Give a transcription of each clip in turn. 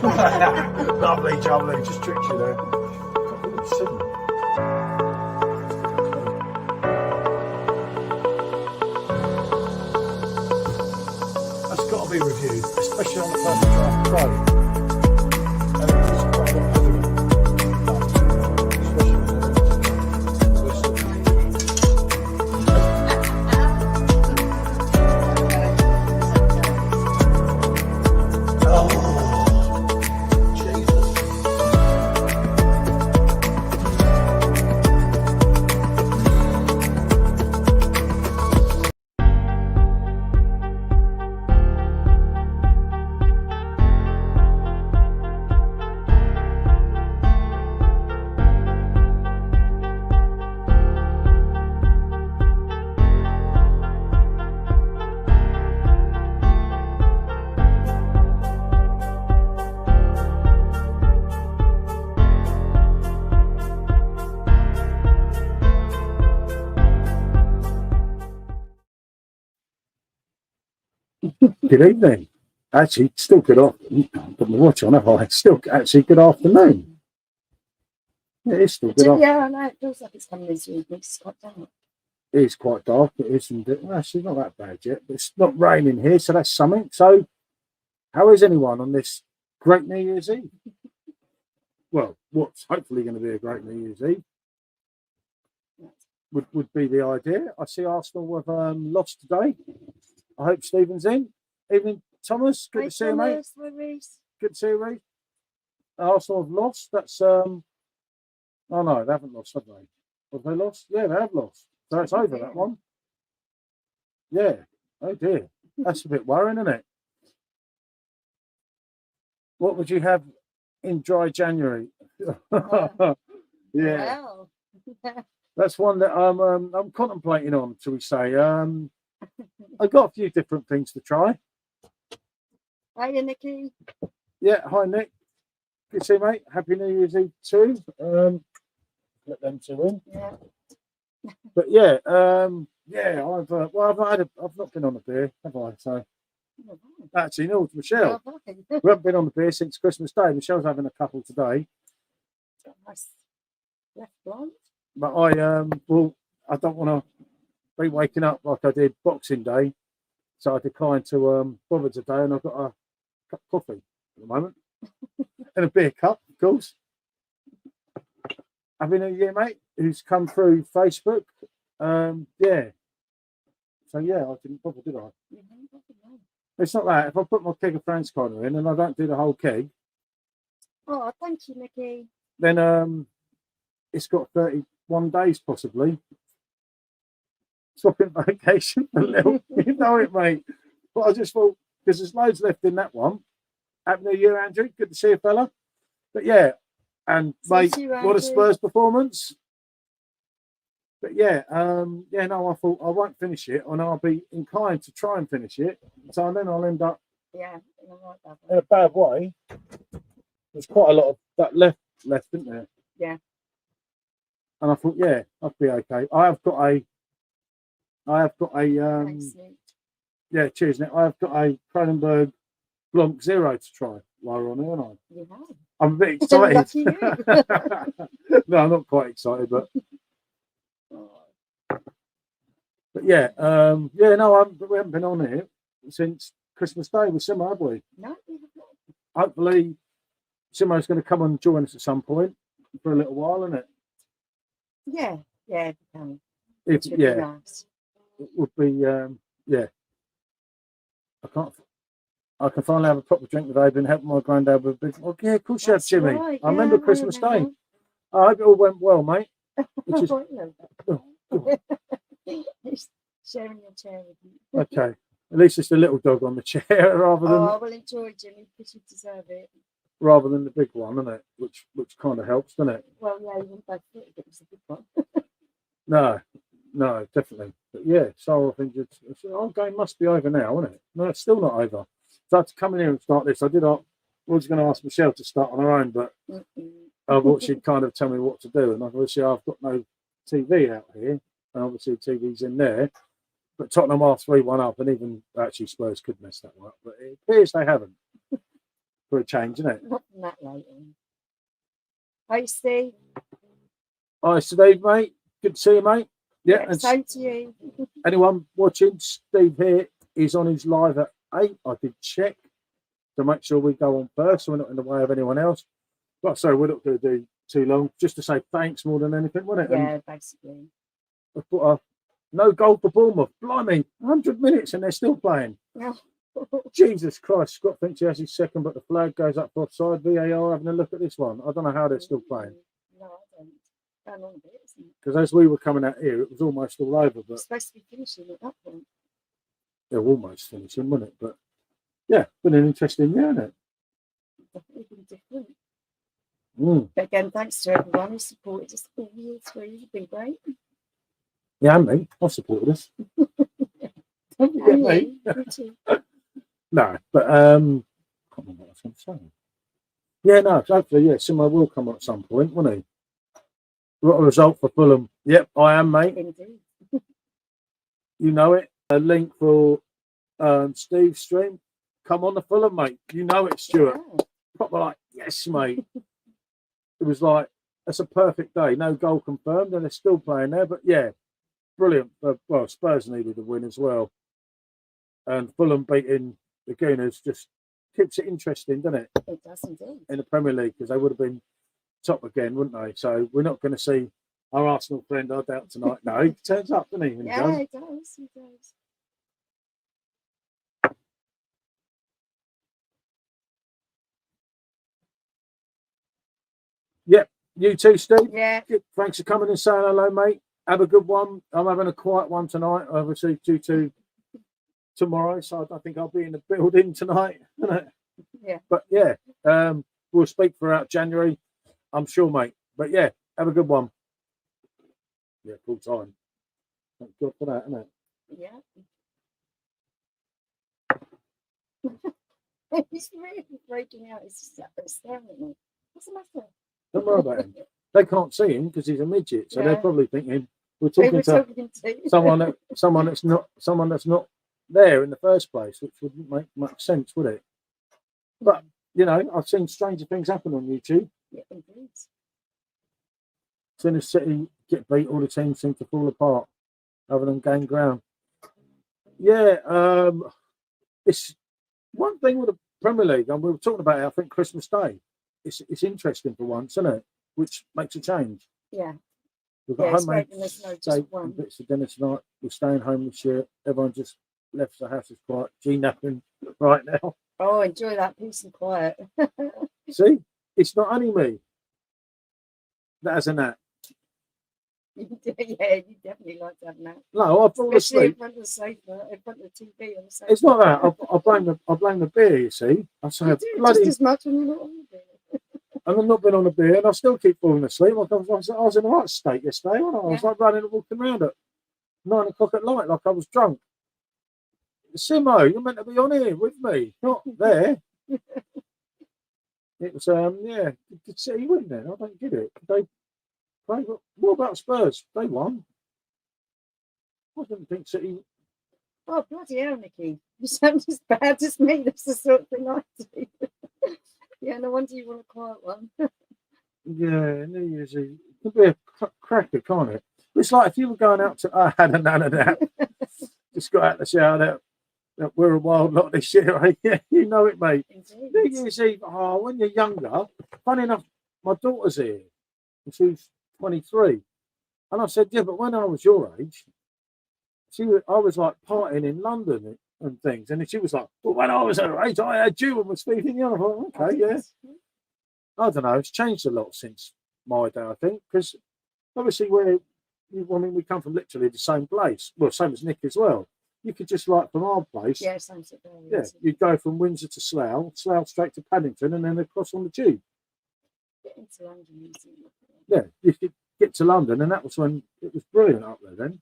Lovely, jubbly, just tricked you there. That's got to be reviewed, especially on the first draft Friday. Good evening. Actually, still good afternoon. Put my watch on, have I? Still actually good afternoon. Yeah, it's still good afternoon. Yeah, I know. It feels like it's coming this evening. It's quite dark. It is quite dark. It is indeed. Well, actually, not that bad yet. But it's not raining here, so that's something. So, how is anyone on this great New Year's Eve? Well, what's hopefully going to be a great New Year's Eve would be the idea. I see Arsenal have lost today. I hope Stephen's in. Evening, Thomas. Good to see you, mate. Good to see you, Reece. Arsenal have lost. That's oh no, they haven't lost, have they? Have they lost? Yeah, they have lost. So it's over, that one. Yeah. Oh dear. That's a bit worrying, isn't it? What would you have in dry January? Yeah. Wow. That's one that I'm contemplating on, shall we say. I've got a few different things to try. Hiya, Nikki. Yeah, hi Nick. Good to see you, mate. Happy New Year's Eve too. Let them two in. Yeah. But yeah, yeah, I've not been on a beer, have I? So actually, no, it's Michelle. We haven't been on the beer since Christmas Day. Michelle's having a couple today. Nice left blind. But I don't want to be waking up like I did Boxing Day, so I declined to bother today, and I've got a cup of coffee at the moment and a beer cup, of course. Happy New Year, mate. Who's come through Facebook? Yeah. So yeah, I didn't bother, did I? It's not that. If I put my keg of Franz Corner in and I don't do the whole keg, oh, thank you, Nikki. Then it's got 31 days possibly. Swapping vacation a little, you know it, mate. But I just thought, because there's loads left in that one. Happy New Year, Andrew. Good to see you, fella. But yeah, and mate, what a Spurs performance. But yeah, yeah, no, I thought I won't finish it, and I'll be inclined to try and finish it. So then I'll end up in a bad way. There's quite a lot of that left, isn't there? Yeah. And I thought, yeah, I'd be okay. I have got a yeah, cheers, Nick. I have got a Kronenberg Blanc Zero to try while we're on here, aren't I? Yeah. I'm a bit excited. No, I'm not quite excited, but yeah, yeah, no, we haven't been on here since Christmas Day with Simo, have we? No. Hopefully, Simo's going to come and join us at some point for a little while, isn't it? Yeah, yeah, It's yeah, nice. it would be yeah. I can finally have a proper drink today. I've been helping my granddad with a big. Oh yeah, of course you have, Jimmy. Right. I remember Christmas Day. I hope it all went well, mate. Which is sharing your chair with you. Okay. At least it's the little dog on the chair rather than. Oh, I will enjoy, Jimmy, because you deserve it. Rather than the big one, isn't it? Which kind of helps, doesn't it? Well, yeah, you wouldn't both fit if it was a big one. No, definitely. But yeah, so I think our game must be over now, isn't it? No, it's still not over. So I had to come in here and start this. I was going to ask Michelle to start on her own, but I thought she'd kind of tell me what to do. And obviously I've got no TV out here, and obviously TV's in there. But Tottenham are 3-1 up, and even actually Spurs could mess that one up. But it appears they haven't. for a change, isn't it? Not from that late on. Hi, Steve. Hi, Steve, mate. Good to see you, mate. Yeah, and Same to you. anyone watching, Steve here is on his live at 8. I did check to make sure we go on first, so we're not in the way of anyone else. But sorry, we're not going to do too long. Just to say thanks more than anything, wasn't it? Yeah, basically. I put no goal for Bournemouth. Blimey, 100 minutes and they're still playing. Yeah. Jesus Christ, Scott thinks he has his second, but the flag goes up for offside. VAR having a look at this one. I don't know how they're still playing. No, I don't. Going on a bit, isn't it? Because as we were coming out here, it was almost all over. But it's supposed to be finishing at that point. they're almost finishing, wasn't it? But yeah, been an interesting year, hasn't it? Definitely been different. But again, thanks to everyone who supported us all year 3. It's been great. Yeah, and me. I've supported us. Don't forget me. No, but I can't remember what I was going to say. Yeah, no, hopefully, yeah, Simo will come on at some point, won't he? What a result for Fulham. Yep, I am, mate. Indeed. You know it. A link for Steve's stream. Come on the Fulham, mate. You know it, Stuart. Yeah. Proper like, yes, mate. It was like, that's a perfect day. No goal confirmed, and they're still playing there. But yeah, brilliant. Well, Spurs needed a win as well. And Fulham beating the Gooners just keeps it interesting, doesn't it? It does indeed. In the Premier League, because they would have been top again, wouldn't they? So we're not going to see our Arsenal friend, I doubt, tonight. No, he turns up, doesn't he? When Yeah, he it does. It does. Yep, you too, Steve. Yeah. Thanks for coming and saying hello, mate. Have a good one. I'm having a quiet one tonight, obviously, due to tomorrow, so I don't think I'll be in the building tonight. Yeah. But yeah, we'll speak throughout January, I'm sure, mate. But yeah, have a good one. Yeah, full time. Thank God for that, isn't it? Yeah. He's really breaking out. He's just sat there staring at me. What's the matter? Don't worry about him. They can't see him because he's a midget, so they're probably thinking we're talking to someone that's not there in the first place, which wouldn't make much sense, would it? But you know, I've seen stranger things happen on YouTube. Yeah, indeed. As soon as City get beat, all the teams seem to fall apart, other than gain ground. Yeah, it's one thing with the Premier League, and we were talking about it, I think Christmas Day. It's interesting for once, isn't it? Which makes a change. Yeah. We've got homemade steak and bits of dinner tonight. We're staying home this year. Everyone just left the house is quiet. G napping right now. Oh, enjoy that peace and quiet. See, it's not only me that has a nap. Yeah, you definitely like to have a nap. No, I fall asleep in front of the sofa, in front of the TV on the sofa. It's not that. I blame the beer. You see, I say bloody just as much when you're not on the beer. And I've not been on a beer, and I still keep falling asleep. I was in the right state yesterday, wasn't I? I was like running and walking around at 9 o'clock at night, like I was drunk. Simo, you're meant to be on here with me, not there. It was yeah, did City win then? I don't get it. They played. What about Spurs? They won. I didn't think City. Oh bloody hell, Nicky! You sound as bad as me. That's the sort of thing I do. Yeah, no wonder you want a quiet one. Yeah, New Year's Eve. It could be a cracker, can't it? It's like if you were going out to. I had a nap. Just got out the shower. That we're a wild lot this year, right? Yeah, you know it, mate. Indeed. New Year's Eve. Oh, when you're younger, funny enough, my daughter's here. And she's 23, and I said, yeah, but when I was your age, I was like partying in London and things, and she was like, well, when I was her age, I had you and was feeding you. I thought, okay, yeah. I don't know. It's changed a lot since my day, I think, because obviously we come from literally the same place. Well, same as Nick as well. You could just like from our place. Yeah, same sort of yeah, you'd go from Windsor to Slough straight to Paddington, and then across on the tube. Get into London easy. Yeah, you could get to London, and that was when it was brilliant up there then.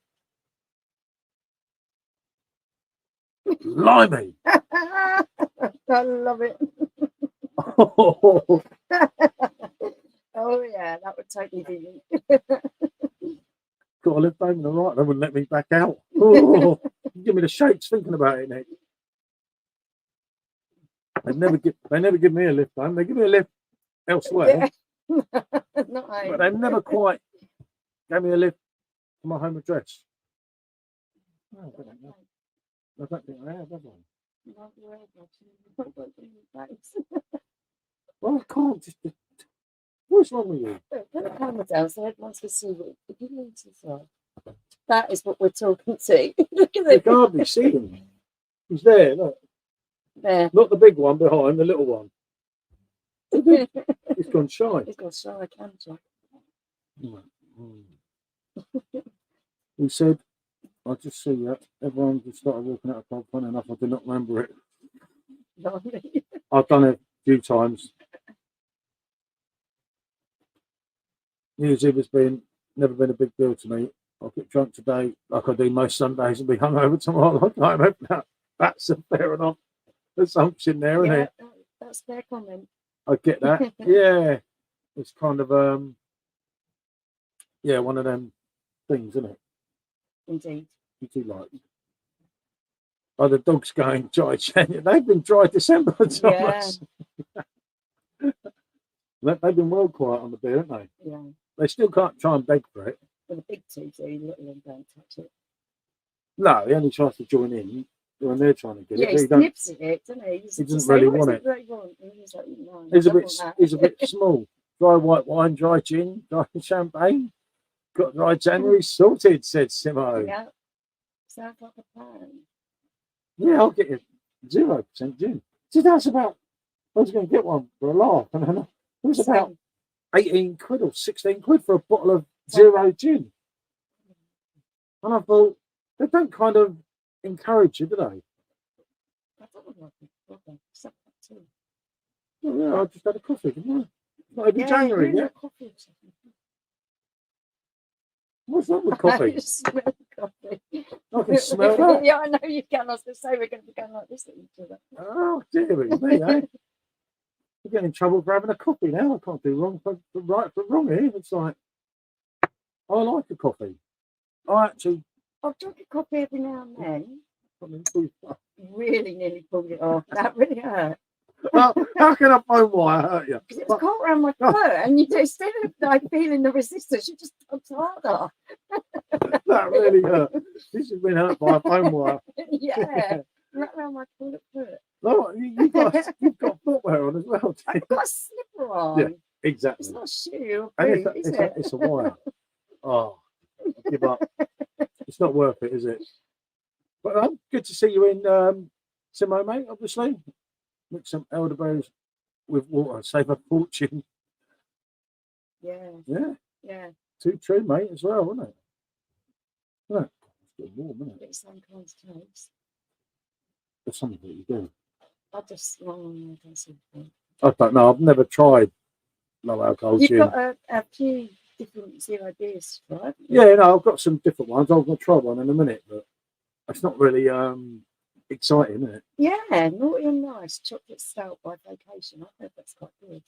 Blimey! I love it. Oh yeah, that would totally be me. Got to live home in the right. They wouldn't let me back out. Oh, give me the shakes thinking about it, Nick. They never give me a lift home. They give me a lift elsewhere, Yeah. Not but home. they never quite gave me a lift to my home address. No, I don't know. I don't think I have I? Well, I can't just. What's wrong with you? Put the camera down so everyone can see what you need to say. That is what we're talking to. Look at You it. can hardly see him. He's there, look. There. Not the big one behind, the little one. He's gone shy. He's got shy cancer. He said, I just see that everyone just started walking out of pub. Funny enough, I did not remember it. Lovely. I've done it a few times. New Year's Eve has never been a big deal to me. I'll get drunk today, like I do most Sundays, and be hungover tomorrow. That's a fair enough assumption there, isn't it? That's their comment. I get that. Yeah, it's kind of one of them things, isn't it? Indeed. You do like. Oh, the dog's going dry January. They've been dry December, Thomas. Yeah. They've been well quiet on the beer, haven't they? Yeah. They still can't try and beg for it. Well, the big two do, little one don't touch it. No, he only tries to join in when they're trying to get it. He snips at it, doesn't he? He doesn't really want it. He's like, no, he's a bit small. Dry white wine, dry gin, dry champagne. Got dry January sorted, said Simo. Yeah. Sounds like a plan. Yeah, I'll get you 0% gin. See, that's about. I was going to get one for a laugh, and then it was about 18 quid or 16 quid for a bottle of 0 gin. And I thought, they don't kind of encourage you, do they? I don't know what too. Oh, yeah, I just had a coffee, didn't I? Not every January, yeah? Coffee. What's wrong with coffee? I smell coffee. I can smell that. Yeah, I know you can. I was going to say we're going to be going like this at each other. Oh, dearie me, eh? We're getting in trouble for having a coffee now. I can't do wrong for right for wrong here. It's like, I like a coffee. I'll drink a coffee every now and then. Really nearly pulled it off. That really hurt. Well, how can a phone wire hurt you? Because it was caught around my foot, and you do, instead of like feeling the resistance, you just tugged harder. That really hurt. This has been hurt by a phone wire. Yeah, right around my foot. No, you've got footwear on as well. I've got a slipper on. Yeah, exactly. It's not a shoe. And it's a wire. Oh, give up. It's not worth it, is it? But good to see you in Simo, mate, obviously. Mix some elderberries with water, save a fortune. Yeah. Yeah. Yeah. Too true, mate, as well, isn't it? Yeah. It's getting warm, isn't it? It's some kind of taste. There's something that you do. I just don't see the point. I don't know. I've never tried low alcohol gin. You've got a few different zero beers, right? Yeah, no, I've got some different ones. I'm going to try one in a minute, but it's not really exciting, isn't it? Yeah, naughty and nice chocolate stout by Vacation. I heard that's quite good.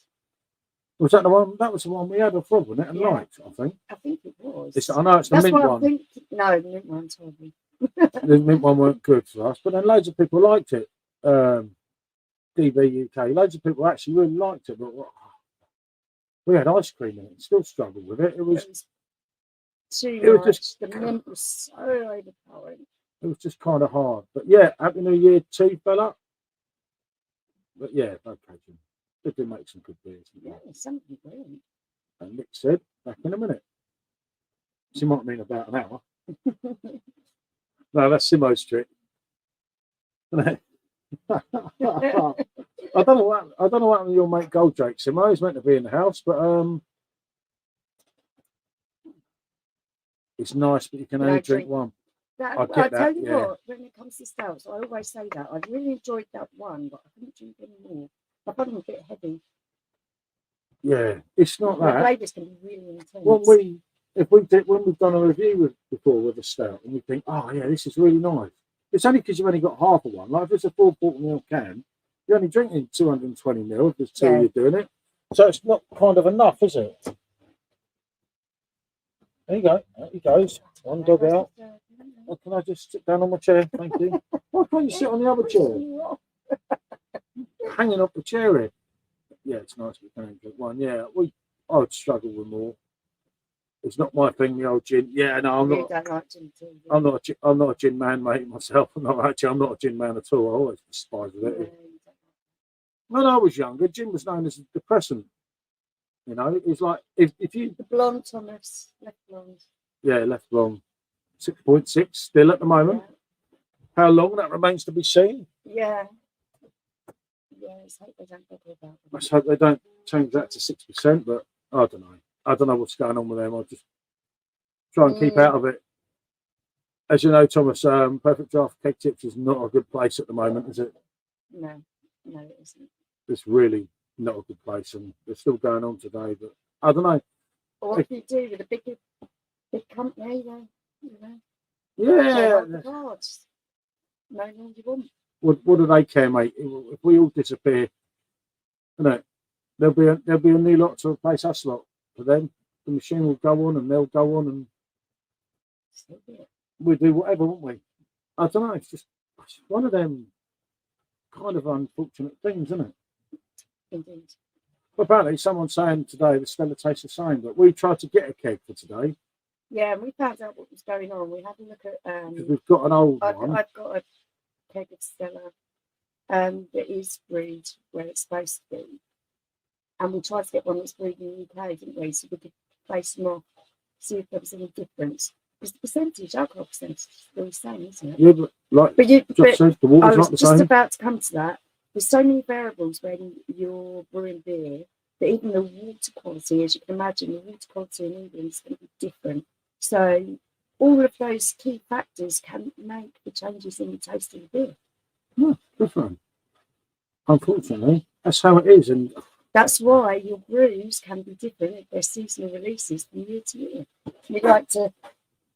Was that the one? That was the one we had before, wasn't it? And liked, I think. I think it was. I know it's the mint one. No, the mint one told me. The mint one weren't good for us, but then loads of people liked it. DB UK, loads of people actually really liked it, but we had ice cream in it. Still struggled with it. It was too much. Just, the mint was so overpowering. It was just kind of hard. But yeah, Happy New Year to you, fella. But yeah, okay, Jim. They do make some good beers. Yeah, something brilliant. And Nick said, back in a minute. She might mean about an hour. No, that's Simo's trick. I don't know what happened to your mate Goldrake. Simo, he's meant to be in the house, but it's nice, but you can only drink one. I tell you what, when it comes to stouts, I always say that. I really enjoyed that one, but I couldn't drink any more. I found them a bit heavy. Yeah, it's not that. The flavours can be really intense. When we've done a review before with a stout, and we think, oh yeah, this is really nice. It's only because you've only got half of one. Like if it's a 440ml can, you're only drinking 220ml if there's two you're doing it. So it's not kind of enough, is it? There you go. There he goes. One dog out. Well, can I just sit down on my chair? Thank you. Why can't you sit on the other chair? hanging off the chair here. Yeah, it's nice we can drink one. Yeah, I'd struggle with more. It's not my thing, the old gin. Yeah, no, I'm You not. don't like gin too, do I'm you? not. I'm not a gin man, mate. Myself, I'm not actually. I'm not a gin man at all. I always despised Yeah, it. you don't like- When I was younger, gin was known as a depressant. You know, it's like if you The blonde Thomas, left blonde. left wrong 6.6 still at the moment. Yeah. How long that remains to be seen. Yeah. Yeah, let's hope they don't bother about it. Let's hope they don't change that to 6%. But I don't know. I don't know what's going on with them. I'll just try and keep out of it. As you know, Thomas, Perfect Draft Keg Tips is not a good place at the moment, is it? No, it isn't. It's really not a good place, and they're still going on today. But I don't know. Or what can you do with a big company, then? You know, Yeah. the cards. No more you want. What do they care, mate? If we all disappear, you know, there'll be a new lot to replace us lot. For them, the machine will go on, and they'll go on, and we'll do whatever, won't we? I don't know. It's one of them kind of unfortunate things, isn't it? Indeed. Well, apparently, someone's saying today the Stella tastes the same, but we tried to get a keg for today. Yeah, and we found out what was going on. We had a look at. Because we've got an old one. I've got a keg of Stella that is brewed where it's supposed to be. And we tried to get one that's brewed in the UK, didn't we? So we could place them off, see if there was any difference. Because the alcohol percentage is still the same, isn't it? Yeah, but like said, the water's I was not the just same. about to come to that. There's so many variables when you're brewing beer that even the water quality, as you can imagine, the water quality in England is going to be different. So all of those key factors can make the changes in the taste of the beer. No, different. Unfortunately, that's how it is, and that's why your brews can be different if they're seasonal releases from year to year. We like to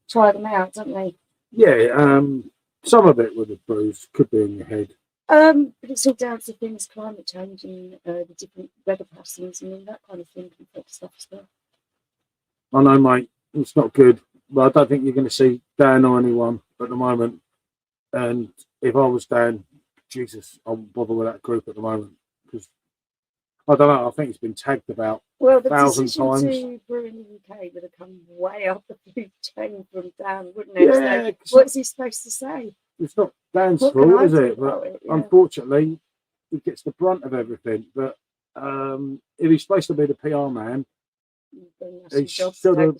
try them out, don't we? Yeah, some of it with the brews could be in your head. But it's all down to things, climate change and the different weather patterns and all that kind of thing can affect stuff as well. I know, mate, it's not good, but I don't think you're going to see Dan or anyone at the moment. And if I was Dan, Jesus, I wouldn't bother with that group at the moment because I don't know. I think it's been tagged about 1,000 times. To brew in the UK would have come way up the food chain from Dan, wouldn't it? Yeah. So what's he supposed to say? It's not Dan's fault, is it? But yeah. Unfortunately, he gets the brunt of everything. But if he's supposed to be the PR man, he should have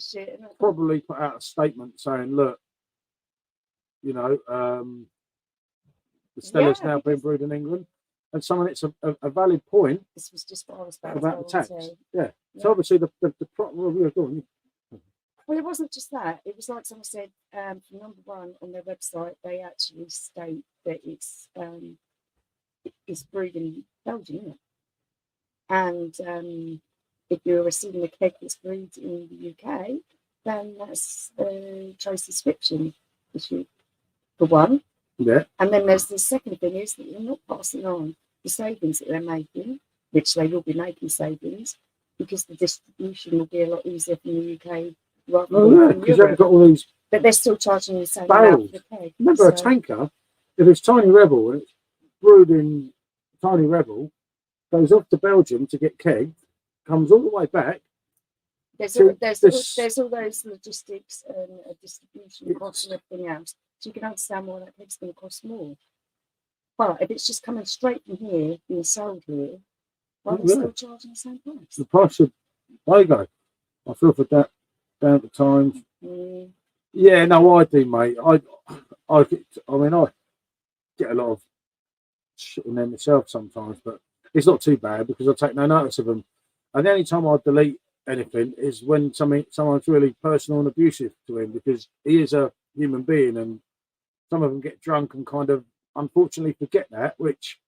probably put out a statement saying, "Look, you know, the Stella's now been brewed in England." And someone, it's a valid point. This was just what I was about the tax. Yeah. So obviously the well, it wasn't just that. It was like someone said, for number one on their website, they actually state that it's brewed in Belgium, isn't it? And if you're receiving a keg that's brewed in the UK, then that's a choice description issue, for one. Yeah. And then there's the second thing is that you're not passing on the savings that they're making, which they will be making savings, because the distribution will be a lot easier from the UK rather than because they've got all these. But they're still charging the same barrels. amount for the keg. Remember, a tanker, if it's Tiny Rebel and it's brewed in Tiny Rebel, goes off to Belgium to get kegged, comes all the way back. There's all those logistics and distribution costs and everything else. So you can understand why that keg's going to cost more. But if it's just coming straight from here, being sold here, why are they still charging the same price? The price of, there you go. I feel for that down at the times. Mm. Yeah, no, I do, mate. I mean, I get a lot of shit in there myself sometimes, but it's not too bad because I take no notice of them. And the only time I delete anything is when someone's really personal and abusive to him, because he is a human being, and some of them get drunk and kind of unfortunately forget that, which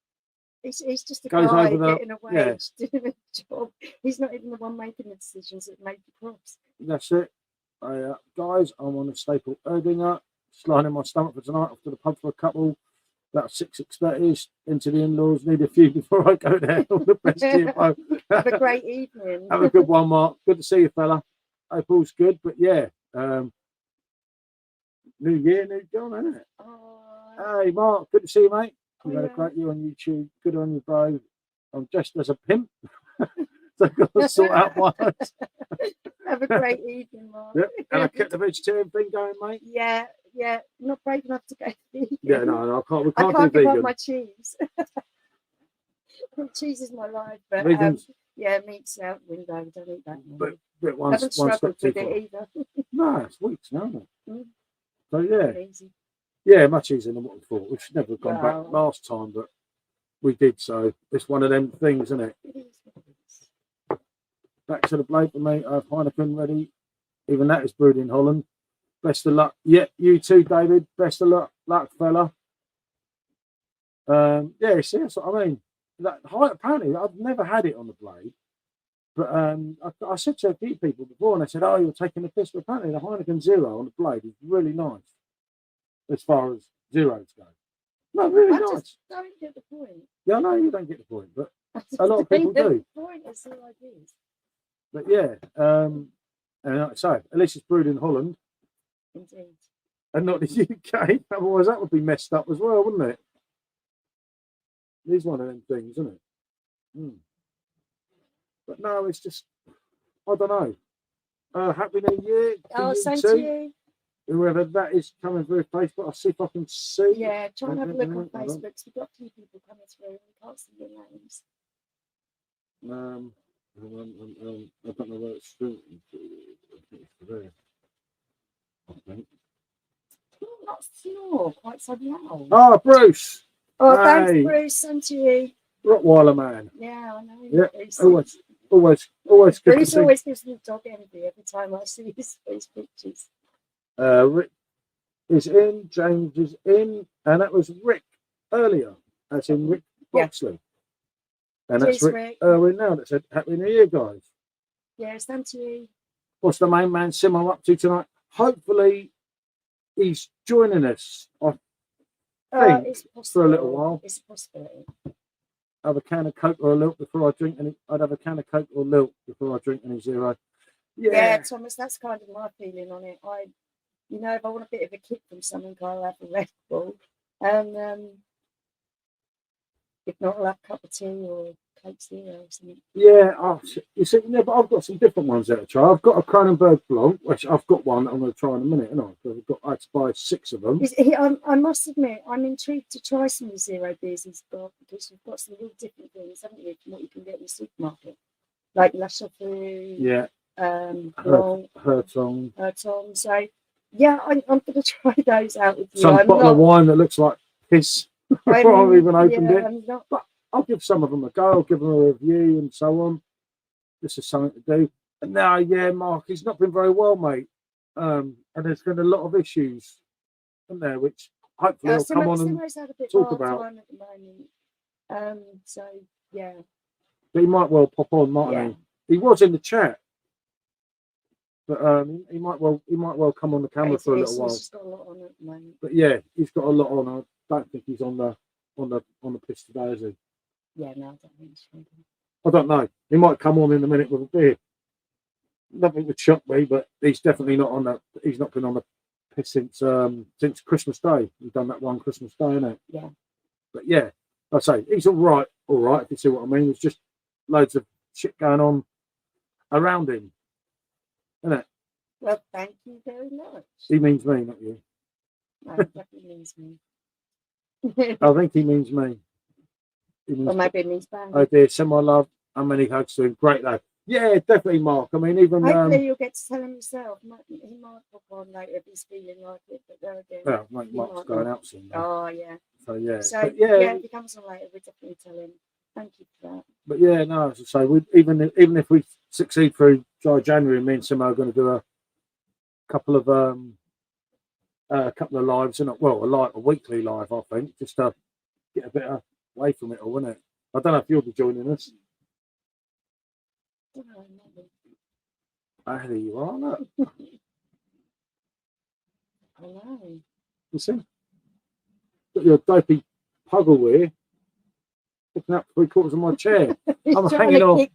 he's just a guy getting away, doing a job. He's not even the one making the decisions that make the crops. That's it. Guys, I'm on a staple Erdinger, just lying in my stomach for tonight, off to the pub for a couple, about 6:30 into the in-laws, need a few before I go there. All the best to you both. Have a great evening. Have a good one, Mark. Good to see you, fella. Hope all's good, but yeah, new year, new John, isn't it? Hey, Mark, good to see you, mate. You've had a great year on YouTube. Good on you, bro. I'm dressed as a pimp. So I've got to sort out my house. Have a great evening, Mark. Yep. And I kept the vegetarian thing going, mate. Yeah. Not brave enough to go vegan. Yeah, no, I can't. We I can't can't do give vegan. up my cheese. Cheese is my life, but Vegans, yeah, meat's out window. Don't eat that. but I haven't struggled with it either. No, it's weeks now, isn't it? Mm. So yeah, Easy. yeah, much easier than what we thought. We should never have gone Well, back last time, but we did. So it's one of them things, isn't it? it is what it is. Back to the blade for me. I have Heineken ready. Even that is brewed in Holland. Best of luck. Yeah, you too, David. Best of luck, fella. Yeah, see, that's what I mean. That apparently, I've never had it on the blade, but I said to a few people before, and they said, "Oh, you're taking the piss." But apparently, the Heineken Zero on the blade is really nice, as far as zeros go. No, really I nice. just don't get the point. Yeah, I know you don't get the point, but a lot of people do. The point is the ideas. But yeah, and like I say, at least it's brewed in Holland Indeed. and not the UK. Otherwise, that would be messed up as well, wouldn't it? It is one of them things, isn't it? Mm. But no, it's just, I don't know. Happy New Year. Oh, same to you. Whoever that is coming through Facebook, I'll see if I can see. Yeah, try and have a look on Facebook because we've got a few people coming through and we can't see their names. I don't know where it's through. There. I think. Not sure, quite so loud. Oh, Bruce. Oh, hey. Thanks, Bruce. Same to you. Rottweiler man. Yeah, I know. Yeah, Bruce. always good. Bruce always gives me dog envy every time I see his pictures. Rick is in, James is in, and that was Rick earlier. That's in Rick Boxley. And that's Rick Irwin now that said Happy New Year, guys. Yeah, same to you. What's the main man Simo up to tonight? Hopefully he's joining us, I think, for a little while. It's a possibility. Have a can of Coke or a Lilt before I drink any. I'd have a can of Coke or Lilt before I drink any zero. Yeah, Thomas, that's kind of my feeling on it. If I want a bit of a kick from something, I'll have a Red Bull. If not, I'll have a cup of tea or Coke Zero or something. Yeah, you see, but I've got some different ones there to try. I've got a Kronenberg Blanc, which I've got one that I'm going to try in a minute, haven't I? I had to buy 6 of them. I must admit, I'm intrigued to try some of the zero beers he's got because you've got some real different things, haven't you, from what you can get in the supermarket, like La Chauffe, yeah, Blanc, Hertong. So, yeah, I'm going to try those out with you. Some bottle of wine that looks like piss. Before I've even opened it. But I'll give some of them a go. I'll give them a review and so on. This is something to do. And now, yeah, Mark, he's not been very well, mate. And there's been a lot of issues in there, which hopefully will come on and talk about. At the moment. So, yeah. But he might well pop on, mightn't he? He was in the chat. But he might well come on the camera for a little while. He's got a lot on at the moment. But yeah, he's got a lot on. I don't think he's on the piss today, is he? Yeah, no, I don't think so. I don't know. He might come on in a minute with a beer. Nothing would shock me, but he's definitely not on that. He's not been on the piss since Christmas Day. He's done that one Christmas Day, innit? Yeah. But yeah, I say he's all right. If you see what I mean. There's just loads of shit going on around him, isn't it? Well, thank you very much. He means me, not you. No, he definitely means me. I think he means me. Or maybe it means bad. Oh dear, send my love and many hugs to him. Great lad. Yeah, definitely, Mark. I mean, even hopefully you'll get to tell him yourself. He might pop on later if he's feeling like it, but there again. Well, Mark's going out soon. Oh yeah. So yeah. So yeah, if he comes on later, we'll definitely tell him. Thank you for that. But yeah, no, as I say, even if we succeed through dry January, me and Simo are going to do a couple of lives, and a weekly live, I think, just to get a bit away from it all, wouldn't it? I don't know if you'll be joining us. There you are, look. I know. You see? Got your dopey puggle here, picking up 3/4 of my chair. I'm hanging on.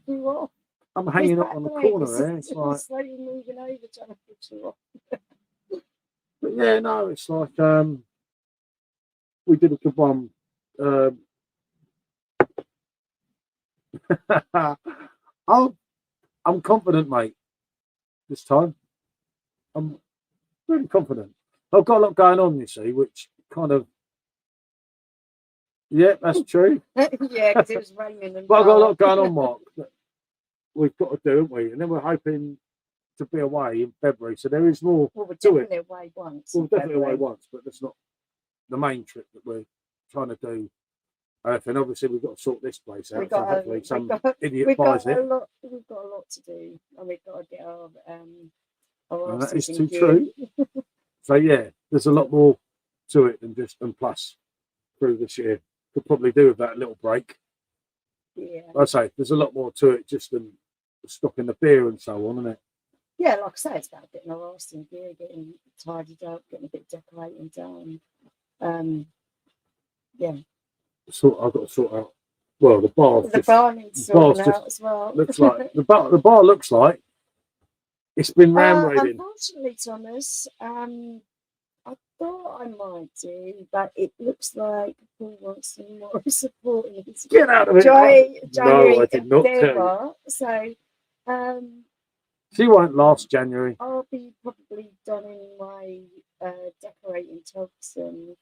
I'm hanging up on the corner there. It's like slowly moving over, trying to push you off. But yeah, no, it's like we did a good one. I'm confident, mate. This time, I'm really confident. I've got a lot going on, you see, which kind of, yeah, that's true. Yeah, because it was raining and But I've got a lot dark. going on, Mark, that we've got to do, haven't we? And then we're hoping to be away in February, so there is more Well, we're to it. definitely away once. Well, in definitely away February. once, but that's not the main trip that we're trying to do. And obviously, we've got to sort this place out. So hopefully, some idiot buys it. We've got a lot to do, and we've got to get our And that is arses too in gear. true. So yeah, there's a lot more to it than just and plus through this year. Could probably do with that little break. Yeah. I say there's a lot more to it just than stopping the beer and so on, isn't it? Yeah, like I say, it's about getting our arse in gear, getting tidied up, getting a bit decorating done. Yeah. So I've got to sort out. Well, the bar. The bar needs sorting out as well. Looks like the bar looks like it's been ram raided. Unfortunately, Thomas, I thought I might do, but it looks like Paul wants some more support in his Get out of it! January No, I did not tell you. bar. So, she won't last January. I'll be probably donning my decorating tops and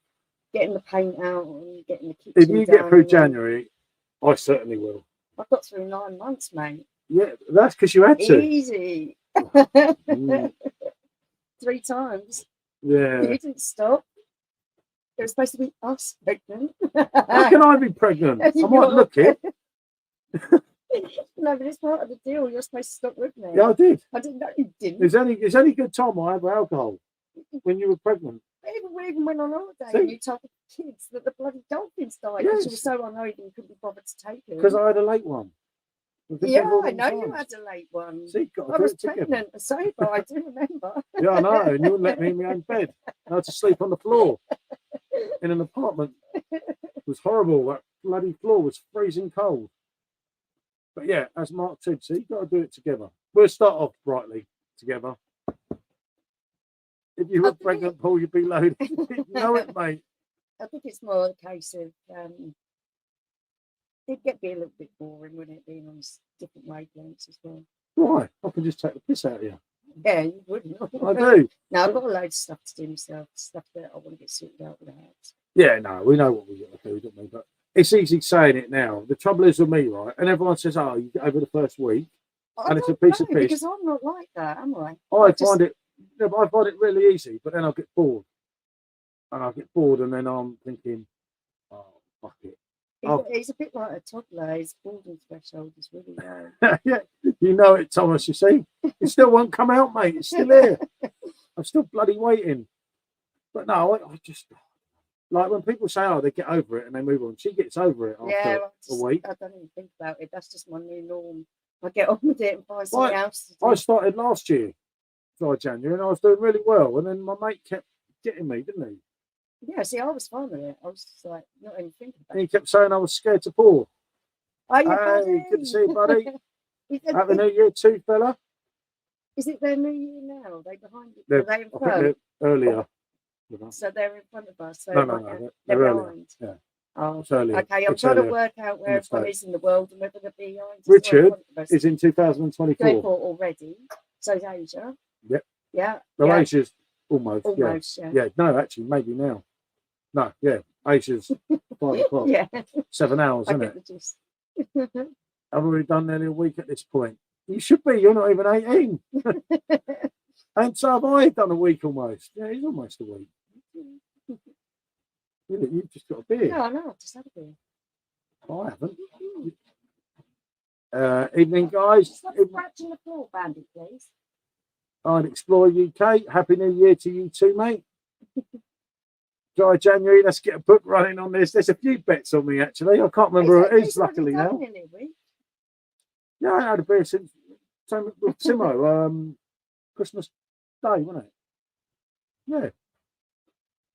getting the paint out and getting the kitchen. If you get through January, I certainly will. I've got through 9 months, mate. Yeah, that's because you had to. Easy. 3 times. Yeah. You didn't stop. It was supposed to be us pregnant. How can I be pregnant? I might look it. No, but it's part of the deal. You're supposed to stop with me. Yeah, I did. I didn't know you didn't. It's only good time I have alcohol when you were pregnant. We even went on holiday and you told the kids that the bloody dolphins died because you were so annoyed and couldn't be bothered to take them. Because I had a late one. Yeah, I know you had a late one. See, I was pregnant and sober, I do remember. Yeah, I know, and you wouldn't let me in my own bed. I had to sleep on the floor in an apartment. It was horrible. That bloody floor was freezing cold. But yeah, as Mark said, see, you've got to do it together. We'll start off brightly together. If you were pregnant, Paul, you'd be loaded. You know it, mate. I think it's more a case of it'd be a little bit boring, wouldn't it, being on different wavelengths as well? Why? I can just take the piss out of you. Yeah, you wouldn't. I do. No, I've got a load of stuff to do myself, stuff that I want to get sorted out with the house. Yeah, no, we know what we got to do, don't we? But it's easy saying it now. The trouble is with me, right? And everyone says, "Oh, you get over the first week," and it's a piece of piss. Because I'm not like that, am I? I find it really easy, but then I'll get bored, and then I'm thinking, "Oh, fuck it." He's a bit like a toddler. His boredom threshold is really low. Yeah, you know it, Thomas. You see, it still won't come out, mate. It's still here. I'm still bloody waiting. But no, I just like when people say, "Oh, they get over it and they move on." She gets over it after a week. I don't even think about it. That's just my new norm. I get on with it and find something else to do. I started last year, January, and I was doing really well. And then my mate kept getting me, didn't he? Yeah, see, I was fine with it. I was just like, not even thinking about it. And he kept saying I was scared to pour. Oh, hey, good to see you, buddy. Have a new year too, fella. Is it their new year now? Are they behind it? Are they in front? Earlier. So they're in front of us. So No, they're earlier. behind. Yeah. Oh, it's earlier. Okay, I'm trying to work out where everyone is in the world and whether they're behind. Richard is in 2024 already. So is Asia. Yep. Yeah. Well, Asia's almost. Yeah. No, actually, maybe now. No, yeah. Asia's 5 o'clock. Yeah. 7 hours, isn't it? I've already done nearly a week at this point. You should be. You're not even 18. And so have I done a week almost. Yeah, he's almost a week. You've just got a beer. No, I know. I've just had a beer. I haven't. Evening, guys. Stop scratching the floor, Bandit, please. I'd Explore UK. Happy New Year to you too, mate. Dry January. Let's get a book running on this. There's a few bets on me, actually. I can't remember who it is, luckily, now. Yeah, I had a beer since with Simo. Christmas Day, wasn't it? Yeah.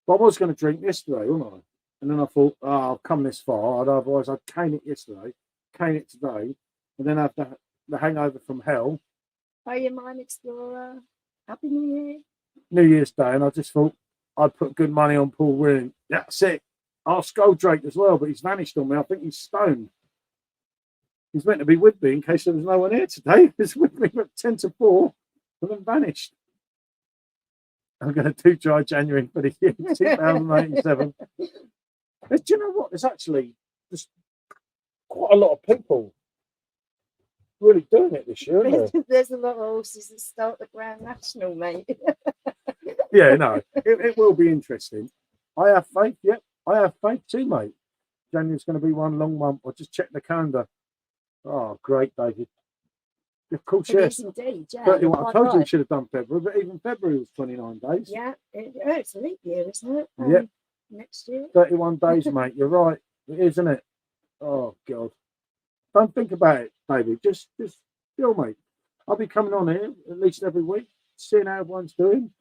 But I was going to drink yesterday, wasn't I? And then I thought, I've come this far. Otherwise, I'd cane it yesterday, cane it today, and then have the hangover from hell. Are you Mine Explorer? Happy New Year. New Year's Day, and I just thought I'd put good money on Paul winning. That's it. I'll Skull Drake as well, but he's vanished on me. I think he's stoned. He's meant to be with me in case there was no one here today. He's with me at 10 to 4 and then vanished. I'm going to do dry January for the year 2087. Do you know what? There's actually just quite a lot of people really doing it this year, isn't there? There's a lot of horses that start the Grand National, mate. Yeah, no, it will be interesting. I have faith, yep. I have faith too, mate. January's going to be one long month. I'll just check the calendar. Oh, great, David. Of course, yes. Indeed, yeah. 31. I told you we should have done February, but even February was 29 days. Yeah, it's a leap year, isn't it? Yep. Next year. 31 days, mate. You're right. It is, isn't it? Oh, God. Don't think about it, David. Just feel, mate. I'll be coming on here at least every week, seeing how everyone's doing.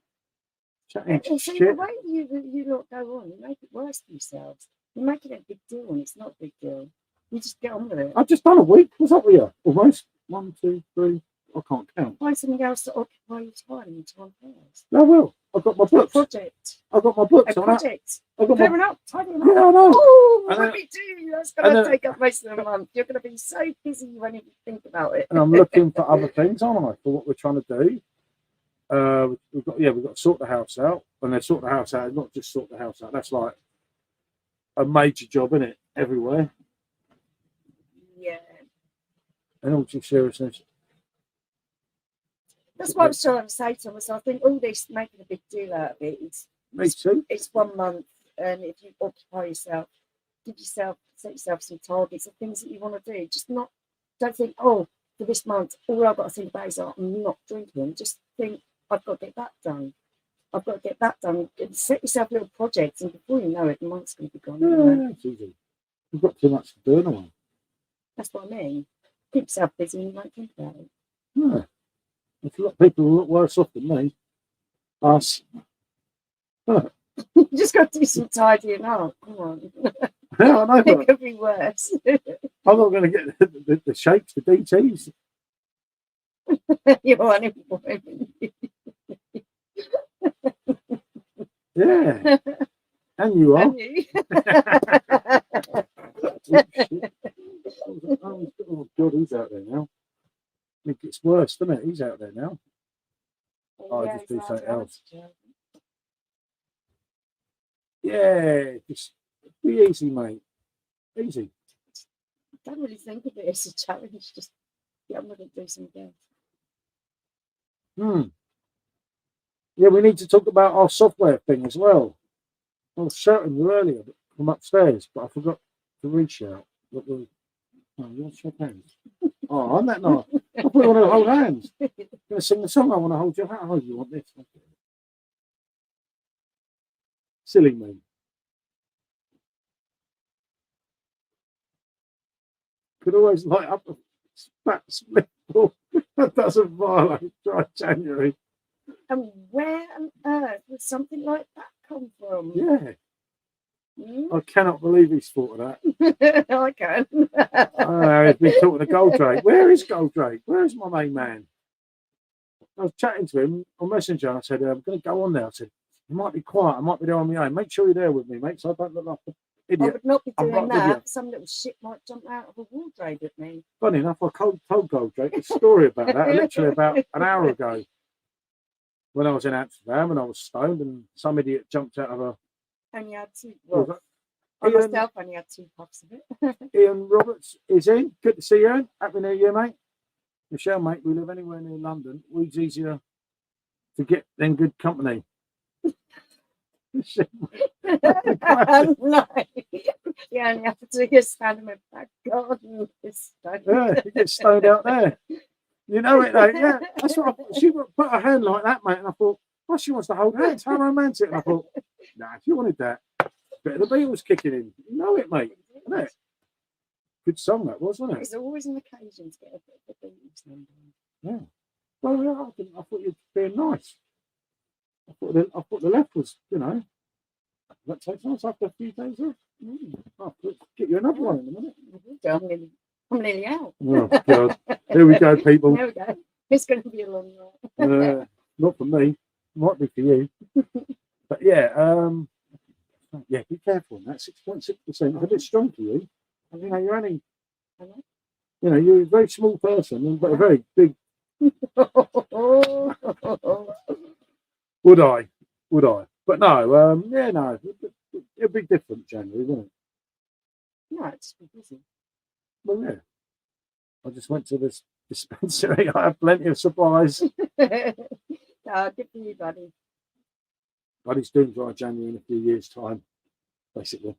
Chatting See, shit. the way you lot go on, you make it worse for yourselves. You're making it a big deal, and it's not a big deal. You just get on with it. I've just done a week. What's up with you? Almost. 1, 2, 3. I can't count. Find something else to occupy your time and time first. I will. I've got my books. Project. I've got my books. A project. I've got my... Clearing up. Tidying up. Yeah, I know. Oh, what we do? That's going to take up most of the month. You're going to be so busy you won't even think about it. And I'm looking for other things, aren't I? For what we're trying to do. We've got to sort the house out. And they sort the house out, not just sort the house out. That's like a major job, isn't it? Everywhere. Yeah. In all due seriousness. That's what I was trying to say, Thomas. I think all this making a big deal out of it is. Me too. It's 1 month, and if you occupy yourself, set yourself some targets of things that you want to do. Don't think, oh, for this month, all I've got to think about is I'm not drinking. Just think, I've got to get that done. I've got to get that done. Set yourself little projects, and before you know it, the month's going to be gone. Yeah, it's easy. You've got too much to do anyway. That's what I mean. Keep yourself busy and you won't think about it. Yeah. There's a lot of people who look worse off than me. Us. You just got to do some tidying up. Come on. Yeah, I know. It could be worse. I'm not going to get the shakes, the DTs. You're unemployment. Yeah. And you are. And you. Oh, God, he's out there now. I think it's worse, doesn't it? He's out there now. Oh, Yeah, just do something else. Yeah. Yeah, just be easy, mate. Easy. I don't really think of it as a challenge. Just I'm going to do something else. Yeah, we need to talk about our software thing as well. I was shouting you earlier from upstairs, but I forgot to reach out. Oh, you want to shake hands? Oh, I'm that nice. I thought you want to hold hands. You're going to sing the song. I want to hold your hand. Oh, you want this? Okay. Silly me. Could always light up a fat split ball that doesn't violate dry January. And where on earth would something like that come from? Yeah. I cannot believe he's thought of that. I can. He's been talking to Goldrake. Where is Goldrake? Where is my main man? I was chatting to him on Messenger and I said, I'm going to go on there. I said, you might be quiet. I might be there on my own. Make sure you're there with me, mate, so I don't look like an idiot. I would not be doing that. Some little shit might jump out of a wardrobe at me. Funny enough, I told Goldrake a story about that literally about an hour ago when I was in Amsterdam and I was stoned and some idiot jumped out of a... And you had two... Well, I myself only had 2 puffs of it. Ian Roberts is in. Good to see you, Ian. Happy New Year, mate. Michelle, mate, we live anywhere near London. It's easier to get than good company. No. You only have to do your stand in my back garden. Yeah, you get stoned out there. You know it, though. Yeah, that's what I thought. She put her hand like that, mate, and I thought, well, she wants to hold hands. How romantic. And I thought, nah, if you wanted that, better the Beatles kicking in. You know it, mate. Isn't it? Good song that was, wasn't it? It's always an occasion to get a bit of the Beatles number. Yeah. Well, yeah, I thought you'd be nice. I thought the left was, you know, that takes nice after a few days off. I'll get you another one in a minute. I'm nearly out. Oh, God. Here we go, people. There we go. It's going to be a long night. Not for me. Might be for you. But yeah, be careful on that. 6.6%. It's a bit strong for you. You know, you're only You know, you're a very small person, but a very big. Would I? Would I? But no. Yeah, no. It'd be different January, wouldn't it? No, it's busy. Well, yeah. I just went to this dispensary. I have plenty of supplies. Good for you, buddy. Buddy's doing dry January in a few years' time, basically.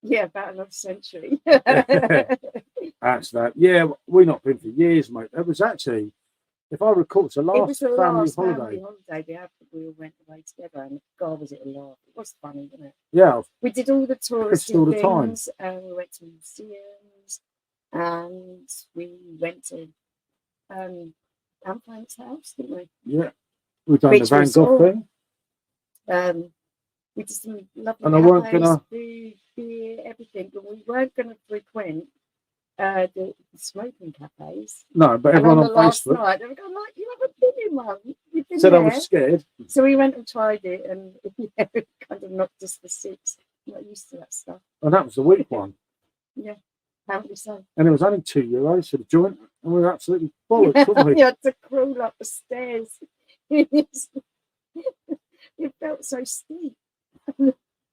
Yeah, about another century. That's that. Yeah, we've not been for years, mate. It was actually, if I recall, it's the It was last the family last holiday. family holiday we all went away together, and God, was it a laugh. It was funny, wasn't it? Yeah. We did all the touristy all the time. things, and we went to museums, and we went to Anne Frank's house, didn't we? Yeah. We've done the Van Gogh thing. We did some lovely and I weren't gonna food, beer, everything, but we weren't going to frequent the smoking cafes. No, but everyone on last Facebook night, they were going like, "You haven't been in one." said I was scared. So we went and tried it, and yeah, it kind of knocked us for six. I'm not used to that stuff. And that was the week one. Yeah, apparently so. And it was only €2 for the joint, and we were absolutely bollocks, weren't we? You had to crawl up the stairs. It felt so steep.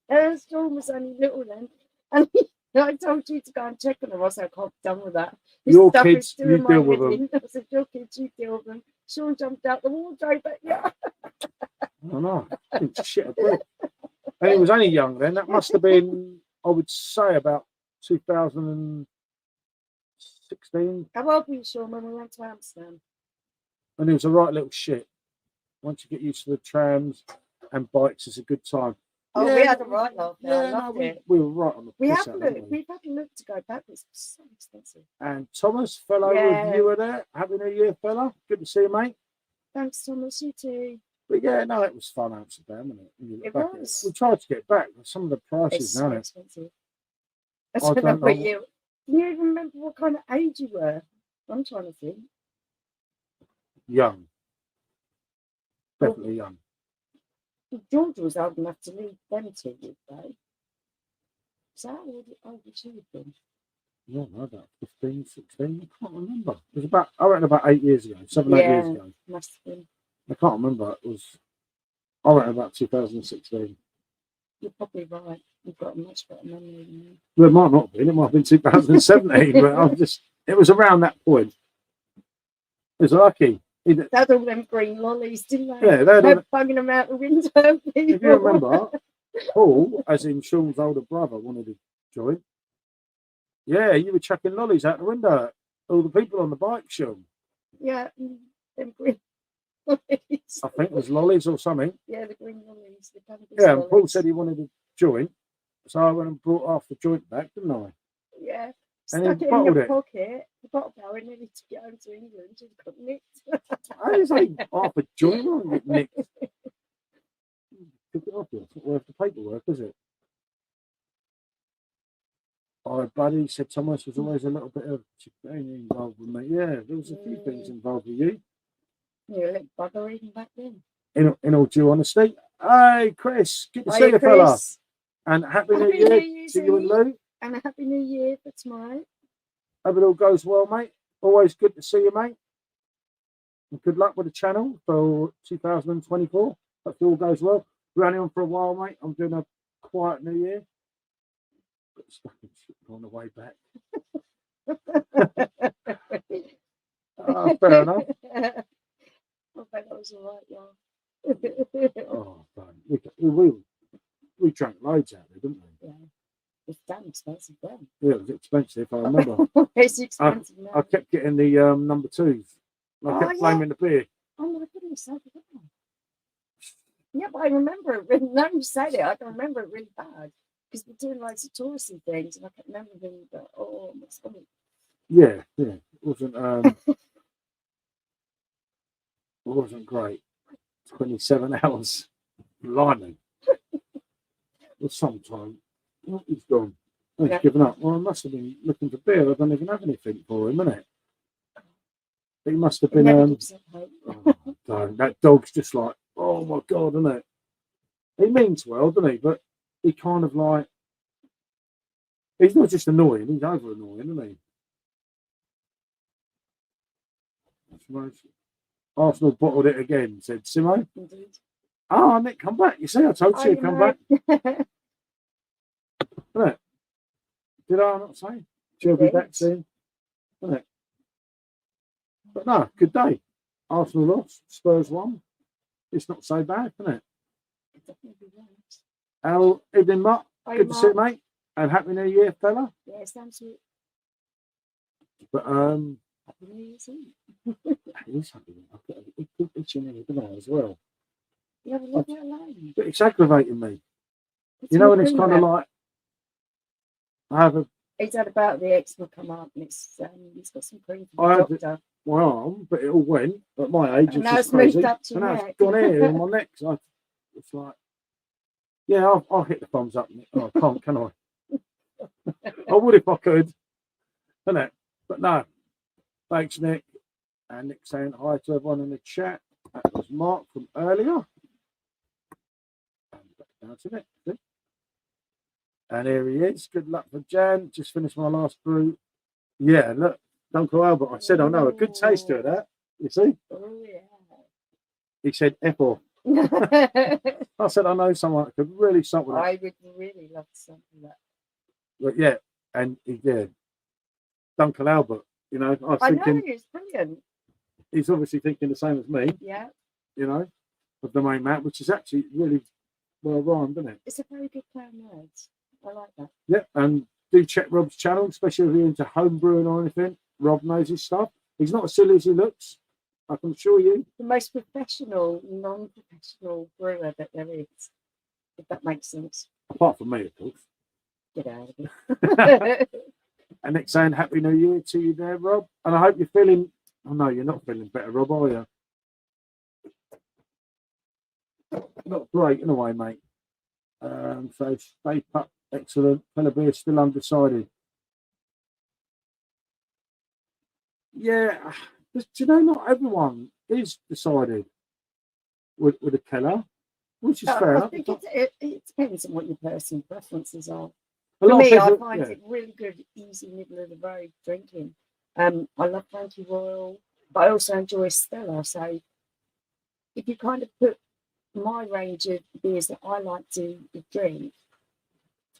The storm was only little then, and I told you to go and check on them. I was like, "I'm done with that." Your kids, you deal with them. I said, "Your kids, you deal with them." Sean jumped out the wardrobe, but yeah. I know. Shit, a brick. And it was only young then. That must have been, I would say, about 2016. How old were you, Sean, when we went to Amsterdam? And it was a right little shit. Once you get used to the trams and bikes, it's a good time. Oh, yeah, we had a right laugh. Yeah, we were right on the We piss have out, looked. We've had a look to go back. It's so expensive. And Thomas, fell over with you were there. Happy New Year, fella. Good to see you, mate. Thanks, Thomas. You too. But yeah, no, it was fun, Amsterdam, wasn't it? It was. We tried to get back, but some of the prices It's so now. expensive. I don't know what you. Can you even remember what kind of age you were? I'm trying to think. Young. Definitely young. George was old enough to leave them two, would they? So how old would she have been? Yeah, about 15, 16. I can't remember. It was about, I reckon, about 8 years ago, 7, 8 years ago. Must have been. I can't remember. It was, I reckon, about 2016. You're probably right. You've got a much better memory than me. Well, it might not have been. It might have been 2017, but I'm just, it was around that point. It was lucky. They had all them green lollies, didn't they? Yeah, they had bugging them out the window. If you remember, Paul, as in Sean's older brother, wanted to join. Yeah, you were chucking lollies out the window at all the people on the bike, Sean. Yeah, them green lollies. I think it was lollies or something. Yeah, the green lollies. The yeah, lollies. and Paul said he wanted to join, so I went and brought half the joint back, didn't I? Yeah. And Stuck it in your pocket. The bottle power nearly took it home to England. Just got nicked. I was like half a joint on get nicked. Took it off you. It's not worth the paperwork, is it? Oh, buddy said Thomas was always a little bit of chicanery involved with me. Yeah, there was a few things involved with you. You're a little bugger even back then. In all due honesty. Hey, Chris. Good to see you, fella. And happy New Year to you and Lou. And a happy New Year for tomorrow. Hope it all goes well, mate. Always good to see you, mate. And good luck with the channel for 2024. Hope it all goes well. We're only on for a while, mate. I'm doing a quiet New Year. Got stuck in shit on the way back. Fair enough. I bet that was all right, yeah. Oh, we drank loads out there, didn't we? Yeah. It's damn expensive then. Yeah, it was expensive, I remember. It's expensive now. I kept getting the number twos. I kept blaming the beer. Oh my goodness, I forgot. Yeah, but I remember it really, now you said it, I can remember it really bad. Because we're doing loads of touristy things and I kept remembering that, oh, my stomach. Yeah. It wasn't great. 27 hours. Blimey. Well, sometime. Oh, he's gone. Oh, he's given up. Well, I must have been looking for beer. I don't even have anything for him, innit? He must have been. That dog's just like, oh my God, isn't it? He means well, doesn't he? But he kind of like, he's not just annoying, he's over annoying, isn't he? Arsenal bottled it again, said Simo. Indeed. Oh, Nick, come back. You see, I told you, come back. Isn't it? Did I not say? She'll be back soon. Isn't it? But no, good day. Arsenal lost, Spurs won. It's not so bad, isn't it? How evening, Mark? Good to see you, mate. And Happy New Year, fella. Yes, thank you. But Happy New Year's Eve. it is Happy New Year. I've got a good itching in it as well. You have a little bit alone. But it's aggravating me. You know, when it's kind of like I have a. He's had about the eczema come up, and it's he's got some cream from the doctor. My arm, but it all went at my age. Now it's moved up to your neck. It's gone here in my neck. So it's like, yeah, I'll hit the thumbs up. Oh, I can't, can I? I would if I could, isn't it? But no. Thanks, Nick. And Nick saying hi to everyone in the chat. That was Mark from earlier. And back down to Nick. And here he is. Good luck for Jan. Just finished my last brew. Yeah, look, Uncle Albert. I said I know a good taste to that. You see? Oh yeah. He said F off. I said I know someone that could really something. I would really love something like that. But yeah, and he did. Uncle Albert. You know, I know it's brilliant. He's obviously thinking the same as me. Yeah. You know, of the main map, which is actually really well rhymed, isn't it? It's a very good play on words. I like that. Yeah, and do check Rob's channel, especially if you're into home brewing or anything. Rob knows his stuff. He's not as silly as he looks, I can assure you. The most professional, non-professional brewer that there is, if that makes sense. Apart from me, of course. Get out of it. And Nick saying Happy New Year to you there, Rob. And I hope you're feeling, oh no, you're not feeling better, Rob, are you? Not great in a way, mate. So stay put, excellent. Fella beer still undecided. Yeah, do you know not everyone is decided with a Keller, which is fair. I think it depends on what your personal preferences are. For me, I find it really good, easy, middle of the road drinking. I love Frankie Royal, but I also enjoy Stella. So if you kind of put my range of beers that I like to drink,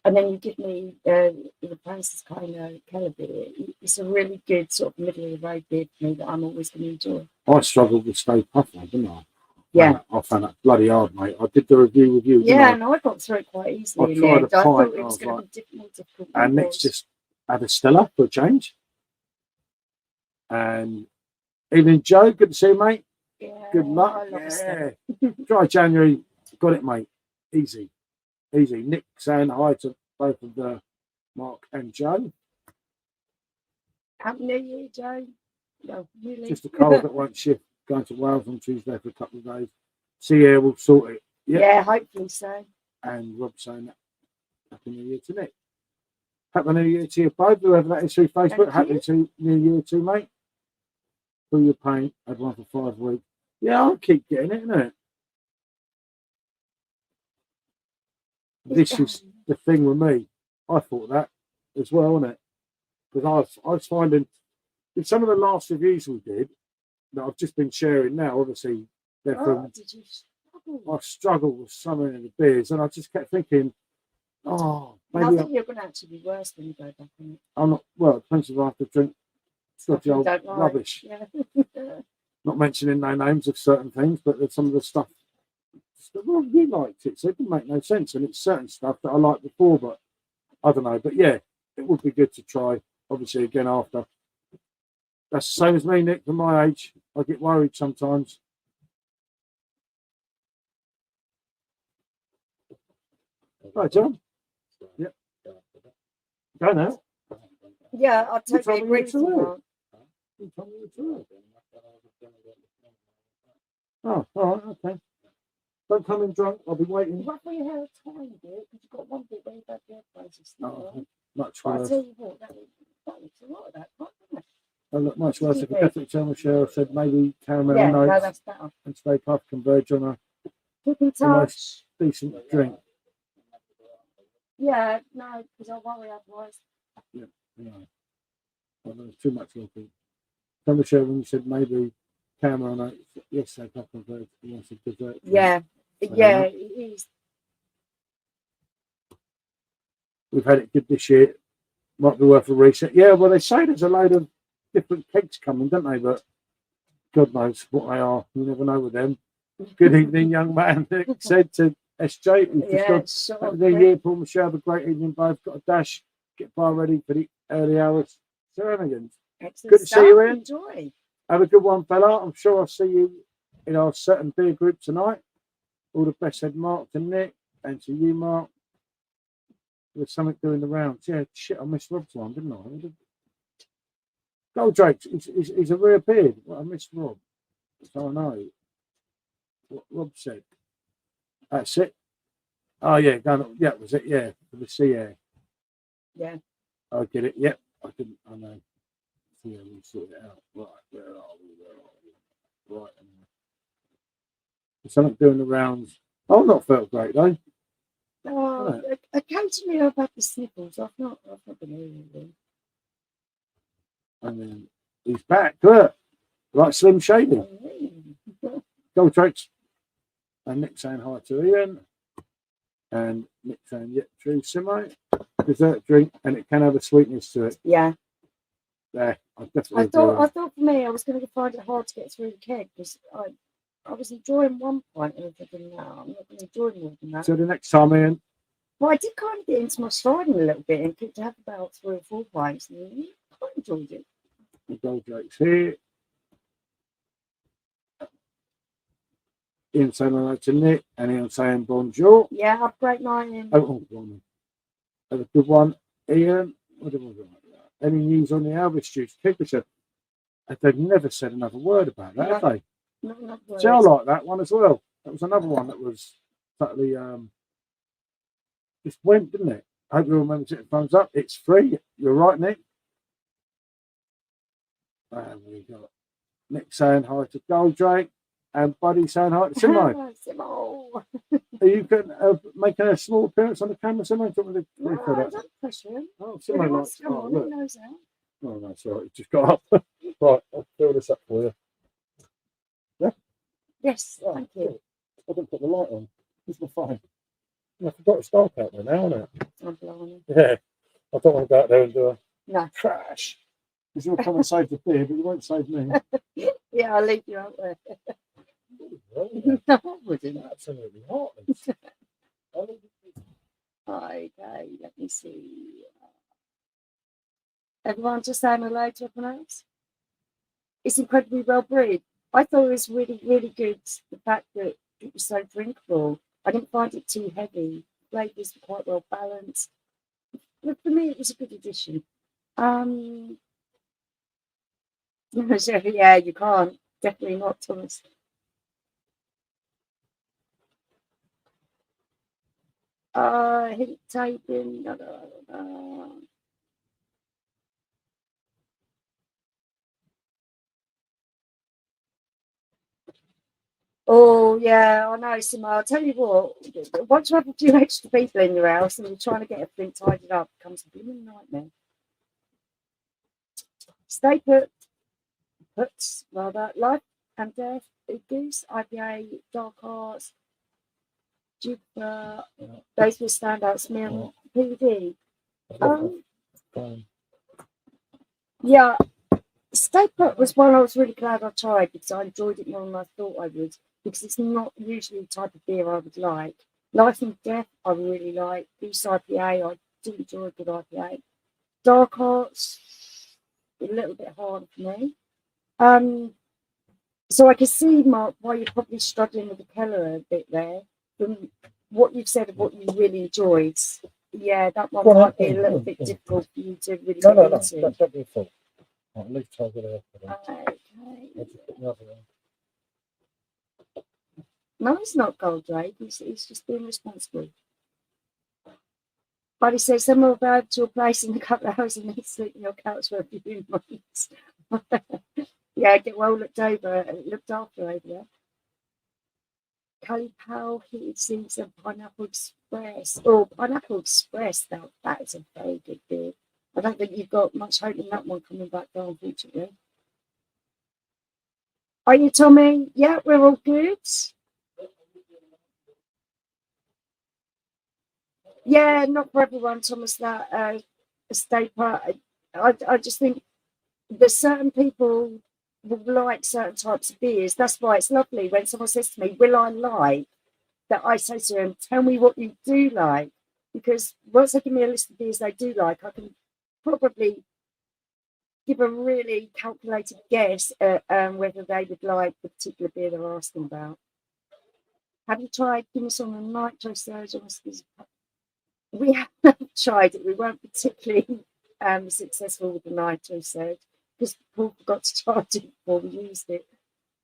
and then you give me the Francis Cayenne Keller beer, it's a really good sort of middle of the road beer for me that I'm always going to enjoy. I struggled with Stay Puff, didn't I? Yeah. I found that bloody hard, mate. I did the review with you. Yeah, and I got through it quite easily. I thought it was going to be more difficult. And Nick's just had a Stella for a change. And evening, Joe. Good to see you, mate. Yeah, good luck. Yeah. Dry January. Got it, mate. Easy. Easy. Nick saying hi to both of the Mark and Joe. Happy New Year, Joe. No, really. Just a cold that won't shift. Going to Wales on Tuesday for a couple of days. See here, we'll sort it. Yeah, hopefully so. And Rob saying that Happy New Year to Nick. Happy New Year to you both, whoever that is through Facebook. Happy New Year to you, mate. Through your pain, I'd one for 5 weeks. Yeah, I'll keep getting it, innit? This is the thing with me. I thought that as well, innit? Because I was finding in some of the last reviews we did that I've just been sharing now, obviously they're from. Did you struggle? I struggled with some of the beers, and I just kept thinking, oh, maybe I think you're going to actually be worse when you go back on it. I'm not. Well, it depends if I have to drink dodgy old rubbish. Yeah. Not mentioning no names of certain things, but some of the stuff. Well, you liked it, so it didn't make no sense. And it's certain stuff that I liked before, but I don't know. But yeah, it would be good to try. Obviously, again after. That's the same as me, Nick. From my age, I get worried sometimes. Right, John. Yeah. Go now. Yeah, I totally agree with you. Oh, all right, okay. Don't come in drunk. I'll be waiting. Roughly how a tiny bit, because you've got one bit where you've had the places. Much worse. worse. I tell you what, that looks a lot of that, doesn't it? Oh, look, much worse. If a Catholic Tell Michelle said maybe caramel yeah, notes no, that's better. and Stay Puff converge on a most decent drink. Yeah, no, because I worry otherwise. Yeah, no. Well, there's too much looking. Tell Michelle when you said maybe camera on it. Yes, a couple of birds. Yes, a dessert. Yeah, yeah, it is. We've had it good this year. Might be worth a reset. Yeah, well, they say there's a load of different kegs coming, don't they? But God knows what they are. You never know with them. Good evening, young man. Nick said to SJ, who's just Yeah, got the new year. Paul, Michelle, have a great evening. Both got a dash. Get bar ready for the early hours. Shenanigans. Excellent Good to see you, Ian. Enjoy. Have a good one, fella. I'm sure I'll see you in our certain beer group tonight. All the best, said Mark to Nick and to you, Mark. There's something doing the rounds. Yeah, shit, I missed Rob's one, didn't I? Gold Drake, he's a reappeared. Well, I missed Rob. So I know what Rob said. That's it. Oh, yeah, yeah, was it? Yeah, for the sea air. Yeah. I get it. Yep, I didn't. I know. Yeah, we'll sort it out. Right, where are we? Right. Something doing the rounds. I've not felt great though. Oh, occasionally I've had the sniffles. I've not been ill. And then he's back. Look, like Slim Shady. Gold Tracks. And Nick saying hi to Ian. And Nick saying, yeah, true, Simo. Dessert drink, and it can have a sweetness to it. Yeah. Yeah, I definitely. I thought for me, I was going to find it hard to get through the keg because I was enjoying one pint and I'm thinking, no, I'm not going to enjoy more than that. So the next time, Ian. Well, I did kind of get into my striding a little bit and could have about 3 or 4 pints and I quite enjoyed it. The Gold Drake's here. Ian saying hello to Nick and Ian saying bonjour. Yeah, have a great night, Ian. Oh, have a good one, Ian. What did we do? Any news on the Elvis juice? Kickershire. They've never said another word about that, have they? Not See, I like that one as well. That was another one that was totally just went, didn't it? I hope you remember to hit thumbs up. It's free. You're right, Nick. And we got Nick saying hi to Gold Drake and Buddy saying hi to Simo. Simo. Are you making a small appearance on the camera, Simo? No, don't pressure him. Oh, Simo likes. Oh, look. He knows that. Oh, no, sorry. It just got up. Right, I'll fill this up for you. Yeah? Yes, thank you. I didn't put the light on. It's my phone. I forgot it's dark out there now, isn't it? I'm blinded. Yeah. I don't want to go out there and do a crash. Because you'll come and save the beer, but you won't save me. Yeah, I'll leave you out there. No, I wouldn't. Absolutely not. Okay, let me see. Everyone just saying hello to everyone else. It's incredibly well brewed. I thought it was really, really good. The fact that it was so drinkable. I didn't find it too heavy. Flavors were quite well balanced. But for me, it was a good addition. Yeah, you can't. Definitely not, Thomas. Hint typing. Oh, yeah, I know, Simo. I'll tell you what, once you have a few extra people in your house and you're trying to get everything tidied up, it becomes a blooming nightmare. Stay put, Life and Death, Big Goose, IPA, Dark Arts, Jupiter, those were standouts, Mill, PD. Yeah, Stay Put was one I was really glad I tried because I enjoyed it more than I thought I would, because it's not usually the type of beer I would like. Life and Death, I really like. Goose IPA, I do enjoy a good IPA. Dark Arts, a little bit harder for me. So I can see, Mark, why you're probably struggling with the Keller a bit there. From what you've said of what you really enjoyed, yeah, that one might be a little bit difficult for you to really get into. That's not your fault. At least I'll get it up. Okay. No, it's not Gold Drake. He's just being responsible. But he says, someone will go to your place in a couple of hours and need to sleep on your couch for a few months. Yeah, get well looked after over there. Kelly Powell, heated seeds and Pineapple Express. Oh, Pineapple Express, that is a very good beer. I don't think you've got much hope in that one coming back down, unfortunately. Are you, Tommy? Yeah, we're all good. Yeah, not for everyone, Thomas. That estate part. I just think there's certain people will like certain types of beers. That's why it's lovely when someone says to me, "Will I like?" That I say to them, "Tell me what you do like," because once they give me a list of beers they do like, I can probably give a really calculated guess at whether they would like the particular beer they're asking about. Have you tried Guinness on a nitro surge? We haven't tried it. We weren't particularly successful with the nitro surge because Paul forgot to charge it before we used it.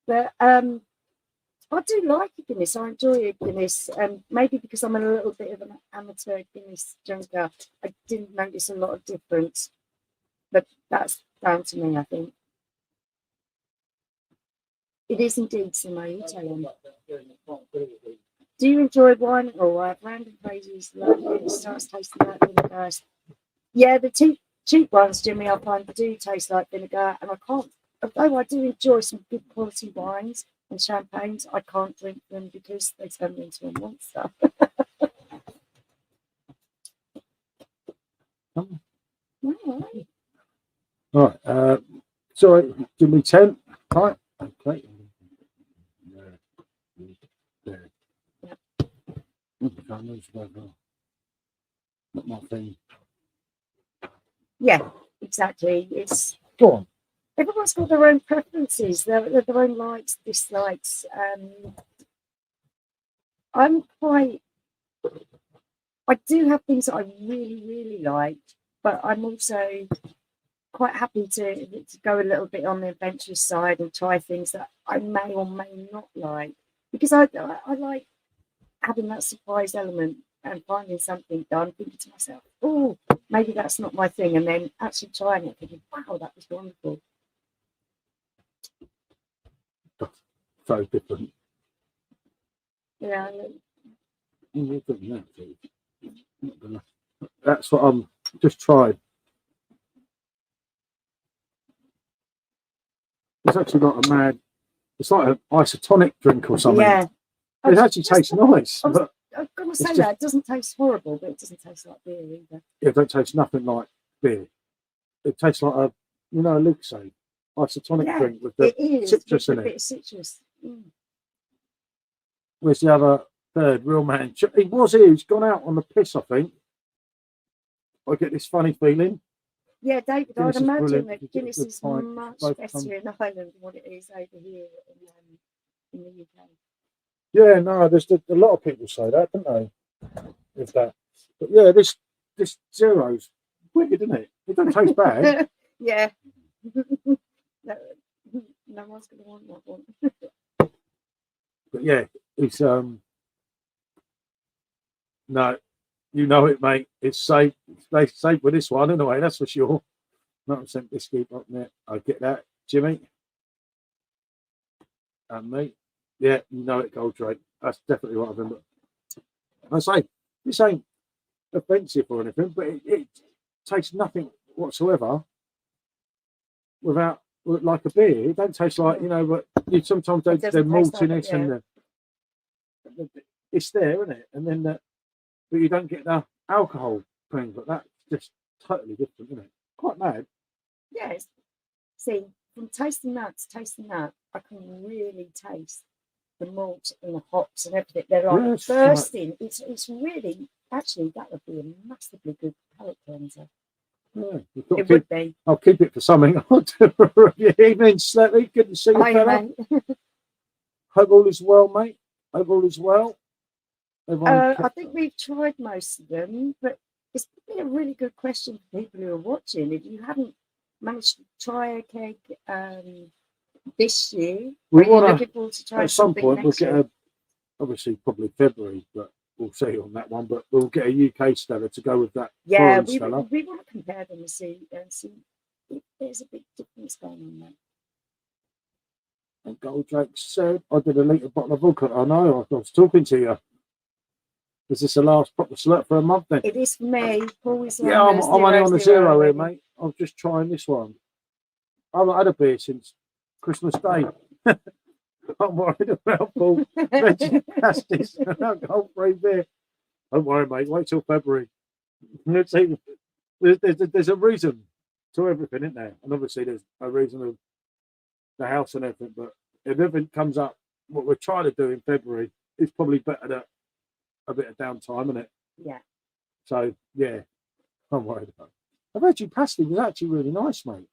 But I do like a Guinness. I enjoy a Guinness. Maybe because I'm a little bit of an amateur Guinness drinker, I didn't notice a lot of difference. But that's down to me, I think. It is indeed, Simo, you tell him. Do you enjoy wine at all? I have random phrases, love it, starts tasting like vinegar. Yeah, the cheap ones, Jimmy, I find do taste like vinegar, and I can't, although I do enjoy some good quality wines and champagnes, I can't drink them because they turn me into a monster. Right. Sorry, give me 10. Right. Okay. There. Not my thing. Yeah, exactly. It's Go on. everyone's got their own preferences, their own likes, dislikes. I'm quite. I do have things that I really, really like, but I'm also quite happy to go a little bit on the adventurous side and try things that I may or may not like, because I like having that surprise element and finding something that I'm thinking to myself, oh, maybe that's not my thing, and then actually trying it, thinking, wow, that was wonderful. So different. Yeah. That's what I'm just tried. It's actually not a mad. It's like an isotonic drink or something. Yeah. It actually tastes nice. But I'm gonna say that it doesn't taste horrible, but it doesn't taste like beer either. It don't taste nothing like beer. It tastes like a, a Lucasade isotonic drink with the citrus in it. A bit of citrus. Where's the other third real man? He was here. He's gone out on the piss, I think. I get this funny feeling. Yeah, David, Guinness I'd imagine brilliant. that Guinness is much better in Ireland than what it is over here in the UK. Yeah, no, there's a lot of people say that, don't they? With that, but yeah, this zero's wicked, isn't it? It doesn't taste bad. Yeah. No one's gonna want that one. But yeah, it's no, you know it, mate. It's safe. It's safe with this one anyway. That's for sure. 90% whiskey up there. I get that, Jimmy. And me, yeah, you know it, Goldrake. That's definitely what I've been. I say this ain't offensive or anything, but it tastes nothing whatsoever without like a beer. It don't taste like, but you sometimes they're maltiness like and it's there, isn't it? And then but you don't get the alcohol thing, but that's just totally different, isn't it? Quite mad. Yes. See, from tasting that to tasting that, I can really taste the malt and the hops and everything. They're like bursting. Right. It's really, actually, that would be a massively good palate cleanser. Yeah, it would be. I'll keep it for something. I'll do a review. Evening, Sletty. Good to see you, fella. Hope all is well, mate. Hope all is well. I think we've tried most of them, but it's been a really good question for people who are watching. If you haven't managed to try a keg this year, we want looking forward to try at some point. We'll get obviously probably February, but we'll see on that one. But we'll get a UK Stella to go with that. Yeah, we want to compare them and see if there's a big difference going on there. And Goldrake said, "I did a litre bottle of vodka." I know. I was talking to you. Is this the last proper slurp for a month then? It is for me. Always yeah, I'm only on the zero here, mate. I'm just trying this one. I haven't had a beer since Christmas Day. I'm worried about Paul. Veggie pasties and alcohol-free beer. Don't worry, mate. Wait till February. Let's see. There's a reason to everything, isn't there? And obviously, there's a reason of the house and everything. But if everything comes up, what we're trying to do in February is probably better than a bit of downtime, isn't it? Yeah. So, yeah, I'm worried about it. The veggie pasty was actually really nice, mate.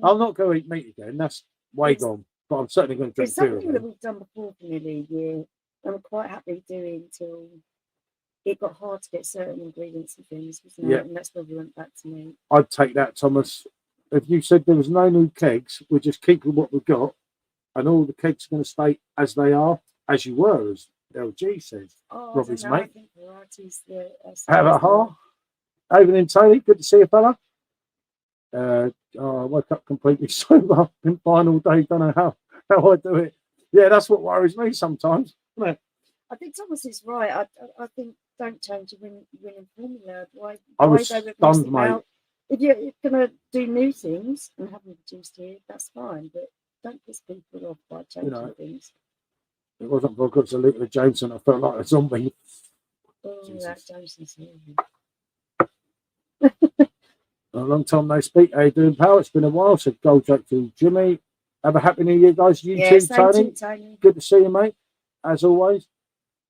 I'll not go eat meat again. That's way gone. But I'm certainly going to drink It's beer something again. that we've done before for nearly a year. And I'm quite happy doing till it got hard to get certain ingredients and things, wasn't it? And that's where we went back to meat. I'd take that, Thomas. If you said there was no new kegs, we're just keeping what we've got, and all the kegs are going to stay as they are, as you were, as LG says. Robbie's mate. I think varieties that Have a heart. Evening, Tony. Good to see you, fella. I woke up completely sober. Been fine all day. Don't know how I do it. Yeah, that's what worries me sometimes. Isn't it? I think Thomas is right. I think don't change your winning formula. Why was they stunned, mate. If you're going to do new things and have them produced here, that's fine. But don't piss people off by changing things. It wasn't for good to look at Jameson. I felt like a zombie. Oh, that Jameson's here. A long time no speak. How you doing, pal? It's been a while. So gold joke to Jimmy. Have a happy new year, guys. You too, Tony. Good to see you, mate. As always.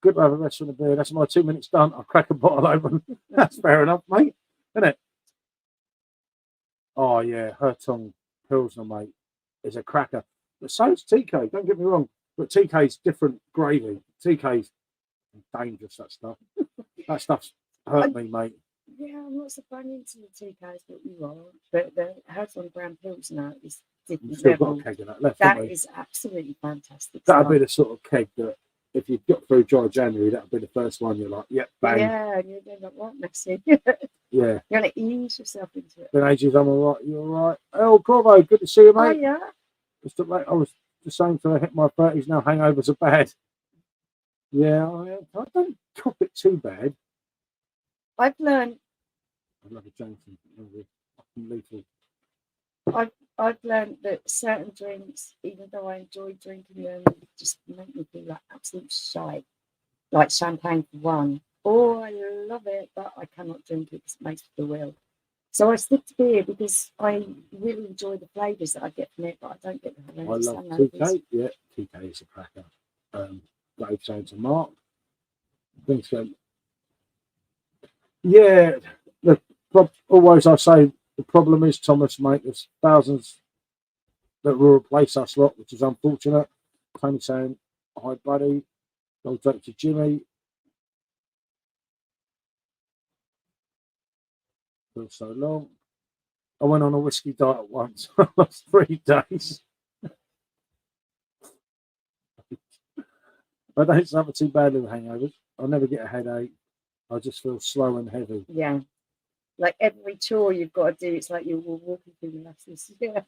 Good to have a rest on the beer. That's my 2 minutes done. I'll crack a bottle open. That's fair enough, mate. Isn't it? Oh, yeah. Her tongue Pilsner, mate, is a cracker. But so is TK. Don't get me wrong. But TK's different gravy. TK's dangerous, that stuff. That stuff's hurt me, mate. Yeah, I'm not so bang into the TKs, but you are. But the Herton Brown Pilsner is different level. Got a keg of that left, that is absolutely fantastic. That'd be the sort of keg that if you got through dry January, that'd be the first one you're like, yep, bang. Yeah, and you're like, what, messy? Yeah. You're going to ease yourself into it. Been ages, I'm all right. You're all right. El Corvo, good to see you, mate. Oh, yeah. I was just saying till I hit my 30s now, hangovers are bad. Yeah, I don't cop it too bad. I've learned. I love a Jameson. Lethal. I've learned that certain drinks, even though I enjoy drinking them, just make me feel like absolute shite. Like champagne for one. Oh, I love it, but I cannot drink it because it makes me feel ill. So I stick to beer because I really enjoy the flavours that I get from it, but I don't get the horrendous hangovers. I love TK. Yeah, TK is a cracker. Dave saying to Mark. Things go. Yeah, always I say the problem is, Thomas, mate, there's thousands that will replace us lot, which is unfortunate. Tony saying, hi, buddy. Go back to Jimmy. For so long. I went on a whiskey diet once. I lost 3 days. I don't suffer too badly with hangovers. I never get a headache. I just feel slow and heavy. Yeah. Like every chore you've got to do, it's like you're walking through molasses. Yeah.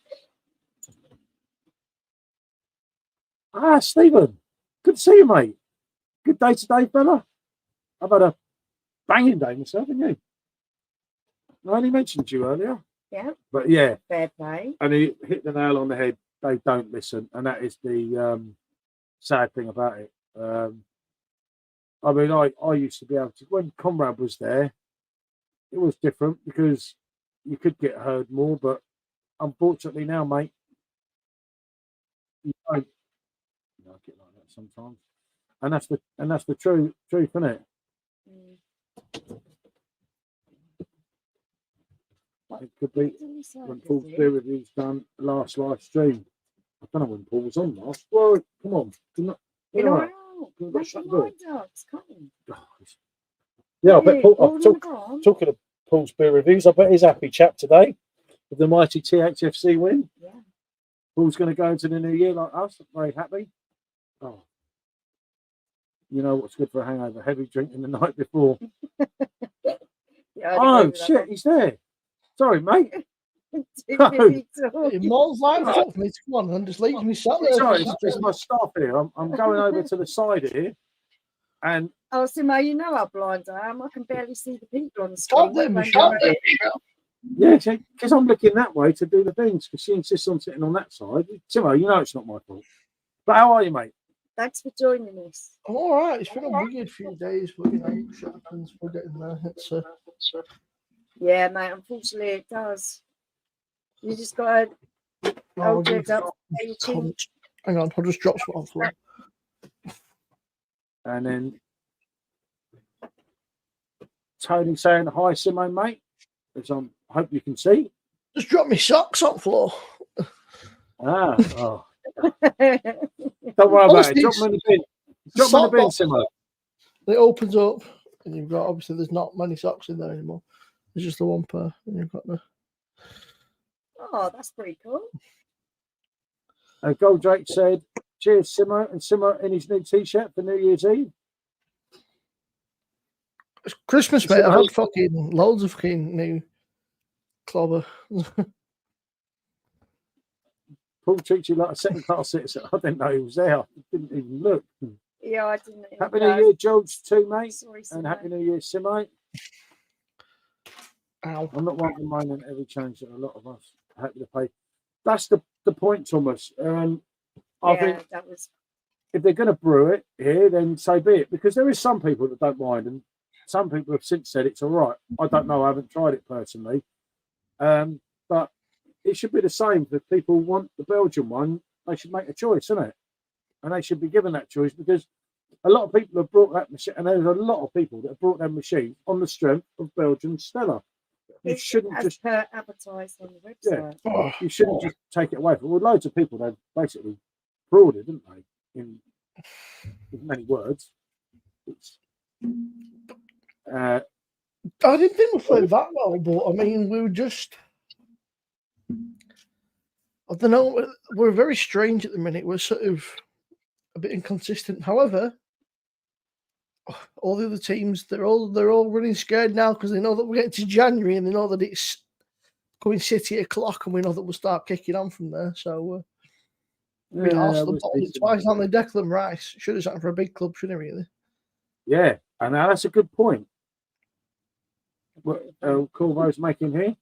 Ah, Stephen. Good to see you, mate. Good day today, fella. I've had a banging day myself, haven't you? I only mentioned you earlier. Yeah. But yeah. Fair play. And he hit the nail on the head. They don't listen. And that is the sad thing about it. I mean, I used to be able to, when Conrad was there, it was different because you could get heard more, but unfortunately now, mate, you don't. I get like that sometimes. And that's the truth, isn't it? It could be when Paul's beer review's done last live stream. I don't know when Paul was on last. Well, come on. Yeah, I bet Paul, talking of Paul's beer reviews, I bet he's a happy chap today with the mighty THFC win. Yeah. Paul's going to go into the new year like us, very happy. Oh, you know what's good for a hangover? Heavy drinking the night before. Oh, shit, he's there. Sorry, mate. Mole's like that for me to come on and just leave me sat there. Sorry, it's my staff here. I'm going over to the side here. And oh, Simo, you know how blind I am. I can barely see the people on the screen. Yeah, because I'm looking that way to do the things because she insists on sitting on that side. Simo, you know it's not my fault. But how are you, mate? Thanks for joining us. I'm all right. It's been a weird few days, but you know, shit happens. We're getting there. It's Yeah, mate. Unfortunately, it does. You just got to hold your head up, pay your chin. Hang on, I'll just drop some on the floor. And then Tony saying hi, Simone, mate. Which I hope you can see. Just drop me socks on the floor. Oh. Don't worry about it. Drop them in the bin. Drop them in the bin, Simone. It opens up, and you've got, obviously, there's not many socks in there anymore. There's just the one pair, and you've got the. Oh, that's pretty cool. Goldrake said, cheers, Simo. And Simo in his new t-shirt for New Year's Eve. It's Christmas, mate. I've had fucking loads of fucking new clobber. Paul treats you like a second-class citizen. I didn't know he was there. I didn't even look. Yeah, I didn't. Happy New Year, George, too, mate. Sorry, and Happy New Year, Simo. Ow. I'm not one to mind on every change that a lot of us are happy to pay. That's the point, Thomas. I think that was. If they're going to brew it here, then so be it. Because there is some people that don't mind, and some people have since said it's all right. I don't know. I haven't tried it personally. But it should be the same. If people want the Belgian one, they should make a choice, isn't it? And they should be given that choice, because a lot of people have brought that machine, and there's a lot of people that have brought their machine on the strength of Belgian Stella. You shouldn't just advertised on the website. Yeah, you shouldn't just take it away from. Well, loads of people they've basically brewed it, didn't they? In many words. I didn't think we played that well, but I mean, we were just. I don't know. We're very strange at the minute. We're sort of a bit inconsistent. However, all the other teams, they're all running scared now because they know that we're getting to January and they know that it's coming City at o'clock, and we know that we'll start kicking on from there. So, I mean, Arsenal twice, aren't they? Declan Rice should have signed for a big club, shouldn't he? Really? Yeah, and that's a good point. What Corvo's making here.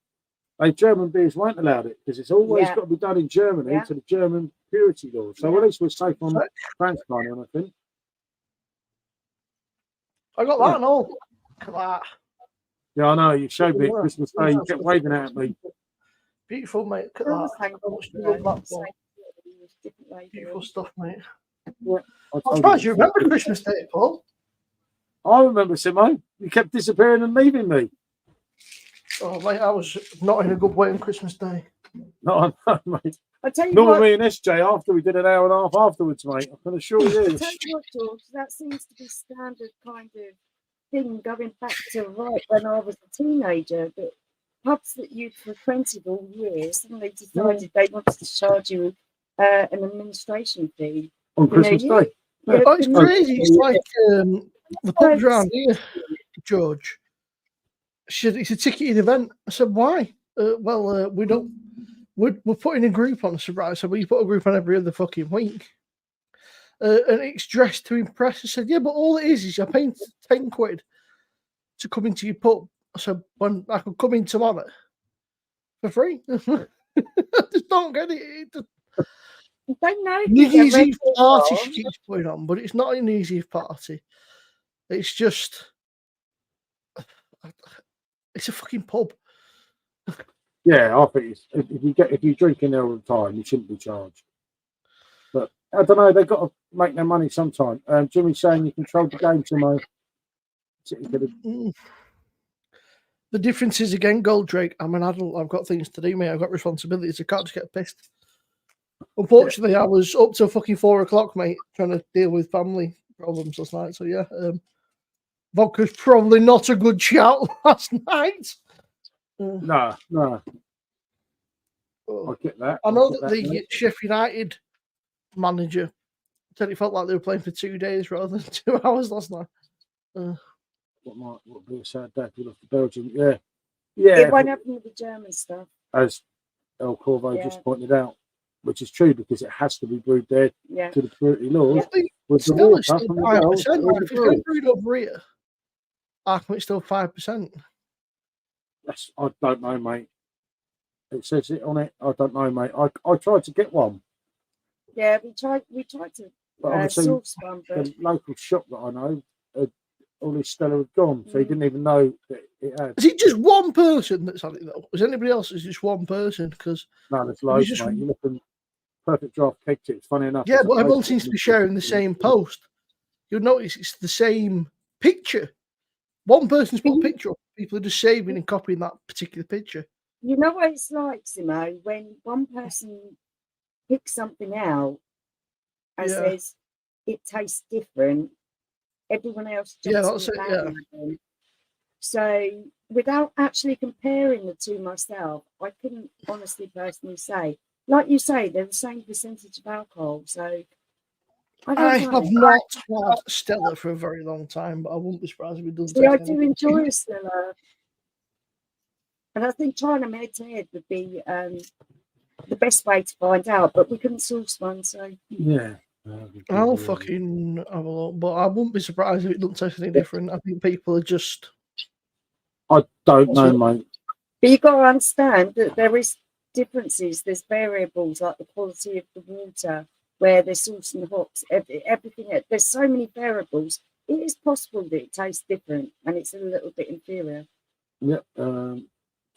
German beers weren't allowed it because it's always got to be done in Germany to the German purity law. So at least we're safe on transplant, I think. I got that and all. Look at that. Yeah, I know. You showed me at Christmas Day. You kept waving at me. Beautiful, mate. Look at that. Beautiful stuff, mate. Yeah, I'm surprised you remember Christmas Day, Paul. I remember, Simone. You kept disappearing and leaving me. Oh, mate, I was not in a good way on Christmas Day. No, mate. I tell you Not what, with me and SJ after we did an hour and a half afterwards, mate. I can assure you. I tell you what, George, that seems to be standard kind of thing going back to right when I was a teenager. That pubs that you'd frequented all years suddenly decided they wanted to charge you an administration fee on Christmas Day. Yeah, it's crazy. It's like the pubs around here, George. It's a ticketed event. I said, why? We don't. We're putting a group on. I said, well, you put a group on every other fucking week. And it's dressed to impress. I said, yeah, but all it is you're paying 10 quid to come into your pub. I said, when I could come in tomorrow for free. I just don't get it. They know New Year's Eve party she keeps putting on, but it's not a New Year's Eve party. It's just. It's a fucking pub. Yeah, I think if you drink in there all the time, you shouldn't be charged. But I don't know. They've got to make their money sometime. Jimmy's saying you controlled the game tomorrow. The difference is, again, Goldrake, I'm an adult. I've got things to do, mate. I've got responsibilities. I can't just get pissed. Unfortunately, I was up till fucking 4 o'clock, mate, trying to deal with family problems last night. So yeah, vodka's probably not a good shout last night. No. I get that. I know that the Sheffield United manager said it felt like they were playing for 2 days rather than 2 hours last night. What would be a sad day if we lost to Belgium? Yeah. It won't happen with the German stuff. As El Corvo just pointed out, which is true because it has to be brewed there to the purity laws. With the water from the 5%. If it's brewed over here, how come it's still 5%? I don't know, mate. It says it on it. I don't know, mate. I tried to get one Yeah, we tried to But obviously, source one, but the local shop that I know, all this Stella had gone, so he didn't even know that it had. Is it just one person that's had it though? Is anybody else? Is just one person? Because No, there's loads, just- mate. You're looking perfect draft keg tips. Funny enough. yeah, there's a but everyone Facebook seems to be group. sharing the same post. You'll notice it's the same picture. One person's put a picture up. People are just saving and copying that particular picture. you know what it's like, Simo, when one person picks something out and Yeah. says it tastes different, everyone else Yeah, jumps that's on it, the yeah. bandwagon. So without actually comparing the two myself, I couldn't honestly personally say. Like you say, they're the same percentage of alcohol. So I I don't have know. not had Stella for a very long time, but I wouldn't be surprised if it doesn't See, I taste do anything. enjoy a Stella. And I think trying them head to head would be the best way to find out, but we couldn't source one, so Yeah. I'll fucking have a look, but I wouldn't be surprised if it doesn't taste any different. I think people are just. I don't know, mate. But you've got to understand that there is differences. There's variables like the quality of the water, where they're sourcing the hops, everything. There's so many variables. It is possible that it tastes different and it's a little bit inferior. Yep.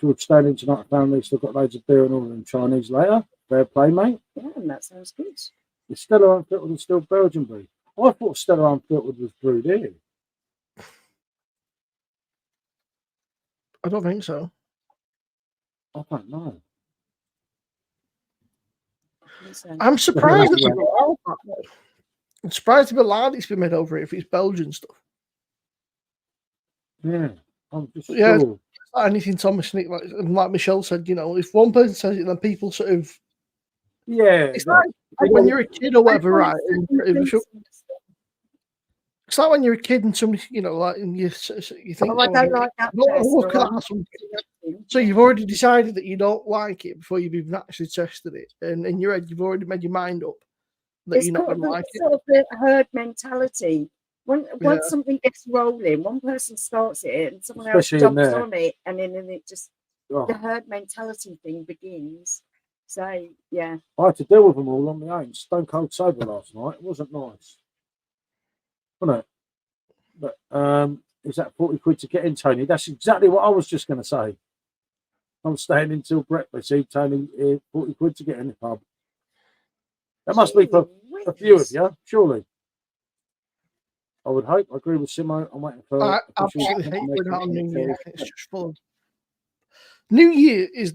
George Stanley tonight family still got loads of beer and all them Chinese later. Fair play, mate. Yeah, and that sounds good. The Stella Unfiltered is still Belgian brew. I thought Stella Unfiltered was brewed here. I don't think so. I don't know. I'm surprised that people allowed that, though. I'm surprised people allowed it's been made over here if it's Belgian stuff. Yeah. I'm just Yeah. sure. Anything Thomas Nick, like Michelle said, you know, if one person says it, then people sort of. Yeah. It's like when you're a kid or whatever, right? It's like when you're a kid and somebody, you know, like, and you think, I don't like that. Look at that. So you've already decided that you don't like it before you've even actually tested it, and in your head, you've already made your mind up that you're not going to like it. Sort of the herd mentality. Once something gets rolling, one person starts it and someone else jumps on it, and then it just the herd mentality thing begins. So yeah, I had to deal with them all on my own. Stone cold sober last night. It wasn't nice, wasn't it? But is that 40 quid to get in, Tony? That's exactly what I was just going to say. I'm staying until breakfast. See, Tony, 40 quid to get in the pub. That must be for a few of you, surely. I would hope. I agree with Simo. I'm waiting for. I absolutely hate going out on New Year. It's just full of. New Year is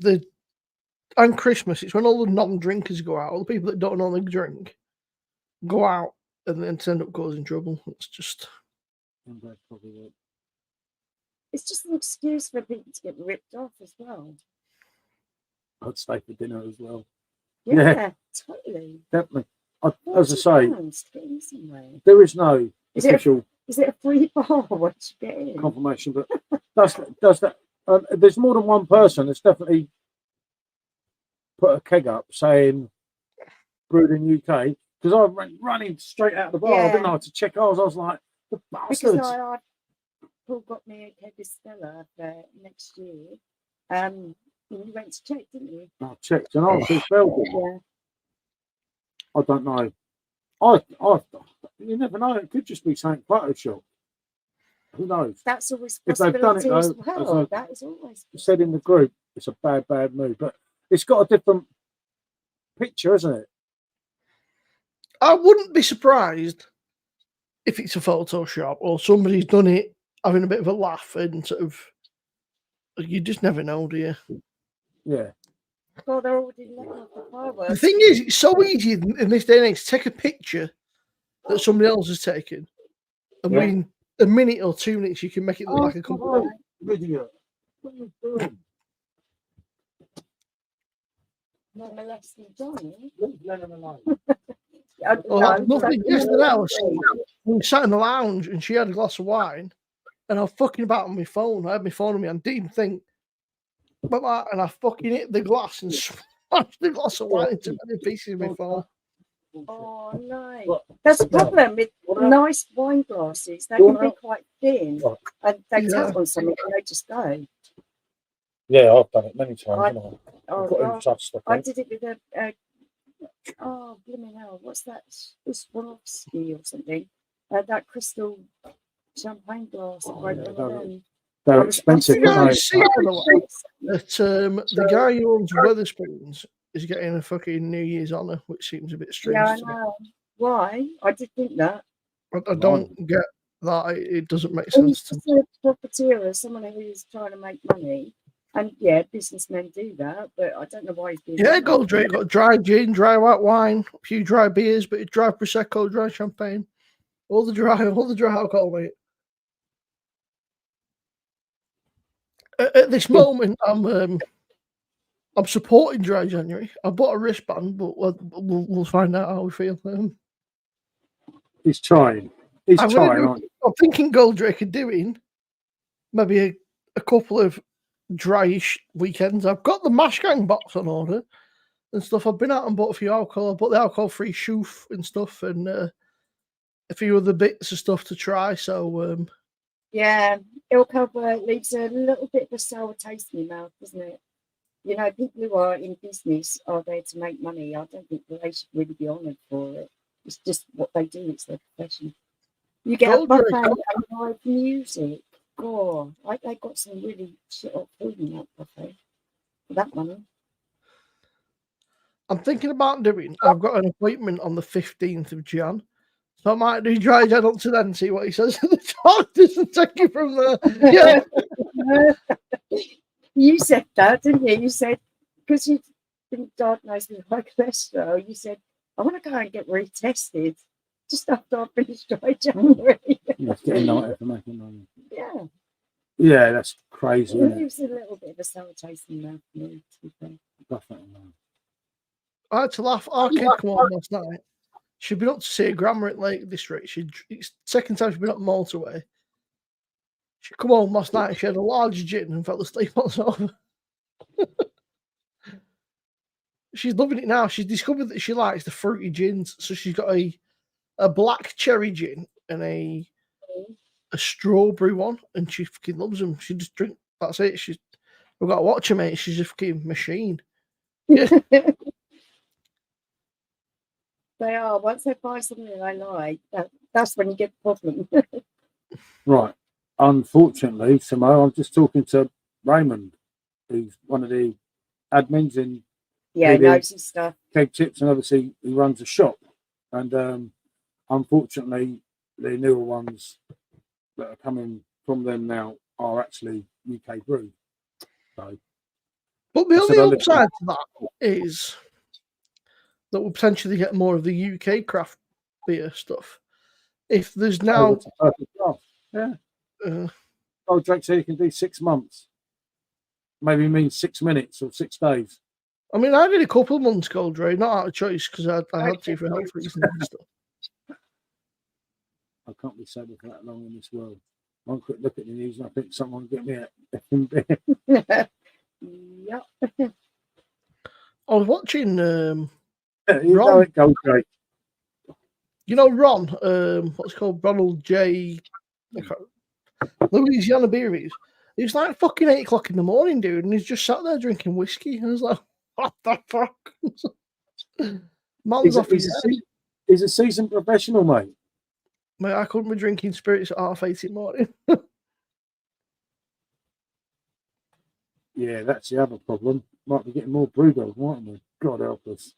and Christmas. It's when all the non-drinkers go out. All the people that don't normally drink go out and then end up causing trouble. It's just. It's just an excuse for people to get ripped off as well. I'd stay for dinner as well. Yeah. Totally. Definitely. As I say, there is no official. Is it a free bar once you get in? Confirmation, but does that? There's more than one person that's definitely put a keg up saying brewed in UK, because I went running straight out of the bar, didn't I, to check ours. I was like, the bastards. Because Paul got me a keg of Stella for next year. You went to check, didn't you? I checked and I was Belgian. Yeah. I don't know. You never know. It could just be something Photoshop. Who knows? That's always if they've done it though, as well. That is always said in the group. It's a bad move, but it's got a different picture, isn't it? I wouldn't be surprised if it's a Photoshop or somebody's done it having a bit of a laugh and sort of. You just never know, do you? Yeah. God, they're already letting off the fireworks. The thing is, it's so easy in this day and age to take a picture that somebody else has taken, and within a minute or 2 minutes, you can make it look like a complete video. What are you doing? Not molesting Johnny. Let him alone. Nothing. Yesterday, we sat in the lounge and she had a glass of wine, and I was fucking about on my phone. I had my phone on me and didn't even think about that, and I fucking hit the glass and smashed the glass of wine into many pieces of my phone. Oh no, that's the problem with nice wine glasses. They can be quite thin, and they tap on something and they just go. Yeah, I've done it many times. I did it with a Oh, blimey hell, what's that? Swarovski or something. That crystal champagne glass. They're expensive, You guys aren't see, by the way, that the guy who owns Weatherspoons is getting a fucking New Year's honour, which seems a bit strange. Yeah, I to me. know. Why? I did think that. I don't get that. It doesn't make sense to me. He's a profiteer, someone who's trying to make money. And yeah, businessmen do that, but I don't know why he's doing Yeah, that. Goldrake got dry gin, dry white wine, a few dry beers, but dry prosecco, dry champagne, all the dry alcohol, mate. At this moment, I'm supporting Dry January. I bought a wristband, but we'll find out how we feel. He's trying. He's trying. I'm thinking Goldrake are doing maybe a couple of dryish weekends. I've got the Mash Gang box on order and stuff. I've been out and bought a few alcohol. I bought the alcohol-free shoof and stuff, and a few other bits of stuff to try. So yeah, alcohol leaves a little bit of a sour taste in your mouth, doesn't it? You know, people who are in business are there to make money. I don't think they should really be honoured for it. It's just what they do. It's their profession. You get a buffet and live music. God, they got some really shit up food in that buffet for that money. I'm thinking about doing. I've got an appointment on the 15th of Jan, so I might do Dry Jan up to then and see what he says at the talk. Doesn't take you from there. Yeah. You said that, didn't you? You said because you've been diagnosed with high cholesterol. You said I want to go and get retested just after I finish Dry January. That's getting lighter for making money. Yeah. Yeah, that's crazy. It leaves a little bit of a sour taste in the mouth for me, to be fair. Definitely. I had to laugh. Our kid come on last night. She'd been up to see a grandma at Lake District. It's second time she'd been up Maltaway. She come home last night. She had a large gin and fell asleep on the sofa. She's loving it now. She's discovered that she likes the fruity gins. So she's got a black cherry gin and a strawberry one, and she fucking loves them. She just drink. That's it. We've got to watch her, mate. She's a fucking machine. Yeah. They are. Once they find something they like, that's when you get the problem. Right. Unfortunately, Samo, I'm just talking to Raymond, who's one of the admins in knows his stuff. Keg Tips, and obviously he runs a shop. And unfortunately, the newer ones that are coming from them now are actually UK brewed. So, but the only upside to that is that we'll potentially get more of the UK craft beer stuff. If there's now, Drake said you can do 6 months. Maybe means 6 minutes or 6 days. I mean, I did a couple of months Goldrake, not out of choice because I had to for health reasons and stuff. I can't be sober for that long in this world. One quick look at the news and I think someone will get me a effing beer. Yep. I was watching you know it, Goldrake. You know Ron, what's it called? Ronald J. Louisiana Beeries. It was like fucking 8 o'clock in the morning, dude, and he's just sat there drinking whiskey. And I was like, what the fuck? Man's off his head. He's a seasoned professional, mate. Mate, I couldn't be drinking spirits at 8:30 in the morning. Yeah, that's the other problem. Might be getting more brewdog, mightn't we? God help us.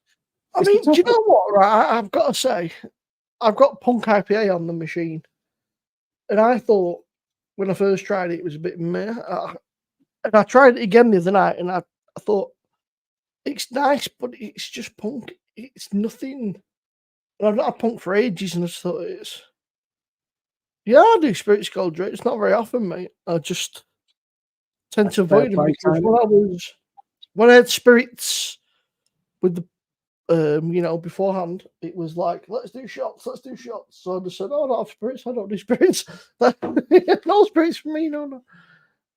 I mean, do you know what? Right, I've got to say, I've got Punk IPA on the machine, and I thought when I first tried it, it was a bit meh. And I tried it again the other night, and I thought it's nice, but it's just punk. It's nothing. And I've not had punk for ages, and I just thought it's. Yeah, I do spirits Goldrake. It's not very often, mate. I just tend to avoid them because when I had spirits with the beforehand, it was like, let's do shots. So I just said, oh, I don't have spirits. I don't do spirits. No spirits for me, no.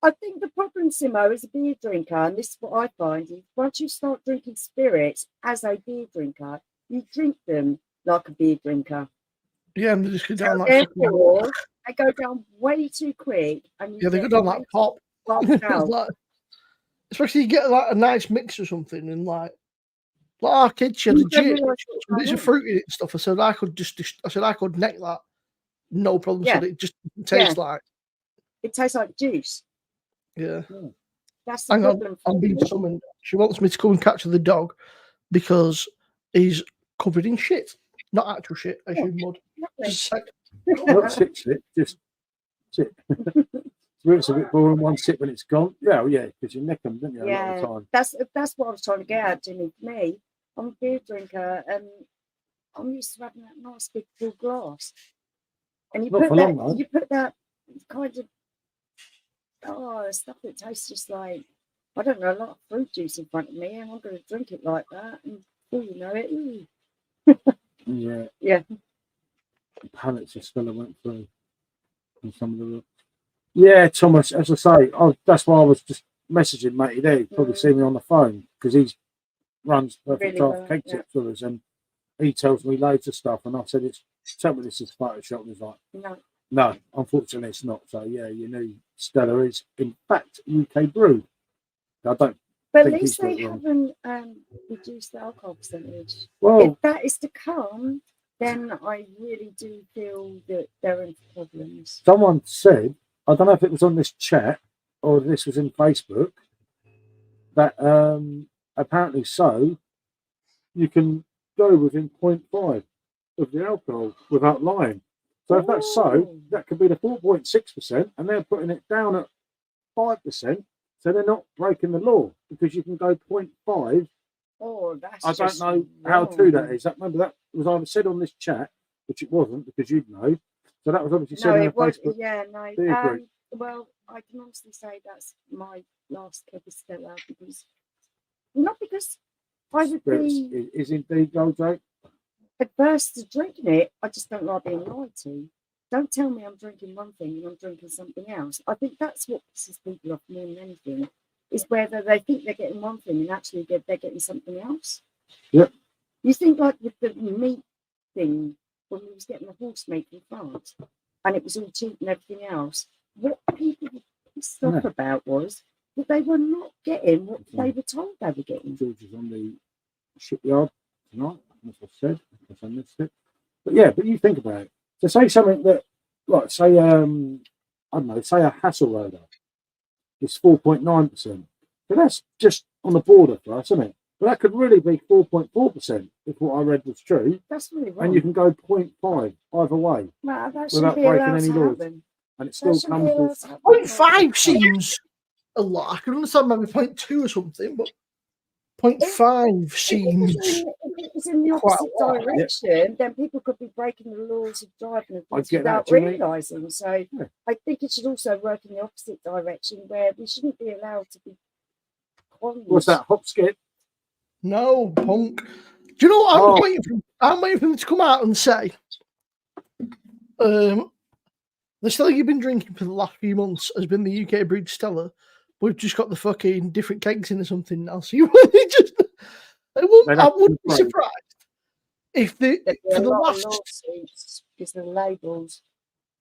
I think the problem, Simo, as a beer drinker, and this is what I find, is once you start drinking spirits as a beer drinker, you drink them like a beer drinker. Yeah, and they just go down like therefore, they go down way too quick. And they go down like pop. Like, especially you get like a nice mix or something, and like Like our kids, she had a You don't gin, realise what's some bits going of on. fruit in it and stuff. I said I could neck that, no problem. Yeah. Said it just tastes like. It tastes like juice. Yeah. That's the Hang on, problem. I'm being summoned. She wants me to come and catch the dog because he's covered in shit. Not actual shit, I assume mud. Just a sec. Not shit, just shit. It's a bit boring. One sip when it's gone. Yeah, because you nick them, don't you, a lot of the time. That's what I was trying to get at, Jimmy. For me, I'm a beer drinker, and I'm used to having that nice big full glass. And you put that kind of stuff that tastes just like, I don't know, a lot of fruit juice in front of me, and I'm going to drink it like that, and before you know it, Yeah. Pallets of still went through and some of the. Yeah, Thomas, as I say, that's why I was just messaging matey there. He'd probably see me on the phone because he runs Perfect Draft Cake Tips with us, and he tells me loads of stuff. And I said, tell me this is Photoshop. And he's like, no, unfortunately it's not. So yeah, your new Stella is in fact UK brewed. I don't. But at least they haven't reduced the alcohol percentage. Well, if that is to come, then I really do feel that they're in problems. Someone said, I don't know if it was on this chat or this was in Facebook, that apparently so you can go within 0.5 of the alcohol without lying. So if that's so, that could be the 4.6%, and they're putting it down at 5%, so they're not breaking the law because you can go 0.5. Oh, that's I don't know how true that is. Remember, that was either said on this chat, which it wasn't because you'd know. So that was obviously said on Facebook. Yeah, no. Well, I can honestly say that's my last keg of Stella because not because I would be is indeed gold, Jake. adverse to drinking it. I just don't like being lied to. Don't tell me I'm drinking one thing and I'm drinking something else. I think that's what pisses people off more than anything, is whether they think they're getting one thing and actually they're getting something else. Yep. You think like with the meat thing, when we was getting the horse meat from France, and it was all cheap and everything else, what people were pissed off about was that they were not getting what they were told they were getting. George is on the shipyard tonight, as I said, because I missed it. But yeah, but you think about it. To say something that, like, say, I don't know, say a Hasselroder is 4.9%. But that's just on the border for us, isn't it? But that could really be 4.4% if what I read was true. That's really wrong. And you can go 0.5 either way without breaking any laws. And it still comes with 0.5 seems a lot. I can understand maybe 0.2 or something, but 0.5 seems. If it was in the opposite direction, then people could be breaking the laws of driving without realising. So I think it should also work in the opposite direction, where we shouldn't be allowed to be. What's that, hop skip? No, punk. Do you know what I'm waiting for? I'm waiting for them to come out and say, the Stella you've been drinking for the last few months has been the UK brewed Stella. We've just got the fucking different kegs in or something now. So you just, I wouldn't be surprised if for the last lawsuits because the labels.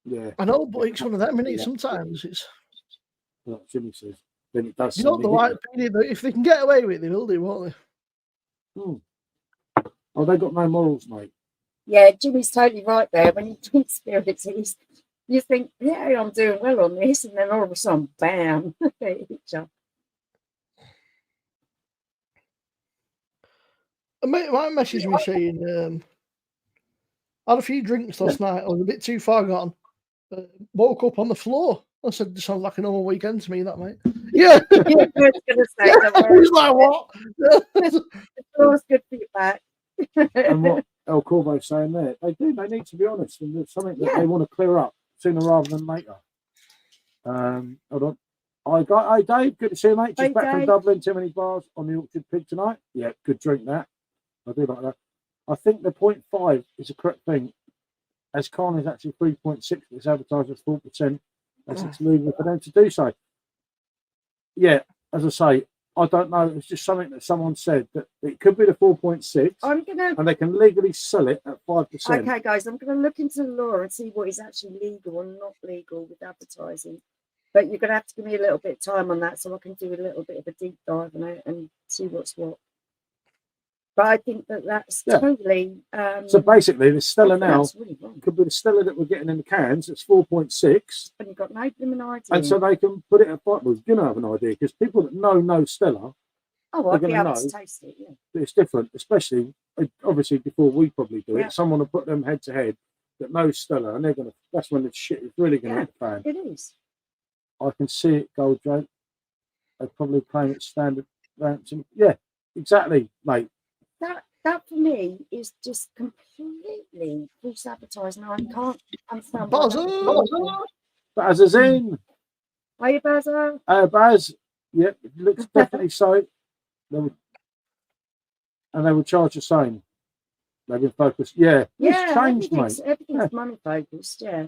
Yeah, I know, but it's one of them, isn't it? Sometimes it's. Like Jimmy says, then it does. You know, if they can get away with it, they will do, won't they? Oh, they got no morals, mate. Yeah, Jimmy's totally right there. When you drink spirits, you think, yeah, I'm doing well on this, and then all of a sudden, bam, A mate might message me saying, I had a few drinks last night. I was a bit too far gone. Woke up on the floor. I said, this sounds like a normal weekend to me, that mate. Yeah. I was going to say, I was like, what? The floor's good for your back. And what El Corvo's saying there, they need to be honest, and there's something that they want to clear up sooner rather than later. Hold on. Hi Dave, good to see you, mate. Just back from Dublin, too many bars on the Orchard Pig tonight. Yeah, good drink that. I do like that. I think the 0.5 is a correct thing. As Khan is actually 3.6, it's advertised as 4%, as it's legal for them to do so. Yeah, as I say, I don't know. It's just something that someone said that it could be the 4.6, and they can legally sell it at 5%. Okay, guys, I'm going to look into the law and see what is actually legal or not legal with advertising. But you're going to have to give me a little bit of time on that so I can do a little bit of a deep dive on it and see what's what. But I think that's Yeah. totally. So basically, the Stella now that's really wrong. could be the Stella that we're getting in the cans. It's 4.6, And you've got no blooming idea. and so they can put it at 5. Well, you know, have an idea because people that know Stella, oh, I'd they're be gonna able to know. taste it. Yeah. that it's different, especially obviously before we probably do Yeah. it. Someone will put them head to head that knows Stella, and they're gonna. That's when the shit is really gonna Yeah. hit the fan. It is. I can see it, Gold Drake. They probably claim it's standard ransom. Yeah, exactly, mate. That for me is just completely false advertising. I can't understand. Bazza's in. Are you Bazza? Baz. Yep, it looks definitely so. And they will charge the same. They've been focused. Yeah, it's changed, mate. Everything's money focused. Yeah.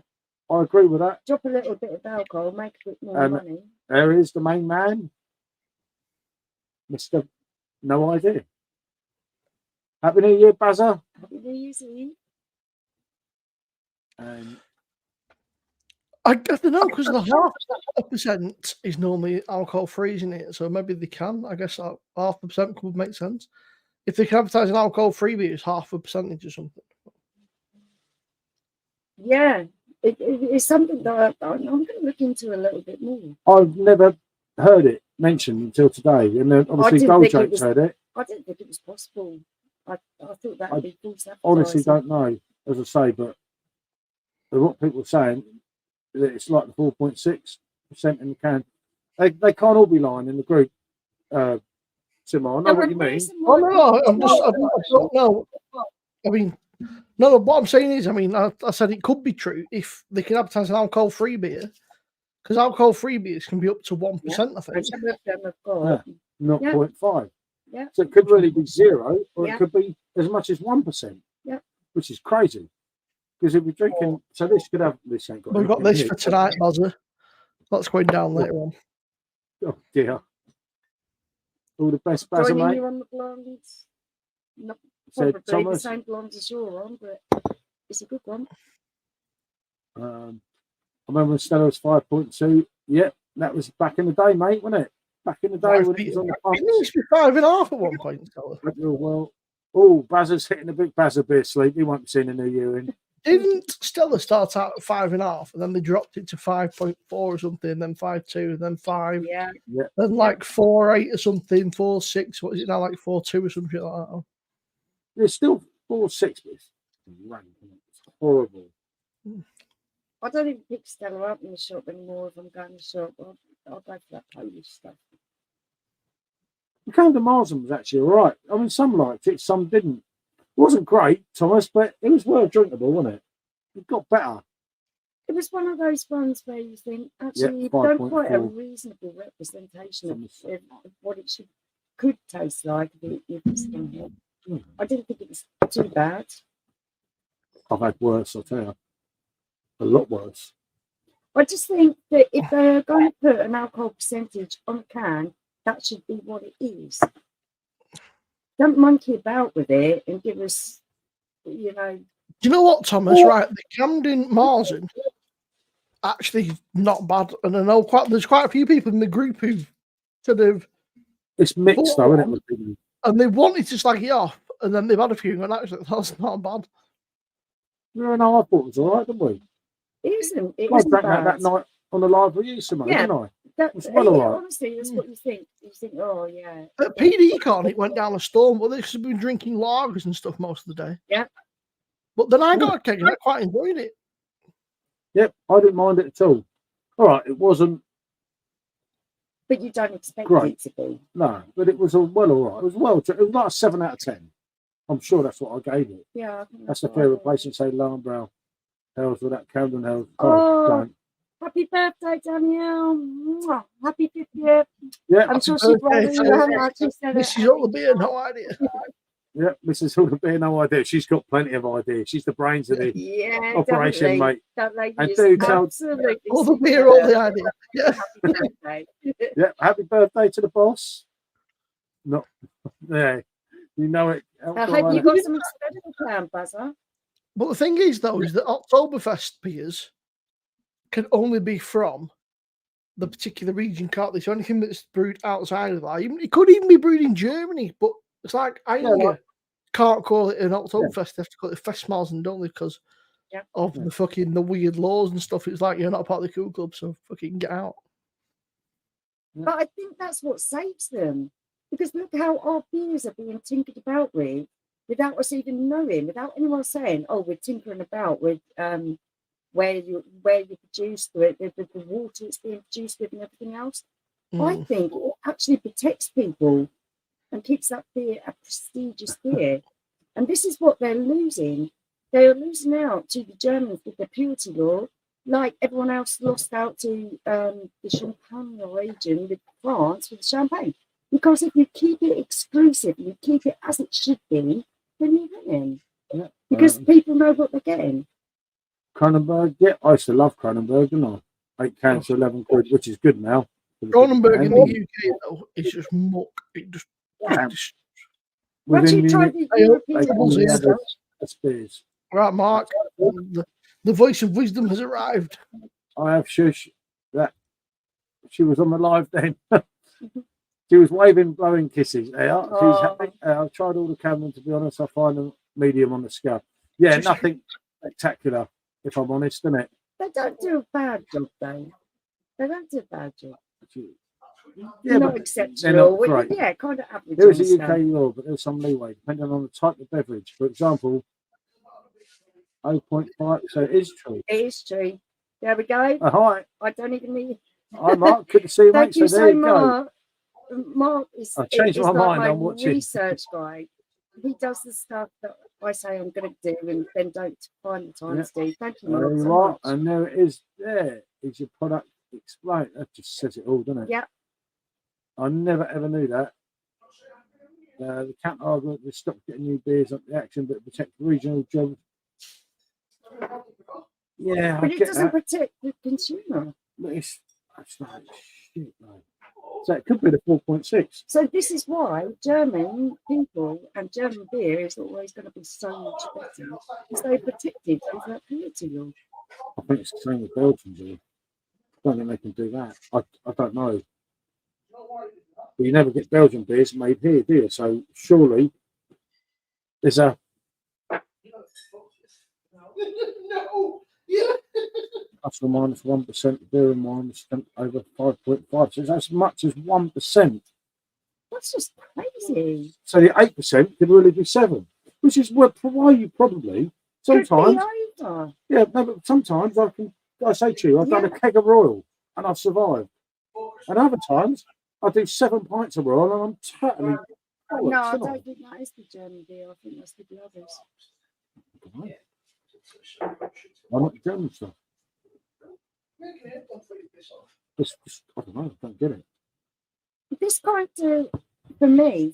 I agree with that. Drop a little bit of alcohol, make a bit more money. There is the main man, Mr. No Idea. Happy New Year, Bazza. Happy New Year's Eve. I don't know because the 0.5% is normally alcohol free, isn't it? So maybe they can. I guess 0.5% could make sense. If they can advertise an alcohol free beer, it's 0.5% or something. Yeah, it's something that I'm going to look into a little bit more. I've never heard it mentioned until today, and then obviously Gold Jake's heard it. I didn't think it was possible. I thought that would be false advertising. Honestly, don't know, as I say, but what people are saying that it's like the 4.6% in the can. They can't all be lying in the group. Simon, I know what you mean. Oh no, I don't know. I mean, no. What I'm saying is, I mean, I said it could be true if they can advertise an alcohol-free beer, because alcohol-free beers can be up to 1%. I think. Some of them have got 0.5. Yeah. So it could really be 0, or it could be as much as 1%. Yeah. Which is crazy. Because if we're drinking, so this could have this. Ain't got. We've got this for tonight, Bazza. That's going down later on. Oh dear. All the best, Bazza, Joining mate. you on the blondes. Not Said probably Thomas. the same blondes as you're on, but it's a good one. I remember when Stella was 5.2. Yep, that was back in the day, mate, wasn't it? Back in the day when it was on the pumps. It used to be 5.5 at one point, Stella. Well, Bazza's hitting a big Bazza beer sleep. He won't be seeing a new year in. Didn't Stella start out at 5.5, and then they dropped it to 5.4 or something, and then 5.2, and then 5, then like 4.8 or something, 4.6. What is it now, like 4.2 or something like that? There's still 4.6. It's horrible. I don't even pick Stella up in the shop anymore. If I'm going to the shop, I'll go for that Polish stuff. The Canada Marzen was actually all right. I mean, some liked it, some didn't. It wasn't great, Thomas, but it was well drinkable, wasn't it? It got better. It was one of those ones where you think, actually, you've done quite a reasonable representation of what it could taste like if it's in here. I didn't think it was too bad. I've had worse, I'll tell you. A lot worse. I just think that if they're going to put an alcohol percentage on a can, that should be what it is. Don't monkey about with it and give us, you know. Do you know what, Thomas? Right, the Camden Marzen actually not bad, and I know there's quite a few people in the group who sort of. It's mixed, though, isn't it? And they wanted to slag it off, and then they've had a few, and actually that's not bad. Yeah, no, I thought it was all right, didn't we? It isn't. I drank that night on the live with you, Simone, didn't I? That's well all right. Honestly, that's what you think. You think, oh yeah. At PD it went down a storm, but they've been drinking lagers and stuff most of the day. Yeah. But then I got a keg and I quite enjoyed it. Yep, I didn't mind it at all. All right, it wasn't. But you don't expect great. It to be. No, but it was all right. It was it was like a 7 out of 10. I'm sure that's what I gave it. Yeah. That's a fair replacement. Say Larnbrow Hells with that Camden Hells. Oh, happy birthday, Danielle! Mwah. Happy 50th. Yeah, I'm sure she's probably This is all the beer, no idea. Yeah, Mrs. All the beer, no idea. She's got plenty of ideas. She's the brains of the operation, mate. That lady and is absolutely all the beer, all the idea. Yeah. Happy birthday. Yeah, happy birthday to the boss. No, yeah, you know it. I hope you got some special plan, Buzzer. But the thing is, though, is that Oktoberfest beers can only be from the particular region, can't they? So anything that's brewed outside of that, it could even be brewed in Germany, but it's like Eininger. can't call it an Oktoberfest. They have to call it Fest Malzen, don't they? Because of the weird laws and stuff. It's like you're not part of the cool club, so fucking get out. But I think that's what saves them. Because look how our beers are being tinkered about with without us even knowing, without anyone saying, oh, we're tinkering about with where you produce the water it's being produced with and everything else. I think it actually protects people and keeps that beer a prestigious beer. And this is what they're losing. They are losing out to the Germans with their purity law, like everyone else lost out to the Champagne region with France with the champagne. Because if you keep it exclusive, you keep it as it should be, then you're winning. Yeah. Because people know what they're getting. Kronenberg, I used to love Kronenberg, didn't I? 8 cans for 11 quid, which is good now. Kronenberg in the UK, though, is just muck. It just. Once you try the European spears. Right, Mark. The voice of wisdom has arrived. I have shush that she was on the live then. She was waving, blowing kisses. She's happy. I've tried all the cameras, to be honest. I find them medium on the scale. Yeah, nothing spectacular, if I'm honest, isn't it? They don't do a bad job, though. They don't do a bad job. Yeah, not exceptional. Not yeah, kind of average. There is a UK law, but there's some leeway depending on the type of beverage. For example, 0.5. So it is true. It is true. There we go. Hi. I don't even need. Hi, Mark. Good to see you, Thank mate. you so there you much. Mark is. I changed my mind. My I'm watching. research guy. He does the stuff that I say I'm going to do, and then don't find the time to do. Thank you, Mark. There you are, and there it is. There is your product explained. That just says it all, doesn't it? Yeah. I never ever knew that. The counter argument to stop getting new beers up the action, but protect regional jobs. Yeah, but it doesn't protect the consumer. That's like shit, man. So it could be the 4.6. So this is why German people and German beer is always going to be so much better because they're protected with that purity law. I think it's the same with Belgium, do you? I don't think they can do that. I don't know. But you never get Belgian beers made here, do you? So surely there's a plus or minus 1% beer and wine is over 5.5. So it's as much as 1%. That's just crazy. So the 8% could really be 7, which is why you probably sometimes. Yeah, no, but sometimes I say to you, I've done a keg of Royal and I've survived. And other times I do 7 pints of Royal and I'm totally. No, I don't think that is the German beer. I think that's the others. I'm not German stuff. I don't know. I don't get it. This kind of, for me,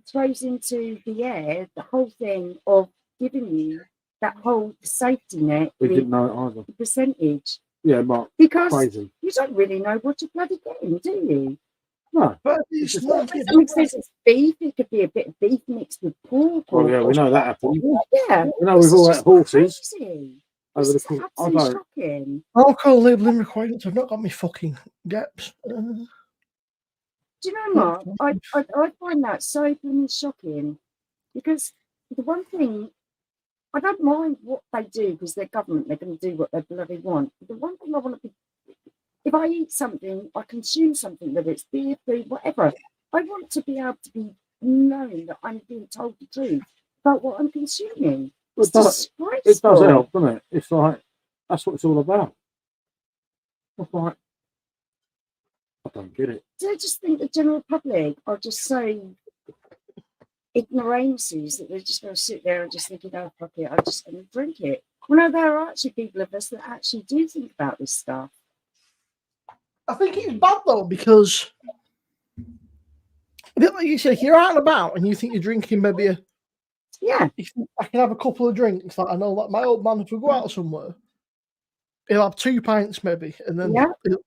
throws into the air the whole thing of giving you that whole safety net. We didn't know it either. The percentage. Yeah, Mark. Because crazy. You don't really know what you're bloody getting, do you? No. But it's beef. It could be a bit of beef mixed with pork. Oh, yeah, we know that happened. Yeah. We know we've all had horses. Crazy. Over the shocking. Alcohol labelling requirements have not got me fucking gaps. Do you know, Mark? I find that so shocking because the one thing I don't mind what they do because they're government, they're going to do what they bloody want. But the one thing I want to be, if I eat something, I consume something, whether it's beer, food, whatever, I want to be able to be knowing that I'm being told the truth about what I'm consuming. It does help, doesn't it? It's like that's what it's all about. It's like I don't get it. Do I just think the general public are just so ignorances that they're just going to sit there and just thinking, oh, fuck it, I'm just going to drink it. Well, no, there are actually people of us that actually do think about this stuff. I think it's bad, though, because a bit like you said, if you're out and about and you think you're drinking maybe I can have a couple of drinks. Like I know, like my old man, if we go out somewhere, he'll have 2 pints maybe, and then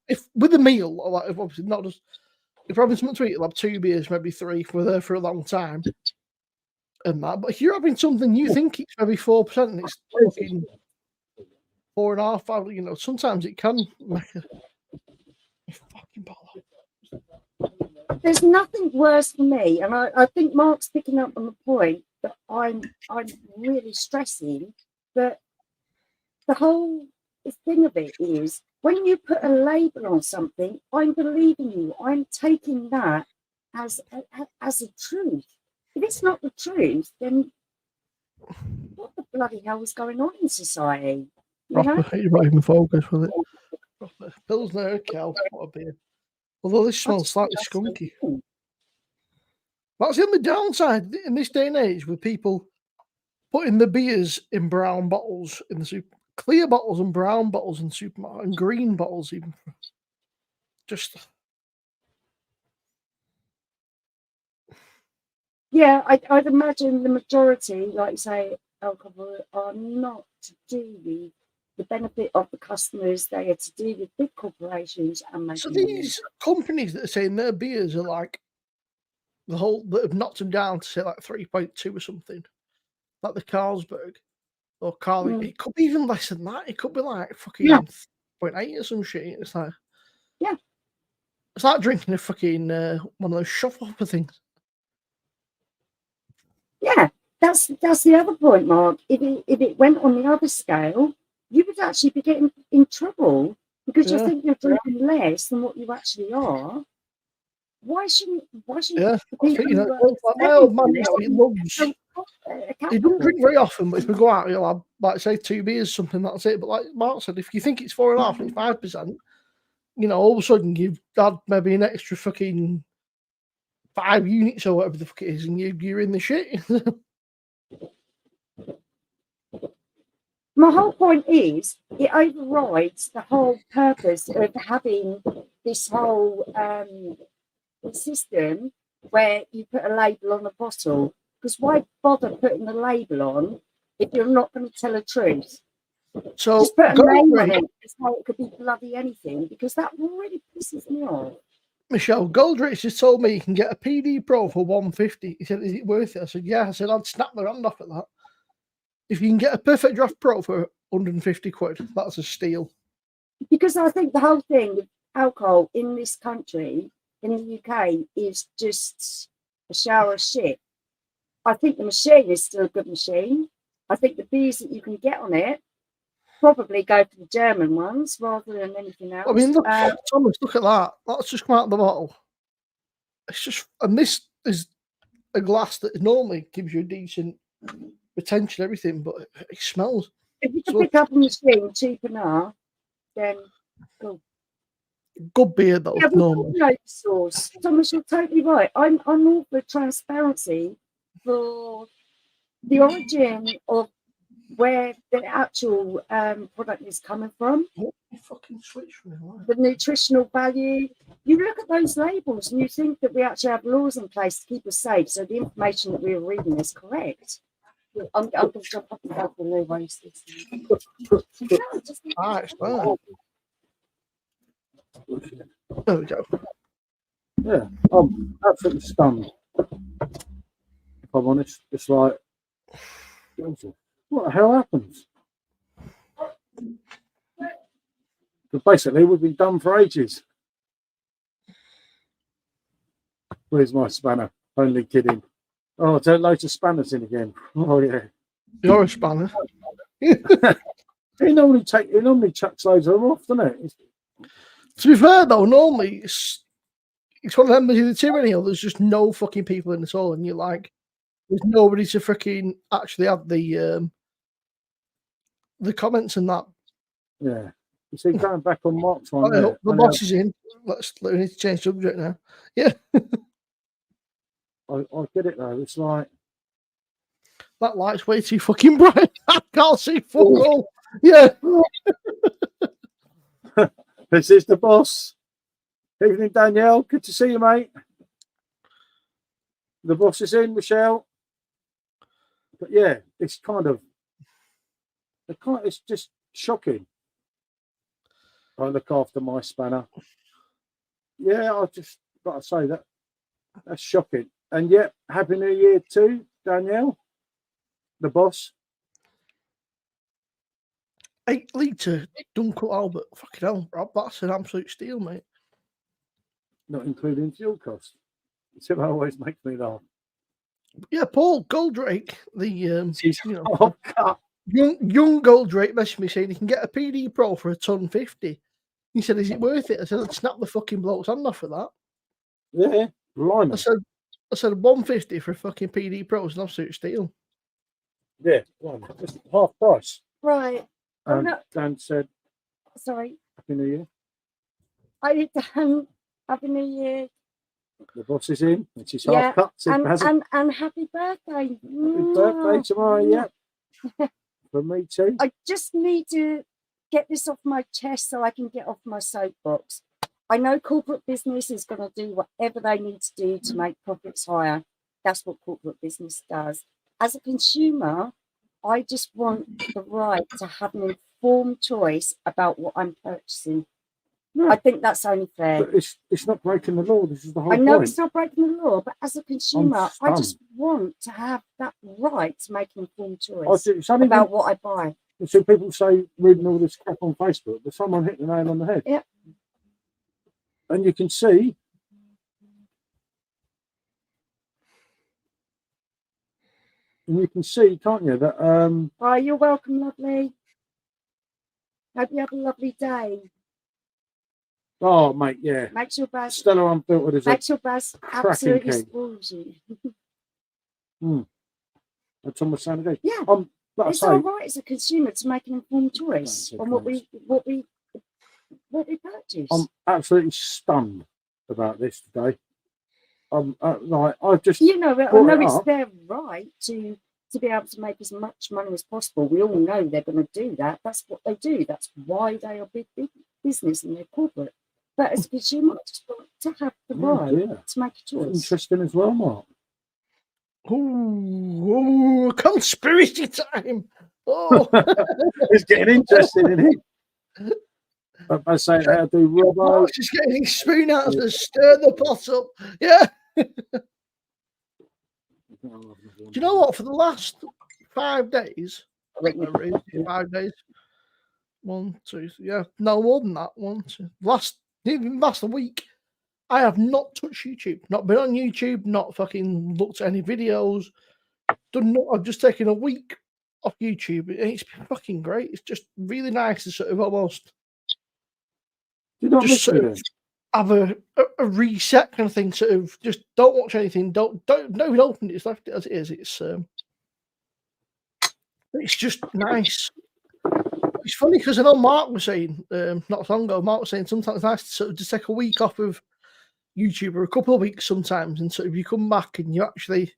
if with a meal, like if obviously not just if we're having something to eat, he'll have 2 beers, maybe 3 if we're there for a long time. And that, but if you're having something you think it's maybe 4% and it's fucking 4.5, you know, sometimes it can make a fucking bother. there's nothing worse for me, and I think Mark's picking up on the point that I'm really stressing that the whole thing of it is when you put a label on something, I'm believing you. I'm taking that as a truth. If it's not the truth, then what the bloody hell is going on in society? You know? Proper, you're not even focused with it. Proper. Pilsner, cow, what a beer. Although this smells slightly skunky. That's the only downside in this day and age with people putting the beers in brown bottles in the super, clear bottles and brown bottles in the supermarket, and green bottles even. Just yeah, I'd imagine the majority, like you say, alcohol are not to do with the benefit of the customers. They are to do with big corporations and making so money. these companies that are saying their beers are like the whole that have knocked them down to say like 3.2 or something, like the Carlsberg or Carling. It could be even less than that. It could be like fucking 0.8 or some shit. It's like it's like drinking a fucking one of those shufflehopper things. Yeah, that's the other point, Mark. If it went on the other scale, you would actually be getting in trouble because you think you're drinking less than what you actually are. Why shouldn't Yeah, the people you know, who like my old man used to he loves. He doesn't accountable? drink very often, but if we go out, he'll have like say 2 beers, something that's it. But like Mark said, if you think it's 4.5 and it's 5%, you know, all of a sudden you've had maybe an extra fucking 5 units or whatever the fuck it is, and you're in the shit. My whole point is it overrides the whole purpose of having this whole system where you put a label on a bottle. Because why bother putting a label on if you're not going to tell the truth? So just put a name on it. It's how it could be bloody anything, because that really pisses me off. Michelle Goldrich just told me you can get a PD Pro for 150. He said, "Is it worth it?" I said, "Yeah." I said, "I'd snap the hand off at that. If you can get a Perfect Draft Pro for 150 quid, that's a steal." Because I think the whole thing with alcohol in this country, in the UK, is just a shower of shit. I think the machine is still a good machine. I think the beers that you can get on it probably go for the German ones rather than anything else. I mean, look, Thomas, look at that. That's just come out of the bottle. It's just, and this is a glass that normally gives you a decent retention, everything, but it smells. If you can pick up a machine cheap enough, then cool. Good beer though. Yeah, no sauce. Thomas, you're totally right. I'm all for transparency for the origin of where the actual product is coming from. Fucking switch from it, the nutritional value. You look at those labels and you think that we actually have laws in place to keep us safe, so the information that we are reading is correct. I'm going to jump up and down for no waste. There we go. Yeah, I'm absolutely stunned. If I'm honest, it's like, what the hell happens? But basically, we've been done for ages. Where's my spanner? Only kidding. Oh, there's loads of spanners in again. Oh yeah. You're a spanner. He normally chucks loads of them off, doesn't it? To be fair though, normally it's one of them. There's too many. There's just no fucking people in the hall, and you're like, there's nobody to freaking actually have the comments and that. Yeah. You see, going back on Mark's one. The boss is in. We need to change subject now. Yeah. I get it though. It's like that light's way too fucking bright. I can't see fuck all. Yeah. This is the boss. Evening, Danielle. Good to see you, mate. The boss is in, Michelle. But yeah, it's it's just shocking. I look after my spanner. Yeah, I just got to say that's shocking. And yet, Happy New Year too, Danielle, the boss. 8 litre Dunkel Albert. Fucking hell, Rob, that's an absolute steal, mate. Not including fuel cost. It always makes me laugh. Yeah, Paul Goldrake, the She's you know, half cut. young Goldrake messaged me saying he can get a PD Pro for $150. He said, "Is it worth it?" I said, "I'd snap the fucking bloke's hand off for that." Yeah, I blimey. said, $150 for a fucking PD Pro is an absolute steal. Yeah, blimey. Just half price. Right. Oh, And no. Dan said, Sorry. Happy New Year. I Dan. Happy New Year. The boss is in. And she's Yeah, half cut. Said, and happy birthday. Happy birthday tomorrow, yeah. For me too. I just need to get this off my chest so I can get off my soapbox. I know corporate business is going to do whatever they need to do to make profits higher. That's what corporate business does. As a consumer, I just want the right to have an informed choice about what I'm purchasing. No, I think that's only fair. but it's not breaking the law. This is the whole I know point. it's not breaking the law, but as a consumer, I just want to have that right to make an informed choice about what I buy. So people say, reading all this crap on Facebook, that someone hit the nail on the head. Yeah. And you can see can't you, that Oh, you're welcome, lovely. Hope you have a lovely day. oh mate, yeah. Makes your buzz. Stella Unfiltered is Makes your buzz absolutely king. spoils you. That's on the same day. Yeah. Like It's all right as a consumer to make an informed choice on what we purchase. I'm absolutely stunned about this today. Like I just I know it's up. their right to be able to make as much money as possible. We all know they're going to do that. That's what they do. That's why they are big business and they're corporate. But as a consumer, I just want to have the right to make a choice. Interesting as well, Mark. Oh, conspiracy time! Oh, it's getting interesting, isn't it? I say how do Robbo. She's getting his spoon out to stir the pot up. Yeah. Do you know what? For the last 5 days, 5 days. 1, 2, yeah, no more than that. Even last week, I have not touched YouTube. Not been on YouTube. Not fucking looked at any videos. I've just taken a week off YouTube, and it's been fucking great. It's just really nice to sort of almost just sort of have a reset kind of thing. Sort of just don't watch anything. Don't even open it. It's left it as it is. It's just nice. It's funny because I know Mark was saying not long ago. Mark was saying sometimes it's nice to sort of just take a week off of YouTube or a couple of weeks sometimes, and sort of you come back and you actually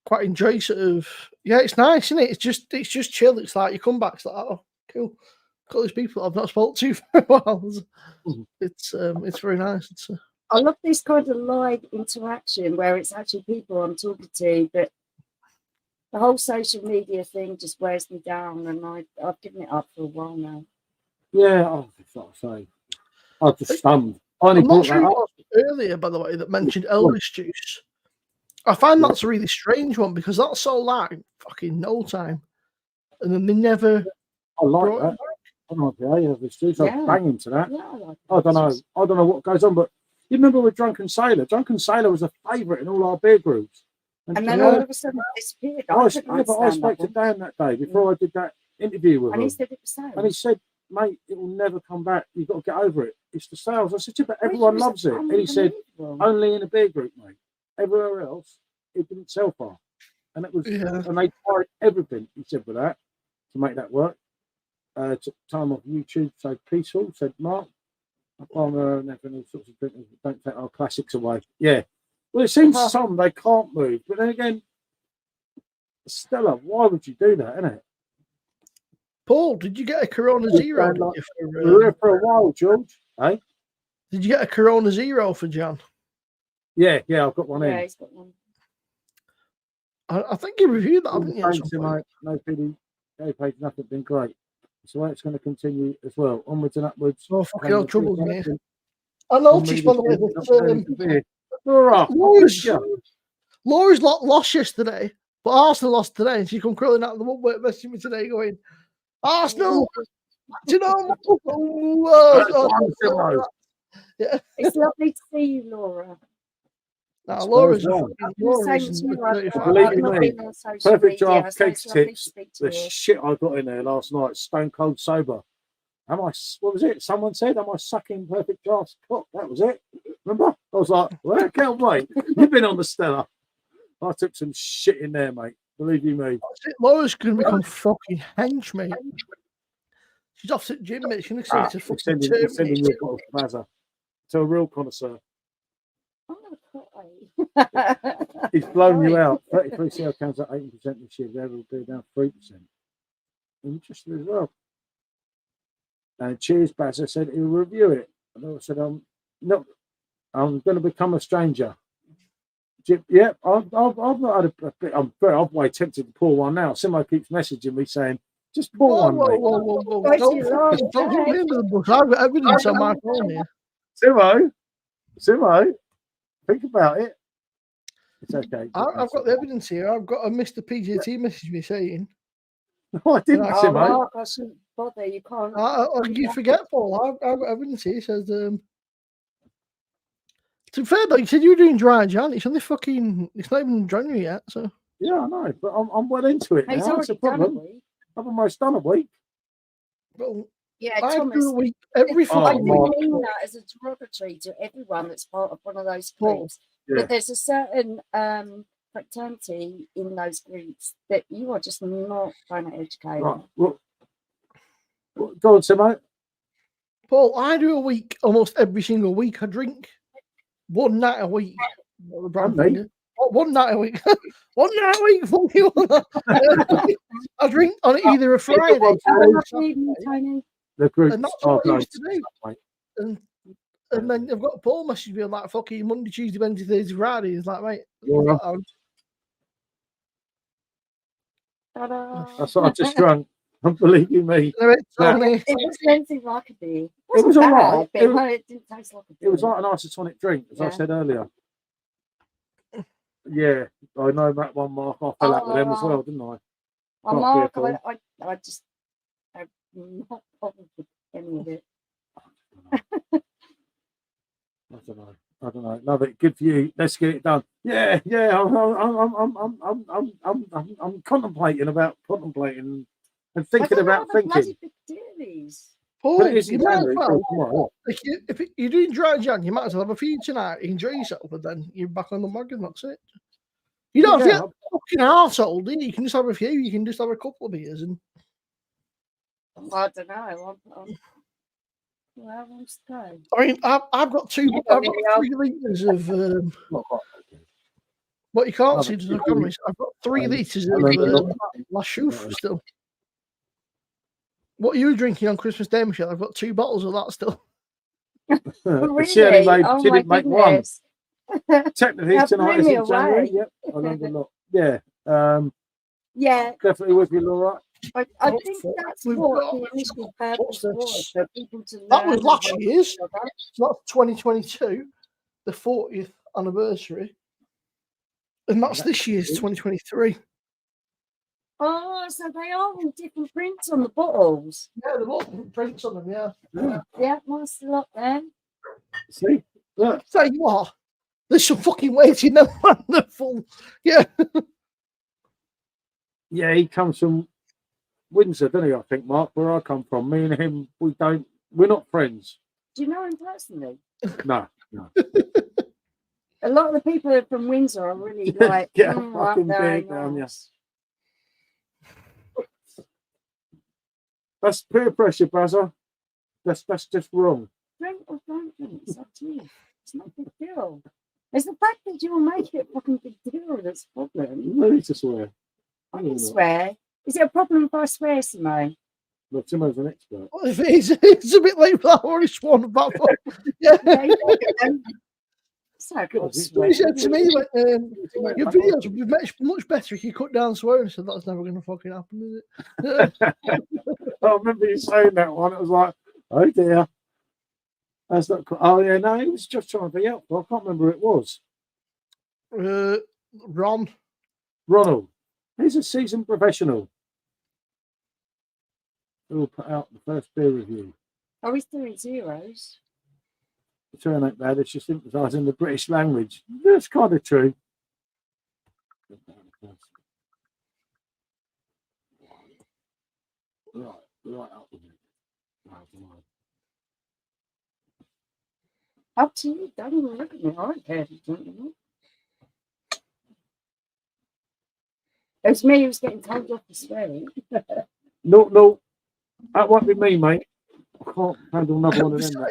quite enjoy sort of it's nice, isn't it? It's just chill. It's like you come back, it's like, oh, cool. Got these people I've not spoken to for a while. It's very nice. I love this kind of live interaction where it's actually people I'm talking to, but the whole social media thing just wears me down, and I've given it up for a while now. Yeah, I'm just stunned. I'm not sure it was earlier, by the way, that mentioned Elvis juice. I find that's a really strange one because that's so like fucking no time, and then they never. I like that. I like the Elvis juice. I'm banging to that. Yeah, I like I don't know. I don't know what goes on, but you remember with Drunken Sailor? Drunken Sailor was a favourite in all our beer groups. And then all of a sudden it disappeared. I spoke to Dan that day before I did that interview with him. And he said it was sales. And he said, mate, it will never come back. You've got to get over it. It's the sales. I said, yeah, but everyone loves it. And he said, only in a beer group, mate. Everywhere else, it didn't sell far. And it was, and they tried everything, he said, with that to make that work. Took time off YouTube, so peaceful, said Mark. I can't nothing, all sorts of things. Don't take our classics away. Yeah. Well, it seems some they can't move, but then again, Stella, why would you do that, innit? Paul, did you get a Corona Zero? We were here for a while, George. Hey? Did you get a Corona Zero for John? Yeah, I've got one in. Yeah, he's got one. I think you reviewed that, haven't you? Thanks, mate. No pity. No page, nothing. Been great. So it's going to continue as well. Onwards and upwards. Oh, fucking hell, trouble, mate. I noticed, by the way, that Laura's lost yesterday, but Arsenal lost today, and she come crawling out of the woodwork messaging me today going, Arsenal, do you know? It's lovely to see you, Laura. Now, Laura's Spurs won. Laura Same as isn't you, a I've 35. Believe not me, been on social Perfect media, draft so cake it's lovely to tips. speak to The you. shit I got in there last night, stone cold sober. Am I? What was it? Someone said, "Am I sucking perfect draft cock?" That was it. Remember? I was like, "Well, I can't wait." You've been on the Stella. I took some shit in there, mate. Believe you me. Laura's going to become fucking hench, mate. She's off at gym, mate. She's going to say to We're fucking sending you a bottle of Bazza to a real connoisseur. I'm gonna cry. He's blown you out. 33 CL counts at 80% this year. They will be down 3%. Interesting as well. And cheers, Bazza said he'll review it. And I said, I'm going to become a stranger. Yeah, I've not had a bit. I'm way tempted to pour one now. Somebody keeps messaging me saying, just pour one, mate. Whoa. Don't hit me under the bus. I've got evidence on my phone here. Simo, think about it. It's okay. I've got the evidence here. I've got a Mr. PJT message me saying. No, I didn't, Simo. Mark, I shouldn't bother. You can't. You forget, Paul. I've got evidence here. It says, to be fair, though, you said you were doing dry Jan. It's only fucking. It's not even January yet, so. Yeah, I know, but I'm well into it now. That's a problem. I've almost done a week. Well, yeah, I Thomas, do a week every fucking I week. mean that as a derogatory to everyone that's part of one of those groups. Yeah. But there's a certain fraternity in those groups that you are just not trying to educate. Right. Well, go on, Simo. Paul, I do a week almost every single week. I drink one night a week. One night a week. One night a week. Fuck you. I drink on either a Friday or Tony. The group. And that's what I used to do. And then I've got Paul message me on like fucking Monday, Tuesday, Wednesday, Thursday, Friday. It's like, mate. Yeah. That's what I just drunk. Believe you me. It was anything like a beer. It was all right. It didn't taste like a beer. It was like an isotonic drink, as I said earlier. Yeah, I know that one, Mark. I fell out with them as well, didn't I? Mark, I just I'm not bothered with any of it. I don't know. Love it. Good for you. Let's get it done. Yeah. I'm contemplating and thinking about thinking. Paul, But it is you might as well. If you're doing dry Jan, you might as well have a few tonight, enjoy yourself, and then you're back on the wagon. That's it. You don't have to get fucking arsehole, do you? You can just have a few. You can just have a couple of beers and. I don't know. I'm scared. I mean, I've got 3 litres of. What you can't see to the comments, I've got 3 litres of La Chouffe still. What are you drinking on Christmas Day, Michelle? I've got 2 bottles of that still. Really? She didn't make one. Technically, that tonight is in away. January. Yep, I learned a lot. Yeah. Yeah. Definitely with you, Laura. I think that's what the initial purpose was, for people to learn. That was last year's. So that's 2022, the 40th anniversary. And that's this year's 2023. Oh, so they are all different prints on the bottles. Yeah, they've all different prints on them, yeah. Yeah, nice lot then. See? Look. Tell you what, there's some fucking weight in them. They're full. Yeah. Yeah, he comes from Windsor, doesn't he? I think, Mark, where I come from. Me and him, we're not friends. Do you know him personally? No. A lot of the people from Windsor are really like, fucking big down, yes. That's peer pressure, Bazza. That's just wrong. Drink or don't drink, it's up to you. It's not a big deal. It's the fact that you will make it a fucking big deal that's a problem. You need to swear. I can swear. Is it a problem if I swear, Simone? Look, Simo's an expert. Well, it's a bit late for that. I've already sworn about it. Yeah. He said to me, your videos would be much better if you cut down swearing. So that's never going to fucking happen, is it? I remember you saying that one. It was like, oh dear. That's not. Oh yeah, no, he was just trying to be helpful. I can't remember who it was. Ronald. He's a seasoned professional. We'll put out the first beer review. Are we doing zeros? The turn ain't bad. It's just emphasising the British language. That's kind of true. Right up with it. Up to you. Don't even look at me. I don't care if you drink or not. It was me who was getting told off for swearing. No, that won't be me, mate. I can't handle another one of them.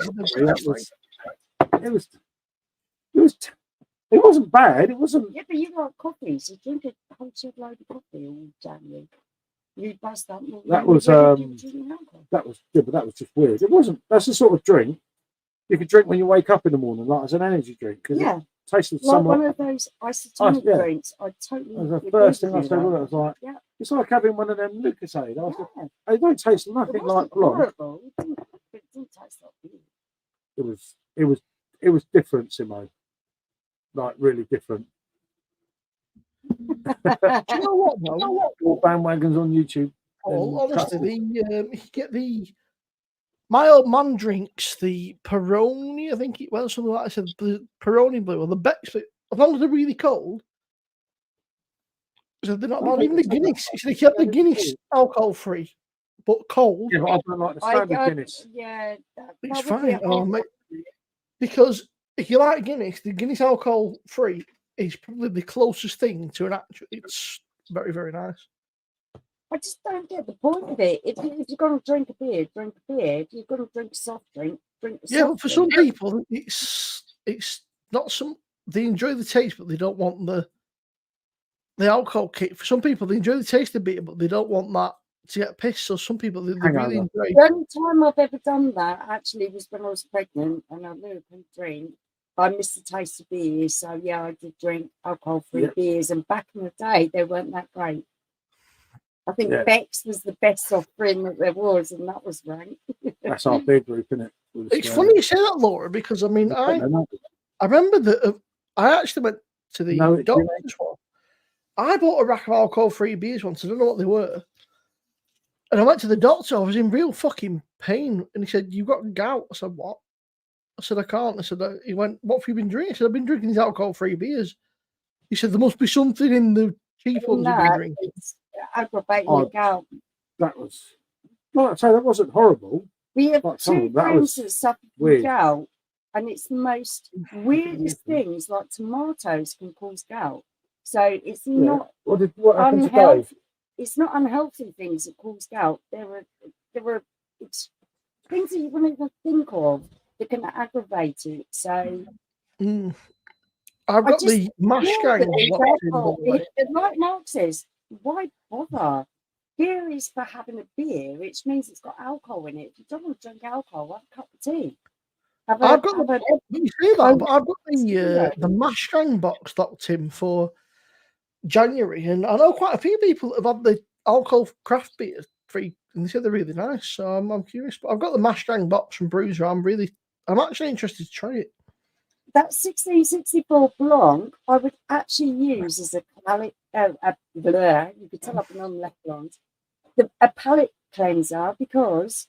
It wasn't bad. It wasn't. Yeah, but you like coffee, so drink a whole shed load of coffee all January. You bust up. That was yeah, but that was just weird. It wasn't. That's the sort of drink you could drink when you wake up in the morning, like as an energy drink. Yeah, it tasted like one of those isotonic drinks. I totally. That was the first thing I said. I was like, yeah, it's like having one of them Lucasade. They don't taste nothing like Blanc. It didn't taste like beer. It was different, Simo. Like really different. Do you know what? Though? All bandwagons on YouTube. Honestly, you get my old man drinks the Peroni. I think something like I said, the Peroni blue or the Beck's. As long as they're really cold. So they're not even the Guinness. So they kept the Guinness alcohol free, but cold. Yeah, but I don't like the standard Guinness. Yeah, it's fine. Mate. Because if you like Guinness, the Guinness alcohol free is probably the closest thing to an actual. It's very, very nice. I just don't get the point of it. If you're going to drink a beer, drink a beer. If you're going to drink a soft drink, drink a soft drink. But for some people, it's not some. They enjoy the taste, but they don't want the alcohol kick. For some people, they enjoy the taste of beer, but they don't want that to get pissed. So some people they really enjoy. The only time I've ever done that actually was when I was pregnant and I knew I couldn't drink. I missed the taste of beer, so yeah, I did drink alcohol-free beers. And back in the day, they weren't that great. I think Beck's was the best soft drink that there was, and that was rank. That's our beer group, isn't it? It's funny you say that, Laura, because I mean, I remember that I actually went to the doctor's one. I bought a rack of alcohol-free beers once. I don't know what they were. And I went to the doctor. I was in real fucking pain. And he said, "You've got gout." I said, "What?" I said, "I can't." I said, he went, "What have you been drinking?" I said, "I've been drinking these alcohol-free beers." He said, "There must be something in the cheap ones you've been drinking." Aggravating gout. That was, well, I'd say that wasn't horrible. We have two friends that suffer from gout. And it's the most weirdest things, like tomatoes can cause gout. So it's not unhealthy. It's not unhealthy things that cause gout. There are things that you wouldn't even think of that can aggravate it. So I've got the mash gang. Like Mark says, why bother? Beer is for having a beer, which means it's got alcohol in it. If you don't want to drink alcohol, have a cup of tea. I've got the mash gang box locked in for January, and I know quite a few people have had the alcohol craft beer free, and they say they're really nice. So I'm curious, but I've got the mash gang box from Bruiser. I'm actually interested to try it. That 1664 Blanc, I would actually use as a palate. You could tell I've been on the left lines. A palate cleanser because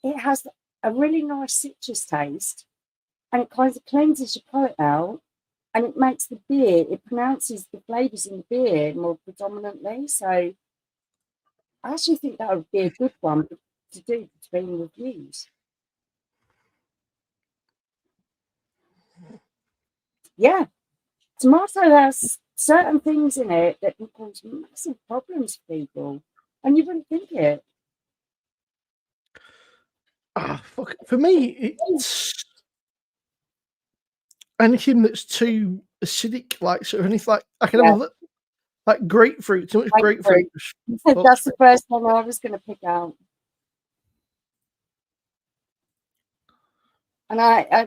it has a really nice citrus taste, and it kind of cleanses your palate out, and it makes the beer. It pronounces the flavors in the beer more predominantly. So I actually think that would be a good one to do between reviews. Yeah, tomato has certain things in it that can cause massive problems for people, and you wouldn't think it. For me, it's anything that's too acidic, like so anything like I can have like grapefruit, too much grapefruit. That's the first one I was going to pick out. And I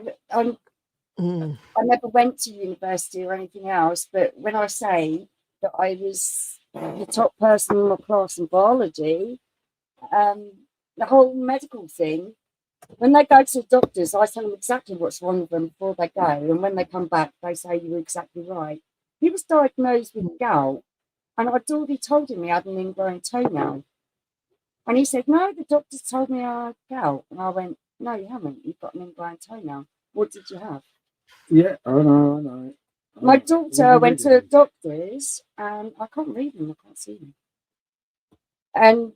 never went to university or anything else, but when I say that I was the top person in my class in biology, the whole medical thing, when they go to the doctors, I tell them exactly what's wrong with them before they go. And when they come back, they say you were exactly right. He was diagnosed with gout, and I'd already told him he had an ingrown toenail. And he said, "No, the doctors told me I had gout." And I went, "No, you haven't. You've got an ingrown toenail." What did you have? Yeah, I know. My daughter went to the doctors, and I can't read them. I can't see them. And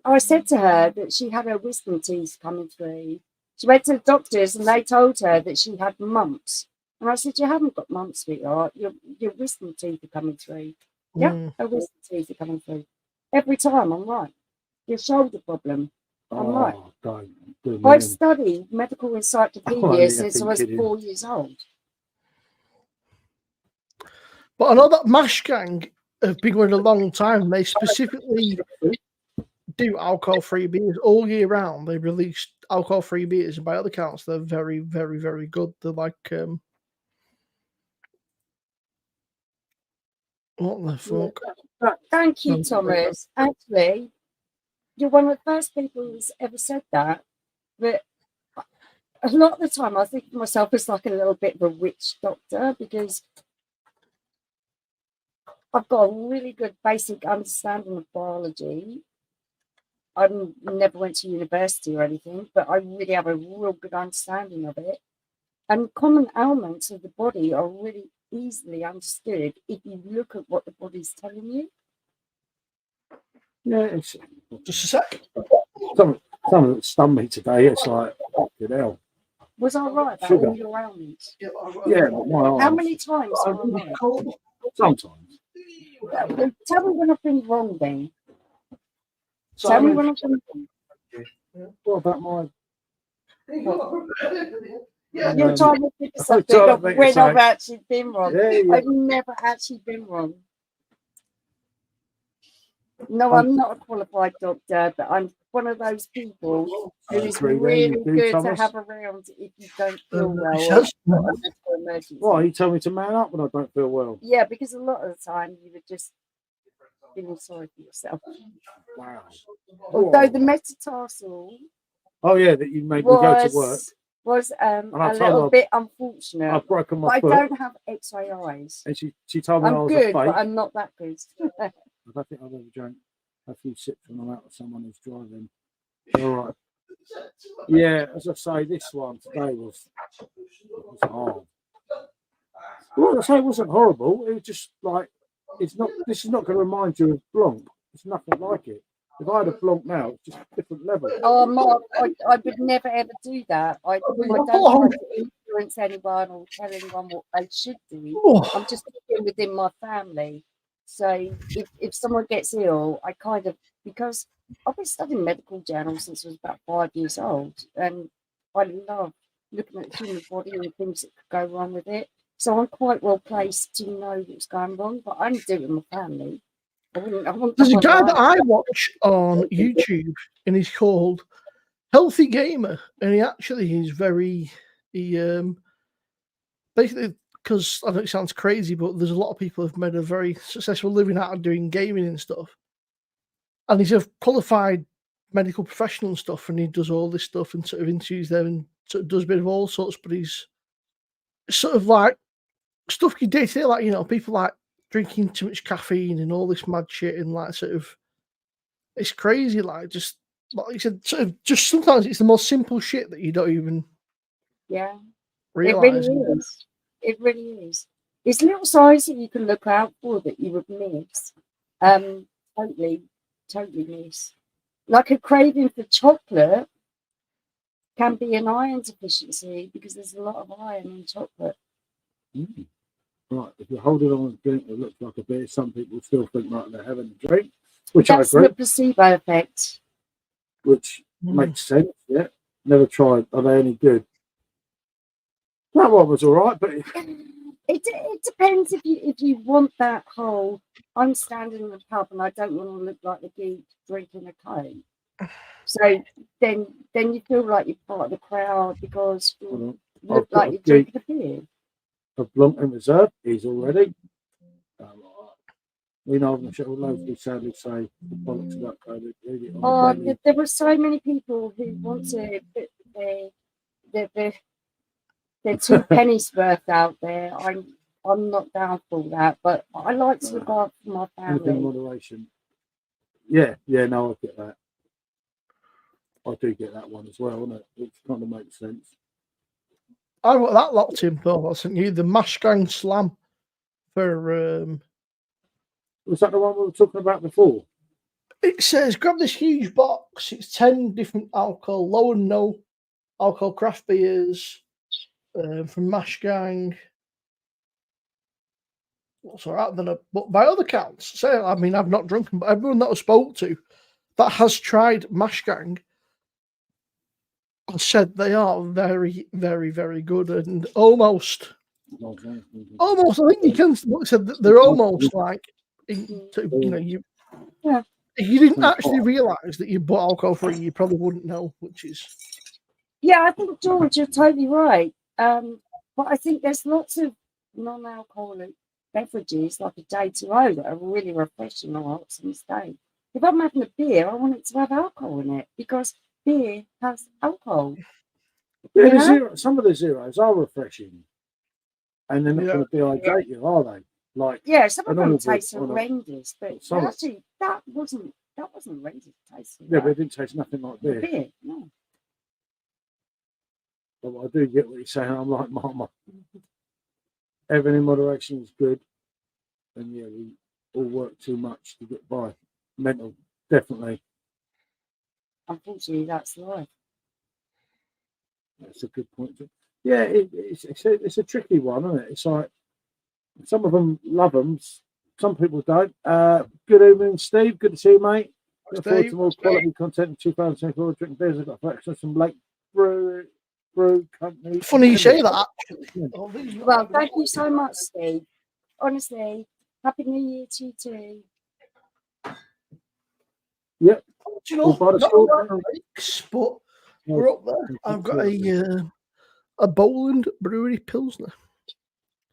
I said to her that she had her wisdom teeth coming through. She went to the doctors, and they told her that she had mumps. And I said, "You haven't got mumps, sweetheart. Your wisdom teeth are coming through." Yeah, her wisdom teeth are coming through. Every time, I'm right. Your shoulder problem. I'm right. I've studied medical encyclopedia since I was 4 years old. But I know that MASH gang have been going a long time. They specifically do alcohol-free beers all year round. They release alcohol-free beers, and by other counts, they're very, very, very good. They're like, what the fuck? Thank you, Thomas. Actually, you're one of the first people who's ever said that. But a lot of the time, I think of myself as like a little bit of a witch doctor, because I've got a really good basic understanding of biology. I never went to university or anything, but I really have a real good understanding of it. And common ailments of the body are really easily understood if you look at what the body's telling you. Yeah, it's Just a sec. some of it stunned me today. It's like, fucking hell. Was I right about all your ailments? Yeah, but my How arms, many times am I right? sometimes. Tell me when I've been wrong, then. So, Tell me when I've been wrong. what about my... You're trying to think of something of when I've actually been wrong. Yeah. I've never actually been wrong. No, I'm not a qualified doctor, but I'm one of those people who is really good to have around if you don't feel well. Why? You tell me to man up when I don't feel well. Yeah, because a lot of the time you were just feeling sorry for yourself. Wow. Although the metatarsal. Oh yeah, that you made me go to work. Was a little bit unfortunate. I've broken my foot. I don't have X-ray eyes. And she told me I was good, a fake. but I'm not that good. I don't think I've ever drank a few sips when I'm out with someone who's driving. All right. Yeah, as I say, this one today was hard. Well, I say it wasn't horrible. It was just like it's not. This is not going to remind you of Blanc. It's nothing like it. If I had a Blanc now, it's just a different level. Oh, Mark, I would never ever do that. I don't try to influence anyone or tell anyone what they should do. I'm just thinking within my family. So if someone gets ill, I kind of, because I've been studying medical journals since I was about 5 years old, and I love looking at the human body and things that could go wrong with it. So I'm quite well placed to know what's going wrong, but I only do it with my family. There's a guy that I watch on YouTube, and he's called Healthy Gamer, and he's very basically, because I know it sounds crazy, but there's a lot of people who've made a very successful living out of doing gaming and stuff, and he's a qualified medical professional and stuff, and he does all this stuff and sort of interviews them and sort of does a bit of all sorts, but he's sort of like stuff you day to day, like, you know, people like drinking too much caffeine and all this mad shit, and like sort of it's crazy, like just like you said, sort of just sometimes it's the most simple shit that you don't even realize. It really is. It's little signs that you can look out for that you would miss. Totally miss. Like a craving for chocolate can be an iron deficiency because there's a lot of iron in chocolate. Mm. Right, if you're holding on to a drink that looks like a beer, some people still think like they're having a drink, which that's I agree. The placebo effect. Which makes sense, yeah. Never tried. Are they any good? That one was all right, but it depends if you want that whole, I'm standing in the pub and I don't want to look like a geek drinking a Coke. So then you feel like you're part of the crowd because you look like you're drinking a beer. A Blanc in reserve, he's already. You know, I'm sure loads of sadly say the bollocks of that code. There were so many people who want to put their 2 pennies worth out there. I'm not down for that, but I like to look after my family. In moderation. Yeah, no, I get that. I do get that one as well, doesn't it? It kind of makes sense. I got that locked in, Paul. I sent you the Mash Gang Slam for. Was that the one we were talking about before? It says grab this huge box. It's 10 different alcohol, low and no alcohol craft beers from Mash Gang. What's all right then? But by other counts, I mean I've not drunk them, but everyone that I spoke to that has tried Mash Gang has said they are very, very, very good and almost. I think you can said that they're almost like you. Yeah. If you didn't actually realise that you bought alcohol free, you probably wouldn't know, which is. Yeah, I think, George, you're totally right. But I think there's lots of non-alcoholic beverages, like a J2O, that are really refreshing on a hot summer's day. If I'm having a beer, I want it to have alcohol in it because beer has alcohol. Yeah, some of the zeros are refreshing. And they're not going to dehydrate you, are they? Like some of them taste horrendous, but actually that wasn't horrendous taste. Yeah, but it didn't taste nothing like beer. No. But I do get what you're saying. I'm like Mama. Everything in moderation is good, and yeah, we all work too much to get by. Mental, definitely. Unfortunately, that's life. That's a good point. Yeah, it's a tricky one, isn't it? It's like some of them love them, some people don't. Good evening, Steve. Good to see you, mate. Look forward to more quality content in 2024. Drinking beers. I've got a collection of some Lake Brew Company. Funny you say that. Well, thank you so much, Steve. Honestly, Happy New Year to you too. Yep. Do you know, but we're up there. I've got a Bowland Brewery Pilsner.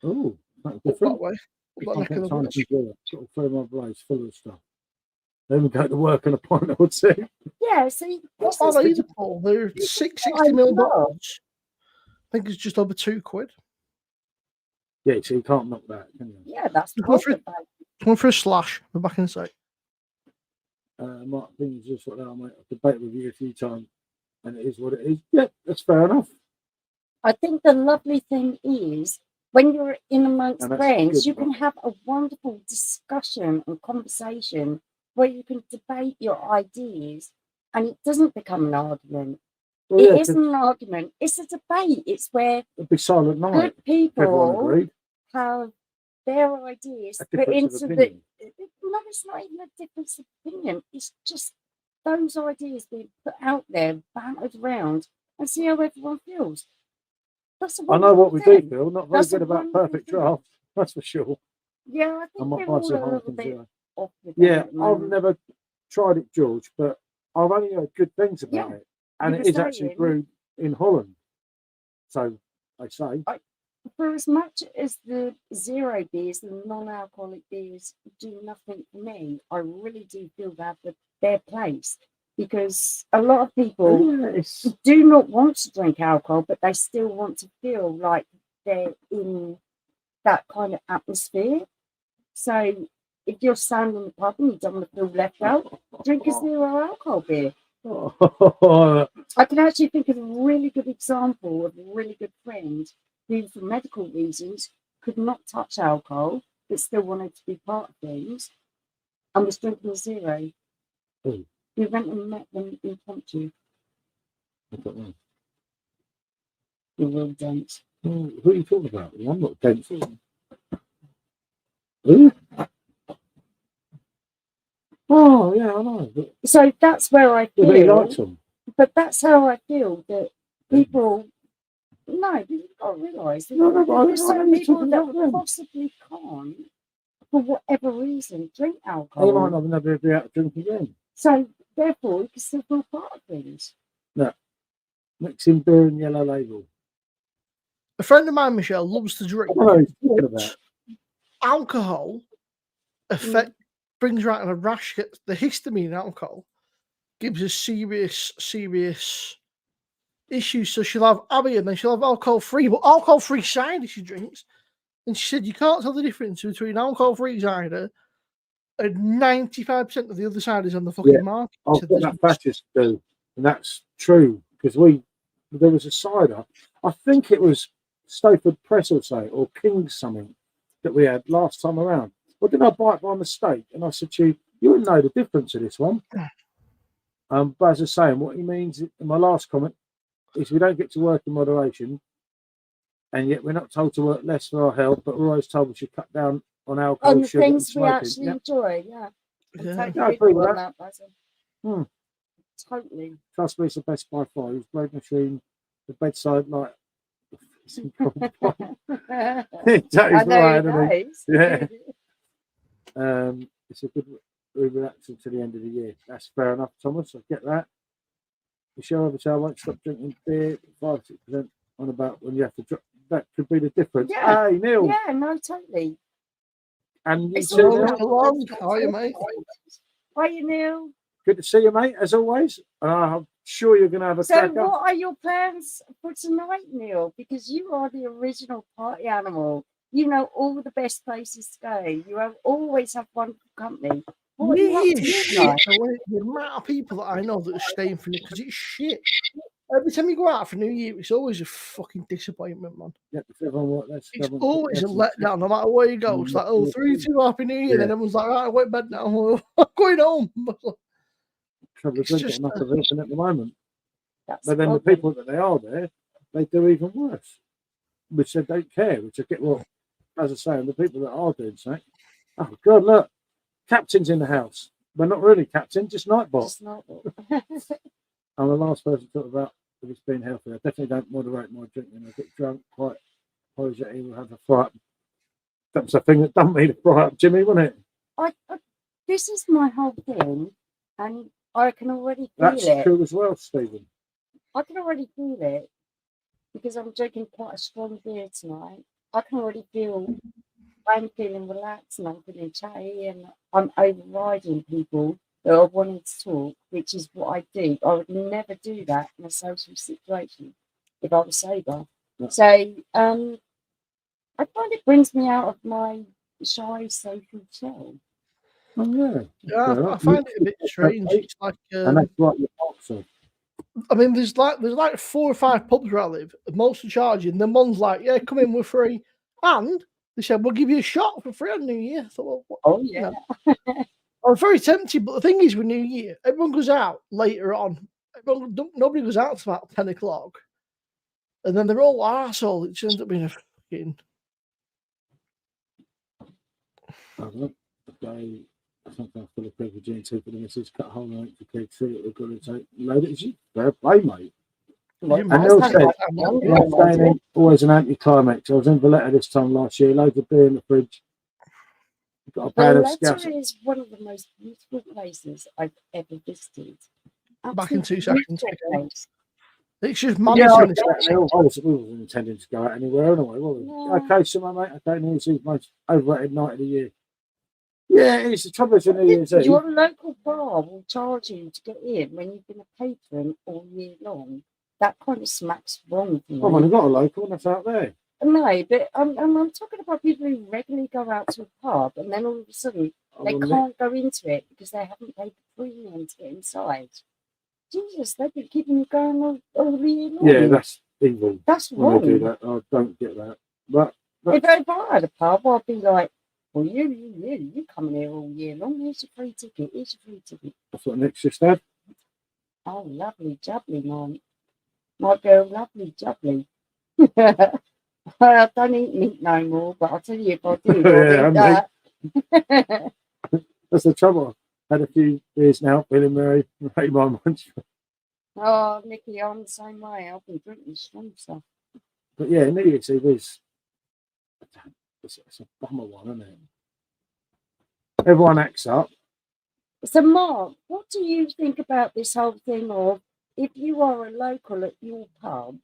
Oh, that's different. That way. Throw my blaze full of stuff. Then go to work on a pint or two. Yeah, see, what's that either, Paul? They're 660ml bottles. I think it's just over £2. Yeah, so you can't knock that, can you? Yeah, that's one for a slash. We're back in a sec. My opinion's just like that, mate. I've debated with you a few times, and it is what it is. Yeah, that's fair enough. I think the lovely thing is when you're in amongst friends, you can have a wonderful discussion and conversation where you can debate your ideas, and it doesn't become an argument. Well, it isn't an argument. It's a debate. It's where it'd be silent night. Good people have their ideas put into the. No, it's not even a difference of opinion. It's just those ideas being put out there, bantered around, and see how everyone feels. I know what we do feel. Not very good about perfect draft. That's for sure. Yeah, I think they're all a little bit off with I've never tried it, George, but I've only heard good things about it. And it is actually brewed in Holland. So they say. For as much as the zero beers, the non-alcoholic beers do nothing for me, I really do feel they have their place. Because a lot of people do not want to drink alcohol, but they still want to feel like they're in that kind of atmosphere. So if you're standing in the pub and you don't want to feel left out, drink a zero alcohol beer. I can actually think of a really good example of a really good friend who, for medical reasons, could not touch alcohol, but still wanted to be part of things, and was drinking a zero. We went and met them impromptu. I don't know. You're real dense. Who are you talking about? I'm not dense. Who? Oh, yeah, I know. But so that's where I feel. He likes them. But that's how I feel that people. No, but you've got to realise that there's some people that possibly can't, for whatever reason, drink alcohol. They might not never be out to drink again. So therefore, you can still feel part of things. No, mixing beer and Yellow Label. A friend of mine, Michelle, loves to drink. Alcohol brings her out in a rash. The histamine in alcohol gives her serious issues. So she'll have Abby and then she'll have alcohol-free, but alcohol-free cider she drinks. And she said you can't tell the difference between alcohol-free cider and 95% of the other ciders on the fucking market. I've got that practice to do, and that's true because there was a cider. I think it was Stowford Press or so, or King's something that we had last time around. Well, didn't I buy it by mistake? And I said to you, you wouldn't know the difference of this one. But as I was saying, what he means in my last comment is we don't get to work in moderation, and yet we're not told to work less for our health, but we're always told we should cut down on alcohol, And the sugar, and things we smoking. actually enjoy, yeah. I'm Yeah. totally I with agree you with on that. that, Basil. Hmm. Totally. Trust me, it's the best by far. His bread machine, the bedside light. It's incredible. That I is know right, it isn't it? is. Yeah. It's a good relaxing to the end of the year. That's fair enough, Thomas. I get that. Michelle, obviously, I won't stop drinking beer. 5-6% on about when you have to drop. That could be the difference. Yeah. Hey, Neil. Yeah, no, totally. And you It's too, all Neil. about Long. How are you, mate? Hi, you Neil. Good to see you, mate, as always. I'm sure you're going to have a So, cracker. what are your plans for tonight, Neil? Because you are the original party animal. You know all the best places to go. You have always have wonderful company. What are you up New to Year's shit. tonight? The amount of people that I know that are staying for it because it's shit. Every time you go out for New Year, it's always a fucking disappointment, man. Yeah, if everyone wants, let's It's have a- always a let's- letdown, no matter where you go. It's like, oh, 3-2, Happy New Year. Then Yeah. everyone's like, right, I went to bed now. I'm going home. Trouble It's is, just, got enough of everything at the moment. That's But then the problem. people that they are there, they do even worse, which they don't care. Which I get. Well, as I say, the people that are doing something. Oh God, look, captain's in the house. Well, not really captain, just nightbot. Just not. I'm the last person to talk about if it's been healthy. I definitely don't moderate my drinking. I get drunk quite. Apologetic. We'll have a fry up. That's the thing that done me to fry up Jimmy, wasn't it? This is my whole thing, and I can already feel That's it. true as well, Stephen. I can already feel it because I'm drinking quite a strong beer tonight. I can already feel I'm feeling relaxed and I'm feeling chatty and I'm overriding people that are wanting to talk, which is what I do. I would never do that in a social situation if I was sober. Yeah. So I find it brings me out of my shy social shell. Oh yeah. yeah, I find it a bit strange. It's like, And that's what your boxer. I mean, there's like 4 or 5 pubs where I live. Most are charging. Then one's like, yeah, come in, we're free. And they said, we'll give you a shot for free on New Year. I thought, well, what? Oh yeah. No. I was very tempted, but the thing is with New Year, everyone goes out later on. Nobody goes out till about 10 o'clock. And then they're all arseholes. It just ends up being a fucking... I think I've got a paper G2 for the missus, cut a hole in it for Craig, see what we're going to take. Load it. Fair play, mate. And Neil said, always an anti-climax. I was in Valletta this time last year, loads of beer in the fridge. Got a pan of scouts. Valletta is one of the most beautiful places I've ever visited. Back in 2 seconds. Place. It's just Yeah, management. we wasn't intending to go out anywhere anyway, were we? No. Okay, so my mate, I don't know, it's the most overrated night of the year. Yeah, it's the trouble with New Year's Eve. Your local bar will charge you to get in when you've been a patron all year long. That kind of smacks wrong for me. I've only got a local and that's out there. No, but I'm talking about people who regularly go out to a pub and then all of a sudden they can't go into it because they haven't paid the premium to get inside. Jesus, they've been keeping you going all the year long. Yeah, that's evil. That's when wrong. they do that. I don't get that. But If I had a pub, I'd be like, well, you come in here all year long. Here's your free ticket. Here's your free ticket. that's what Nick's just had. Oh, lovely jubbly, man. My girl, lovely jubbly. I don't eat meat no more, but I'll tell you if I did, I'd eat that. That's the trouble. Had a few beers now, feeling merry. Right, my munch. Oh, Nicky, I'm the same way. I've been drinking strong stuff. But yeah, New Year's Eve is it's a bummer one, isn't it? Everyone acts up. So, Mark, what do you think about this whole thing of if you are a local at your pub,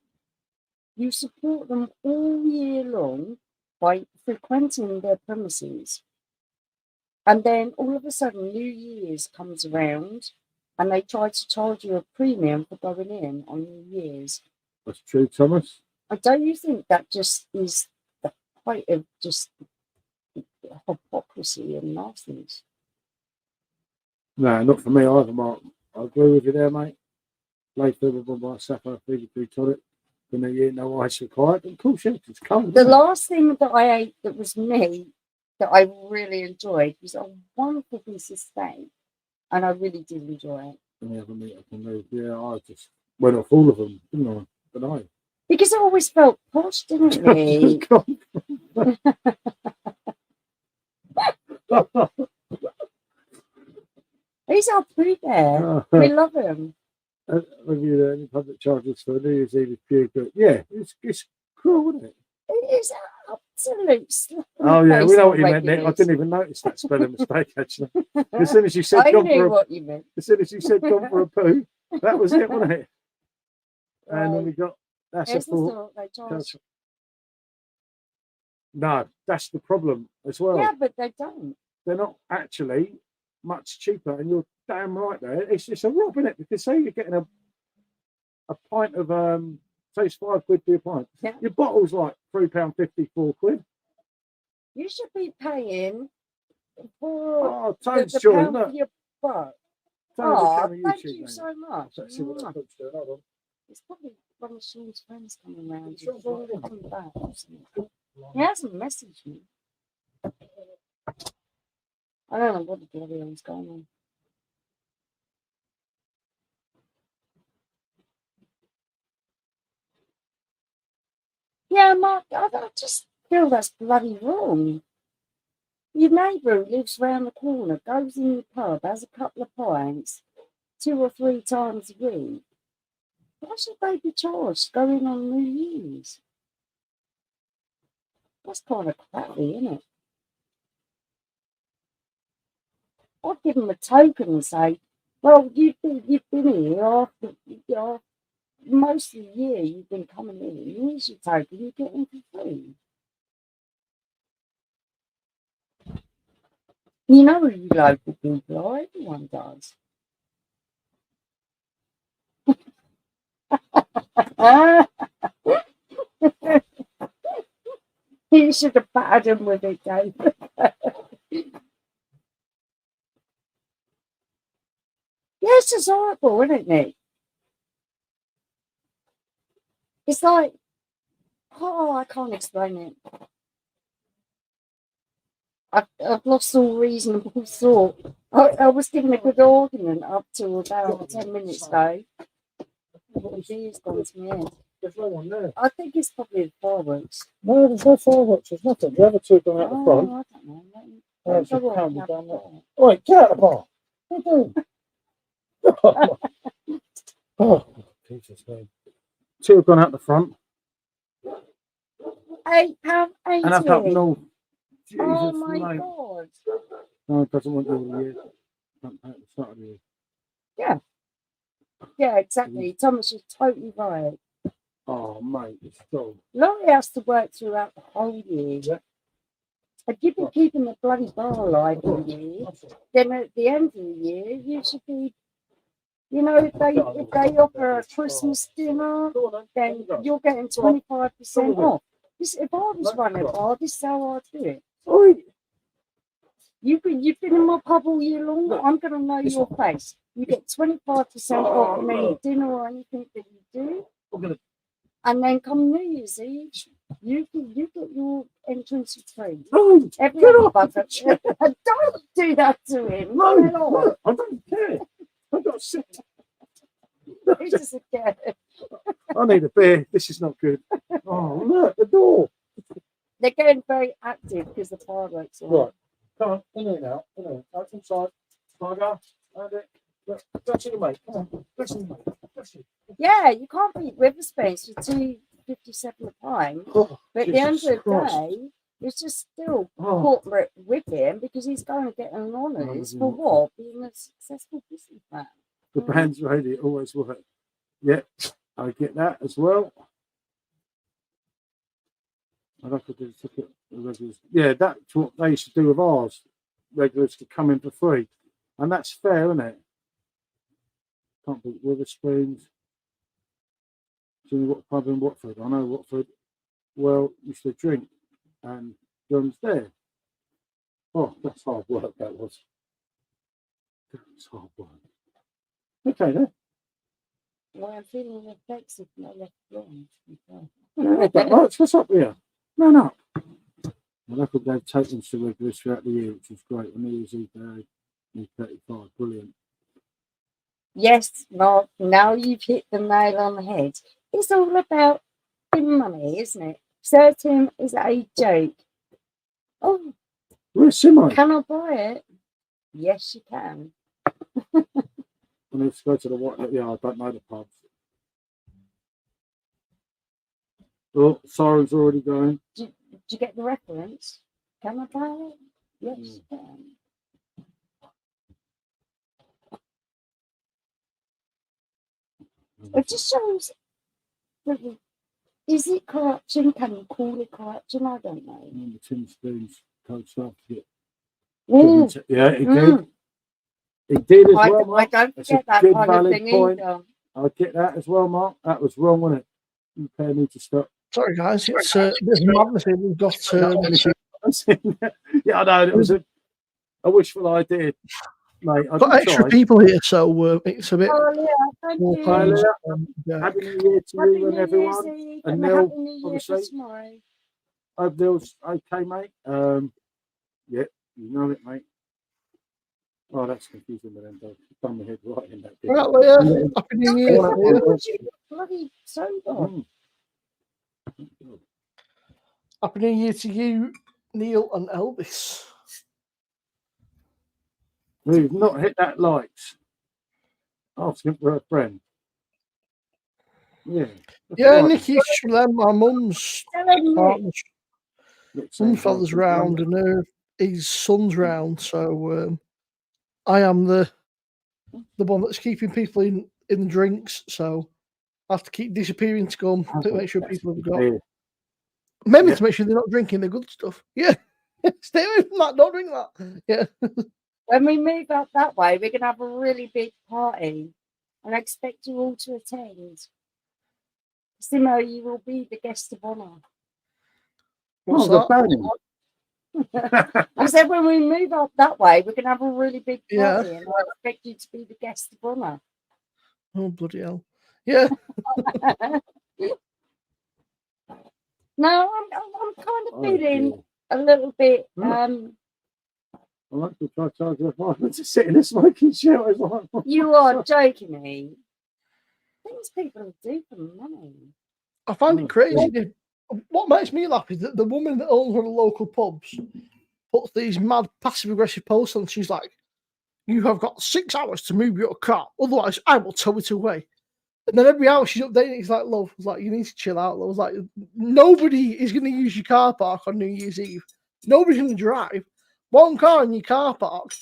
you support them all year long by frequenting their premises, and then all of a sudden New Year's comes around and they try to charge you a premium for going in on New Year's? That's true, Thomas. Don't you think that just is the height of just hypocrisy and nastiness? No, not for me either, Mark. I agree with you there, mate. Late football by Sapphire 33 toilet. Then they eat no ice required. Of course, yeah, it's cold. The isn't it? last thing that I ate that was meat that I really enjoyed was a wonderful piece of steak, and I really did enjoy it. Any other meat I can move? Yeah, I just went off all of them, didn't I? But I. Because it always felt posh, didn't it? He's our food there. We love him. Have you any public charges for New Year's Eve is pure good? Yeah, it's cruel, isn't it? It is an absolute slap in Oh the yeah, we face know on what you meant, Nick. I regulars. didn't even notice that spelling mistake actually. As soon as you said I gone knew for what you meant. as soon as you said gone for a poo, that was it, wasn't it? And then Right. we got that's Here's a the thought. thought they charge. No, that's the problem as well. Yeah, but they don't. They're not actually much cheaper, and you're damn right there. It's just a rob, isn't it? Because say you're getting a pint of say it's £5 for your pint. Yeah. Your bottle's like £3.50, £4. You should be paying for Oh, the Toad's pound joy, for look. your butt. Toad Oh, become a thank YouTube you name. so much. Let's see what that looks doing. Hold on. It's probably one of Sean's friends coming around. Sean's He's already right. coming back. He hasn't messaged me. I don't know what the bloody hell's going on. Yeah, Mark, I just feel that's bloody wrong. Your neighbour who lives round the corner, goes in the pub, has a couple of pints 2 or 3 times a week. Why should they be charged going on New Year's? That's kind of crappy, isn't it? I'd give them a token and say, well, you've been here after most of the year you've been coming in. Here's your token, you get in for free. You know who you local people are, everyone does. You should have battered him with it, Dave. Yes, it's horrible, isn't it? It's like, oh, I can't explain it. I've lost all reasonable thought. I was given a good argument up to about 10 minutes ago. The beer's gone to my head. There's no one there. I think it's probably the fireworks. No, there's no fireworks. There's nothing. The other two gone out the front. Oh, I don't know. There's Go a on, pound have down a there. go. All right, get out of the bar. What are you doing? Oh, Jesus, man. Two have gone out the front. £8.80. And up north. Jesus, Oh my mate. God. No, it doesn't want you all the year. Don't pay at the start of the year. Yeah, exactly. Thomas is totally right. Oh, mate, it's still. Laurie has to work throughout the whole year. Yeah. If you've been keeping the bloody bar alive all year, then at the end of the year, you should be, you know, if they offer a Christmas dinner, then you're getting 25% off. This, if I was running a bar, this is how I'd do it. Oi. You've been in my pub all year long. I'm going to know your face. You get 25% off on any dinner or anything that you do. And then come New Year's Eve, you get your entrance free. No, Every get other off. bugger. Don't do that to him. No, I don't care. I've got sick. He's just a kid. I need a beer. This is not good. Oh, look, the door. They're getting very active because the fireworks are on. Right. Come on, in here now. In here. Out inside. Tiger. And it. Look, touch it, mate. Come on. Touch it, mate. Touch it. Yeah, you can't beat Riverspace for $2.57 a pint. Oh, But at the end of Jesus the Christ. day, it's just still Oh. corporate with him because he's going to get an honours for what? Being a successful businessman. The band's ready. Always work. Yep, I get that as well. I'd have to do the ticket. The regulars. Yeah, that's what they used to do with ours. Regulars could come in for free. And that's fair, isn't it? Can't beat Witherspoons. Do you know what pub in Watford? I know Watford well used to drink. And John's there. Oh, that's hard work, that was. That's hard work. Okay, then. Well, I'm feeling the effects of my left arm. Not that much. What's up here? Man up. My local gave tapings to regulars throughout the year, which was great. On New Year's Eve Day, 35. Brilliant. Yes, Mark, now you've hit the nail on the head. It's all about the money, isn't it? Certain is a joke. Oh, Where's Simo? can I buy it? Yes, you can. I need to go to the white. Yeah, I don't know the pubs. Oh, siren's already going. Did you get the reference? Can I buy it? Yes, you can. It just shows that is it corruption? Can you call it corruption? I don't know. And the tin spoons coach stuff. Mm. Yeah, he did. He did as well, I Mark. don't That's a forget that good, kind of valid thing point. either. I get that as well, Mark. That was wrong, wasn't it? You pay me to stop. Sorry, guys. It's a bit of madness here. We've got. Yeah, I know. It was a wishful idea, mate. I got did extra try. people here, so it's a bit. Oh, yeah, thank more you. kind. Happy New Year to Happy you and New everyone. Year's Eve And and Neil, Happy New Year for obviously. tomorrow. Hope Neil's okay, mate. Yeah, you know it, mate. Oh, that's confusing with them, though. Done my head right in that bit. Well, yeah. Happy New Year. Bloody sober. Mm. Happy New Year to you, Neil and Elvis. We've not hit that likes. Asking for a friend. Yeah. Yeah, right. Nikki's from my mum's partner's mum's father's round, and his son's round. So I am the one that's keeping people in the drinks. So I have to keep disappearing to go and make sure people have got. Mainly to make sure they're not drinking the good stuff. Yeah. Stay away from that. Don't drink that. Yeah. When we move up that way, we're going to have a really big party. And I expect you all to attend. Simo, you will be the guest of honour. What's that? I said when we move up that way, we're going to have a really big party. Yeah. And I expect you to be the guest of honour. Oh, bloody hell. Yeah. No, I'm kind of feeling a little bit. I like to try to charge your phone to sit in a smoking shelter. You are joking me. Things people do for money. I find it crazy. What makes me laugh is that the woman that owns one of the local pubs puts these mad passive-aggressive posts on. She's like, "You have got 6 hours to move your car, otherwise I will tow it away." And then every hour she's updating. It's like, "Love, it's like you need to chill out." Love, like nobody is going to use your car park on New Year's Eve. Nobody's going to drive. One car in your car park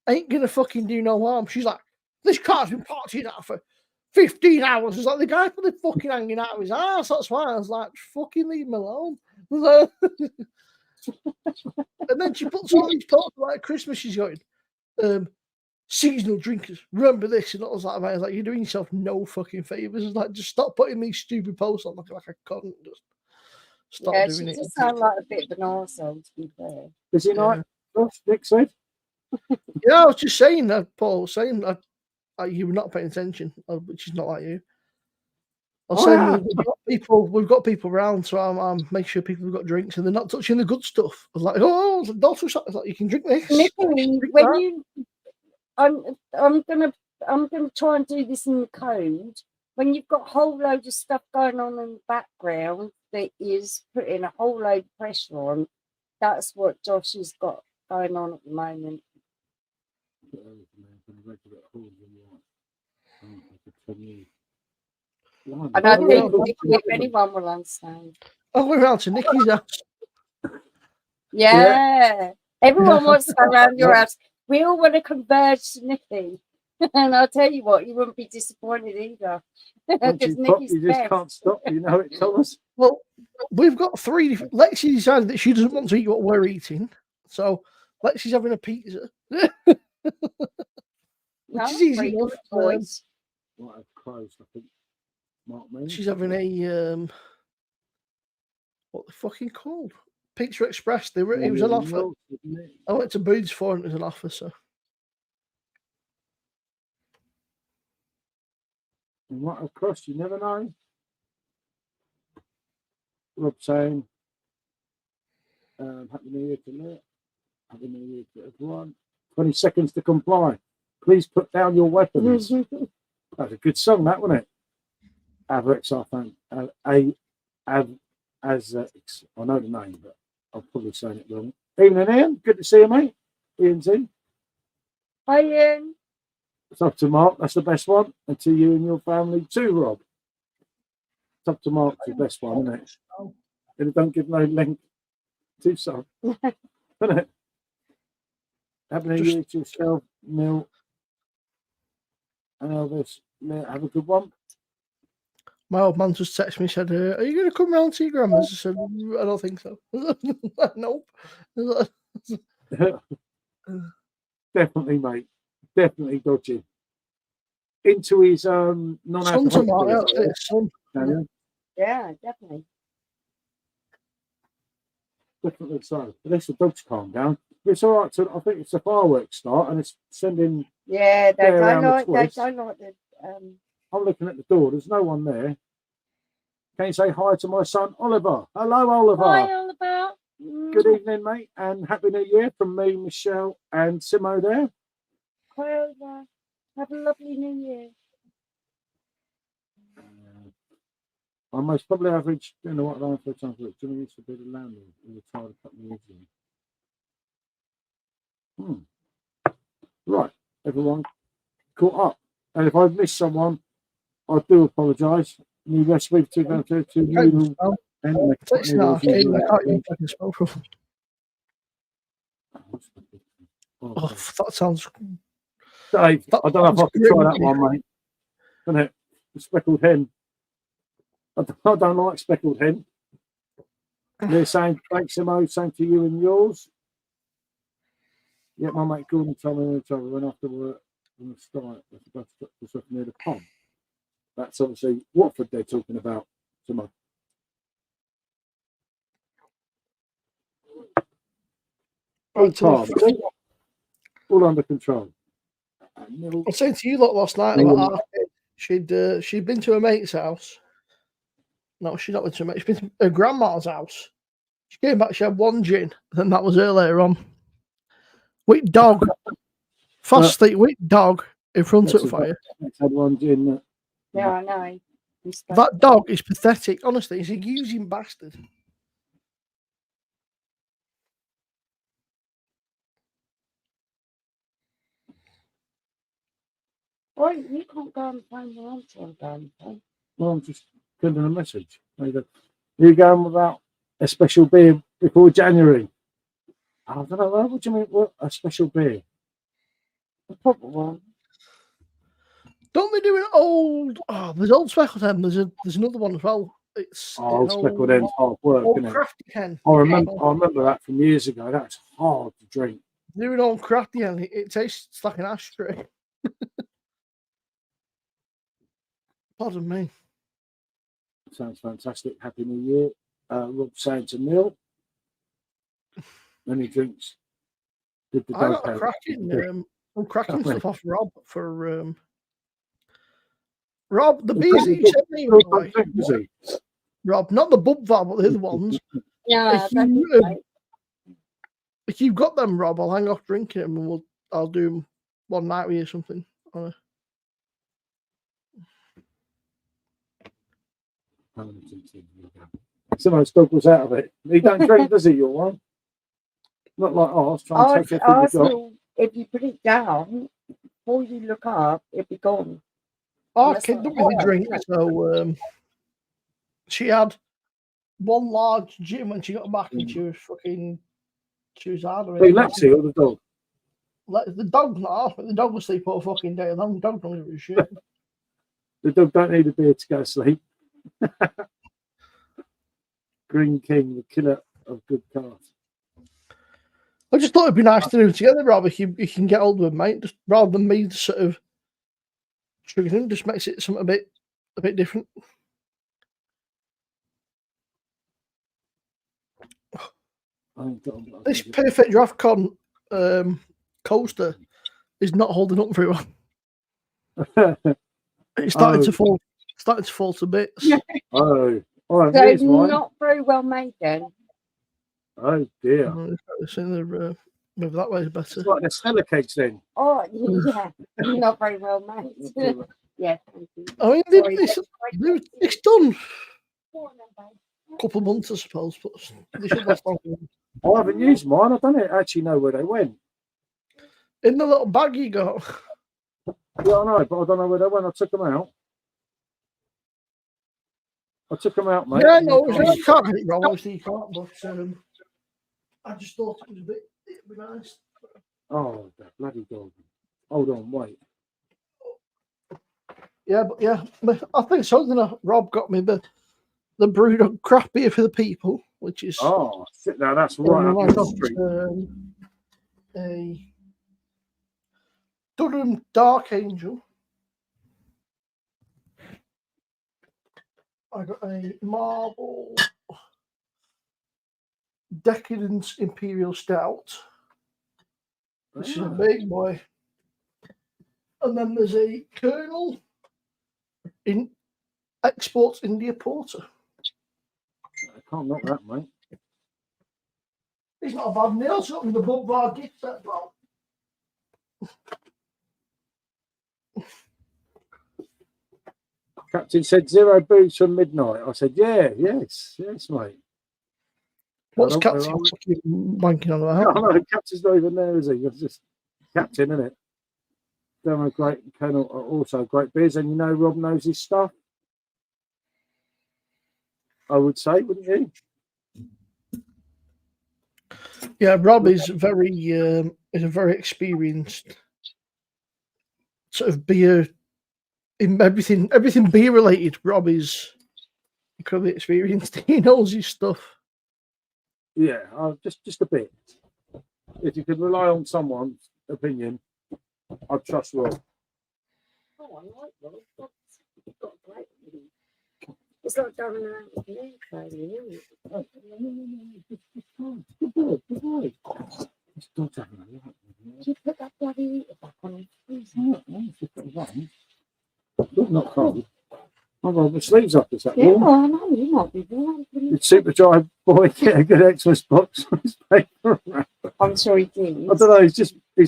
ain't going to fucking do no harm. She's like, "This car's been parked here now for 15 hours. It's like the guy probably fucking hanging out of his ass. That's why I was like, fucking leave him alone. And then she puts all these posts like Christmas. She's going, seasonal drinkers, remember this. And I was like, you're doing yourself no fucking favors. It's like, just stop putting these stupid posts on like I couldn't just stop doing it. She does sound like a bit of an arsehole, to be fair. Is he not? Nick said? Yeah, I was just saying that, Paul was saying that. You were not paying attention, which is not like you. I was saying we've got people around, so I'm making sure people have got drinks and they're not touching the good stuff. I was like, don't touch that. Like, you can drink this. Nicky, I'm gonna try and do this in the code. When you've got a whole load of stuff going on in the background that is putting a whole load of pressure on, that's what Josh has got going on at the moment. And I think if anyone will understand. Oh, we're out to Nikki's house. Yeah. Everyone wants to go around your house. We all want to converge to Nikki. And I'll tell you what, you wouldn't be disappointed either. Because Nikki's you just can't stop, you know it, Thomas. Well, we've got 3. Lexi decided that she doesn't want to eat what we're eating. So Lexi's having a pizza. Which is easy enough. She's having a what the fucking called? Pizza Express. It was an offer. I went to Boots for it. It was an offer. So It might have crossed, you never know. Rob saying, Happy New Year to Leah. Happy New Year to everyone. 20 seconds to comply. Please put down your weapons. That's a good song, that, wasn't it? Avex, I think. I know the name, but I'm probably saying it wrong. Evening, Ian. Good to see you, mate. Ian's in. Hi, Ian. It's up to Mark. That's the best one. And to you and your family too, Rob. It's up to Mark, the best one, isn't it? And it don't give no link to some. Isn't it? Happy New Year to yourself, Neil. And Elvis. Have a good one. My old man just texted me and said, are you going to come round to your grandma's? I said, I don't think so. Nope. Definitely, mate. Definitely dodgy. Into his non-alcoholic. Yeah, definitely. Definitely so. At least the dogs calm down. It's all right. I think it's a fireworks start and it's sending. Yeah, they don't like the. I'm looking at the door. There's no one there. Can you say hi to my son, Oliver? Hello, Oliver. Hi, Oliver. Good evening, mate, and Happy New Year from me, Michelle, and Simo there. Hi, Oliver. Have a lovely New Year. My most probably average, you know what, for example, Jimmy used to be the landlord who retired a couple of years ago. Right, everyone caught up. And if I've missed someone, I do apologise. New recipe for 2022 noodle. Oh, that sounds. Dave, I don't know if I could try that one, mate. Isn't it? The speckled hen. I don't like speckled hen. They're saying thanks, Simo. Same to you and yours. Yeah, my mate Gordon told me each other went after work on the start. Just up near the pond. That's obviously Watford they're talking about. Simo. All calm. All under control. I was saying to you lot last night about she'd been to her mate's house. No, she's not been to her mate. She's been to her grandma's house. She came back. She had one gin, and that was her later on. Weak dog, fast sleep, weak dog in front of fire. Had one gin. Yeah, I know. That dog is pathetic. Honestly, he's a using bastard. Well, you can't go on the phone while I'm trying to go on the phone. Well, I'm just sending a message. You going without a special beer before January? I don't know. What do you mean? What a special beer? A proper one. Don't they do an old? Oh, there's old Speckled Hen. There's another one as well. It's Speckled Hen's hard work, isn't it? Crafty Hen. I remember that from years ago. That's hard to drink. Do an old Crafty Hen. It tastes like an ashtray. Pardon me. Sounds fantastic. Happy New Year. Rob saying to Neil. Then he drinks. I got a cracking stuff off Rob for Rob, the beers he sent me. Rob, not the bub val, but the other ones. Yeah. If you've got them, Rob, I'll hang off drinking them and I'll do them one night with you or something. Someone spoke us out of it. He don't drink, does he, your one? Not like ours. Trying to take everything if you put it down, before you look up, it'll be gone. Our kid don't really drink, so she had one large gin when she got back and she was hard. Lexi or the dog? The dog's not off, but the dog will sleep all fucking day long. The dog don't give a shit. The dog don't need a beer to go to sleep. Green King, the killer of good cards. I just thought it'd be nice to do it together, Rob. If you can get hold of him, mate, just rather than me just sort of triggering him, just makes it something a bit different. This perfect draft con coaster is not holding up very well. It's starting to fall. Starting to fall to bits. Oh, So here's mine. not very well made then. Oh dear. Maybe that way is better. It's like the Stella cakes then. Oh yeah, not very well made. Yeah, thank you. I mean, Sorry, it's done a couple of months, I suppose, but they should last longer. I haven't used mine. I don't actually know where they went. In the little bag you got. Yeah, I know, but I don't know where they went. I took them out. Mate. Yeah, no, you can't get it wrong. Obviously, you can't. But I just thought it was a bit. It'd be nice. Oh, that bloody dog! Hold on, wait. Yeah, but I think something Rob got me the brewed up craft beer for the people, which is sit now. That's right up the street. A Durham Dark Angel. I got a Marble Decadence Imperial Stout, which is a big boy. And then there's a Colonel in Exports India Porter. I can't knock that, mate. He's not a bad nail. So with the Bump Bar gift set, bro. Captain said 0 booze from midnight. I said, yes, mate. What's Captain wanking on about? No, Captain's not even there, is he? It's just Captain, isn't it? They're great, Colonel, also great beers, and Rob knows his stuff. I would say, wouldn't you? Yeah, Rob is a very experienced sort of beer in everything beer related. Rob is incredibly experienced. He knows his stuff. Yeah, just a bit. If you could rely on someone's opinion, I'd trust Rob. Oh, I like Rob. You've got a great one. It's like going around with me, isn't it? Good boy. You put that bloody eater back on. Not cold. I've got the sleeves up. Is that Yeah, warm? I know, you might be warm. Did Super Dry Boy get a good Xmas box on his paper? I'm sure he did. I don't know. He's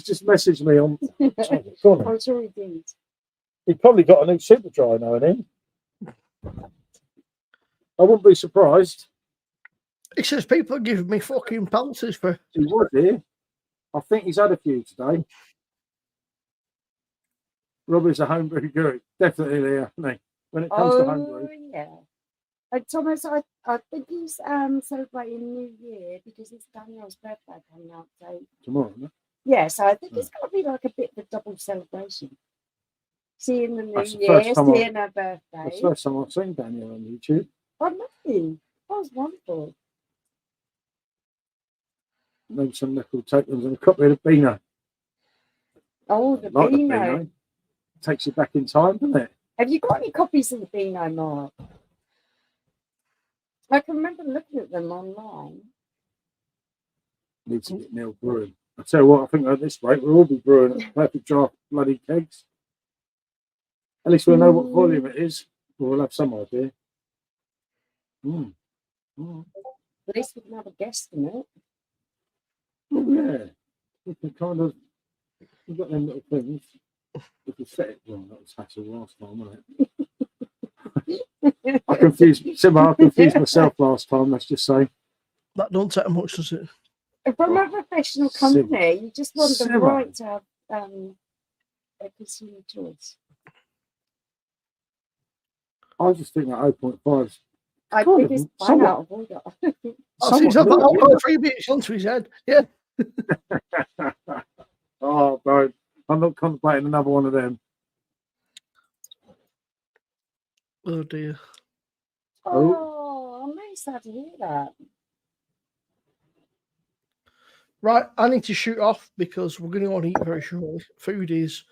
just messaged me on. I'm sure he did. He probably got a new Super Dry now and then. I wouldn't be surprised. He says people are giving me fucking pelters for. He would here. I think he's had a few today. Robbie's a homebrew guru. Definitely there, isn't he? When it comes to homebrew. Yeah. Thomas, I think he's celebrating New Year because it's Daniel's birthday coming up. So Tomorrow, isn't it? yeah, so I think it's got to be like a bit of a double celebration. Seeing the New That's the Year, first time seeing her birthday. That's the first time I've seen Daniel on YouTube. I know. That was wonderful. Maybe some nickel take them and a copy of the Beano. Oh, the Like Beano. The Beano. Takes you back in time, doesn't it? Have you got any copies of the Beano, Mark? I can remember looking at them online. Need to get Neil brewing. I tell you what, I think at this rate we'll all be brewing at perfect draft bloody kegs. At least we'll know what volume it is. We'll have some idea. At least we can have a guest in it. Oh yeah. We can kind of we've got them little things. We can set it wrong. That was hassle last time, wasn't it? I confused myself last time, let's just say. That don't take much, does it? From a professional company, you just want the right to have a consumer choice. I just think that 0.5's I think it's fine out of order. He's had that 3 beats onto his head. Yeah. Oh, bro. I'm not contemplating another one of them. Oh, dear. Oh, I'm really sad to hear that. Right, I need to shoot off because we're going to want to eat very shortly. Food is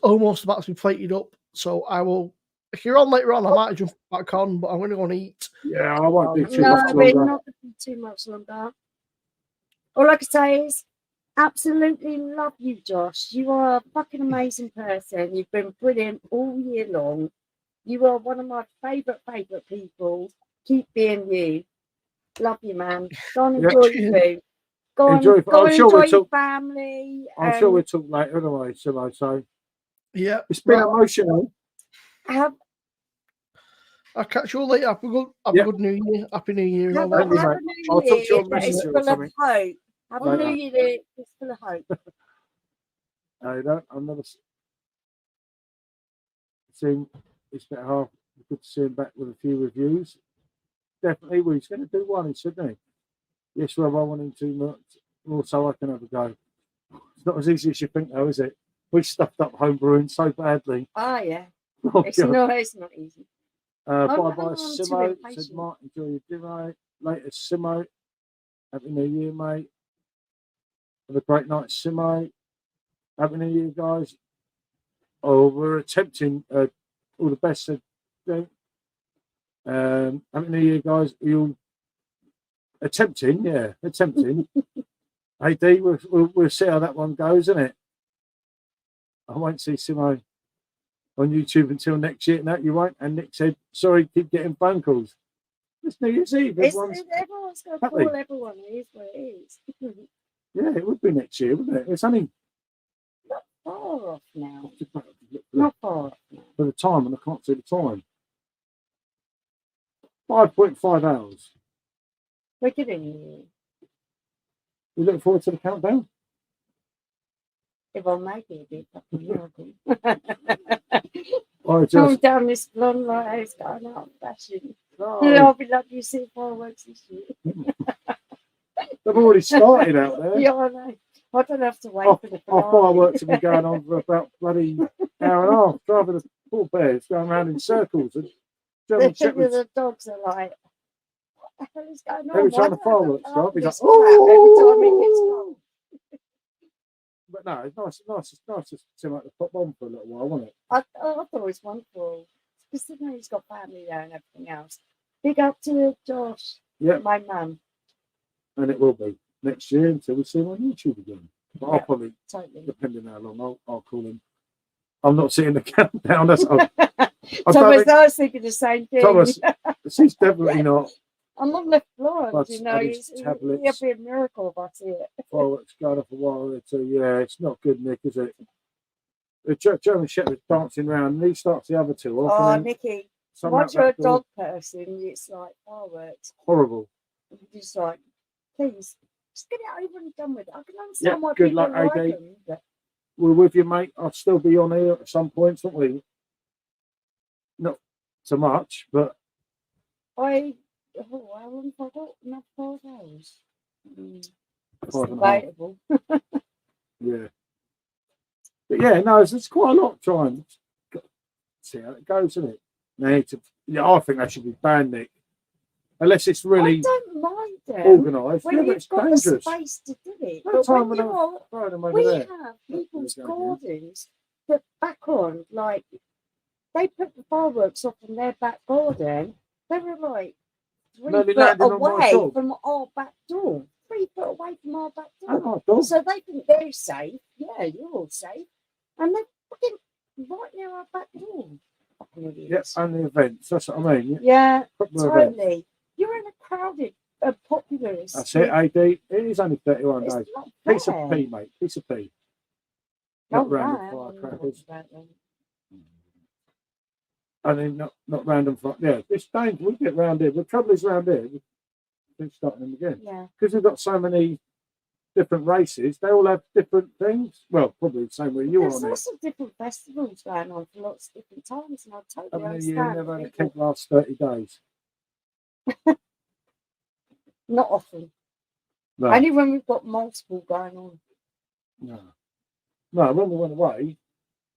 almost about to be plated up. So I will, if you're on later on, I might jump back on, but I'm going to want to eat. Yeah, I won't do too No, much we're longer. not going to do too much longer. All I can say is Absolutely love you, Josh. You are a fucking amazing person. You've been brilliant all year long. You are one of my favourite people. Keep being you. Love you, man. Go and Yeah. enjoy your food. Go Enjoy. and I'm sure enjoy we'll your talk. family. I'm sure we'll talk later anyway, shall I say? Yeah. It's been Well, emotional. Have I'll catch you all later. Have a Yeah. good New Year. Happy New Year. and all have that. Thank you, a mate. new I'll talk to you year on that is Messenger or full of something. hope. Have a Later. new year that is full of hope. I don't. I've never seen. It's been half. Good to see him back with a few reviews. Definitely, well, he's going to do one in Sydney. Yes, Rob, I want him to more so I can have a go. It's not as easy as you think, though, is it? We stuffed up home brewing so badly. Oh, yeah. Oh, It's God. not easy. Bye I'm bye, too Simo. Said impatient. Mark, enjoy your dinner. Later, Simo. Happy New Year, mate. Have a great night, Simo. Happy New Year, guys. Oh, we're attempting all the best. Happy New Year, guys. You'll attempting, yeah, attempting. Hey, D, we'll see how that one goes, isn't it? I won't see Simo on YouTube until next year. No, you won't. And Nick said, sorry, keep getting phone calls. It's New Year's Eve. Everyone's going to happy. call everyone. It is what it is. Yeah, it would be next year, wouldn't it? It's only Not far off now. Not far off now. for the time, and I can't see the time. 5.5 hours. We're getting there. You looking forward to the countdown? If I make it, it'd be a fucking miracle. Or Come just down this blonde light house going out of fashion. no, I'll be lucky to see fireworks this year. they've already started out there. Yeah, I know. I don't have to wait Our, for the our finale. fireworks have been going on for about bloody hour and a half. Driving the poor bears going around in circles. And German shepherds. The dogs are like, what the hell is going on? Every time Why the don't I have fireworks to start, he's like, this crap every time it gets oh! cold? But no, it's nice to seem like the pop on for a little while, wasn't it? I thought it was wonderful. Considering he's got family there and everything else. Big up to Josh, Yeah, my mum. and it will be next year until we see him on YouTube again. But I'll Yeah. probably, Totally. depending how long, I'll call him. I'm not seeing the countdown. That's I Thomas, I was thinking the same thing. Thomas, she's definitely not. I'm on the floor, But you know. and his It'd tablets. be a miracle if I see it. Fireworks going off a while or two. Yeah, it's not good, Nick, is it? The German Shepherd's dancing around, and he starts the other two off. Oh, and then Nikki, somehow once you're a that door- dog person, it's like fireworks. horrible. You're just like, please, just get it over and done with. I can understand Yeah, why good people luck, like AD. them. But We're with you, mate. I'll still be on here at some points, won't we? Not so much, but how long have I got? Not 4 hours. It's 5.5. debatable. Yeah. But yeah, no, it's quite a lot trying. See how it goes, isn't it? I think that should be banned, Nick. Unless it's really I don't mind them organised. when Yeah, but you've it's got dangerous. the space to do it. No But time when when you're throwing them over we there. have people's There you go, gardens that back on, like they put the fireworks off in their back garden. They were like 3 No, they foot landed on my away dog. from our back door. 3 foot away from our back door. Oh my God. So they think they're safe. Yeah, you're all safe. And they're fucking right near our back door. Fucking Yeah, idiots. and the events. That's what I mean. Yeah, Proper events. totally. You're in a crowded, populous. That's it, AD. It is only 31 It's days. not Piece fair. of pea, mate. Piece of pea. Oh, Not random firecrackers. And then not random fire. Yeah, it's dangerous. We get round here. The trouble is round here, we're starting them again. Yeah. Because we've got so many different races, they all have different things. Well, probably the same way you are There's on it. lots of different festivals going on for lots of different times, and I totally Haven't you understand. never had a people- keg last 30 days? Not often. No. Only when we've got multiple going on, No. No, when we went away,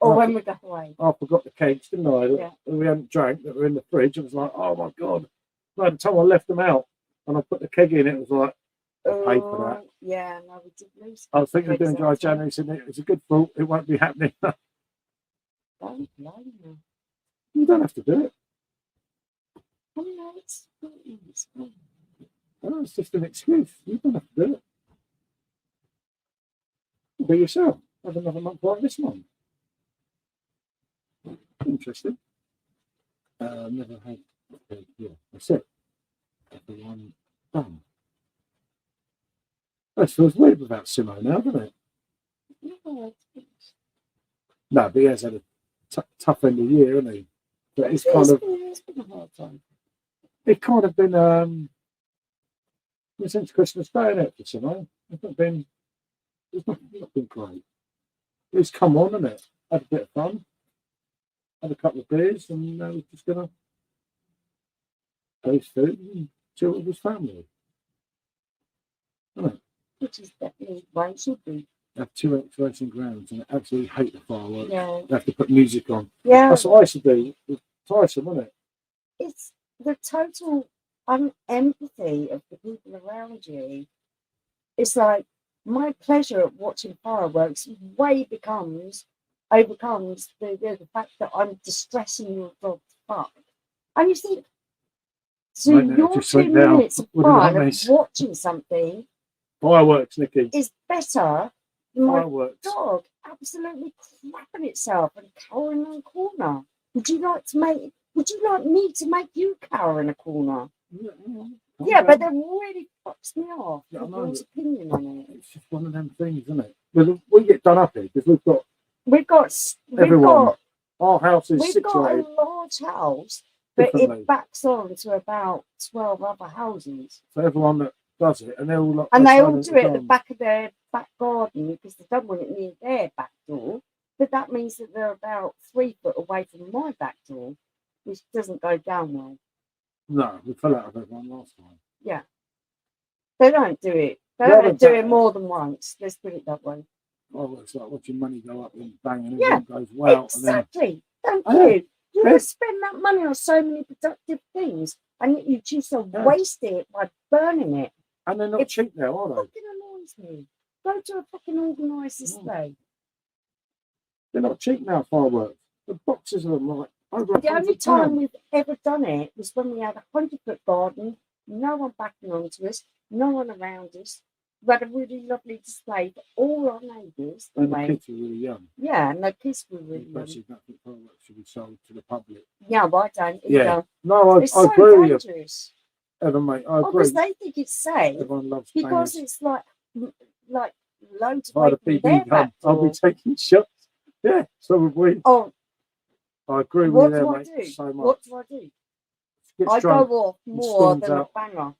or Oh. when we go away. I forgot the kegs, didn't I? Yeah. That we hadn't drank, that were in the fridge. It was like, oh my God. By the time I left them out and I put the keg in, it was like, I paid for that. Yeah, no, we did lose. I was thinking of doing kegs dry that time. January, said it's a good thought, it won't be happening. Don't blame me. You don't have to do it. Oh, no, it's fine. No, it's just an excuse. You don't have to do it. Be yourself. Have another month like this one. Interesting. Never had. Yeah, that's it. Everyone done. That feels weird without Simo now, doesn't it? No, No, but he has had a tough end of the year, hasn't he? But it's kind of. it's been a hard time. It's kind of been since Christmas Day, isn't it, for Simo? It's not been great. It's come on, isn't it? Had a bit of fun. Had a couple of beers, and now he's just gonna taste food and chill with his family. Isn't it? Which is definitely why it should be. Have 2 racing grounds, and I absolutely hate the fireworks. Yeah. They have to put music on. Yeah. That's what I used to do with Tyson, wasn't it? It's the total unempathy of the people around you. It's like my pleasure at watching fireworks overcomes the fact that I'm distressing your dog to fuck. And you think, so Right now, your just 2 went down. minutes of What did fun that of mean? watching something Fireworks, Nicky. is better than my Fireworks. dog absolutely crapping itself and cowering in a corner. Would you like me to make you cower in a corner? Yeah, but that really fucks me off. Yeah, I know. Everyone's opinion on it. It's just one of them things, isn't it? We get done up here because We've got everyone. Our house is we've got a situated large house, but differently. it backs on to about 12 other houses. For everyone that does it, and they're all like, And they all outside do it at the garden. back of their back garden because they don't want it near their back door. But that means that they're about 3 foot away from my back door, which doesn't go down well. No, we fell out of everyone last time. Yeah. They don't do it. They Yeah, don't but do that- it more than once. Let's put it that way. Oh, it's like watching money go up and bang, and Yeah, everyone goes wow. Exactly. Thank I know. you. You Yeah. would spend that money on so many productive things, and yet you choose to Yeah. waste it by burning it. And they're not It's cheap now, are It they? fucking annoys me. Go to a fucking organised display. They're not cheap now, fireworks. The boxes of them like over The only £100. time we've ever done it was when we had a 100-foot garden, no one backing onto us, no one around us. We had a really lovely display for all our neighbours. And the Right? kids were really young. Yeah, and the kids were really young. Especially don't think fireworks should be sold to the public. Yeah, but I don't Yeah. either. No, I It's so agree with you, dangerous. Evan, mate. I Oh, agree. because they think it's safe. Everyone loves Because bangers. it's like loads If I had away a from BB their gun, back I'll door. be taking shots. Yeah, so would we. Oh, I agree what with you do there, I mate, do? so much. What do I do? Gets I drunk. go off and more storms than out. a banger.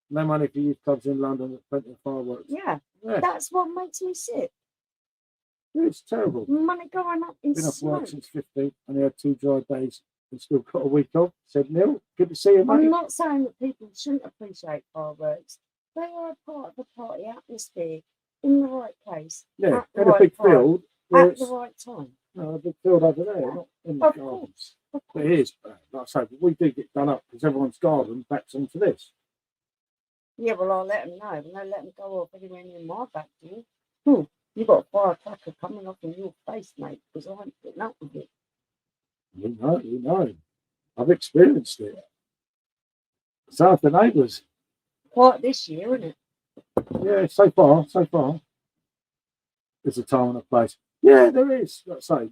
No money for youth clubs in London, but plenty of fireworks. Yeah, Yeah, that's what makes me sick. it's terrible. Money going up in Been off work smoke. since 15, and had 2 dry days and still got a week off. Said, Neil, good to see you, I'm mate. not saying that people shouldn't appreciate fireworks. They are a part of the party atmosphere in the right place. Yeah, at the in a right big time, field. Where at it's, the right time. no, a big field over there, not in the Of gardens. course. Of But course. it is bad. Like I say, but we do get done up because everyone's garden backs onto this. Yeah, well, I'll let them know. And I'll let them go off anywhere near my back door. You got a firecracker coming off in your face, mate, because I ain't putting up with it. You know. I've experienced it. So have the neighbours. Quite this year, isn't it? Yeah, so far. There's a time and a place. Yeah, there is. Like I say,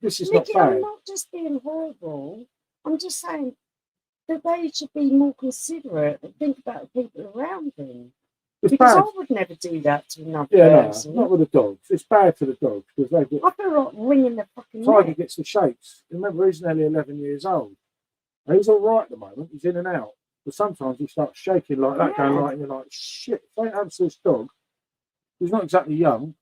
this is Mickey, not I'm bad. not just being horrible. I'm just saying that they should be more considerate and think about the people around them. It's Because bad. I would never do that to another Yeah, no, person. not with the dogs. It's bad for the dogs because they get. I feel like wringing the fucking Tiger neck. gets the shakes. Remember, he's nearly 11 years old. And he's all right at the moment. He's in and out. But sometimes he starts shaking like that, going Yeah. like, and you're like, shit, if I happens to this dog, he's not exactly young.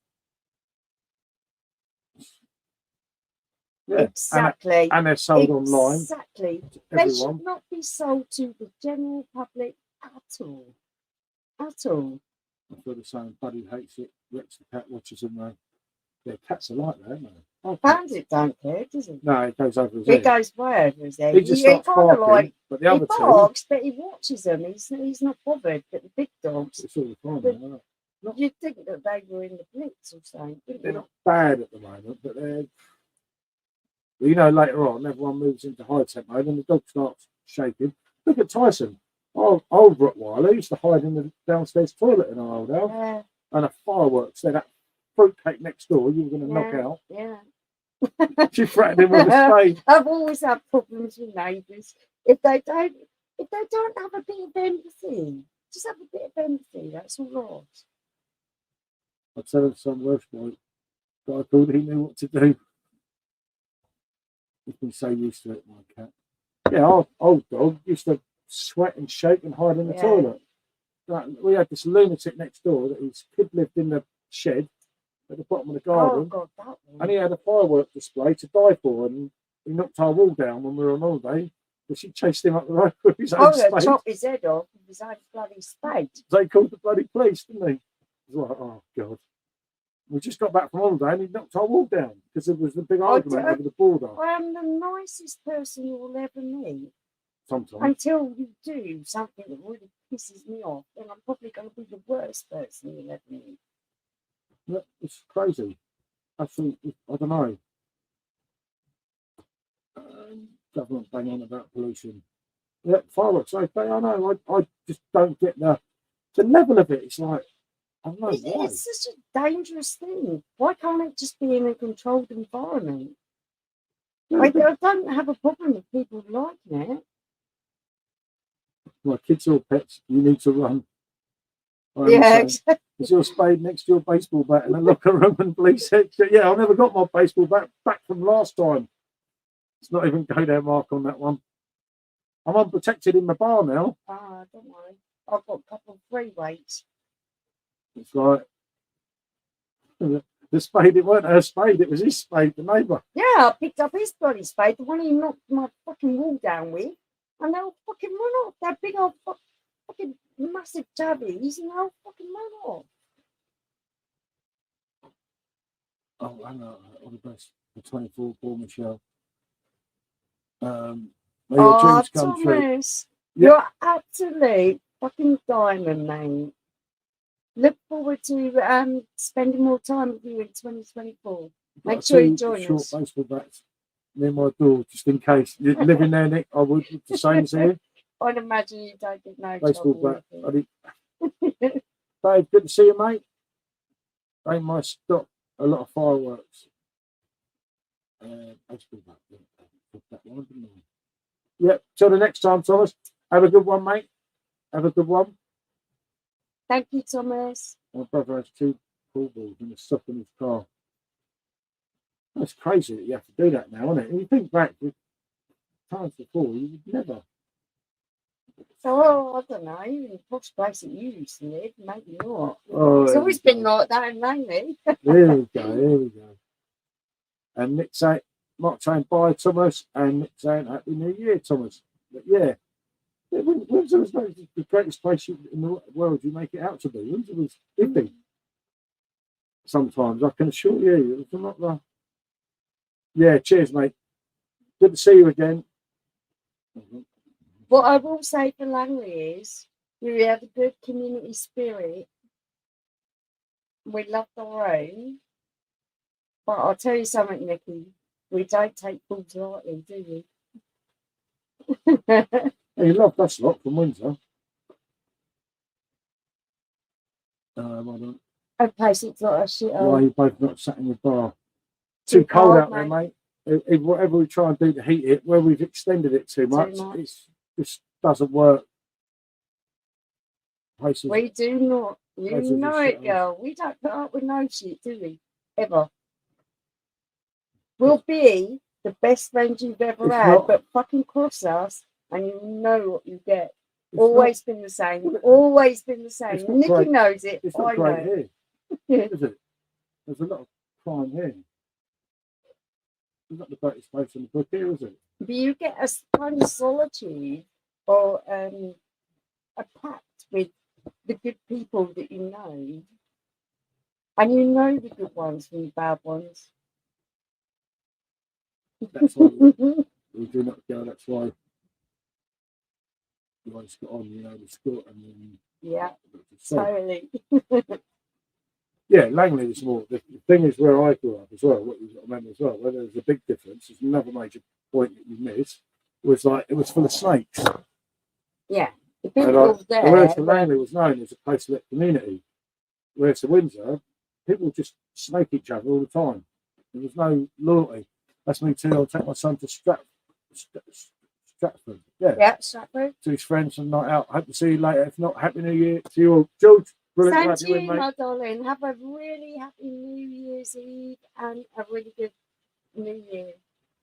Yeah. Exactly. And they're sold online. Exactly. To They everyone. should not be sold to the general public at all. At all. I feel the same. Buddy hates it. Rex the cat watches him. Yeah, cats are like that, aren't they? Oh, Bandit don't care, does he? no, it goes over his He head. goes way over his head. He just He starts kind of barking, like, but the he other two, barks, but he watches them. He's not bothered. But the big dogs, it's all the time. But- They're you'd think that they were in the blitz or something, wouldn't you? not bad at the moment, but they're. Well, you know, later on, everyone moves into high temp mode and the dog starts shaking. Look at Tyson. Old Rottweiler used to hide in the downstairs toilet in our old house. Yeah. And a fireworks there, that fruitcake next door you were going to knock out. Yeah. She threatened him with a spade. I've always had problems with neighbours. If they don't have a bit of empathy, just have a bit of empathy. That's all right. I'd tell him some worse bloke, but I thought he knew what to do. He's been so used to it, my cat. Yeah, our old dog used to sweat and shake and hide in the toilet. Like, we had this lunatic next door that his kid lived in the shed at the bottom of the garden. Oh, God, that one. And he had a firework display to die for, and he knocked our wall down when we were on holiday. But she chased him up the road with his own spade. Chopped his head off with his own bloody spade. They called the bloody police, didn't they? It was like, oh, God. We just got back from holiday and he knocked our wall down because there was a big argument over the border. I am the nicest person you will ever meet. Sometimes. Until you do something that really pisses me off, then I'm probably going to be the worst person you'll ever meet. Yeah, it's crazy. I think, I don't know. Government bang on about pollution. Yeah, fireworks, okay, I know. I just don't get the level of it. It's like, I don't know why. It's such a dangerous thing. Why can't it just be in a controlled environment? Yeah, I don't have a problem with people liking it. My kids or pets, you need to run. Yeah, exactly. Is your spade next to your baseball bat in the locker room? And police said, yeah, I never got my baseball bat back from last time. It's not even go there mark on that one. I'm unprotected in the bar now. Ah, don't worry. I've got a couple of free weights. It's like the spade, it weren't her spade, it was his spade, the neighbour. Yeah, I picked up his bloody spade, the one he knocked my fucking wall down with, and they'll fucking run off. They're big old fucking massive tabbies, and they'll fucking run off. Oh, I know, all the best. The 24 ball, Michelle. May your dreams come true. Thomas, you're absolute fucking diamond, mate. Look forward to spending more time with you in 2024. Make sure you join short us. baseball bats near my door, just in case. You live in there, Nick, I would. The same as here. I'd imagine you don't get no Baseball trouble bat. Dave, good to see you, mate. They might stop a lot of fireworks. Baseball bat. That one, didn't I? Yep. Till the next time, Thomas. Have a good one, mate. Have a good one. Thank you, Thomas. My brother has 2 pool balls and a sock in his car. That's crazy that you have to do that now, isn't it? And you think back to times before, you would never. So, I don't know, in the posh place that you used to live, maybe not. Oh, It's always been like that, mainly. Here we go. And Nick saying, Mark saying bye, Thomas, and Nick saying Happy New Year, Thomas. But yeah, Windsor was not the greatest place in the world you make it out to be. Windsor was iffy. Sometimes, I can assure you, it's not the. Yeah, cheers, mate. Good to see you again. What I will say for Langley is, we have a good community spirit. We love our own. But I'll tell you something, Nicky. We don't take fools lightly, do we? Hey, you love that lot from Windsor. I don't. A place looks like a shit. Why are you both not sat in the bar? Too cold out there, mate. Whatever we try and do to heat it, where we've extended it too much. It just doesn't work. Places, we do not. You know it, girl. We don't put up with no shit, do we? Ever. We'll be the best friends you've ever had, but fucking cross us and you know what you get. Always been the same. Always been the same. Nicky knows it. It's not great here, is it? There's a lot of crime here. It's not the greatest place in the book here, is it? But you get a kind of solitude or a pact with the good people that you know. And you know the good ones from the bad ones. That's why we do not go. That's why you always got on, the school and then. Yeah, totally. Yeah, Langley was more. The thing is, where I grew up as well, what you've got to remember as well, where there's a big difference, there's another major point that you missed, was like it was full of snakes. Yeah, the people there. Whereas the Langley was known as a place-lit community, whereas the Windsor, people just snake each other all the time. There was no loyalty. That's me too. I'll take my son to Stratford. Yeah, Stratford. To his friends and night out. Hope to see you later. If not, happy New Year to you all. George, brilliant. Same Happy to you, win, mate. my darling. Have a really happy New Year's Eve and a really good New Year.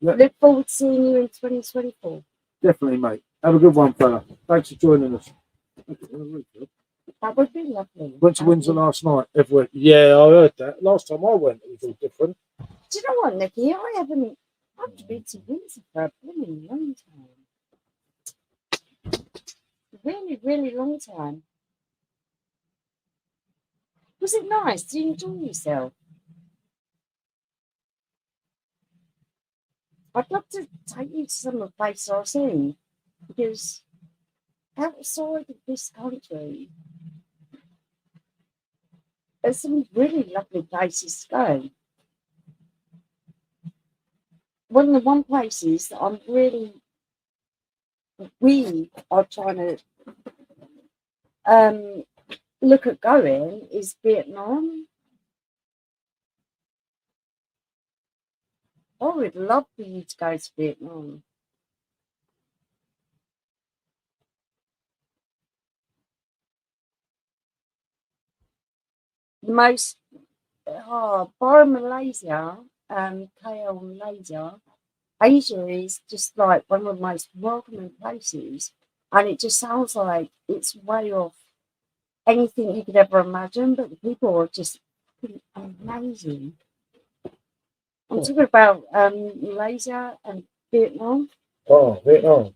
Yeah. Look forward to seeing you in 2024. Definitely, mate. Have a good one, fella. Thanks for joining us. That would be lovely. Went to Windsor last night. Everywhere. Yeah, I heard that. Last time I went, it was all different. Do you know what, Nikki? I've been to Windsor for a really long time. Really, really long time. Was it nice? Did you enjoy yourself? I'd love to take you to some of the places I've seen, because outside of this country, there's some really lovely places to go. One of the places that we are trying to look at going is Vietnam. I would love for you to go to Vietnam. The most, bar Malaysia, KL Malaysia, Asia is just like one of the most welcoming places, and it just sounds like it's way off anything you could ever imagine, but the people are just amazing. I'm talking about Malaysia and Vietnam. Oh, Vietnam.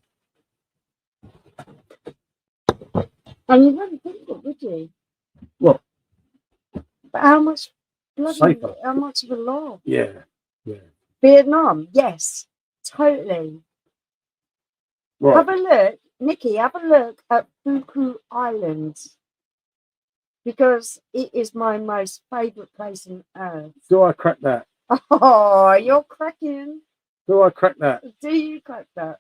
And you wouldn't think it, would you? What? But how much Safer. how much of a law? Yeah, yeah. Vietnam, yes, totally. Right. Have a look, Nikki, have a look at Phuket Island, because it is my most favourite place on earth. Do I crack that? Oh, you're cracking. Do I crack that? Do you crack that?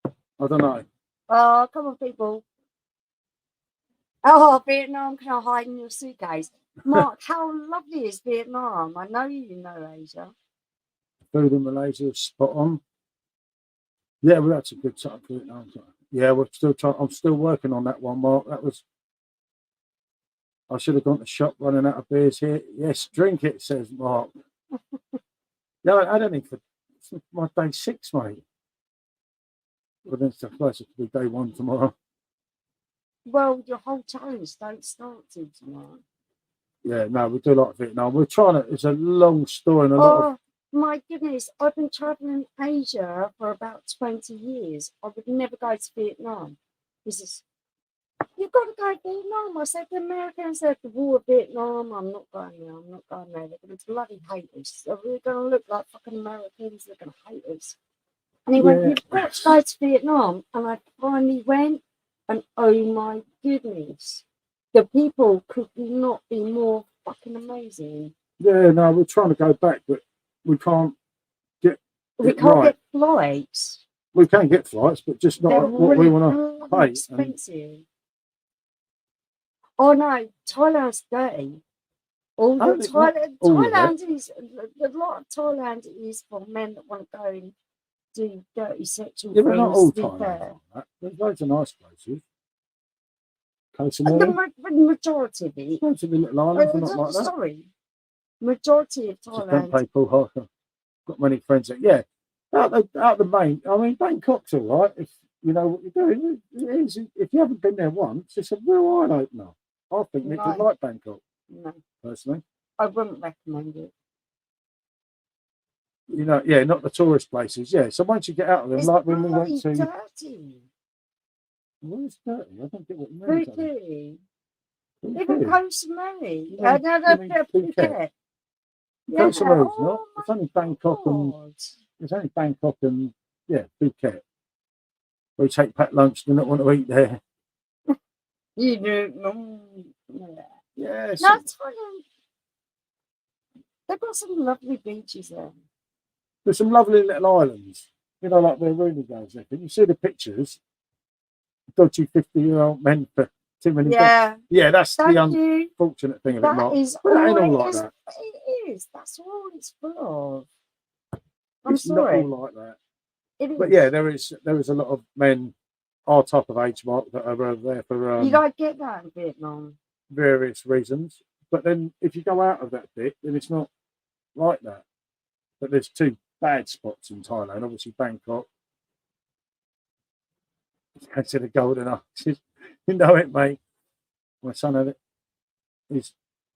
I don't know. Oh, come on, people. Oh, Vietnam, can I hide in your suitcase? Mark, how lovely is Vietnam? I know you know Asia. Food in Malaysia is spot on. Yeah, well, that's a good time for Vietnam. Yeah, we're still trying. I'm still working on that one, Mark. That was. I should have gone to the shop running out of beers here. Yes, drink it, says Mark. Yeah, I don't think it's my day 6, mate. But then it's closer to be day 1 tomorrow. Well, your whole challenge don't start till tomorrow. Yeah, no, we do like Vietnam. We're trying to. It's a long story and a lot of. My goodness, I've been traveling Asia for about 20 years. I would never go to Vietnam. You've got to go to Vietnam. I said to the Americans at the war of Vietnam, I'm not going there, I'm not going there. They're going to bloody hate us. So we're going to look like fucking Americans, they're going to hate us. And he went, you've got to go to Vietnam. And I finally went, and oh my goodness, the people could not be more fucking amazing. Yeah, no, we're trying to go back, but we can't get. We can't get flights. We can get flights, but just not what we want to pay. Expensive. Oh no, Thailand's dirty. Thailand is a lot of Thailand is for men that want to go and do dirty sexual things. But not all to be fair. There's loads of nice places. The majority of it. Loads of little islands, not like that. Sorry, majority of Thailand. Don't play pool hockey. Got many friends that out the main. I mean, Bangkok's all right if you know what you're doing. If you haven't been there once, it's a real eye opener. I think Nick would like Bangkok. No, personally, I wouldn't recommend it. You know, yeah, not the tourist places. Yeah, so once you get out of them, It's like when we went to. Dirty. Where's dirty? I don't get what you mean. Dirty. Even Koh Samui. Phuket. Koh Samui's not. It's only Bangkok and it's only Bangkok and Phuket. We take packed lunch. Do not want to eat there. You do. Yes. That's funny. They've got some lovely beaches there. There's some lovely little islands. You know, like where Rooney goes there. Can you see the pictures? Dodgy 50-year-old men for Too many. Yeah. Yeah, that's the Thank you. unfortunate thing of it, That Mark. is But it ain't all all like it is. that. It is. That's all it's full of. I'm It's sorry. not all like that. It is. But yeah, there is a lot of men our type of age, Mark, that are there for you don't get that in Vietnam. various reasons. But then if you go out of that bit, then it's not like that. But there's two bad spots in Thailand. Obviously, Bangkok. Go to the Golden Arches. You know it, mate. My son had it. His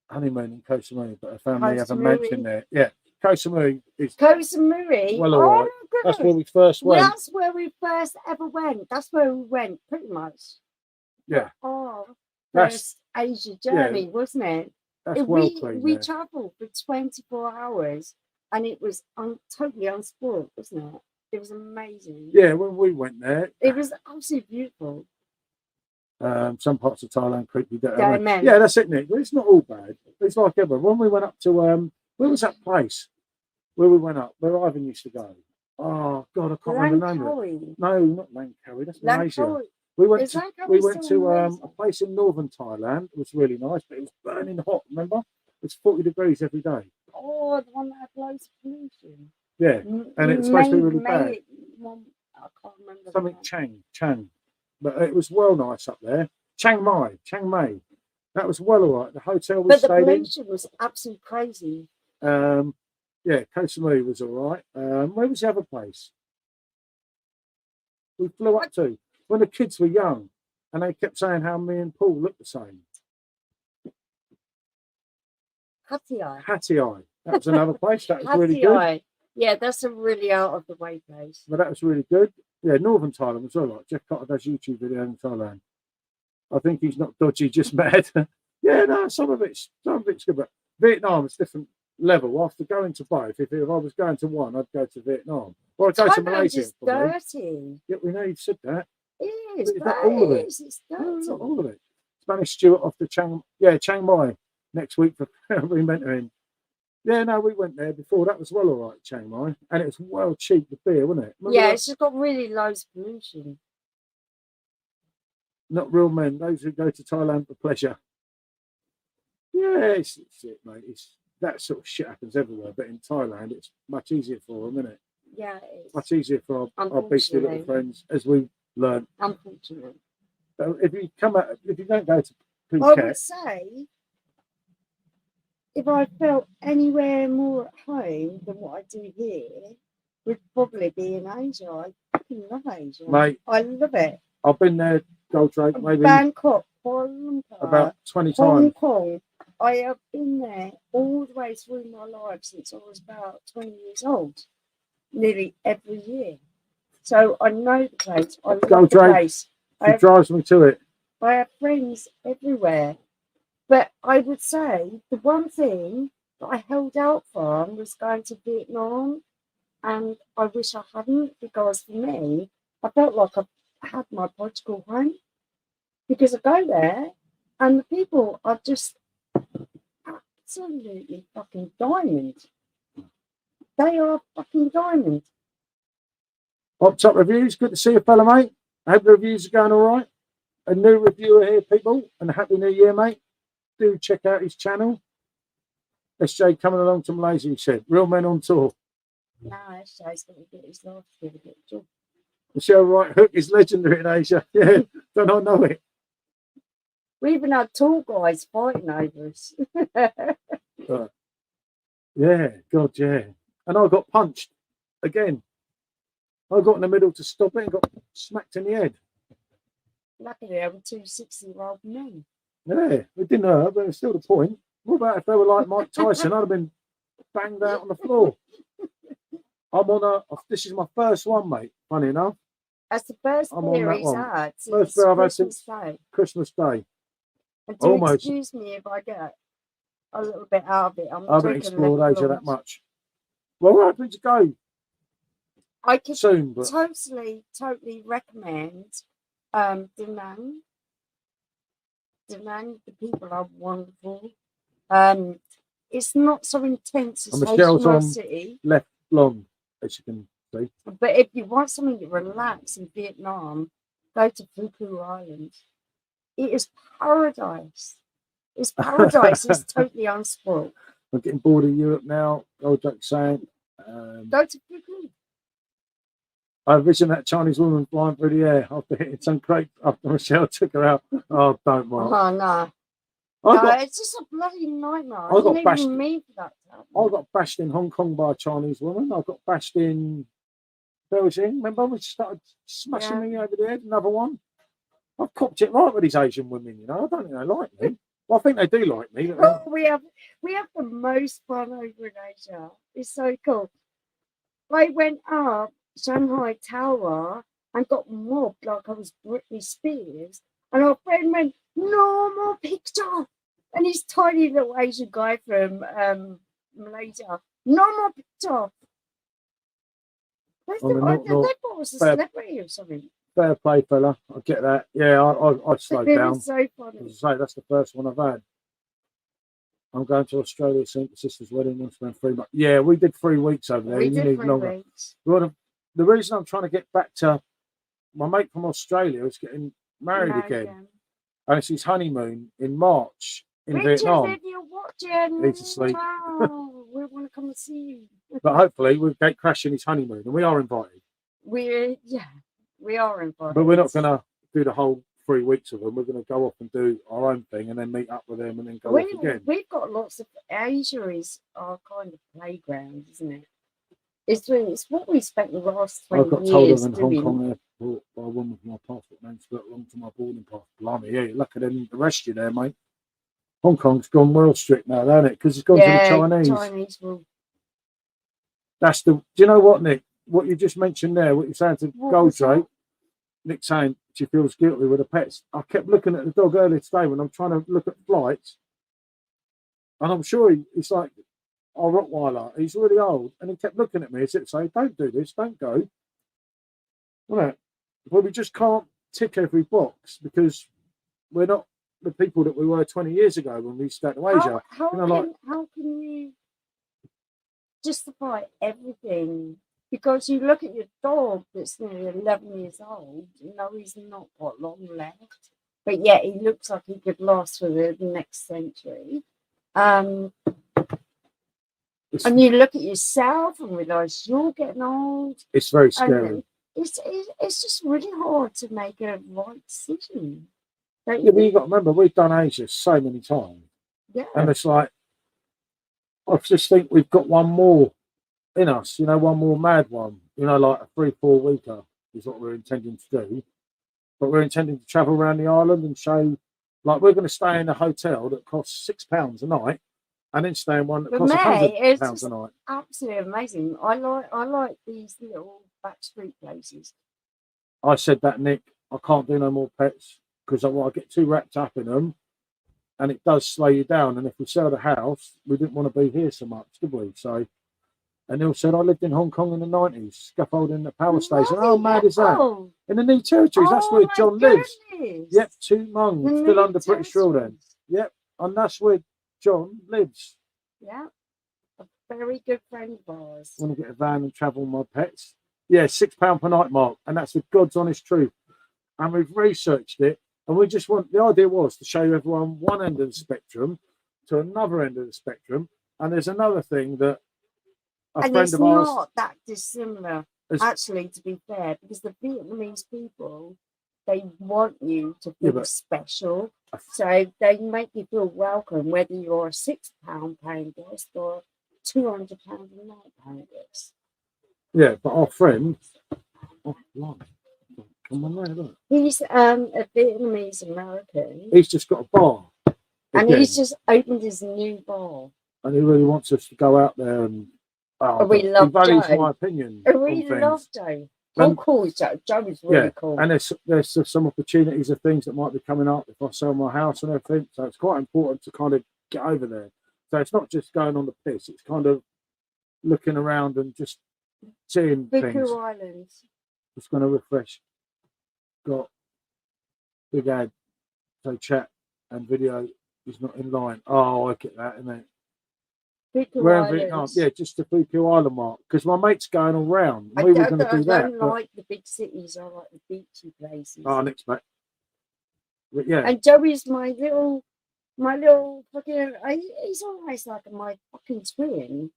honeymoon in Koh Samui, but a family Koh have a Samui. mansion there. Yeah, Koh Samui is Koh Samui. well all right. My That's goodness. where we first Well, went. that's where we first ever went. That's where we went, pretty much. Yeah, Our That's- first Asia journey, wasn't it? that's well we clean we there. travelled for 24 hours, and it was totally unspoiled, wasn't it? It was amazing. Yeah, when we went there, It was absolutely beautiful. some parts of Thailand creepy. Yeah, man. Yeah, that's it, Nick. But it's not all bad. It's like ever. When we went up to where was that place where we went up? Where Ivan used to go. Oh God, I can't remember the name of it. No, not Langkawi. That's Malaysia. Langkawi. We went Is to Langkawi still in a Malaysia? place in northern Thailand. It was really nice, but it was burning hot. Remember, it was 40 degrees every day. Oh, the one that had loads of pollution. Yeah, and it was supposed to be really bad. I can't remember. Something Chang, but it was well nice up there. Chiang Mai. That was well all right. The hotel we But the stayed in. pollution was absolutely crazy. Yeah, Koh Samui was all right. Where was the other place? We flew up to when the kids were young, and they kept saying how me and Paul looked the same. Hattei. That was another place. That was really good. Yeah, that's a really out of the way place. But that was really good. Yeah, Northern Thailand was all right. Jeff Cotter does YouTube video in Thailand. I think he's not dodgy, just mad. Yeah, no, some of it's good. But Vietnam is different level. After going to both, if I was going to one, I'd go to Vietnam. Or I'd go to Malaysia. It's dirty. Yeah, we know you said that. It is. It's not all of it. It's No, dirty. not all of it. Spanish Stewart off the Chiang Mai next week for re-mentoring. Yeah, no, we went there before. That was well all right, Chiang Mai. And it was well cheap, the beer, wasn't it? Remember Yeah, that? it's just got really loads of pollution. Not real men, those who go to Thailand for pleasure. Yeah, it's it, mate. It's that sort of shit happens everywhere, but in Thailand, it's much easier for them, isn't it? Yeah, it is. Much easier for our beastly little friends, as we learn. Unfortunately. So if you don't go to I Phuket, would say if I felt anywhere more at home than what I do here, would probably be in Asia. I fucking love Asia. mate, I love it. I've been there, Goldrake, maybe Bangkok, Kuala Lumpur, about 20 Hong times. Kong. I have been there all the way through my life since I was about 20 years old, nearly every year. So I know the place. I love the place. It drives me to it. I have friends everywhere. But I would say the one thing that I held out from was going to Vietnam. And I wish I hadn't, because for me, I felt like I had my prodigal home. Because I go there and the people are just absolutely fucking diamond. They are fucking diamond. Top reviews, good to see you, fella, mate. I hope the reviews are going all right. A new reviewer here, people, and a happy new year, mate. Do check out his channel. SJ coming along to Malaysia, he said. Real men on tour. No, SJ's going to get his life together, get a job. Michelle Wright Hook is legendary in Asia. Yeah, don't I know it? We even had tall guys fighting over us. Yeah, God, yeah. And I got punched again. I got in the middle to stop it and got smacked in the head. Luckily, there were two 60-year-old men. Yeah, it didn't hurt, but it's still the point. What about if they were like Mike Tyson? I'd have been banged out on the floor. This is my first one, mate, funny enough. That's the first I'm on beer that he's one. had First since beer I've had Christmas since Day. Christmas Day. And do Almost. excuse me if I get a little bit out of it. I haven't explored Asia that much. Well, we're hoping to go I could soon, but totally recommend Da Nang. Da Nang, the people are wonderful. It's not so intense as Michelle's Ho Chi Minh on City. left long, as you can see. But if you want something to relax in Vietnam, go to Phu Phu Island. It is paradise. It's paradise. It's totally unspoiled. I'm getting bored of Europe now. Old Jack saying. Go to Brooklyn. I visioned that Chinese woman flying through the air after hitting some crate after Michelle took her out. Oh, don't Mark. Oh no. It's just a bloody nightmare. I didn't even mean for that to happen. I got bashed in Hong Kong by a Chinese woman. I got bashed in Beijing. Remember, we started smashing me over the head. Another one. I've copped it right with these Asian women. You know, I don't think they like me. Well, I think they do like me. Oh, we have the most fun over in Asia. It's so cool. I went up Shanghai Tower and got mobbed like I was Britney Spears, and our friend went, "No more picture," and this tiny little Asian guy from Malaysia, "No more picture." I thought I was a celebrity or something. Fair play, fella. I get that. Yeah, I slowed down. It's so funny. As I say, that's the first one I've had. I'm going to Australia soon. My sister's wedding. We'll spend 3 months. Yeah, we did 3 weeks over there. We you did need 3 longer. weeks. Well, the reason I'm trying to get back to my mate from Australia is getting married again. And it's his honeymoon in March in Vietnam. If you're watching, he's asleep. Wow, we want to come and see you. But hopefully we'll get crashing his honeymoon, and we are invited. We are invited. But we're not going to do the whole 3 weeks of them. We're going to go off and do our own thing, and then meet up with them, and then go off again. We've got lots of Asia is our kind of playground, isn't it? It's what we spent the last 20 years I got told of in doing. Hong Kong airport by a woman with my passport name split along to my boarding pass. Blimey, yeah, you're lucky they didn't arrest you there, mate. Hong Kong's gone well strict now, hasn't it? Because it's gone to the Chinese. Chinese will. That's the. Do you know what, Nick? What you just mentioned there, what you're saying to Goldrake, Nick saying she feels guilty with the pets. I kept looking at the dog earlier today when I'm trying to look at flights, and I'm sure he's like a Rottweiler. He's really old, and he kept looking at me as if to say, "Don't do this, don't go." Well, we just can't tick every box because we're not the people that we were 20 years ago when we started to Asia. How can you justify everything? Because you look at your dog that's nearly 11 years old, you know he's not got long left, but yet he looks like he could last for the next century. And you look at yourself and realise you're getting old. It's very scary. It's just really hard to make a right decision. But you've got to remember, we've done Asia so many times. Yeah. And it's like, I just think we've got one more in us, you know, one more mad one, you know, like a 3-4 weeker is what we're intending to do. But we're intending to travel around the island and show, like, we're going to stay in a hotel that costs £6 a night and then stay in one that costs £100 a night. Absolutely amazing. I like these little back street places. I said that, Nick, I can't do no more pets because I get too wrapped up in them and it does slow you down. And if we sell the house, we didn't want to be here so much, did we? So, and Neil said, I lived in Hong Kong in the 90s, scaffolding the power station. How mad is that? In the New Territories, that's where John lives. Yep, 2 months, still under British rule then. Yep, and that's where John lives. Yeah, a very good friend of ours. Want to get a van and travel with my pets? Yeah, £6 per night, Mark, and that's the God's honest truth. And we've researched it, and we just want, the idea was to show everyone one end of the spectrum to another end of the spectrum. And there's another thing that a friend of ours. It's not that dissimilar, actually, to be fair, because the Vietnamese people, they want you to feel special. So they make you feel welcome, whether you're a £6 paying guest or £200 a night paying guest. Yeah, but our friend, come on there, look. He's a Vietnamese American. He's just got a bar. And he's just opened his new bar. And he really wants us to go out there and we love Joe. My opinion. We love Joe. How cool is Joe? Joe is really cool. And there's some opportunities of things that might be coming up if I sell my house and everything. So it's quite important to kind of get over there. So it's not just going on the piss. It's kind of looking around and just seeing things. Islands. Just going to refresh. Got big ad. So chat and video is not in line. Oh, I get that, isn't it? We're in Vietnam, just the Phuket Island, Mark, because my mate's going all round. We were going to do that. I don't like the big cities. I like the beachy places. Oh, next back. But yeah, And Joey's my little fucking. He's always like my fucking twin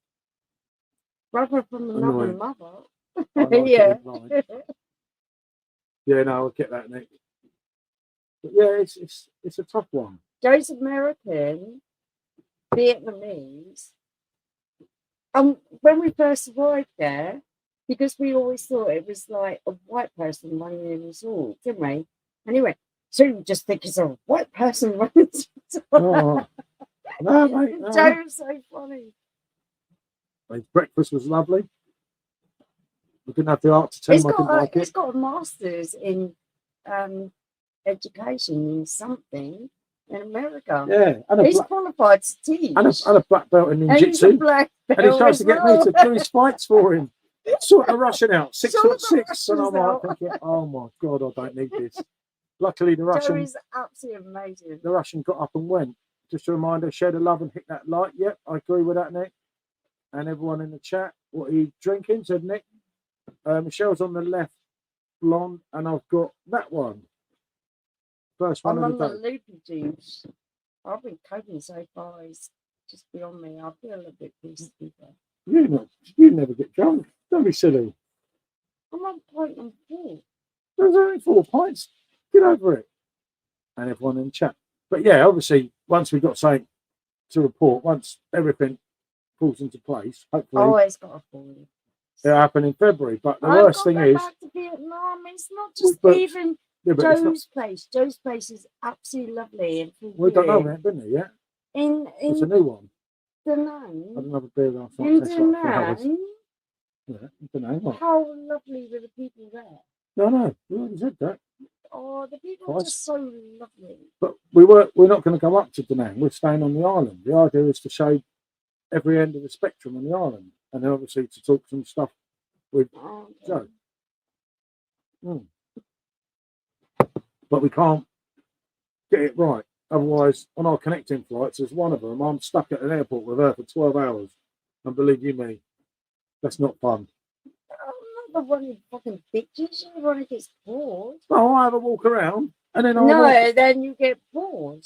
brother from another Annoying. mother. I like Yeah. it annoying. Yeah, no, I get that, Nick. But yeah, it's a tough one. Joey's American, Vietnamese. When we first arrived there, because we always thought it was like a white person running the resort, didn't we? Anyway, so you just think it's a white person running the resort. Oh, no, mate. No. Joe was so funny. Like, breakfast was lovely. We didn't have the art to tell him I didn't like He's it. got a master's in education in something in America. Yeah, and He's qualified to teach. and a black belt in And he's a ninjutsu. black belt And he tries as to get well. me to do his fights for him. Sort of Russian out, 6'6", and I'm like Russians thinking, oh my god, I don't need this. Luckily, the Russian Joey's absolutely amazing. got up and went. Just a reminder, share the love and hit that like. Yep, I agree with that, Nick. And everyone in the chat, what are you drinking? Said Nick. Michelle's on the left, blonde, and I've got that one. First one I'm of on the the day. loopy juice. I've been coping so far. It's just beyond me. I feel a bit pissed. You never get drunk. Don't be silly. I'm on point and four. There's only 4 pints. Get over it. And everyone in the chat. But yeah, obviously, once we've got something to report, once everything falls into place, hopefully Always got a fall. it'll happen in February. But the I've worst got to thing go is, back to Vietnam. It's not just but- even yeah, but it's not, Joe's place. Joe's place is absolutely lovely and we don't know, we fulfilling. haven't been there yet. In It's a new one. I Danang, don't have a beer last night. in Tastes like flowers. Danang, Yeah, I don't know. What? how lovely were the people there? No, we already said that. Oh, the people are Twice. just so lovely. But we're not going to go up to Da Nang. We're staying on the island. The idea is to show every end of the spectrum on the island, and then obviously to talk some stuff with Oh, okay. Joe. But we can't get it right. Otherwise, on our connecting flights, there's one of them. I'm stuck at an airport with her for 12 hours. And believe you me, that's not fun. I'm not the one who fucking bitches. You're the one who gets bored. Well, I have a walk around, and then No, then you get bored.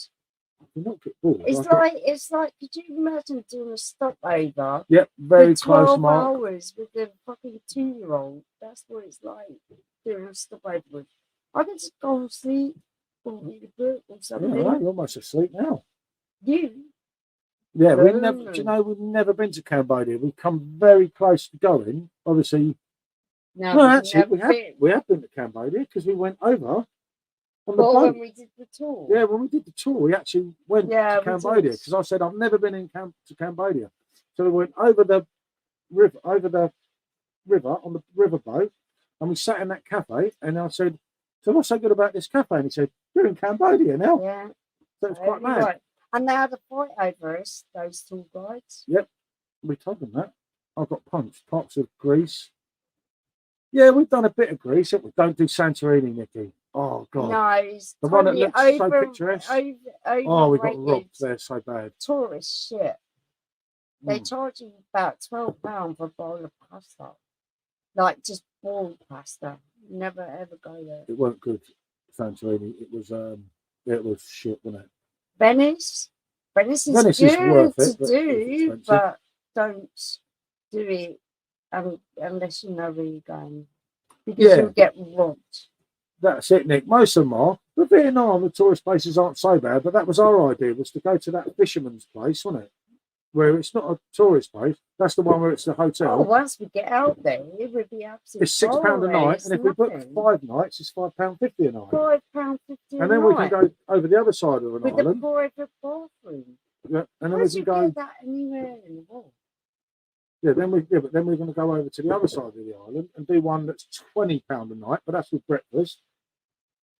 not get bored. It's like, could you imagine doing a stopover Yep, very for close, 12 Mark. hours with a fucking 2-year-old? That's what it's like doing a stopover with. I can just go and sleep or read a book or something. Yeah, well, you're almost asleep now. You? Yeah, we've No. never. Do you know we've never been to Cambodia? We've come very close to going. Obviously, No, no, we've actually, never been. we have been to Cambodia because we went over on the Well, boat. when we did the tour. Yeah, when we did the tour, we actually went Yeah, to we Cambodia did. because I said I've never been to Cambodia. So we went over the river on the riverboat, and we sat in that cafe. And I said, "So what's so good about this cafe?" And he said, "You're in Cambodia now." Yeah. So it's quite mad. Right. And they had a fight over us, those tour guides. We told them that. I got punched. Parts of Greece. Yeah, we've done a bit of Greece. We don't do Santorini, Nikki. Oh God. No, it's The one that totally looks so picturesque. Oh, we got overrated robbed there so bad. tourist shit. They Mm. charge you about £12 for a bowl of pasta. Like just boiled pasta. Never ever go there. It weren't good, Santorini. It was shit, wasn't it? Venice is Venice good is worth it, to but it's do, expensive. but don't do it unless you know where you're going. Because Yeah. you'll get robbed. That's it, Nick. Most of them are. But Vietnam, the tourist places aren't so bad. But that was our idea, was to go to that fisherman's place, wasn't it? Where it's not a tourist place. That's the one where it's the Oh, hotel. once we get out there, it would be absolutely It's £6 a night, and if we book nothing. 5 nights, it's £5.50 a night. £5.50 And then we can go over the other side of an with a island. private bathroom. Yeah, and then Where we do can you go. get that anywhere in the world? But then we're going to go over to the other side of the island and do one that's £20 a night, but that's with breakfast.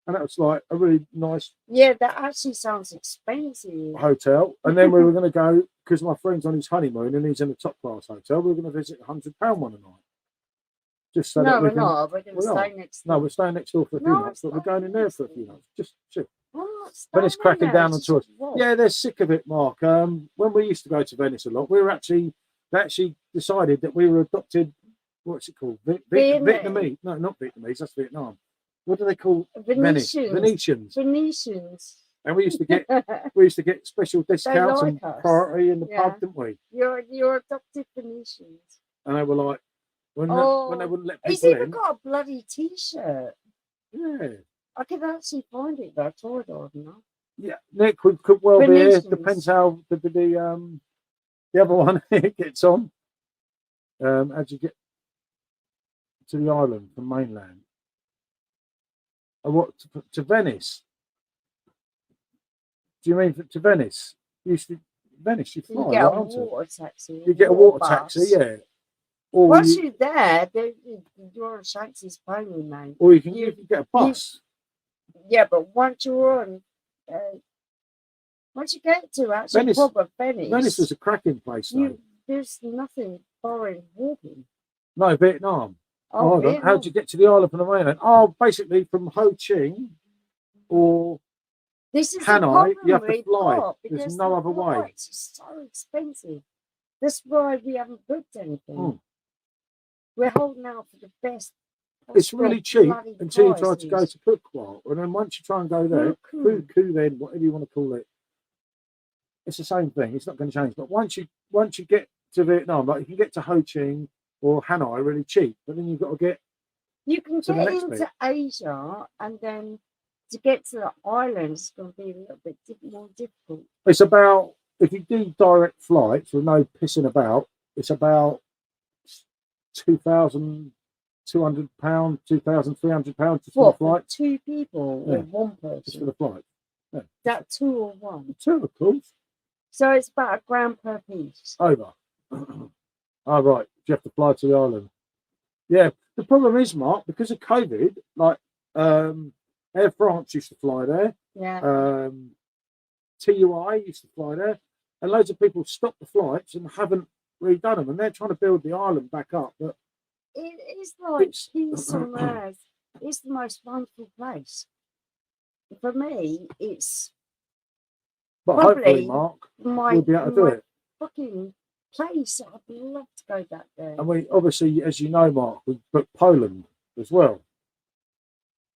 And that was like a really nice Yeah, that actually sounds expensive. hotel. And then we were going to go, because my friend's on his honeymoon and he's in a top class hotel, we were going to visit £100 one a night. Just so No, that we we're can. not. We're going to we're not. stay next No, door. we're staying next door for a few No, nights, but it's we're going in there for a few not. nights. Just chill. I'm not Venice staying cracking there, down on it's tours. just robbed. Yeah, they're sick of it, Mark. When we used to go to Venice a lot, they actually decided that we were adopted. What's it called? Vietnamese? No, not Vietnamese. That's Vietnam. what do they call Venice? Venetians. And we used to get special discounts like and us. priority in the Yeah. pub, didn't we? You're adopted Venetians. And they were like, when they wouldn't let He's people even in. got a bloody T-shirt. Yeah. I could actually find it, but I tried hard enough. Yeah, Nick could well be here. Venetians. Depends how the other one gets on. As you get to the island from mainland. And what to Venice? Do you mean to Venice? Venice, you fly. You get a right onto it. water taxi. You get a water bus. taxi, yeah. Or Once you're there, you're on Shanks's pony, mate. Or you can get a bus. Yeah, but once you're on, once you get to actually proper Venice was a cracking place, though. There's nothing foreign walking. No, Vietnam. Oh, Vietnam. How'd you get to the island from the mainland? Oh, basically from Ho Chi or this is Hanoi, you have to fly. There's no other way. It's so expensive. That's why we haven't booked anything. We're holding out for the best. It's really cheap until you try to go to Cookwild. And then once you try and go there, then whatever you want to call it, it's the same thing. It's not going to change. But once you get to Vietnam, like you can get to Ho Chi Minh or Hanoi really cheap, but then you've got to get. You can get into Asia, and then to get to the islands, it's going to be a little bit more difficult. It's about, if you do direct flights with no pissing about, it's about £2,200, £2,300 just for the flight. 2 people or 1 person? Just for the flight. Yeah. That 2 or 1? 2, of course. So it's about £1,000 per piece. Over. Oh, right. You have to fly to the island. Yeah. The problem is, Mark, because of COVID, like Air France used to fly there. Yeah. TUI used to fly there. And loads of people stopped the flights and haven't redone them. And they're trying to build the island back up. But it is like peace on earth. It's the most wonderful place. For me, it's. But hopefully, Mark, we'll be able to do it. Fucking place. I'd love to go back there. And we obviously, as you know, Mark, we booked Poland as well.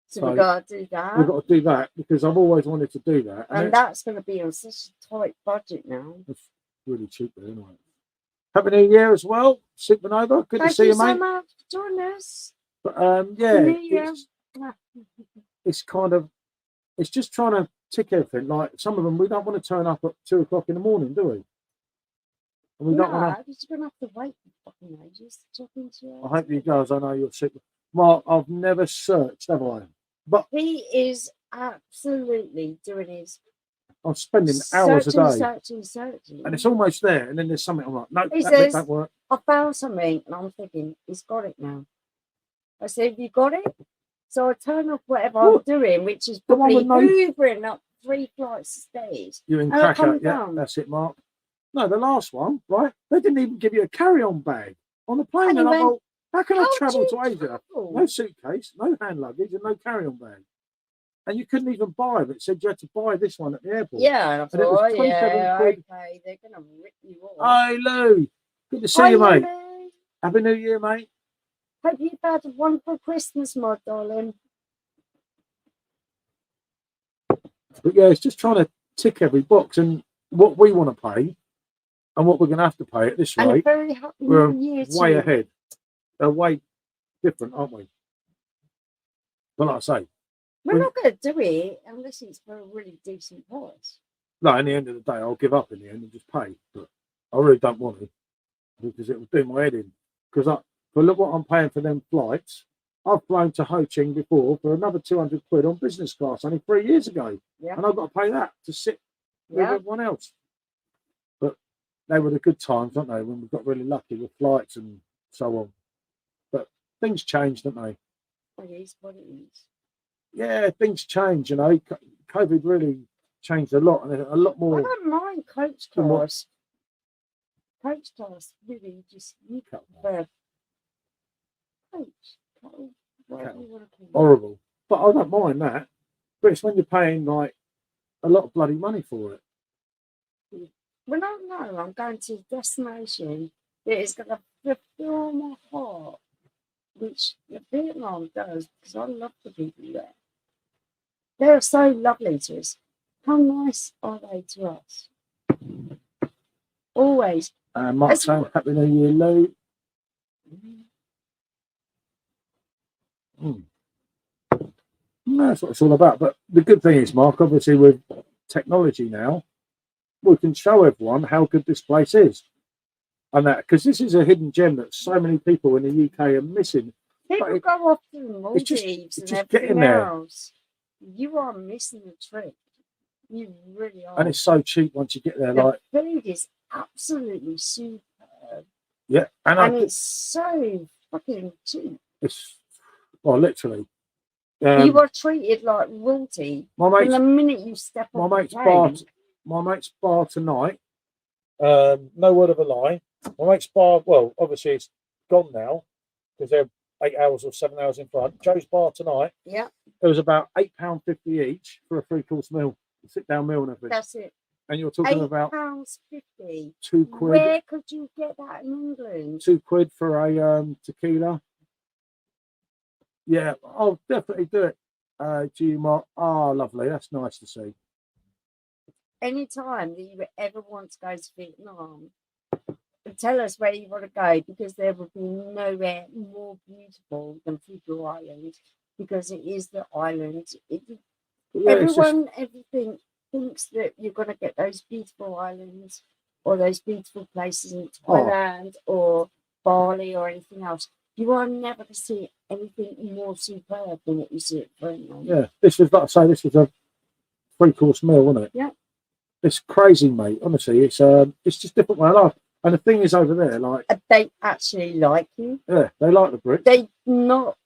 So we've got to do that. We've got to do that because I've always wanted to do that. And that's going to be on such a tight budget now. It's really cheap, there, isn't it? Happy New Year as well, Supernova. Good to see you, mate. Thank you so much for joining us. But yeah, it's kind of, it's just trying to tick everything. Like some of them, we don't want to turn up at 2 o'clock in the morning, do we? And we don't want to. You're going to have to wait for fucking ages to talk into you. I hope you guys. I know you're super. Mark, I've never searched, have I? But he is absolutely doing his. I'm spending hours a day. Searching. And it's almost there. And then there's something I'm like, no, he that says, don't work. I found something and I'm thinking, he's got it now. I said, have you got it? So I turn off whatever I'm doing, which is probably hoovering up 3 flights of stairs. You're in Cracker, yeah, that's it, Mark. No, the last one, right? They didn't even give you a carry-on bag on the plane. And I'm like, how can I travel to Asia? No suitcase, no hand luggage, and no carry-on bag. And you couldn't even buy it. It said you had to buy this one at the airport. Yeah, and I thought, okay, they're going to rip you off. Hi, Lou. Good to see you, mate. Lou. Happy New Year, mate. Hope you've had a wonderful Christmas, my darling. But yeah, it's just trying to tick every box and what we want to pay and what we're going to have to pay at this rate. We're way ahead. They're way different, aren't we? But like I say, we're not going to do it unless it's for a really decent price. No, in the end of the day, I'll give up in the end and just pay. But I really don't want to because it will do my head in. Because look what I'm paying for them flights. I've flown to Ho Chi Minh before for another 200 quid on business class only 3 years ago. Yeah. And I've got to pay that to sit with everyone else. But they were the good times, weren't they, when we got really lucky with flights and so on. But things change, don't they? It is what it is. Yeah, things change, you know. COVID really changed a lot, and a lot more. I don't mind coach class. Coach class really just you cut the coach. Horrible, but I don't mind that. But it's when you're paying like a lot of bloody money for it. Well, no, I'm going to a destination that is going to fulfill my heart which Vietnam does, because I love the people there. They're so lovely to us. How nice are they to us? Always. Mark saying Happy New Year, Lou. That's what it's all about. But the good thing is, Mark, obviously with technology now, we can show everyone how good this place is. And that, because this is a hidden gem that so many people in the UK are missing. People go off to the Maldives and everything else. You are missing the trick. You really are. And it's so cheap once you get there. The like food is absolutely superb. Yeah. And it's so fucking cheap. It's, well, literally. You are treated like royalty from the minute you step off the plane. My mate's bar tonight, no word of a lie. My mate's bar, well, obviously it's gone now because they're 8 hours or 7 hours in front. Joe's bar tonight, yeah, it was about £8.50 each for a 3-course meal, sit down meal and everything. That's it. And you're talking about £8.50. £2. Where could you get that in England? £2 for a tequila. Yeah, I'll definitely do it. Mark. Oh, lovely. That's nice to see. Any time that you ever want to go to Vietnam, tell us where you want to go, because there will be nowhere more beautiful than Phu Quoc Island, because it is the island. Everything thinks that you're going to get those beautiful islands or those beautiful places in Thailand or Bali or anything else. You are never going to see anything more superb than what you see at Vietnam. Yeah, this was, like I say, this was a 3-course meal, wasn't it? Yeah. It's crazy, mate. Honestly, it's just different way of life. And the thing is, over there, like they actually like you. Yeah, they like the Brits. They not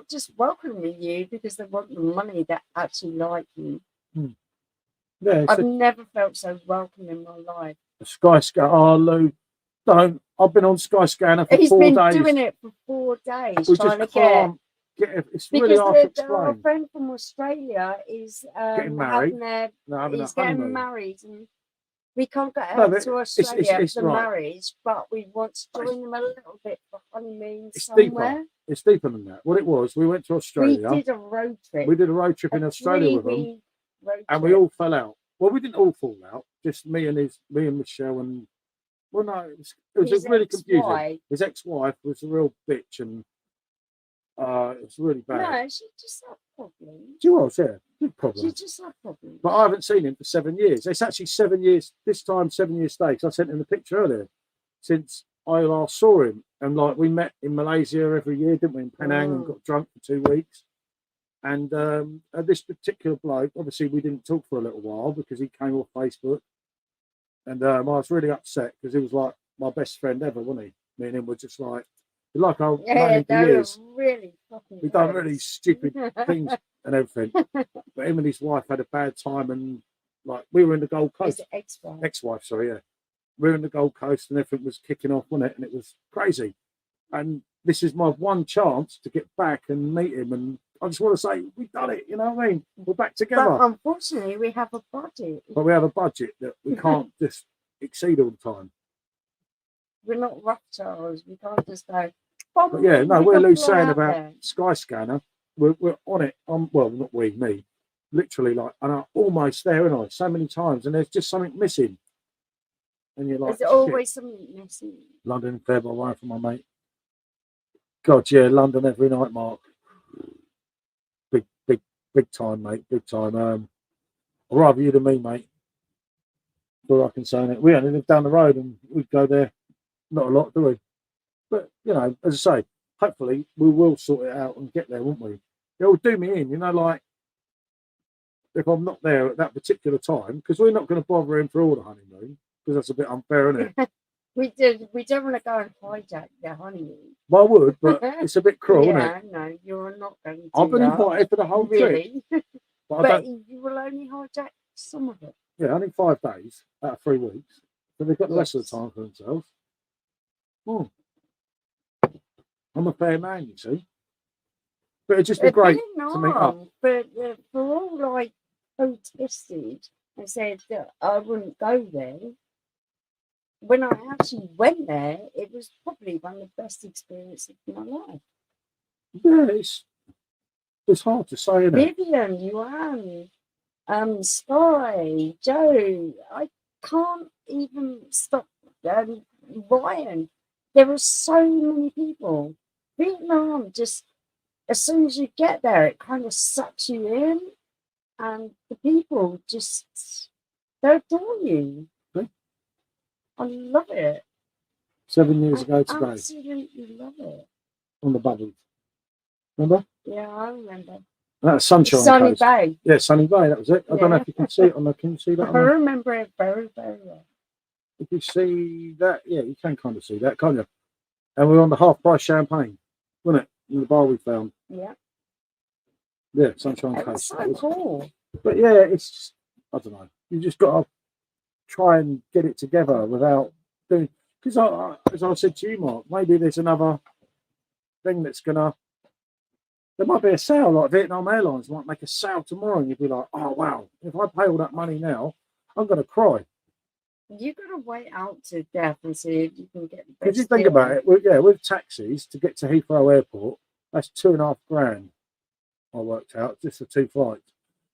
just welcoming you because they want the money. They actually like you. Yeah, I've never felt so welcome in my life. Skyscanner. Oh, Lou, don't. I've been on Skyscanner for 4 days. He's been doing it for 4 days, trying to get it. It's really hard to explain. Our friend from Australia is getting married. He's getting married, and we can't get out to Australia for the marriage, but we want to join them a little bit for honeymoon somewhere. It's deeper than that. What it was, we went to Australia. We did a road trip. We did a road trip in Australia with them, and we all fell out. Well, we didn't all fall out. Just me and Michelle and. Well, no, it was really confusing. His ex-wife was a real bitch, and it was really bad. No, she just had problems. She was, yeah, big problems. She just had problems. But I haven't seen him for 7 years. It's actually 7 years. This time, 7 years stay. Because I sent him the picture earlier. Since I last saw him, and like we met in Malaysia every year, didn't we? In Penang, and got drunk for 2 weeks. And this particular bloke, obviously, we didn't talk for a little while because he came off Facebook. And I was really upset because he was like my best friend ever, wasn't he? Me and him were just like I've known him for years. Really we've done really stupid things and everything. But him and his wife had a bad time, and like we were in the Gold Coast. Ex-wife, sorry, yeah. We were in the Gold Coast, and everything was kicking off, wasn't it? And it was crazy. And this is my one chance to get back and meet him, and I just want to say we've done it. You know what I mean? We're back together. But unfortunately, we have a budget. But we have a budget that we can't just exceed all the time. We're not Rothschilds. We can't just go. But yeah, no, we're Lou's saying about Skyscanner. We're on it. Well, not me. Literally, like, and I'm almost there, and so many times, and there's just something missing. And you're like, there's always something missing. London, fair by way for my mate. God, yeah, London every night, Mark. Big time, mate. Big time. I'd rather you than me, mate. All I can say it. We only live down the road, and we'd go there. Not a lot, do we? But you know, as I say, hopefully we will sort it out and get there, won't we? It'll do me in, you know, like if I'm not there at that particular time, because we're not going to bother him for all the honeymoon, because that's a bit unfair, isn't it? We don't want to go and hijack their honeymoon. Well, I would, but it's a bit cruel, isn't it? Yeah, no, you're not going to. I've been invited for the whole trip. But you will only hijack some of it. Yeah, only 5 days out of 3 weeks. So they've got the rest of the time for themselves. Oh. I'm a fair man, you see. But it'd just be great to meet up. But for all I protested and said that I wouldn't go there, when I actually went there, it was probably one of the best experiences of my life. Yeah, it's hard to say, isn't it? Vivian, Yuan, Sky, Joe. I can't even stop Ryan. There are so many people. Vietnam, just as soon as you get there, it kind of sucks you in, and the people just they adore you. Okay. I love it. 7 years I ago today absolutely love it. on the bubbles. Remember? Yeah, I remember. That's Sunshine Sunny Coast. Bay. Yeah, Sunny Bay. That was it. I don't know Yeah. if you can see it on the. Can you see that? I On the, remember it very, very well. if you see that, yeah, you can kind of see that, can't you? And we were on the half price champagne, wasn't it? In the bar we found. Yeah. Yeah, Sunshine It was Coast. so cool. But yeah, it's just, I don't know. You just got to try and get it together without doing. Because as I said to you, Mark, maybe there's another thing that's gonna. There might be a sale like Vietnam Airlines might make a sale tomorrow, and you'd be like, "Oh wow! If I pay all that money now, I'm gonna cry." You gotta wait out to death and see if you can get the Because you best think deal. about it, with taxis to get to Heathrow Airport, that's $2,500. I worked out just for 2 flights,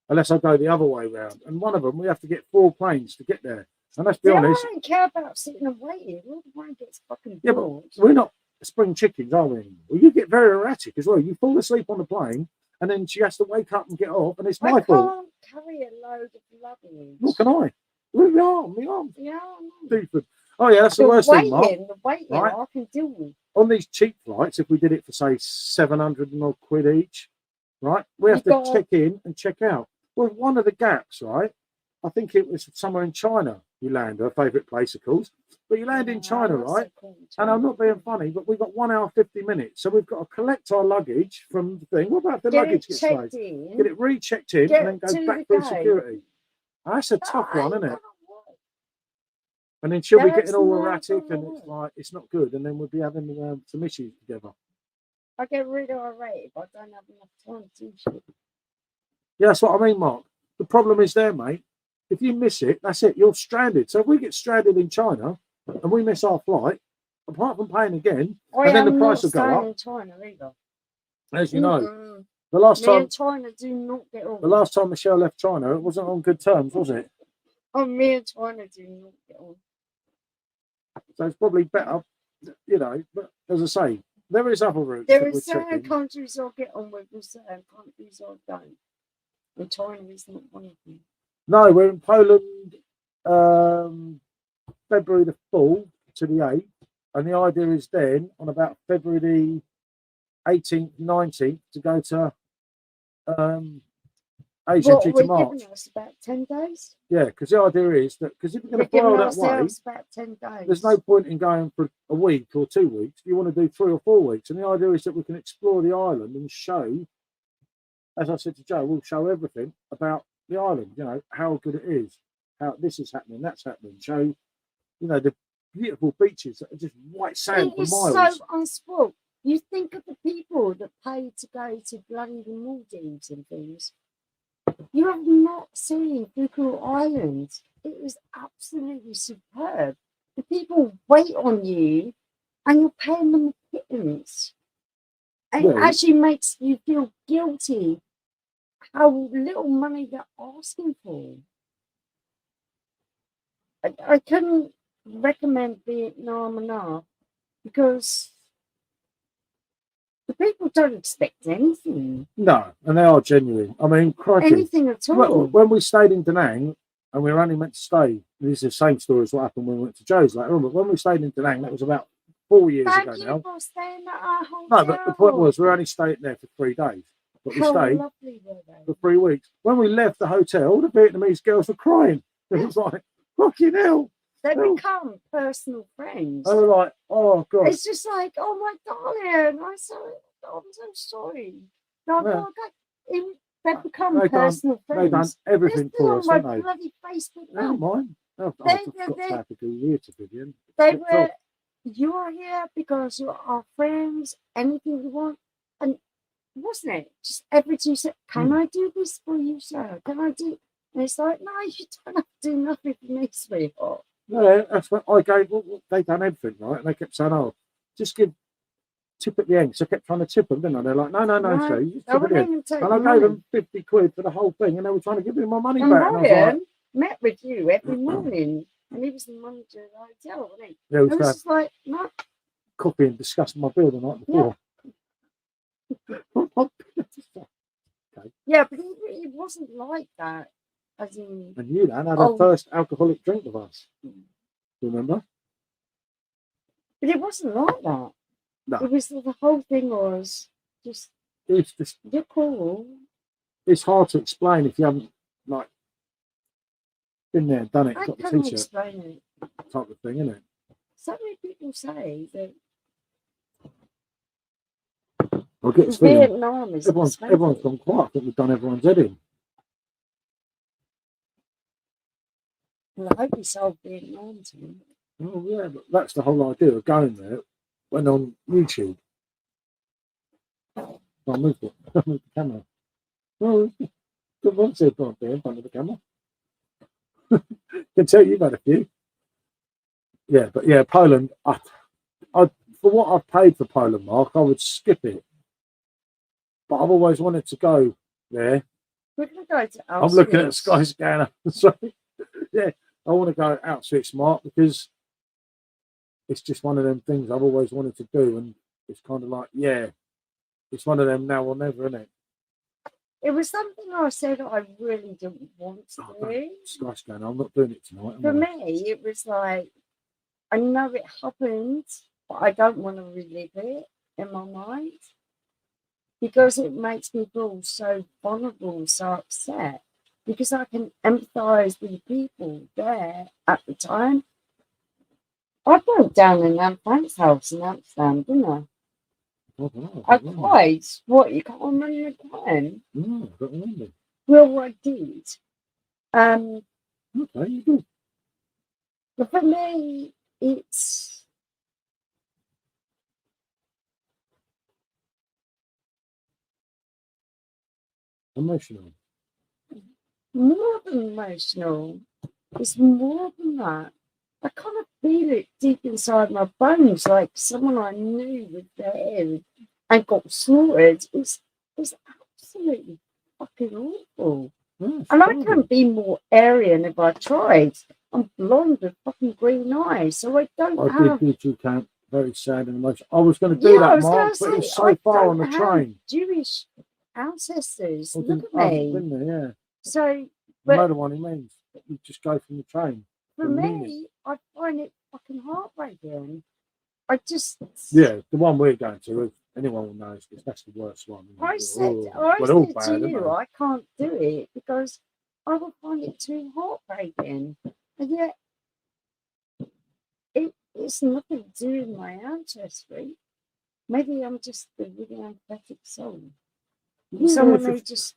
unless I go the other way round. And one of them, we have to get 4 planes to get there. And let's be See, honest, I don't care about sitting and waiting. All the one gets fucking yeah, bored. but we're not spring chickens, are we? Anymore? You get very erratic as well. You fall asleep on the plane, and then she has to wake up and get off, and it's my I fault. can't carry a load of luggage. What can I? We are. Yeah, I know. Stupid. Oh yeah, that's the worst thing, Mark. The waiting, Right. I can deal with. On these cheap flights, if we did it for say 700 and odd quid each, right? We have to check in and check out. Well, one of the gaps, right? I think it was somewhere in China. You land, her favourite place, of course. But you land in China, right? And I'm not being funny, but we've got 1 hour 50 minutes, so we've got to collect our luggage from the thing. What about if the luggage gets raised? Get it rechecked in and then go back through security. That's a tough one, isn't it? And then she'll be getting all erratic, and it's like it's not good. And then we'll be having some issues together. I get rid of a rate if I don't have enough time to do shit. Yeah, that's what I mean, Mark. The problem is there, mate. If you miss it, that's it. You're stranded. So if we get stranded in China and we miss our flight, apart from paying again, and then the price will go up. In China either. As you know, the last time China do not get on. The last time Michelle left China, it wasn't on good terms, was it? Oh, me and China do not get on. So it's probably better, you know. But as I say, there is other routes. There are certain countries I'll get on with, and certain countries I don't. And China is not one of them. No, we're in Poland, February the 4th to the 8th, and the idea is then on about February the 18th, 19th to go to Asia due to March. Giving us about 10 days. Yeah, because the idea is that because if you're going to fly that way, about 10 days. There's no point in going for a week or 2 weeks. You want to do 3 or 4 weeks, and the idea is that we can explore the island and show. As I said to Joe, we'll show everything about the island. You know how good it is, how this is happening, that's happening. Show, you know, the beautiful beaches that are just white sand for miles. It's so unspoiled. You think of the people that pay to go to bloody Maldives and things. You have not seen Buku Island. It is absolutely superb. The people wait on you, and you're paying them a pittance. And it actually makes you feel guilty how little money they're asking for. I couldn't recommend Vietnam enough because the people don't expect anything. No, and they are genuine. I mean, crikey. Anything at all. Well, when we stayed in Da Nang, and we were only meant to stay, this is the same story as what happened when we went to Joe's later on, but when we stayed in Da Nang, that was about 4 years ago now. For staying at our hotel. No, but the point was we were only staying there for 3 days. But we stayed for 3 weeks. When we left the hotel, the Vietnamese girls were crying. It was like, fucking hell. They become personal friends. They were like, oh, God. It's just like, oh, my darling. I'm so sorry. No, they become personal friends. They've done everything for us, haven't they? Bloody Facebook. I don't mind. I've got to have a good year to begin. You are here because you are friends, anything you want. And wasn't it? Just every time you said, can I do this for you, sir? Can I do? And it's like, no, you don't have to do nothing for me, sweetheart. Yeah, that's what I gave. Well, they done everything, right? And they kept saying, oh, just give tip at the end. So I kept trying to tip them, didn't I? They're like, no, No, sir, you just I tip at the wouldn't end. even take And I the gave money. them 50 quid for the whole thing, and they were trying to give me my money And back. And I was Ryan like, met with you every morning, and he was the manager of the hotel, wasn't he? yeah, I it was was just like, no. coffee and discussing my bill the night before. Yeah, but it wasn't like that. As in, And you then had Oh. our first alcoholic drink with us. Remember? but it wasn't like that. No. It was the whole thing was just It's just, you're cool. it's hard to explain if you haven't like been there, done it, I got the can't t-shirt explain it. type of thing, isn't it? So many people say that I get this feeling Vietnam is everyone's expensive. gone quiet. I think we've done everyone's head in. Well, I hope you sold Vietnam to me. Oh yeah, but that's the whole idea of going there. Went on YouTube. I moved it. I moved the camera. Oh, good one, said not there in front of the camera. Can tell you've had a few. Yeah, but yeah, Poland. I for what I've paid for Poland, Mark, I would skip it. But I've always wanted to go there. We're going to go to Auschwitz. I'm looking at a sky scanner. Sorry. Yeah, I want to go Auschwitz, Mark, because it's just one of them things I've always wanted to do, and it's kind of like, yeah, it's one of them now or never, isn't it? It was something I said I really didn't want to do. Sky scanner. I'm not doing it tonight. For me, it was like, I know it happened, but I don't want to relive it in my mind because it makes me feel so vulnerable, so upset. Because I can empathise with the people there at the time. I broke down in Anne Frank's house in Amsterdam, didn't I? I cried. What, you can't remember the time? No, I don't remember. Well, I did. Okay, you do. But for me, it's Emotional. more than emotional. It's more than that. I kind of feel it deep inside my bones, like someone I knew was there and got slaughtered. It's absolutely fucking awful. Yes, And I horrible. can't be more Aryan if I tried. I'm blonde with fucking green eyes, so I don't I have. did YouTube camp. Very sad and emotional. I was going to do that, Mark, but it was so far on the train. Jewish ancestors. I Look at haven't me. been there, yeah. So, I but know the one he means. You just go from the train. for a me, I find it fucking heartbreaking. I just. Yeah, the one we're going to, if anyone will know, that's the worst one. I said they're all to bad, you, aren't I can't do it because I would find it too heartbreaking. And yet, it's nothing to do with my ancestry. Maybe I'm just a really empathetic soul. they? Someone Yeah, who just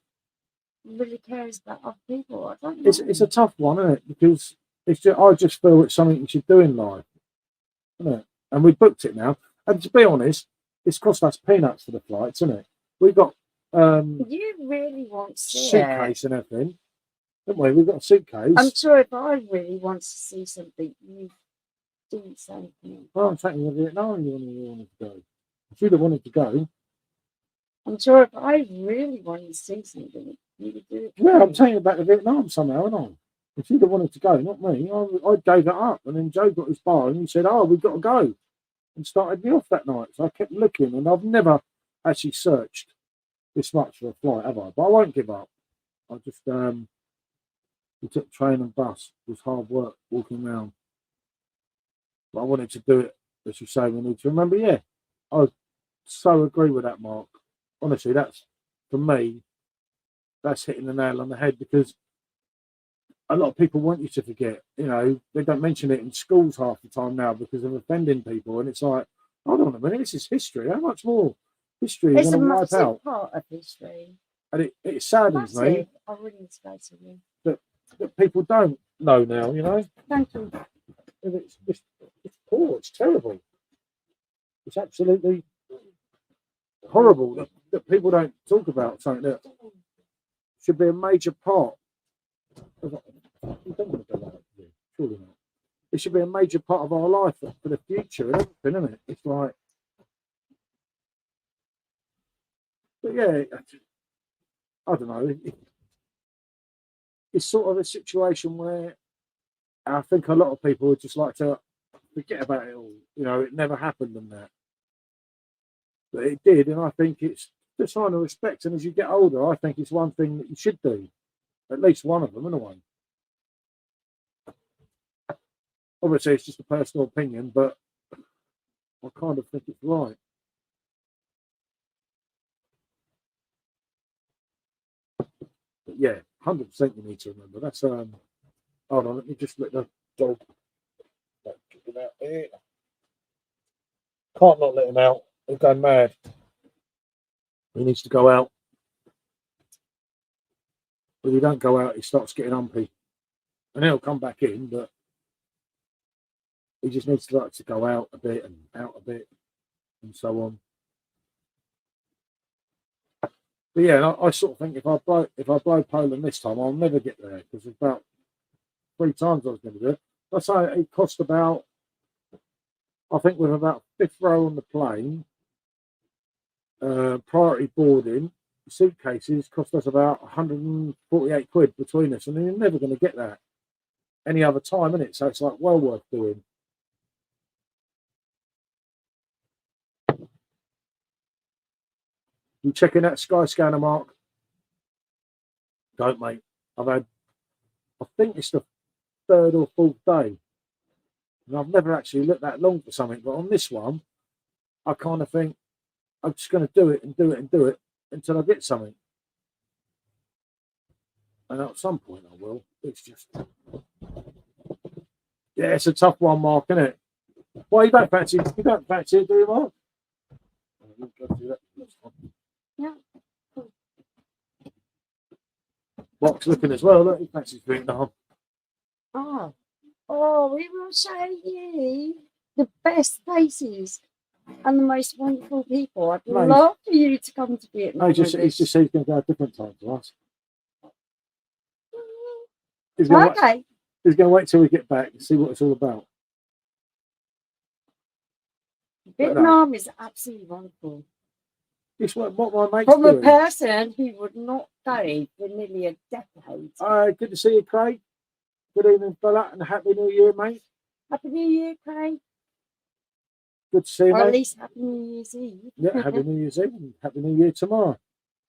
really cares about other people. I don't know. it's a tough one, isn't it? Because I just feel it's something you should do in life, isn't it? And we booked it now. And to be honest, it's cost us peanuts for the flights, isn't it? We got You really want to see suitcase and everything, haven't we? We've got a suitcase. I'm sure if I really want to see something, you do the same thing. Oh, I'm taking you to Vietnam. You wanted to go. If you'd have wanted to go, I'm sure if I really wanted to see something, you would do it. yeah, I'm taking you back to Vietnam somehow, aren't I? If you'd have wanted to go, not me, I gave it up. And then Joe got his bar and he said, "Oh, we've got to go," and started me off that night. So I kept looking, and I've never actually searched this much for a flight, have I? But I won't give up. I just we took train and bus. It was hard work walking around. But I wanted to do it, as you say, we need to remember. Yeah, I so agree with that, Mark. Honestly, that's, for me, that's hitting the nail on the head, because a lot of people want you to forget. You know, they don't mention it in schools half the time now because of offending people. And it's like, hold on a minute, this is history. How much more history is It's a going to wipe out? massive part of history. And it saddens me Massive. I wouldn't say to you. that people don't know now, you know? Thank you. And it's poor, it's terrible. It's absolutely horrible that people don't talk about something that should be a major part of, you don't want to go like that, surely not. It should be a major part of our life for the future and everything, isn't it? It's like, But yeah, I don't know. It's sort of a situation where I think a lot of people would just like to forget about it all. You know, it never happened and that. But it did, and I think it's the sign of respect. And as you get older, I think it's one thing that you should do. At least one of them, anyway. Obviously, it's just a personal opinion, but I kind of think it's right. But yeah, 100% you need to remember. That's hold on, let me just let the dog get him out here. Can't not let him out. He'll go mad. He needs to go out. If he don't go out, he starts getting humpy. And he'll come back in, but he just needs to like to go out a bit and out a bit and so on. But yeah, I sort of think if I blow Poland this time, I'll never get there because it's about 3 times I was going to do it. I say it cost about, I think with about 5th row on the plane, priority boarding, suitcases cost us about 148 quid between us, and you're never going to get that any other time, innit? So it's like well worth doing. You checking that Sky Scanner, Mark? Don't, mate. I think it's the 3rd or 4th day. And I've never actually looked that long for something, but on this one, I kind of think I'm just going to do it and do it and do it until I get something. And at some point I will. It's just, yeah, it's a tough one, Mark, isn't it? Well, you don't fancy it, do you, Mark? Yeah. Mark's looking as well. Look, he fancies Vietnam. Oh, we will show you the best places and the most wonderful people. I'd love for you to come to Vietnam. No, he's just said he's going to go a different time to us. He's Okay. He's going to wait till we get back and see what it's all about. Vietnam is absolutely wonderful. It's what my mate's From doing. a person who would not go for nearly a decade. Good to see you, Craig. Good evening, fella, and Happy New Year, mate. Happy New Year, Craig. Good to see you, Or mate. at least Happy New Year's Eve. Yeah, Happy New Year's Eve and Happy New Year tomorrow.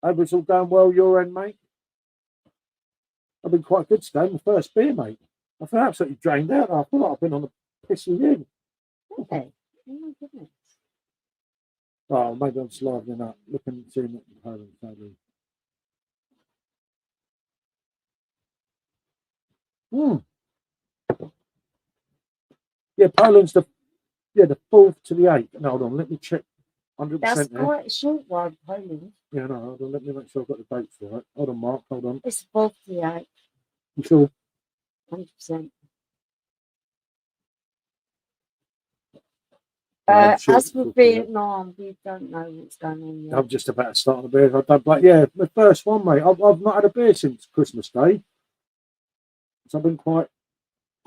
Hope it's all going well your end, mate. I've been quite good today. My first beer, mate. I feel absolutely drained out. I feel like I've been on the piss with you. Okay. Oh my goodness. Oh, maybe I'm sliding up, looking at seeing it in Poland. Yeah, Poland's the 4th to the 8th. No, hold on, let me check 100%. That's there. quite a short one, Poland. Yeah, no, hold on, let me make sure I've got the dates right. Hold on, Mark, hold on. It's 48. You sure? 100%. I'm sure as it's for 48. Vietnam, we don't know what's going on yet. I'm just about to start on a beer. I've done, but yeah, the first one, mate. I've not had a beer since Christmas Day, so I've been quite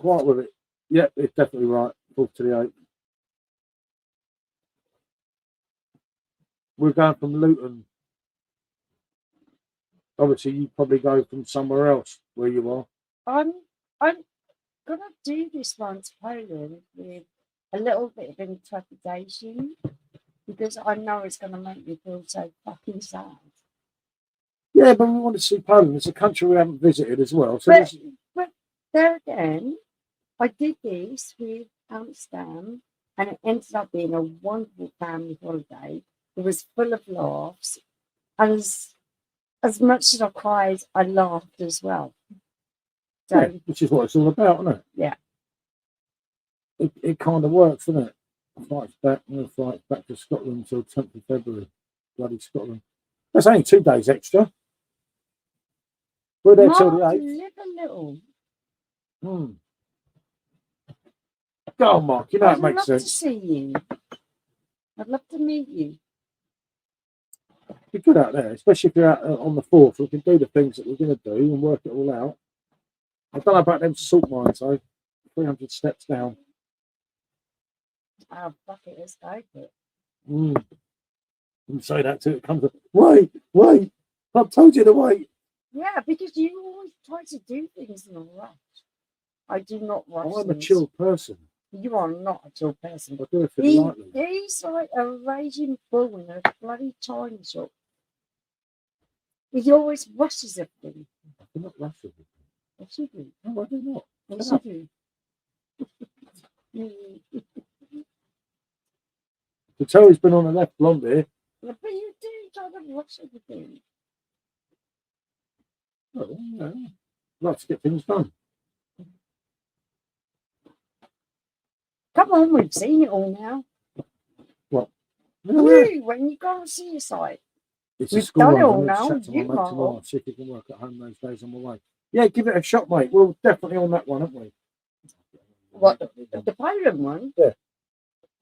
with it. Yeah, it's definitely right. 4th to the 8th. We're going from Luton. Obviously, you probably go from somewhere else where you are. I'm gonna do this one to Poland with a little bit of intrepidation because I know it's gonna make me feel so fucking sad. Yeah, but we want to see Poland. It's a country we haven't visited as well. So but there again, I did this with Amsterdam and it ended up being a wonderful family holiday. It was full of laughs. And as much as I cried, I laughed as well. So, yeah, which is what it's all about, isn't it? Yeah. It kind of works, doesn't it? Flights back to Scotland until 10th of February. Bloody Scotland. That's only 2 days extra. We're there till the 8th. Live a little. Go on, Mark. You know it makes sense. I'd love to see you. I'd love to meet you. Be good out there, especially if you're out on the 4th. We can do the things that we're going to do and work it all out. I don't know about them salt mines, though. 300 steps down. Oh, fuck it, let's go for it. And say that to it comes up. Wait, I've told you to wait. Yeah, because you always try to do things in a rush. I do not rush. I'm a things. chill person. You are not a chill person. I do it for lightly. He's like a raging bull in a bloody china shop. He always rushes everything. I'm not rushing. Yes, you do. No, I do not. Yes, you do. The Terry's been on the left longer. But you do try to rush everything. Oh, yeah. Like to get things done. Come on, we've seen it all now. What? You, when you go and see your site. It's We've a school done it run. all I'm now. gonna chat to my You mate tomorrow. are. See if he can work at home those days on my way. Yeah, give it a shot, mate. We're definitely on that one, aren't we? What, the Poland one? Yeah.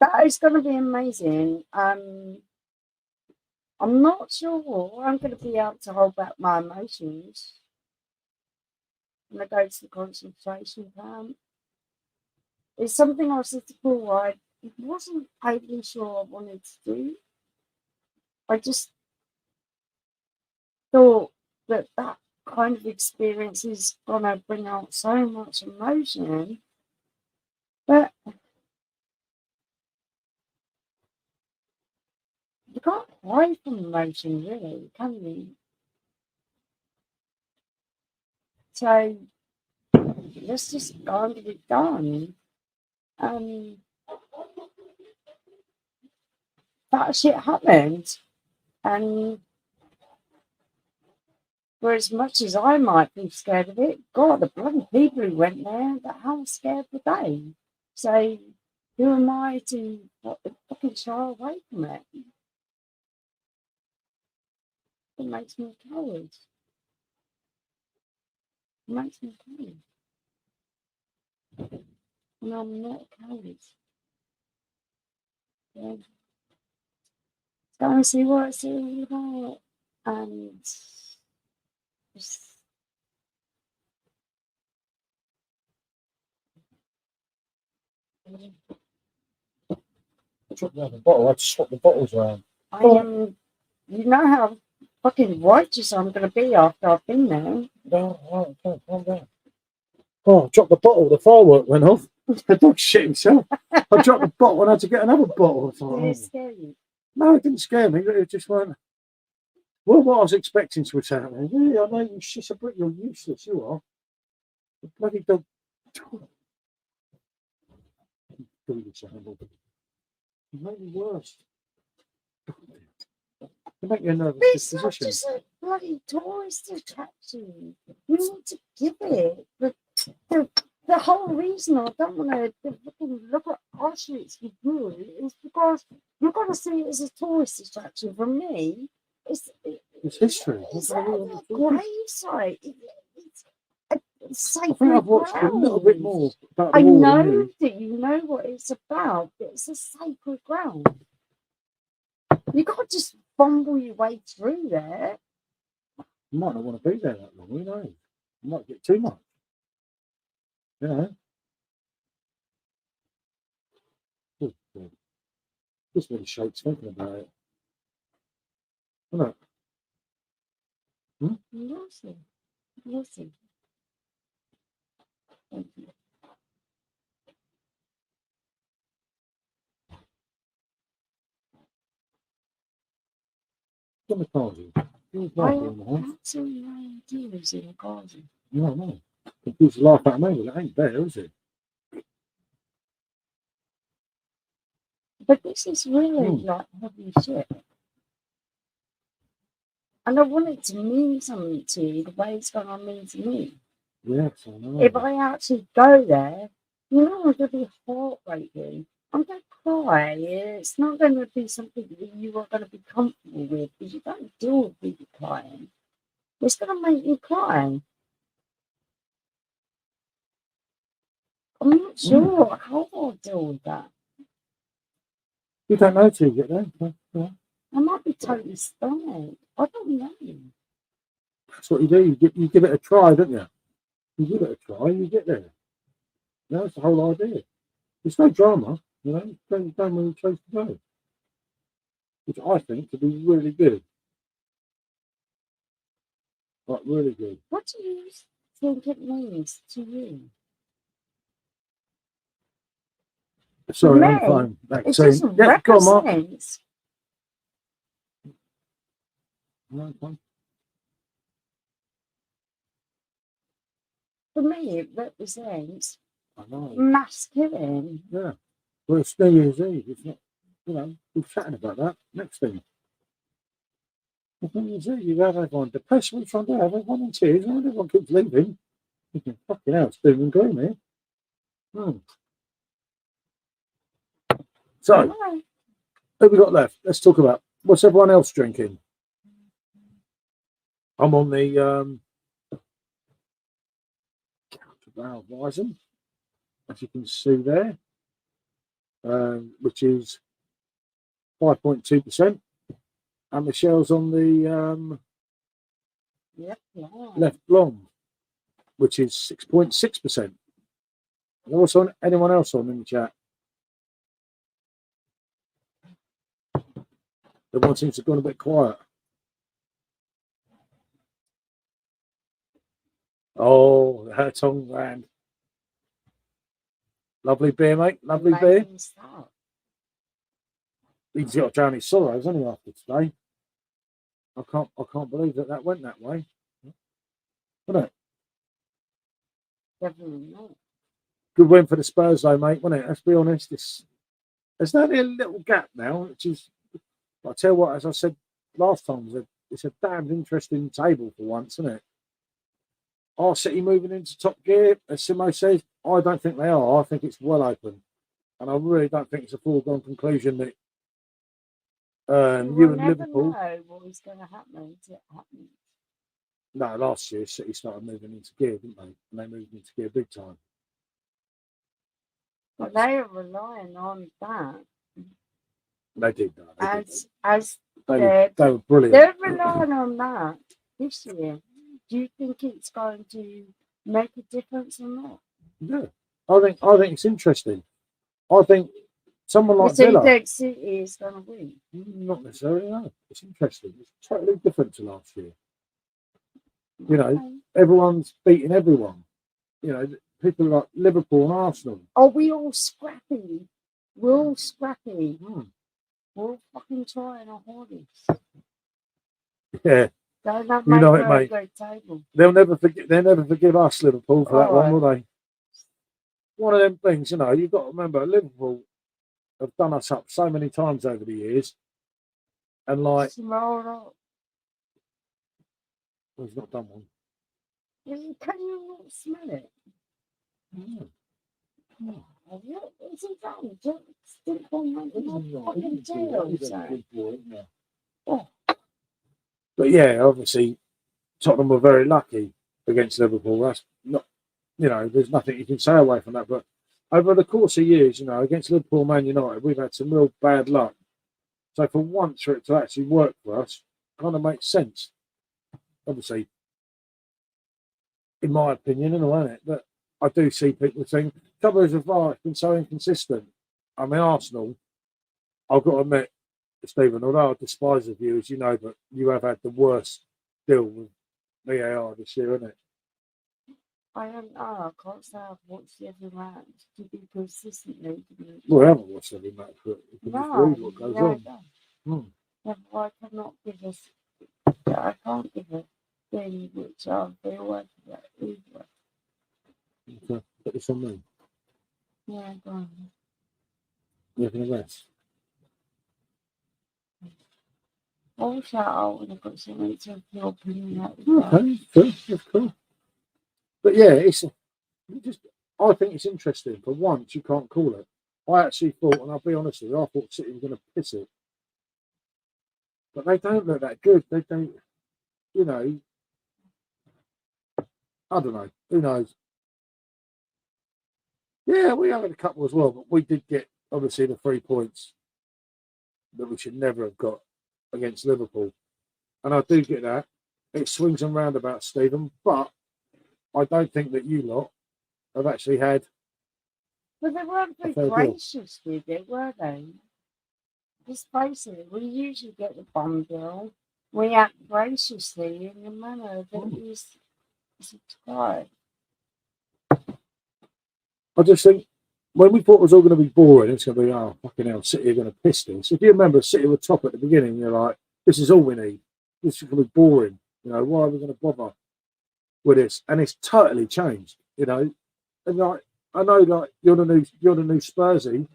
That is going to be amazing. I'm not sure I'm going to be able to hold back my emotions when I go to the concentration camp. It's something I said to Paul, I wasn't totally sure I wanted to do. I just thought that kind of experience is going to bring out so much emotion. But you can't hide from emotion, really, can you? So let's just go and get it done. That shit happened, and for as much as I might be scared of it, God, the bloody people who went there, how scared were they? So who am I to fucking shy away from it? It makes me a coward. It makes me a coward. And I'm not a coward. Yeah. Let's go and see what it's all about. And just The bottle. I just swap the bottles around. I am, you know how fucking righteous I'm going to be after I've been there. No, calm down. Oh, I dropped the bottle. The firework went off. The dog shit himself. I dropped the bottle and I had to get another bottle. I thought, Did it scare you? no, it didn't scare me. It just went. Well, what I was expecting to happen. Yeah, I know you shit a brick. You're useless. You are. The bloody dog. Do this, animal. You make me worse. You make you a nervous It's not disposition. just a bloody tourist attraction. You need to give it. The whole reason I don't want to fucking look at Auschwitz for good is because you're going to see it as a tourist attraction. For me, it's history. It's a grave site. It's a I sacred think I've watched a little bit ground. more about the I war than know you. that you know what it's about, but it's a sacred ground. You can't just fumble your way through there. You might not want to be there that long. Who knows? You might get too much. You know. Good, good. This really shakes thinking about it. Isn't it? Listen. Listen. Thank you. Get the garden. I have absolutely no idea who's in the garden. No, no. Confused the life out of me. Well, it ain't there, is it? But this is really like heavy shit. And I want it to mean something to you the way it's going to mean to me. Yes, I know. If I actually go there, you know, I'm going to be heartbreaking. I'm going to cry. It's not going to be something that you are going to be comfortable with because you don't deal with people crying. It's going to make you cry. I'm not sure how I'll deal with that. You don't know till you get there. Yeah. I might be totally stunned. I don't know. That's what you do. You give it a try, don't you? You give it a try, you get there. That's the whole idea. It's no drama, you know. Don't when you chose to go. which I think could be really good. Like, really good. What do you think it means to you? Sorry, on the me, phone. It Vaccine. doesn't Yeah, go on, Mark. represent. No, fine. For me, it represents I know. masculine. Yeah. Well, it's New Year's Eve. It's not, you know, we're chatting about that. Next thing. It's New Year's Eve. You have everyone depressed. We're trying to have everyone in tears. And everyone keeps leaving. Thinking, fucking hell, it's doom and gloom here. Hmm. So, Right. who we got left? Let's talk about what's everyone else drinking. I'm on the Weizen, as you can see there, which is 5.2%, and Michelle's on the Yep. Yeah. left blonde, which is 6.6%. What's on anyone else on in the chat? Everyone seems to have gone a bit quiet. Oh, the Hertong brand. Lovely beer, mate. Lovely beer. Amazing stuff. He's got to drown his sorrows, hasn't he, after today? I can't believe that went that way. Wasn't it? Definitely not. Good win for the Spurs, though, mate, wasn't it? Let's be honest. There's only a little gap now, which is, I tell you what, as I said last time, it's a damn interesting table for once, isn't it? Are City moving into top gear, as Simo says? I don't think they are. I think it's well open. And I really don't think it's a foregone conclusion that you and Liverpool. Know what is going to happen until it happens. No, last year City started moving into gear, didn't they? And they moved into gear big time. But they are relying on that. They did that. They were brilliant. They're relying on that this year. Do you think it's going to make a difference or not? Yeah, I think it's interesting. I think someone like So Villa. you think City is going to win? Not necessarily. No, it's interesting. It's totally different to last year. You know, everyone's beating everyone. You know, people like Liverpool and Arsenal. Are we all scrappy? We're all scrappy. We're all fucking trying our hardest. Yeah. Don't you know it, mate. Good table. They'll never forgive us, Liverpool, for that one, will they? One of them things, you know, you've got to remember, Liverpool have done us up so many times over the years. And like, well, he's not done one. Can you not smell it? No. Is it done? Just didn't fucking tail. But yeah, obviously, Tottenham were very lucky against Liverpool. That's not, you know, there's nothing you can say away from that. But over the course of years, you know, against Liverpool, Man United, we've had some real bad luck. So for once, for it to actually work for us, kind of makes sense. Obviously, in my opinion, isn't it? But I do see people saying, trouble is with VAR, it's been so inconsistent. I mean, Arsenal, I've got to admit, Stephen, although I despise the view, as you know, but you have had the worst deal with VAR this year, isn't it? I don't know. I can't say I've watched every match to be consistently. Well, I haven't watched every match, but you can just read what goes on. I cannot give us. I can't give a thing which I feel like that either. Okay, put this on me. Yeah, go on. You're going to rest. I'll shout out when I've got something to your opinion out. Okay, cool, that's cool. But yeah, I think it's interesting. For once, you can't call it. I actually thought, and I'll be honest with you, I thought City were going to piss it. But they don't look that good. They don't, you know, I don't know. Who knows? Yeah, we had a couple as well, but we did get, obviously, the 3 points that we should never have got against Liverpool. And I do get that. It swings and roundabouts, Stephen, but I don't think that you lot have actually had. But they weren't very gracious with it, were they? Just face it, we usually get the bum bill. We act graciously in the manner that is subscribed. I just think when we thought it was all going to be boring, it's going to be, oh, fucking hell, City are going to piss this. If you remember, City were top at the beginning, you're like, this is all we need. This is going to be boring. You know, why are we going to bother with this? And it's totally changed, you know. And like, I know, like, you're the new Spursy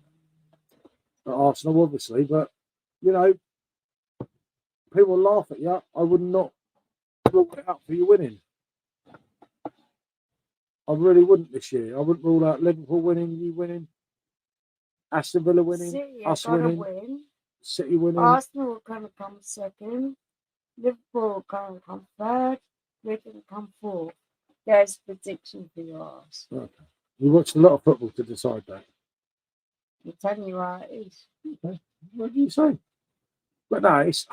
at Arsenal, obviously, but, you know, people laugh at you. I would not rule it out for you winning. I really wouldn't this year. I wouldn't rule out Liverpool winning, you winning, Aston Villa winning, City us are winning, win. City winning. Arsenal are going to come second. Liverpool are going to come third. We're going to come fourth. There's a prediction for yours. Okay. You watched a lot of football to decide that. I'm telling you how it is. Okay. What do you say? But no, it's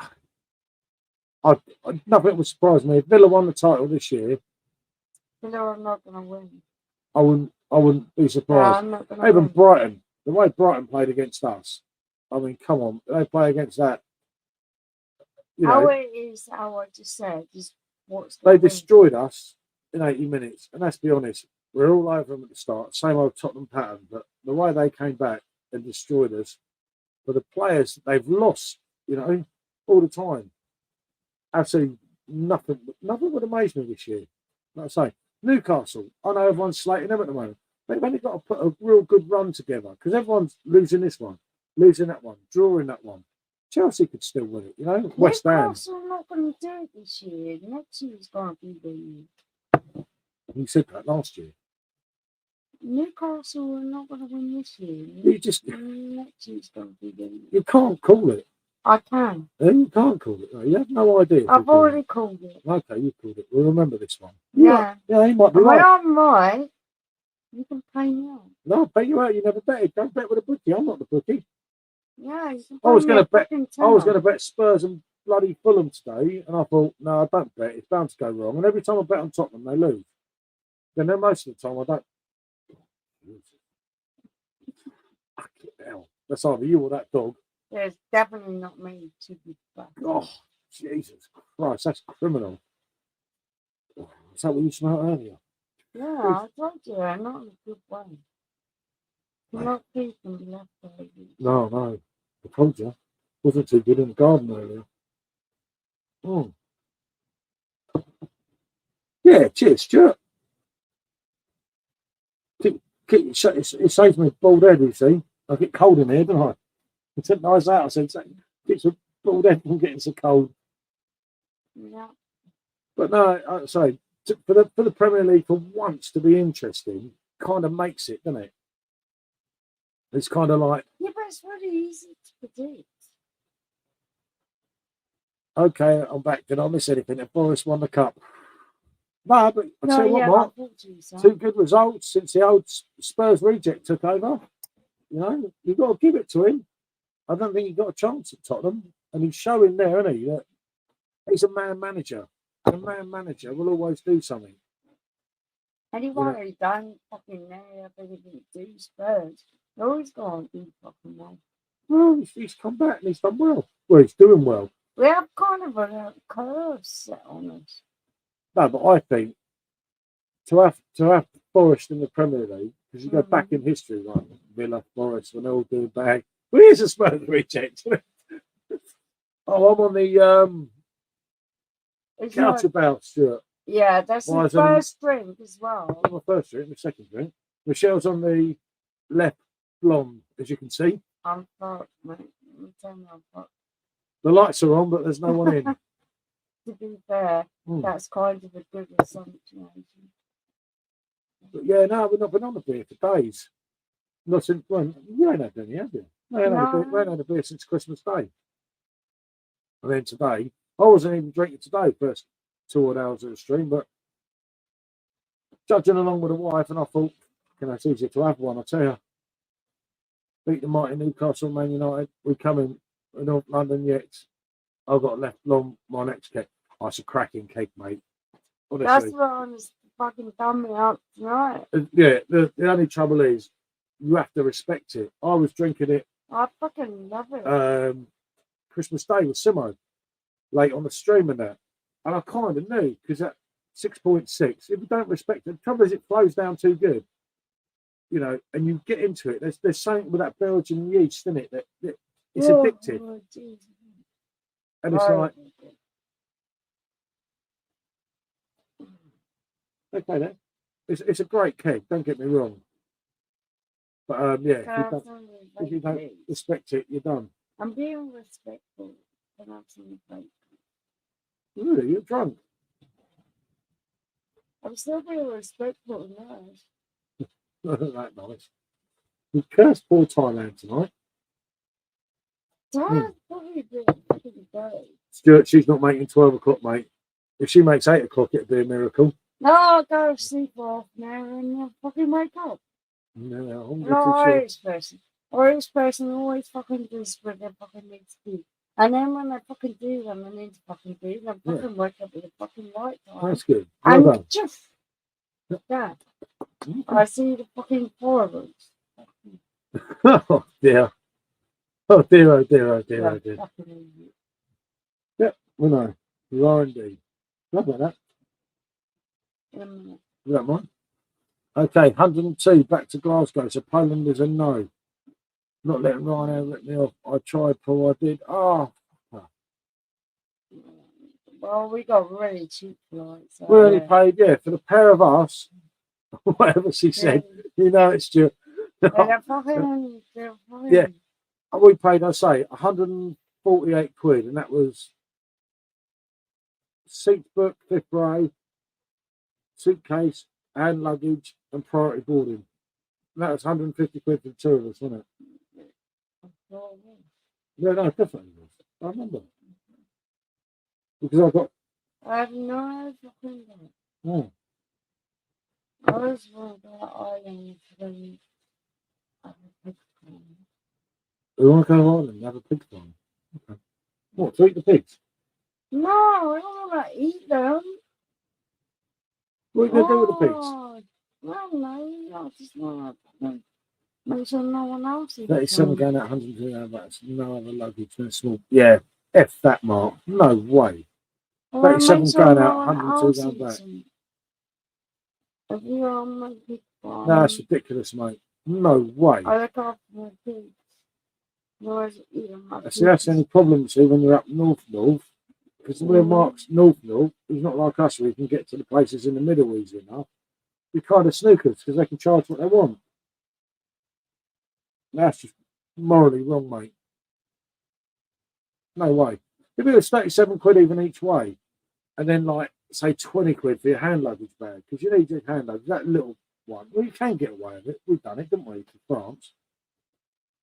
nothing would surprise me if Villa won the title this year. Villa are not going to win. I wouldn't be surprised. I'm not going to Even win. Brighton, the way Brighton played against us. I mean, come on, they play against that. You know, How it is, how I just said, is what's they going to win. destroyed us in 80 minutes. And let's be honest, we're all over them at the start. Same old Tottenham pattern. But the way they came back and destroyed us, for the players they've lost, you know, all the time. Absolutely nothing would amaze me this year. Like I say, Newcastle, I know everyone's slating them at the moment. They've only got to put a real good run together because everyone's losing this one, losing that one, drawing that one. Chelsea could still win it, you know. West Ham. Newcastle are not going to do it this year. Next year's going to be the year. You said that last year. Newcastle are not going to win this year. Next year's going to be the year. You can't call it. I can. You can't call it. No. You have no idea. I've already called it. Okay, you called it. We'll remember this one. Yeah. Yeah, you might be And when right. I'm right, you can pay me out. No, I bet you out. You never bet. Don't bet with a bookie. I'm not the bookie. Yeah, you can I was going to bet. fucking I was going tenner. to bet Spurs and bloody Fulham today, and I thought, no, I don't bet. It's bound to go wrong. And every time I bet on Tottenham, they lose. Then most of the time, I don't. Fucking hell. That's either you or that dog. There's definitely not me to be back. Oh, Jesus Christ, that's criminal. Is that what you smelled earlier? Yeah, I told you, not in a good way. You're not keeping the leftovers. No. I told you. Wasn't too good in the garden earlier. Oh. Yeah, cheers, Stuart. It saves me a bald head, you see. I get cold in here, don't I? It's a nice out. I said, keeps a bald head from getting so cold. Yeah. But no, I say for the Premier League for once to be interesting, kind of makes it, doesn't it? It's kind of like, Yeah, but it's really easy to predict. okay, I'm back. Did I miss anything? If Forest won the cup. No, but I tell you what, Mark, two good results since the old Spurs reject took over. You know, you've got to give it to him. I don't think he got a chance at Tottenham, and he's showing there, isn't he, that he's a man manager. And a man manager will always do something. Anyone who don't fucking know everything to do Spurs, they're always going to do fucking well. Well, he's come back and he's done well. Well, he's doing well. We have kind of a curve set on us. No, but I think to have Forest in the Premier League, because you go back in history, like Villa, Forest, when they're all doing bad. Well, here's a Spurs reject. Oh, I'm on the couch about, Stuart. Yeah, that's the first drink as well. My first drink, my second drink. Michelle's on the left blonde, as you can see. I'm fucked, mate. I'm telling you, I'm fucked. The lights are on, but there's no one in. To be fair, that's kind of a good assumption. But yeah, no, we've not been on the beer for days. Not since, well, you ain't had any, have you? We ain't had a beer since Christmas Day. And then today, I wasn't even drinking today, first 2 hours of the stream, but judging along with the wife, and I thought, it's easier to have one, I tell you. Beat the mighty Newcastle, Man United. We come in North London yet. I've got left long my next cake. Oh, it's a cracking cake, mate. Honestly. That's what I was fucking done me up tonight. Yeah, the only trouble is you have to respect it. I was drinking it I fucking love it. Christmas Day with Simo, late on the stream and that. And I kind of knew because at 6.6, if you don't respect it, the trouble is it flows down too good. You know, and you get into it. There's something with that Belgian yeast in it that it's addictive. Oh, Jesus. And it's like, okay then. It's a great keg, don't get me wrong. But yeah, if you don't respect it, you're done. I'm being respectful, but I'm like, Really, you're drunk. I'm still being respectful now. That nice. We cursed poor Thailand tonight. That's probably been fucking day. Stuart, she's not making 12 o'clock, mate. If she makes 8 o'clock, it'd be a miracle. No, I'll go to sleep off now and I'll fucking wake up. No, I'm Always person always fucking does what they fucking need to do. And then when I fucking do them, I need to fucking do them. I fucking wake up at the fucking right time. That's good. And Well done. just that. I see the fucking forwards. Oh dear. Oh dear, oh dear, oh dear, oh dear. Yeah, well no. You are indeed. Not about that. You don't mind? Okay, 102, back to Glasgow. So Poland is a no. Not letting Ryanair rip me off. I tried, Paul, I did. Oh. Well, we got really cheap flights. So We only paid, for the pair of us, whatever she said, you know it's true. They're fucking. Yeah. We paid, I say, 148 quid, and that was seats booked, 5th row, suitcase, and luggage, and priority boarding. And that was 150 quid for the two of us, wasn't it? Yeah, no, definitely was. I remember. Because I got. I have no fucking doubt. Oh. I was worried about Ireland for the. We want to go to Ireland and have a pig farm. Okay. What, to eat the pigs? No, I don't want to eat them. What are you going to do with the pigs? Well, no, I just want to make sure no one else eats 37 them. going at 102 that's no other luggage than a small. Yeah, F that mark. No way. I wanna 37 make sure going no out, one 102 else going eats back. them. If you are my big farm, No, that's ridiculous, mate. No way. I look after my pigs. Otherwise, eat them my See, that's the only problem, see, when you're up north, because where Mm. Mark's north, he's not like us where you can get to the places in the middle easy enough. We kind of snookers because they can charge what they want. That's just morally wrong, mate. No way. If it was 37 quid even each way, and then like say 20 quid for your hand luggage bag, because you need your hand luggage, that little one. Well, you can get away with it. We've done it, didn't we, to France?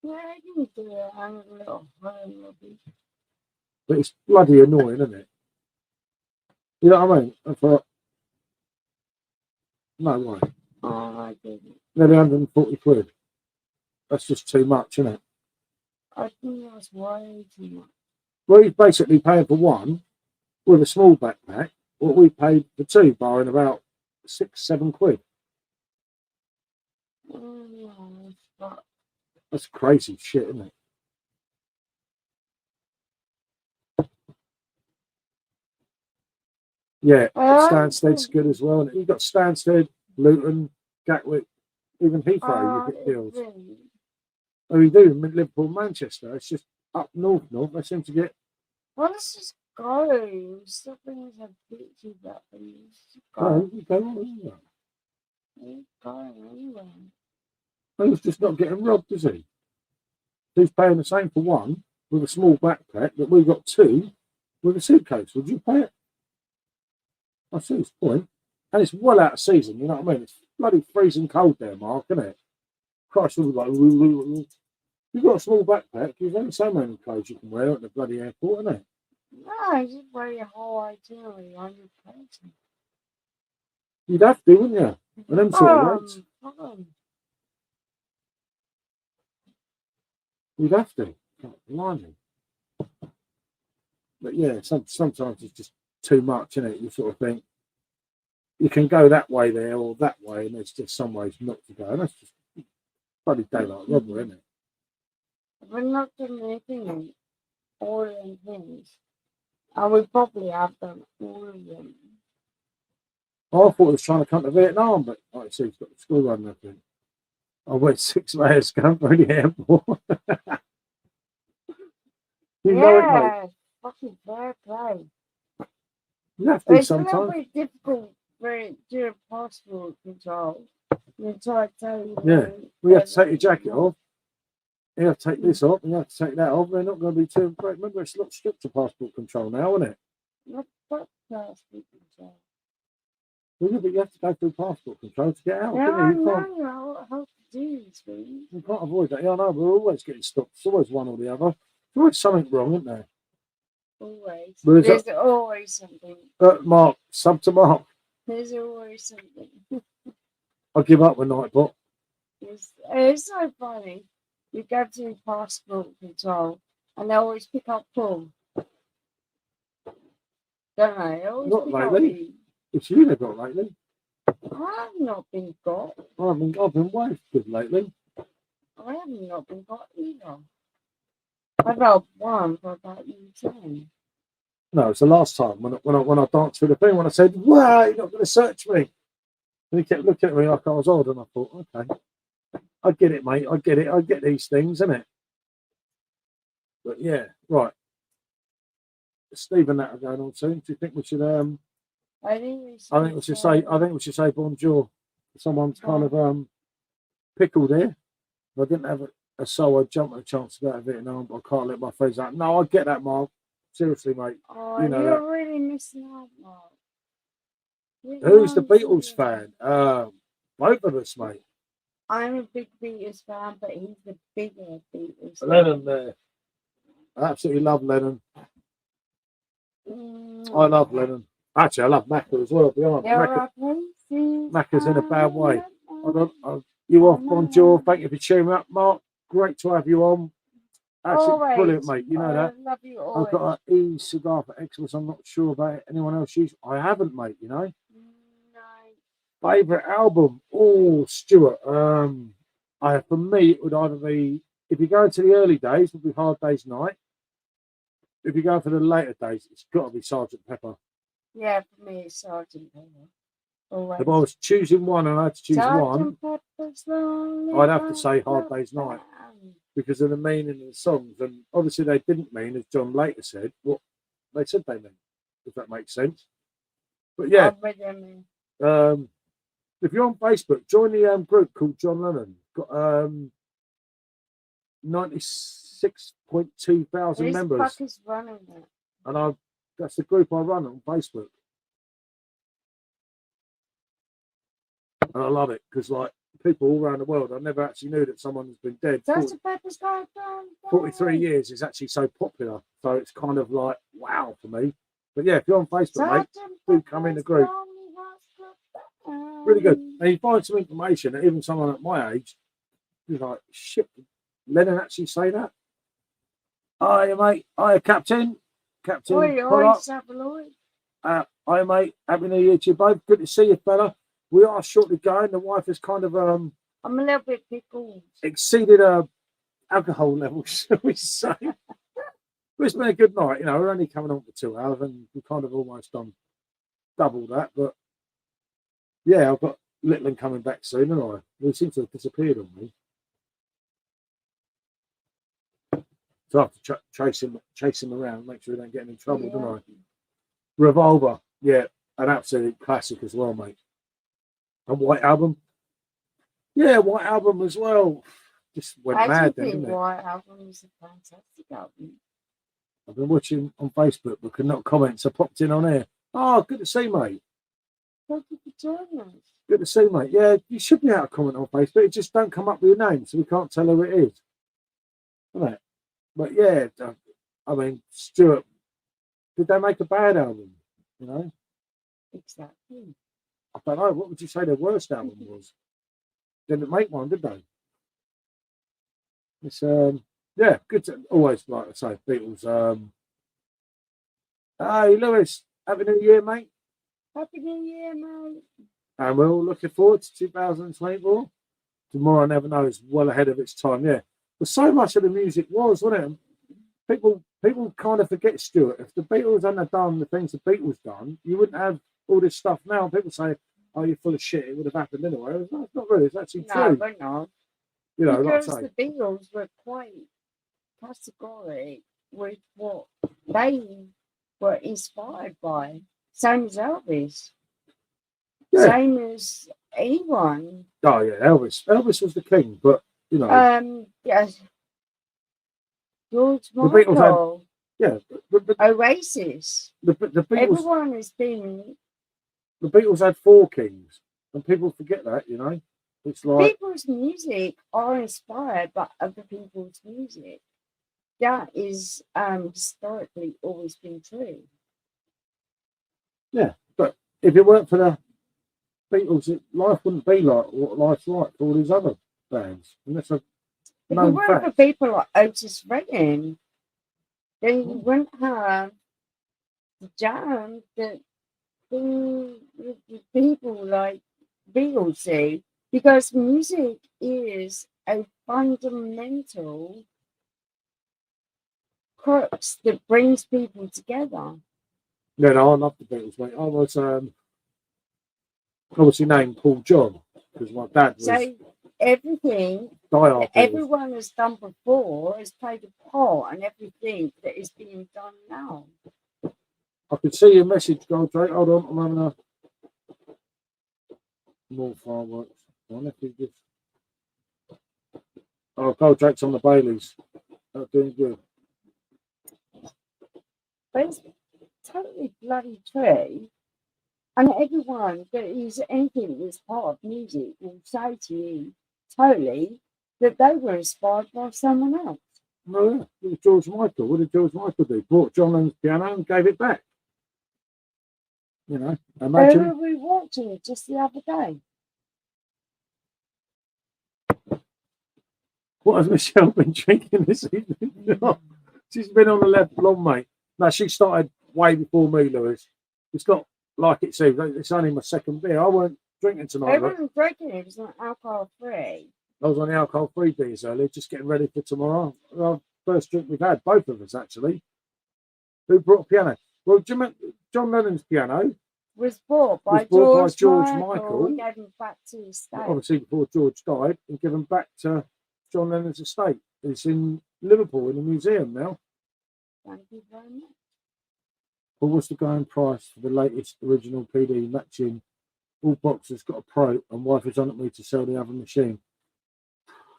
Yeah, you can do it. I'm a little home luggage. But it's bloody annoying, isn't it? You know what I mean? I thought, no way. Oh, I did it. Nearly 140 quid. That's just too much, isn't it? I think that was way too much. Well, he's basically paying for one with a small backpack. What we paid for two, barring about 6-7 quid. No, but That's crazy shit, isn't it? Yeah, Stansted's good as well. And you've got Stansted, Luton, Gatwick, even Heathrow, you get deals. Really? Oh, you do in Liverpool, Manchester. It's just up north. They seem to get. Well, let's just go. Stop being so bitchy about things. Oh, you go on, isn't it? He's going anyway. Well, he's just not getting robbed, is he? He's paying the same for one with a small backpack, but we've got two with a suitcase. Would you pay it? I see his point. And it's well out of season, you know what I mean? It's bloody freezing cold there, Mark, isn't it? Christ, all like, you've got a small backpack, there's only so many clothes you can wear at the bloody airport, isn't it? No, just wear your whole itinerary on your person. You'd have to, wouldn't you? And them sort of rates. You'd have to. Blimey. But yeah, sometimes it's just too much, isn't it? You sort of think you can go that way there or that way, and there's just some ways not to go. And that's just bloody daylight robbery, isn't it? We're not done anything in all them things. I would probably have done all of them. I thought he was trying to come to Vietnam, but like I see, he's got the school run and everything. I went 6 layers going through the airport. You know it, mate. Fucking fair play. You have to It's a little sometimes. bit difficult for during passport control. You try to tell you. Yeah, we have to take your jacket off. You have to take this off, and you have to take that off. They're not going to be too great. Remember, it's a lot stricter passport control now, isn't it? Not passport control. Well, yeah, but you have to go through passport control to get out. Yeah, don't I you? know how to do these things. You can't avoid that. Yeah, I know. We're always getting stopped. It's always one or the other. There's always something wrong, isn't there? Always. Well, There's always something. Mark, sub to Mark. There's always something. I give up with Nightbot. It's so funny. You go to passport control and they always pick up Paul. Don't they? They always Not pick lately. up you. It's you they've got lately. I have not been got. I've been way good lately. I have not been got either. I got one for about you 10. No, it's the last time when I danced through the thing when I said, "Wow, you're not going to search me." And he kept looking at me like I was old, and I thought, okay, I get it, mate. I get it. I get these things, innit? But yeah, right. Steve and that are going on soon. Do you think we should? I think we should say bonjour. Someone's kind of pickled here. If I didn't have a soul, I'd jump at a chance to go to Vietnam, but I can't let my friends out. No, I get that, Mark. Seriously, mate. Oh, you know you're that. really missing out, Mark. Who's the Beatles fan? Both of us, mate. I'm a big Beatles fan, but he's the bigger Beatles fan. Lennon there. I absolutely love Lennon. I love Lennon. Actually, I love Macca as well, to be honest. Macca's in a bad way. You off, bonjour. Thank you for cheering me up, Mark. Great to have you on. Absolutely brilliant, mate. You know that. Love you always. I've got an e-cigar for Excellence. I'm not sure about it. Anyone else use? I haven't, mate, you know. No. Favourite album? Oh, Stuart. For me, it would either be, if you go into the early days, it would be Hard Day's Night. If you go for the later days, it's got to be Sergeant Pepper. Yeah, for me, it's Sergeant Pepper. Always. If I was choosing one and I had to choose Sergeant one, Pepper's I'd have to say Hard Day's Night because of the meaning of the songs. And obviously, they didn't mean, as John later said, what they said they meant, if that makes sense. But yeah, if you're on Facebook, join the group called John Lennon. Got 96.2 thousand members. Fuck is running it? And that's the group I run on Facebook. And I love it because, like, people all around the world, I never actually knew that someone has been dead. 43 years is actually so popular. So it's kind of like, wow for me. But yeah, if you're on Facebook, mate, do come in the group. Really good. And you find some information that even someone at my age is like, shit, did Lennon actually say that? Hi, mate. Hi, Captain. Captain. Hi, mate. Happy New Year to you both. Good to see you, fella. We are shortly going. The wife has kind of I'm a little bit pickled. Exceeded her alcohol levels, shall we say. But it's been a good night. You know, we're only coming on for 2 hours and we've kind of almost done double that. But yeah, I've got Litland coming back soon, and he seems to have disappeared on me. So I have to chase him around, make sure we don't get him in trouble, don't I? Revolver, yeah, an absolute classic as well, mate. And White Album, yeah, White Album as well. Just went mad then, didn't it? White Album is a fantastic album. I've been watching on Facebook, but could not comment, so popped in on here. Oh, good to see, mate. Thank you for joining us. Good to see, mate. Yeah, you should be able to comment on Facebook. It just don't come up with your name, so we can't tell who it is. Isn't it? But yeah, I mean, Stuart, did they make a bad album? You know? Exactly. I don't know. What would you say their worst album was? Didn't make one, did they? It's yeah, good to always, like I say, Beatles. Hey, Lewis, happy New Year, mate. Happy New Year, mate. And we're all looking forward to 2024. Tomorrow never knows, well ahead of its time. Yeah, But so much of the music was, wasn't it? People kind of forget, Stuart. If the Beatles hadn't done the things the Beatles done, you wouldn't have all this stuff now. People say, "Oh, you're full of shit. It would have happened anyway." It's not really. It's actually No, true. we're not. You know, Because like I say, the Beatles were quite categoric with what they were inspired by. Same as Elvis. Yeah. Same as anyone. oh yeah, Elvis was the king, but you know, Yes. George the Beatles had Michael, yeah, but Oasis. the Beatles Everyone has been. the Beatles had four kings, and people forget that. You know, it's like People's music are inspired by other people's music. That is historically always been true. yeah, but if it weren't for the Beatles, life wouldn't be like what life's like for all these other bands, and that's a If it known weren't for fact. people like Otis Redding, then you wouldn't have the jam that the people like Beatles see, because music is a fundamental crux that brings people together. Yeah, no, I love the Beatles, mate. I was obviously named Paul John because my dad was So everything diehard that Beatles. everyone has done before has played a part in everything that is being done now. I could see your message, Goldrake. Hold on, I'm having a more fireworks. On if you just Goldrake's on the Baileys. That's doing good. But it's totally bloody true. And everyone that is anything that's part of music will say to you totally that they were inspired by someone else. No, yeah, it was George Michael. What did George Michael do? Brought John Lennon's piano and gave it back. You know, Who imagine. were we watching just the other day? What has Michelle been drinking this evening? She's been on the left long, mate. No, she started way before me, Lewis. It's not like it seems. It's only my second beer. I weren't drinking tonight. They wasn't drinking it, was not alcohol free. I was on the alcohol-free beers earlier, just getting ready for tomorrow. First drink we've had, both of us actually. Who brought a piano? Well, John Lennon's piano Was bought by George Michael. Michael. And gave him back to his state. Obviously before George died, and given back to John Lennon's estate. It's in Liverpool in a museum now. Thank you very much. What was the going price for the latest original PD matching? All boxes got a pro, and wife is on at me to sell the other machine.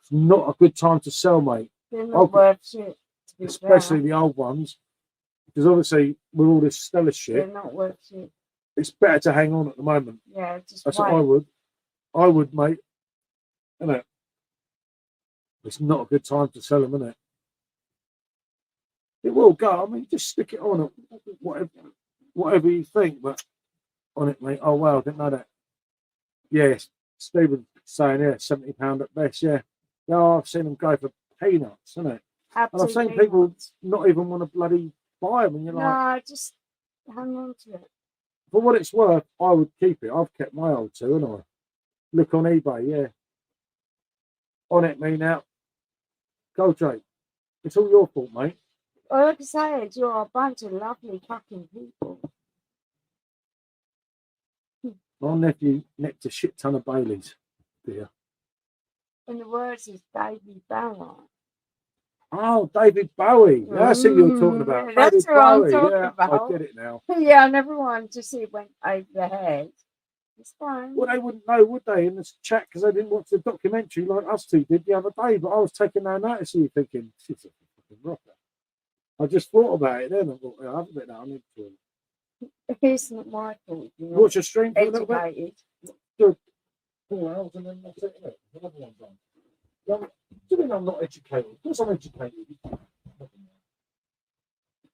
It's not a good time to sell, mate. They're not worth shit, to be Especially fair. the old ones, because obviously with all this Stella They're shit, not worth shit. it's better to hang on at the moment. Yeah, just That's wait. what I would. I would, mate. Innit? It's not a good time to sell them, innit? It will go. I mean, just stick it on, whatever you think, but on it, mate. Oh wow, I didn't know that. Yes, Stephen saying £70 at best. Yeah, I've seen them go for peanuts, isn't it? And I've seen Absolutely people not. not even want to bloody buy them, and you're like, No, just hang on to it. for what it's worth, I would keep it. I've kept my old two, and I look on eBay. Yeah, on it, me now. Goldrake, it's all your fault, mate. Well, like I say, you're a bunch of lovely fucking people. My nephew nicked a shit ton of Baileys. Dear. In the words of David Bowie. Oh, David Bowie. That's who you're talking about. Yeah, that's David who I'm Bowie. talking Yeah, about. I get it now. Yeah, and everyone just it went over the head. It's fine. Well, they wouldn't know, would they, in this chat, because they didn't watch the documentary like us two did the other day. But I was taking no notice of you, thinking, she's a fucking rocker. I just thought about it then. I thought, I haven't been. I need to. It's not my fault. You're Watch a stream for a little bit. educated. 4 hours and then that's it. Another one done. Do you mean I'm not educated? Of course I'm educated.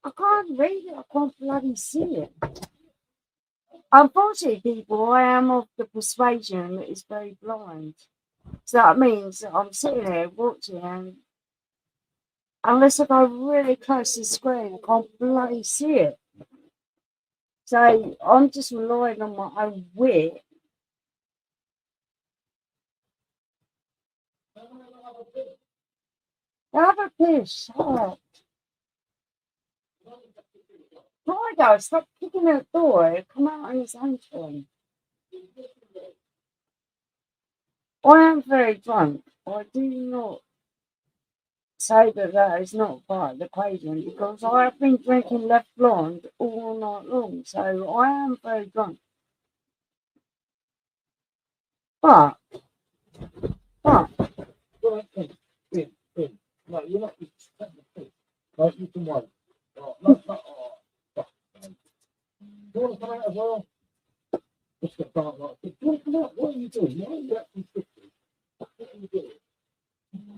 I can't read it. I can't bloody see it. Unfortunately, people, I am of the persuasion that it's very blind. So that means that I'm sitting there watching, and unless I go really close to the screen, I can't bloody see it. So I'm just relying on my own wit. Have a piss. Oh. Righto, stop kicking the door. Come out on his own time. I am very drunk. I do not say that is not part of the equation because I have been drinking left blonde all night long. So I am very drunk. But, Well, no, you're not. Like, you can wait. Right, no, fuck. You want to come out as well? Let's get dark like this. You want to come out? What are you doing? Why are you acting 50? What are you doing?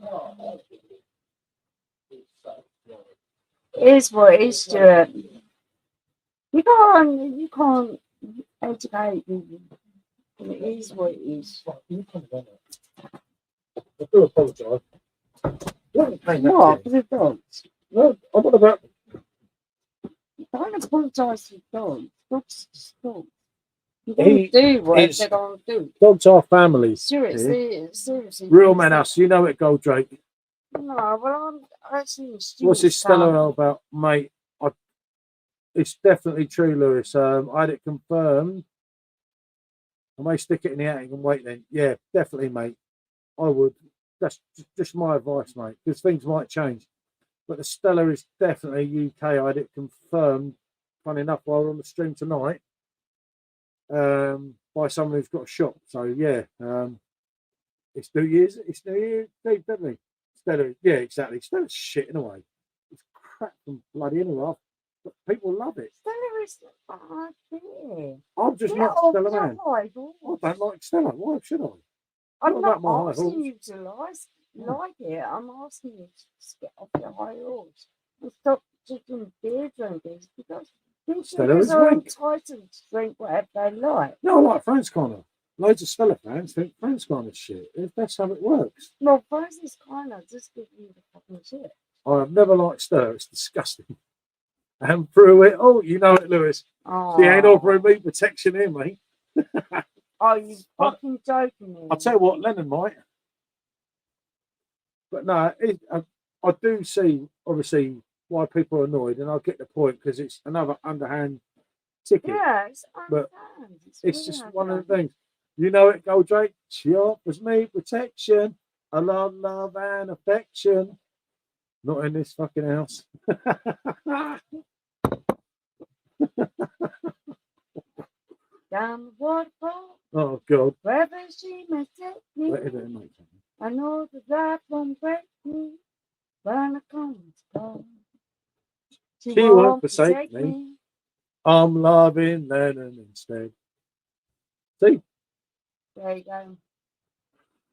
Oh, it is what it is, Stuart. You can't educate people. It is what it is. right, you come down there. I do apologise. What? For the dogs? No, I'm not about. Don't apologise to dogs. Dogs are dogs. You He don't do what is- they don't do. Dogs are families. Seriously. Real men us. You know it, Goldrake. No, well, I'm actually a What's this student, Stella about, mate? It's definitely true, Lewis. I had it confirmed. I may stick it in the attic and wait then. Yeah, definitely, mate. I would. That's just my advice, mate, because things might change. But the Stella is definitely UK. I had it confirmed, funny enough, while we're on the stream tonight, by someone who's got a shop. So, yeah, it's New Year's. It's New Year's Eve, definitely. Stella, yeah, exactly. Stella's shit in a way. It's crap from bloody anyway. But people love it. Stella is idea. I'm just not a Stella man. I don't like Stella. Why should I? I'm What not about my high asking horse? you to like it. I'm asking you to just get off your high horse and stop drinking beer drinkers because beer Stella drinkers is are weak. entitled to drink whatever they like. No, I like Franz Connor. Loads of Stella fans think Franz Connor's shit. That's how it works. Well, Francis kind of just give you the fucking shit. I've never liked Stella. It's disgusting. And through it, oh, you know it, Lewis. Oh, She ain't offering me protection here, mate. are you fucking joking me? I'll tell you what, Lennon might. But no, I do see, obviously, why people are annoyed, and I get the point because it's another underhand ticket. Yeah, But it's it's really just one of underhand. the things. You know it, Goldrake. She offers me protection, a lot of love and affection. Not in this fucking house. Down the waterfall, Oh, God. wherever she may take me. Where is it, mate? I know the life won't break me when I come to go. She won't forsake me. I'm loving Lennon instead. See? There you go.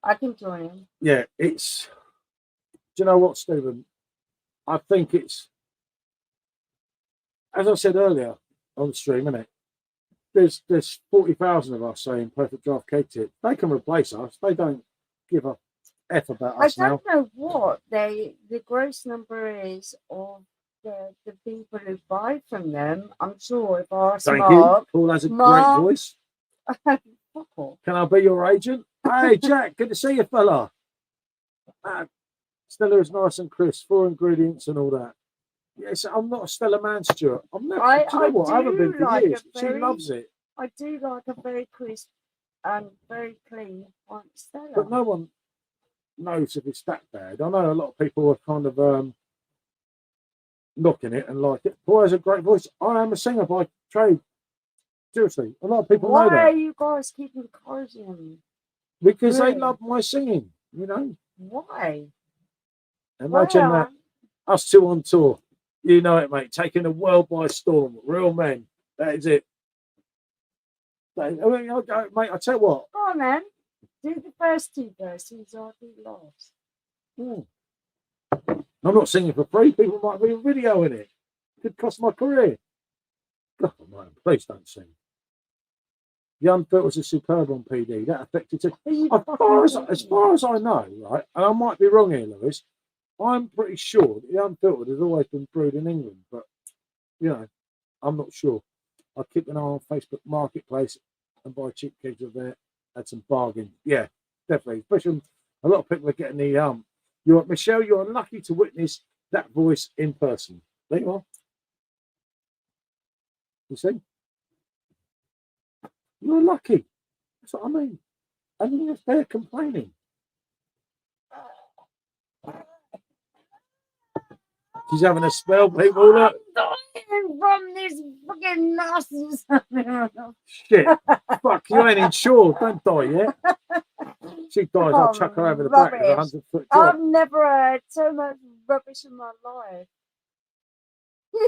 I can join him. Yeah, it's. Do you know what, Stephen? I think it's. As I said earlier on the stream, innit? There's 40,000 of us saying perfect draft cake tip. They can replace us. They don't give a F about I us now. don't know what the gross number is of the people who buy from them. I'm sure if I ask Thank Mark, you. Paul has a Mark- great voice. fuck off. Can I be your agent? Hey, Jack, good to see you, fella. Stella is nice and crisp, 4 ingredients and all that. Yes, I'm not a Stella man, Stuart. I'm never. I- Do you know I what? I haven't do been for like years. a She very- loves it. I do like a very crisp and very clean white Stella. But no one knows if it's that bad. I know a lot of people are kind of knocking it and like it. Paul has a great voice. I am a singer by trade. Seriously, a lot of people Why know are that you guys keeping encouraging him? because they Really? love my singing. You know, Why? imagine Well, that us two on tour. You know it, mate. Taking the world by storm. Real men. That is it. I mean, mate. I tell you what. Go on then. Do the first two verses, I'll do last. I'm not singing for free. People might be videoing it. Could cost my career. God, man, please don't sing. The Unfiltered was a superb on PD. That affected it. Are you As far as I know, right, and I might be wrong here, Lewis, I'm pretty sure that the Unfiltered has always been brewed in England, but, you know, I'm not sure. I keep an eye on Facebook Marketplace and buy cheap kegs of there. Had some bargain. Yeah, definitely. Especially a lot of people are getting the Michelle, you're lucky to witness that voice in person. There you are. You see? You're lucky. That's what I mean. And you're there complaining. She's having a spell, people. Look. I'm dying from this fucking nasty. Shit. Fuck, you ain't insured. Don't die yet. She dies, I'll chuck her over the back of a 100-foot drop. I've never heard so much rubbish in my life.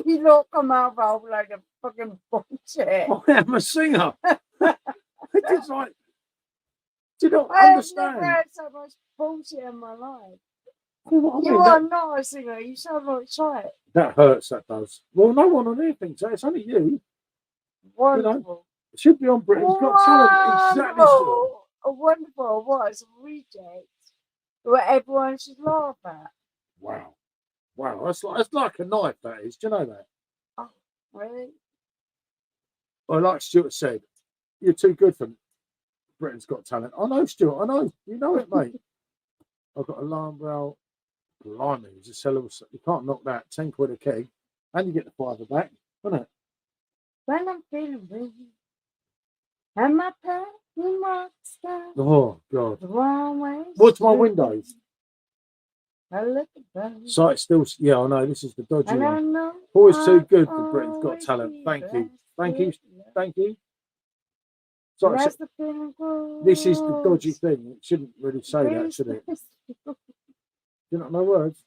You lot come out with a whole load of fucking bullshit. I am a singer. It's just like, do you not I've understand? never heard so much bullshit in my life. You know what I mean? You are not a singer. You sound like shite. That hurts, that does. Well, no one on here thinks so. It's only you. Wonderful. It should be on Britain's Got Talent. Exactly so. Wonderful. What? It's a reject. What everyone should laugh at. Wow. Wow. That's like a knife, that is. Do you know that? Oh, really? Well, like Stuart said, you're too good for Britain's Got Talent. I know, Stuart. I know. You know it, mate. I've got alarm bell. Blimey, it's a sellable. You can't knock that. 10 quid a keg. And you get the fiver back, isn't it? When I'm feeling blue, and my perfume walks down Oh, God. the wrong way. What's my windows? I look at Site still. Yeah, I know. This is the dodgy and I one. know Always too good for I'll Britain's Got always Talent. be Thank you. Thank you. blessed. Thank you. Sorry, That's the feeling good. this is the dodgy thing. It shouldn't really say that, should it? You not know words?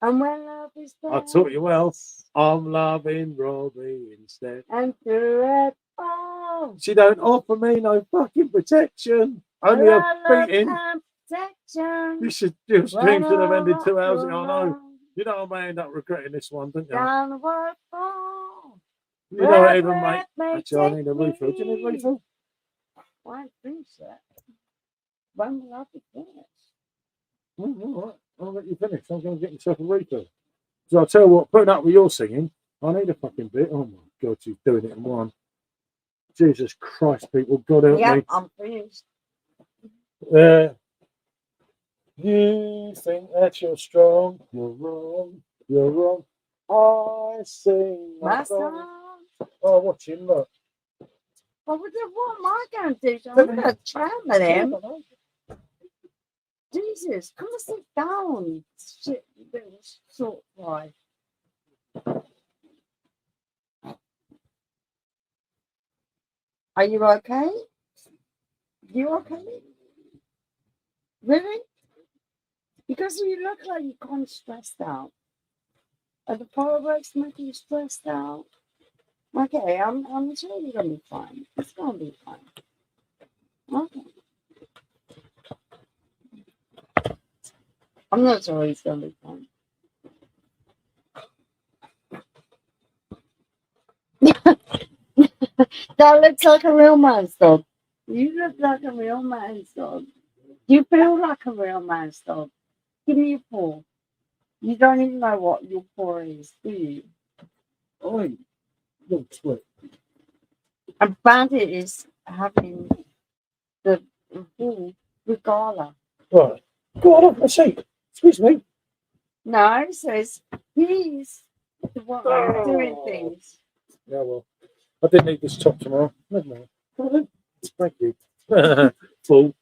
And when love is I dead, taught you well. I'm loving Robbie instead. and through it all, She don't offer me no fucking protection. Only a beating. protection. Your stream should have ended When 2 hours I ago. I know. You know I may end up regretting this one, don't you? down the waterfall. You know it even, mate. Actually, I need a refill. Do you need a refill? Why finish that? When will I be finished? All right. I'll let you finish. I'm going to get myself a refill. So I'll tell you what, putting up with your singing, I need a fucking bit. Oh my God, she's doing it in one. Jesus Christ, people, God help me. I'm finished. You think that you're strong, you're wrong, you're wrong. I sing my song. Oh, watch him, look. What am I going to do? I'm going to chat with him. Jesus, come and sit down. Shit, little short guy. Are you okay? You okay? Really? Because you look like you're kind of stressed out. Are the fireworks making you stressed out? Okay, I'm sure you're gonna be fine. It's gonna be fine. Okay. I'm not sure he's gonna be fine. That looks like a real man's dog. You look like a real man's dog. You feel like a real man's dog. Give me your paw. You don't even know what your paw is, do you? Oi, little twit. And Bandit is having the regala. Right. Go on, off my seat. Excuse me. No, it says he's the one doing things. Yeah, well, I didn't need this top tomorrow. Never mind. Thank you. Full.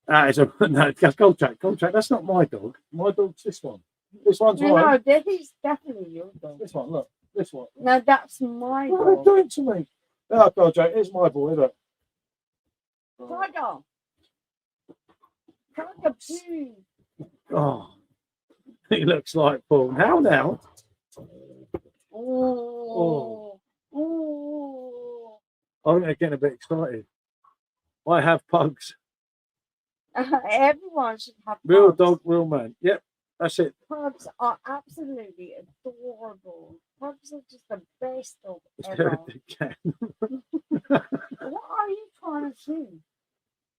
It's a no, gold track. That's not my dog. My dog's this one. This one's No, mine. that is definitely your dog. This one, look. This one. No, that's my What are they dog. doing to me? Oh, God, Jake, here's my boy, look. Tiger. Tiger, please. Oh, he looks like Paul. How now? Oh. Oh. I think they're getting a bit excited. I have pugs. Everyone should have Real pugs. dog, real man. Yep, that's it. Pugs are absolutely adorable. Pugs are just the best dog They're ever. a big cat. What are you trying to do?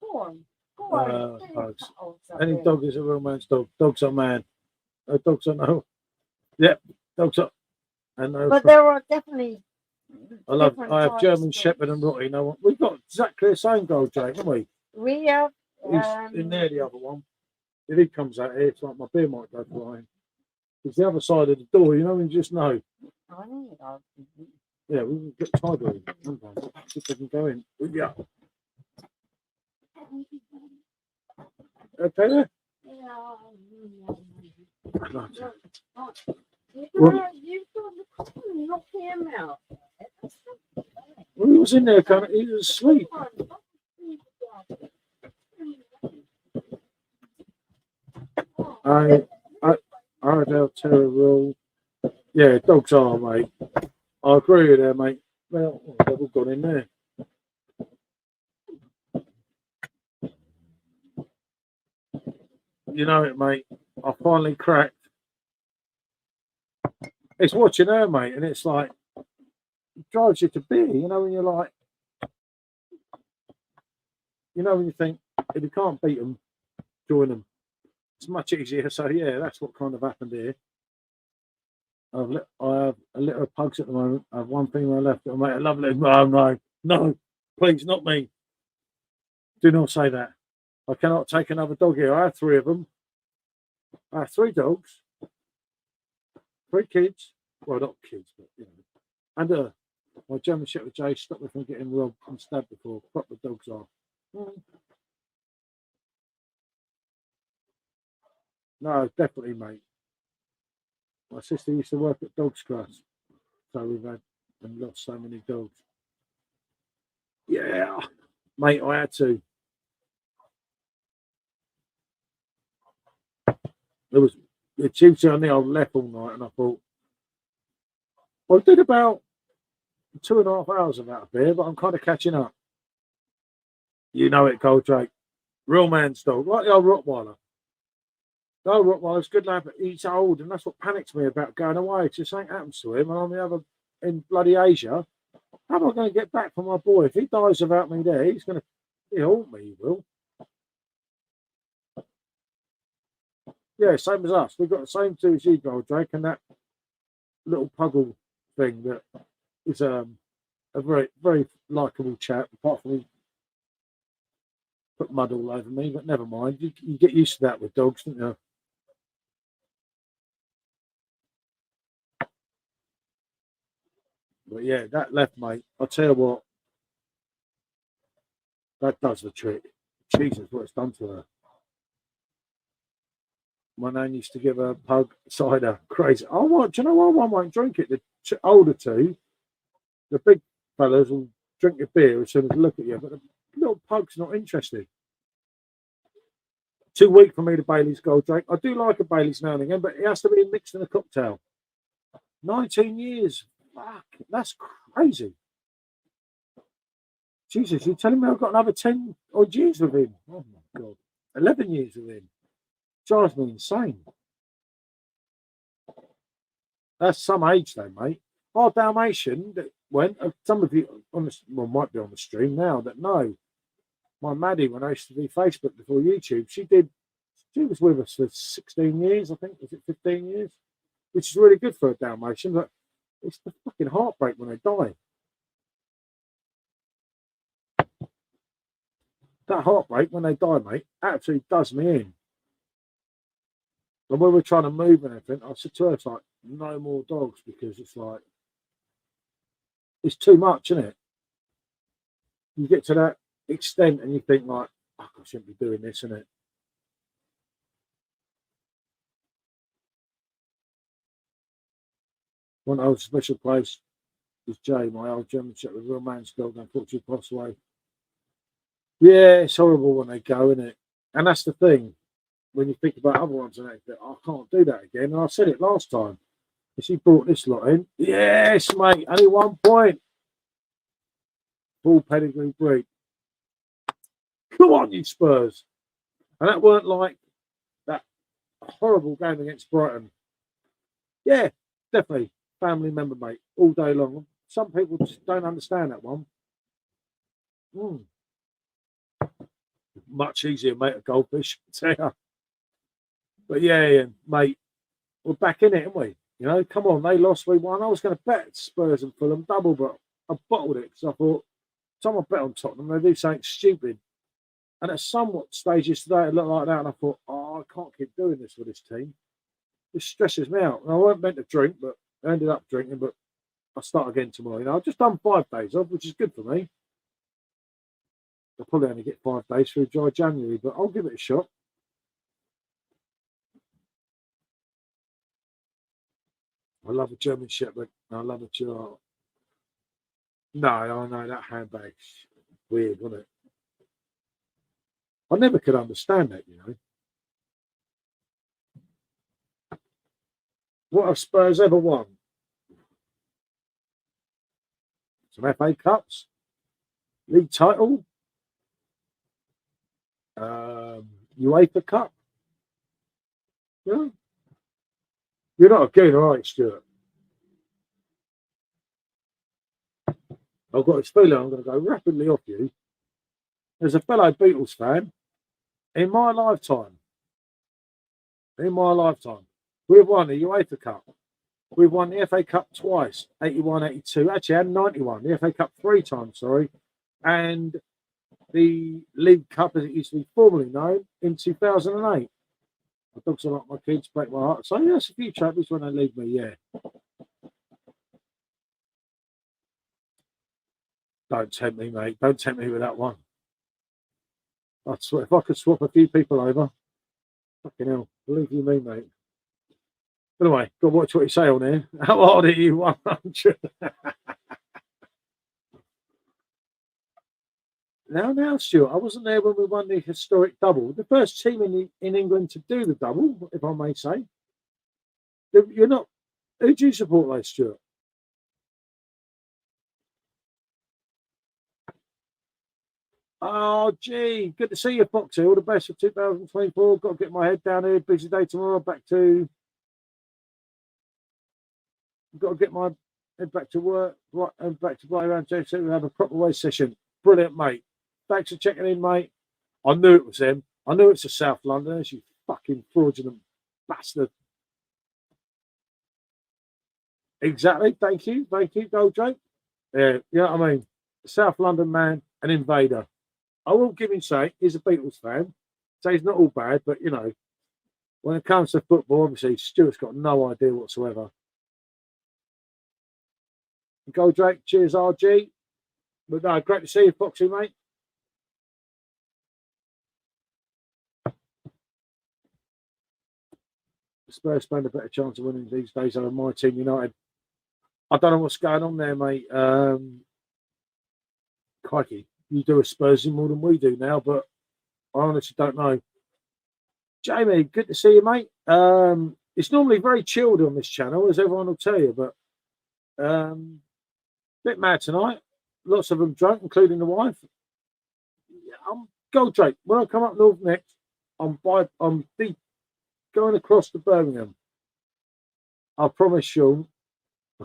Go on. Go on. Get your Pugs. paws up Any there. dog is a real man's dog. Dogs are man. No dogs are no. Yep, dogs are. And no. But there are definitely. I have different German types of Shepherd and Rotty. No one. We've got exactly the same gold, Jake, haven't we? We have He's in there, the other one. If he comes out here, it's like my beer might go flying. It's the other side of the door, you know, and you just know. Yeah, we can get tiger in. See if they can go in. Yeah. Okay there? Well, he was in there, kind of, he was asleep. I don't tell a rule. Yeah, dogs are, mate. I agree with that, mate. Well, they've all gone in there. You know it, mate. I finally cracked. It's watching her, mate, and it's like, it drives you to beer, you know, when you're like, you know, when you think, if you can't beat them, join them. It's much easier. So, yeah, that's what kind of happened here. I have a litter of pugs at the moment. I have one female left. Mate, I love it. No, please, not me. Do not say that. I cannot take another dog here. I have 3 of them. I have 3 dogs, 3 kids. Well, not kids, but you know. And my German Shepherd Jay stopped me from getting robbed and stabbed before. Proper dogs are. No, definitely, mate. My sister used to work at Dogs Class, so we've had and lost so many dogs. Yeah, mate, I had to. There was the Tuesday on the old left all night, and I thought, I did about 2.5 hours of that beer, but I'm kind of catching up. You know it, Goldrake. Real man's dog, like the old Rottweiler. The old Rottweiler's good lad, but he's old, and that's what panics me about going away. It's just something happens to him, and I'm the other in bloody Asia. How am I going to get back from my boy? If he dies without me there, he'll haunt me, he will. Yeah, same as us. We've got the same 2 as you, Goldrake, and that little puggle thing that is a very, very likeable chap, apart from he put mud all over me, but never mind. You get used to that with dogs, don't you? But yeah, that left, mate. I'll tell you what, that does the trick. Jesus, what it's done to her. My nan used to give her pug cider. Crazy. Oh, what? Do you know what? One won't drink it. The older 2, the big fellas will drink your beer as soon as they look at you, but the little pug's not interested. Too weak for me to Bailey's Goldrake. I do like a Bailey's now and again, but it has to be mixed in a cocktail. 19 years. Fuck, that's crazy. Jesus, you're telling me I've got another 10 odd years with him? Oh my God. 11 years with him. Drives me insane. That's some age though, mate. Our Dalmatian that went, some of you on the, well, might be on the stream now that know. My Maddie, when I used to do Facebook before YouTube, she was with us for 16 years, I think. Was it 15 years? Which is really good for a Dalmatian, but it's the fucking heartbreak when they die. That heartbreak when they die, mate, absolutely does me in. And when we're trying to move and everything, I said to her, it's like, no more dogs, because it's like, it's too much, isn't it? You get to that extent and you think like, oh, I shouldn't be doing this, isn't it? One old special place was Jay, my old German Shepherd, real man's dog, unfortunately passed away. Yeah, it's horrible when they go, isn't it? And that's the thing. When you think about other ones and that, I can't do that again. And I said it last time. She brought this lot in. Yes, mate. Only 1 point. Full pedigree breed. Come on, you Spurs. And that weren't like that horrible game against Brighton. Yeah, definitely. Family member, mate. All day long. Some people just don't understand that one. Much easier, mate, a goldfish. But yeah, mate, we're back in it, aren't we? You know, come on, they lost, we won. I was going to bet Spurs and Fulham double, but I bottled it because I thought, someone bet on Tottenham, they do something stupid. And at somewhat stages today, it looked like that, and I thought, oh, I can't keep doing this with this team. This stresses me out. And I weren't meant to drink, but I ended up drinking. But I'll start again tomorrow. You know, I've just done 5 days off, which is good for me. I'll probably only get 5 days through dry January, but I'll give it a shot. I love a German Shepherd. I love a Chihuahua. No, I know that handbag's weird, wasn't it? I never could understand that, you know. What have Spurs ever won? Some FA Cups, league title, UEFA Cup. Yeah. You're not a gooner, are you, Stuart? I've got this feeling I'm going to go rapidly off you. As a fellow Beatles fan, in my lifetime, we've won the UEFA Cup. We've won the FA Cup twice, 81, 82. Actually, and 91. The FA Cup 3 times, sorry. And the League Cup, as it used to be formerly known, in 2008. My dogs are like my kids, break my heart. So, yes, a few trophies when they leave me, yeah. Don't tempt me, mate. Don't tempt me with that one. I swear, if I could swap a few people over, fucking hell, believe you me, mate. Anyway, go watch what you say on here. How old are you? 100. Now, Stuart, I wasn't there when we won the historic double. The first team in England to do the double, if I may say. You're not. Who do you support, though, Stuart? Oh, gee, good to see you, Foxy. All the best for 2024. Got to get my head down here. Busy day tomorrow. Got to get my head back to work. Right, and back to play around JC. We have a proper race session. Brilliant, mate. Thanks for checking in, mate. I knew it was them. I knew it's a South Londoners, you fucking fraudulent bastard. Exactly. Thank you. Gold Drake. Yeah, you know what I mean? South London man, an invader. I will give him say he's a Beatles fan. So he's not all bad, but you know, when it comes to football, obviously Stuart's got no idea whatsoever. Gold Drake, cheers, RG. But no, great to see you, Foxy, mate. Spurs stand a better chance of winning these days over my team, United. I don't know what's going on there, mate. Crikey, you do a Spursy more than we do now, but I honestly don't know. Jamie, good to see you, mate. It's normally very chilled on this channel, as everyone will tell you, but bit mad tonight. Lots of them drunk, including the wife. I'm Gold Drake. When I come up north next, I'm going across to Birmingham. I promise you.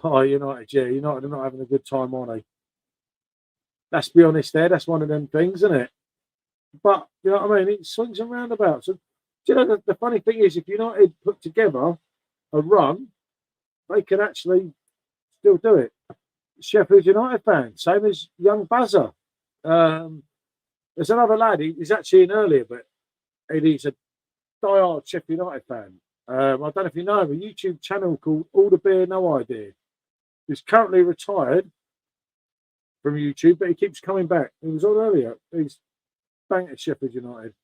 Oh, United, yeah, United are not having a good time, are they? Let's be honest there. That's one of them things, isn't it? But, you know what I mean? It swings and roundabouts. And, do you know, the funny thing is, if United put together a run, they can actually still do it. Sheffield United fan, same as young Bazza. There's another lad, he's actually in earlier, but he's a diehard Sheffield United fan. I don't know if you know him, a YouTube channel called All the Beer, No Idea. He's currently retired from YouTube, but he keeps coming back. He was on earlier. He's banged at Sheffield United.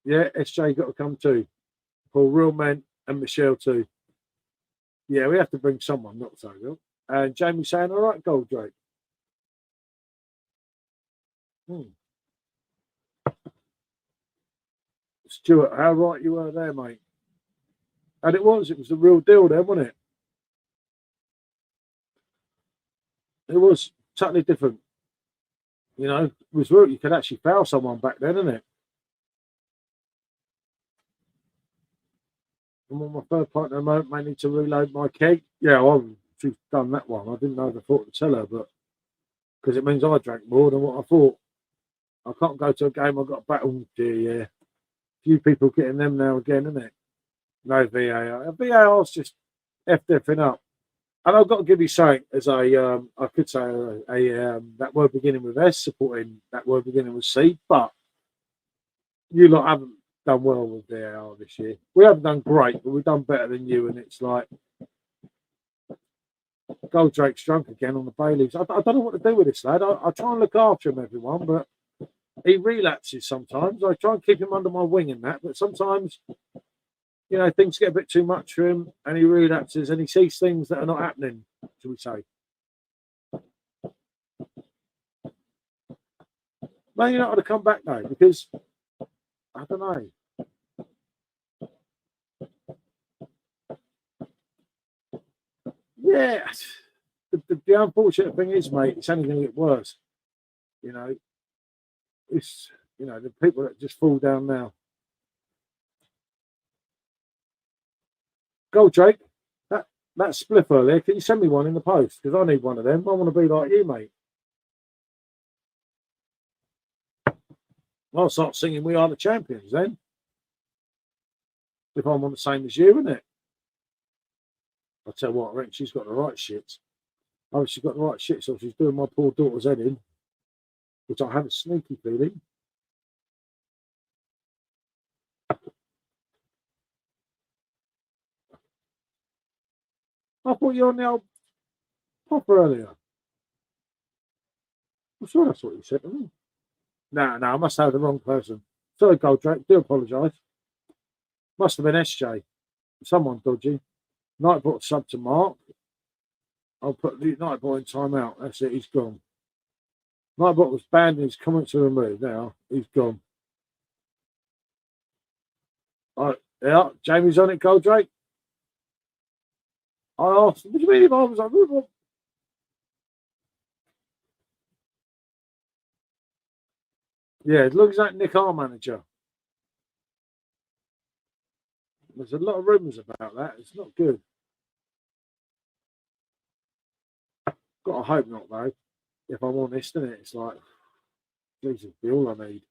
Yeah, SJ got to come too. Paul Real Men and Michelle too. Yeah, we have to bring someone, not so good. And Jamie saying, all right, Gold Drake. Stuart, how right you were there, mate. And it was the real deal then, wasn't it? It was totally different. You know, it was real. You could actually foul someone back then, isn't it? I'm on my third pint at the moment, may need to reload my keg. Yeah, I've done that one. I didn't know the thought to tell her, but because it means I drank more than what I thought. I can't go to a game, I've got a battle. Yeah. Few people getting them now again, isn't it? No VAR. VAR's just effed everything up. And I've got to give you something as I could say that word beginning with S supporting that word beginning with C, but you lot haven't done well with the AR this year. We haven't done great, but we've done better than you. And it's like Goldrake's drunk again on the Baileys. I don't know what to do with this lad. I try and look after him, everyone, but he relapses sometimes. I try and keep him under my wing in that, but sometimes, you know, things get a bit too much for him and he relapses and he sees things that are not happening, shall we say. Man, you're not going to come back though, because I don't know. Yeah, the unfortunate thing is, mate, it's only going to get worse. You know, it's, you know, the people that just fall down now. Goldrake, that spliff earlier, can you send me one in the post? Because I need one of them. I want to be like you, mate. I'll start singing We Are the Champions then. If I'm on the same as you, isn't it? I'll tell you what, I reckon she's got the right shits. Oh, she's got the right shit, so she's doing my poor daughter's head in, which I have a sneaky feeling. I thought you were on the old pop earlier. I'm sure that's what you said to me. No, I must have the wrong person. Sorry, Goldrake, do apologise. Must have been SJ. Someone dodgy. Nightbot sub to Mark. I'll put the Nightbot in timeout. That's it, he's gone. Nightbot was banned and his comments are removed. Now, he's gone. All right, yeah, Jamie's on it, Goldrake. I asked him, what do you mean if I was like, what? Yeah, it looks like Nick, our manager. There's a lot of rumours about that. It's not good. Got to hope not, though. If I'm honest, isn't it? It's like, Jesus, be all I need.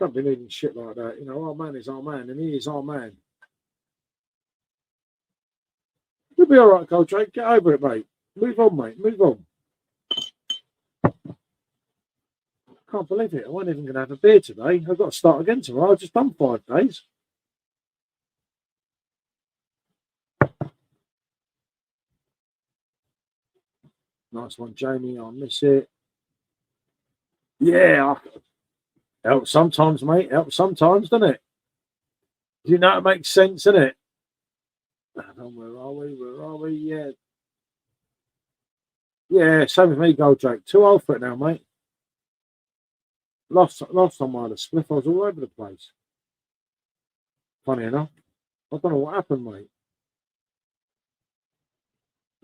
Don't be needing shit like that. You know, our man is our man, and he is our man. You'll be all right, Goldrake. Get over it, mate. Move on, mate. Move on. Can't believe it. I wasn't even going to have a beer today. I've got to start again tomorrow. I've just done 5 days. Nice one, Jamie. I'll miss it. Yeah. Helps sometimes, mate. Helps sometimes, doesn't it? Do you know it makes sense, doesn't it? Where are we? Where are we? Yeah. Yeah, same with me, Goldrake. 2 old for it now, mate. Last time I had a spliff, I was all over the place. Funny enough. I don't know what happened, mate.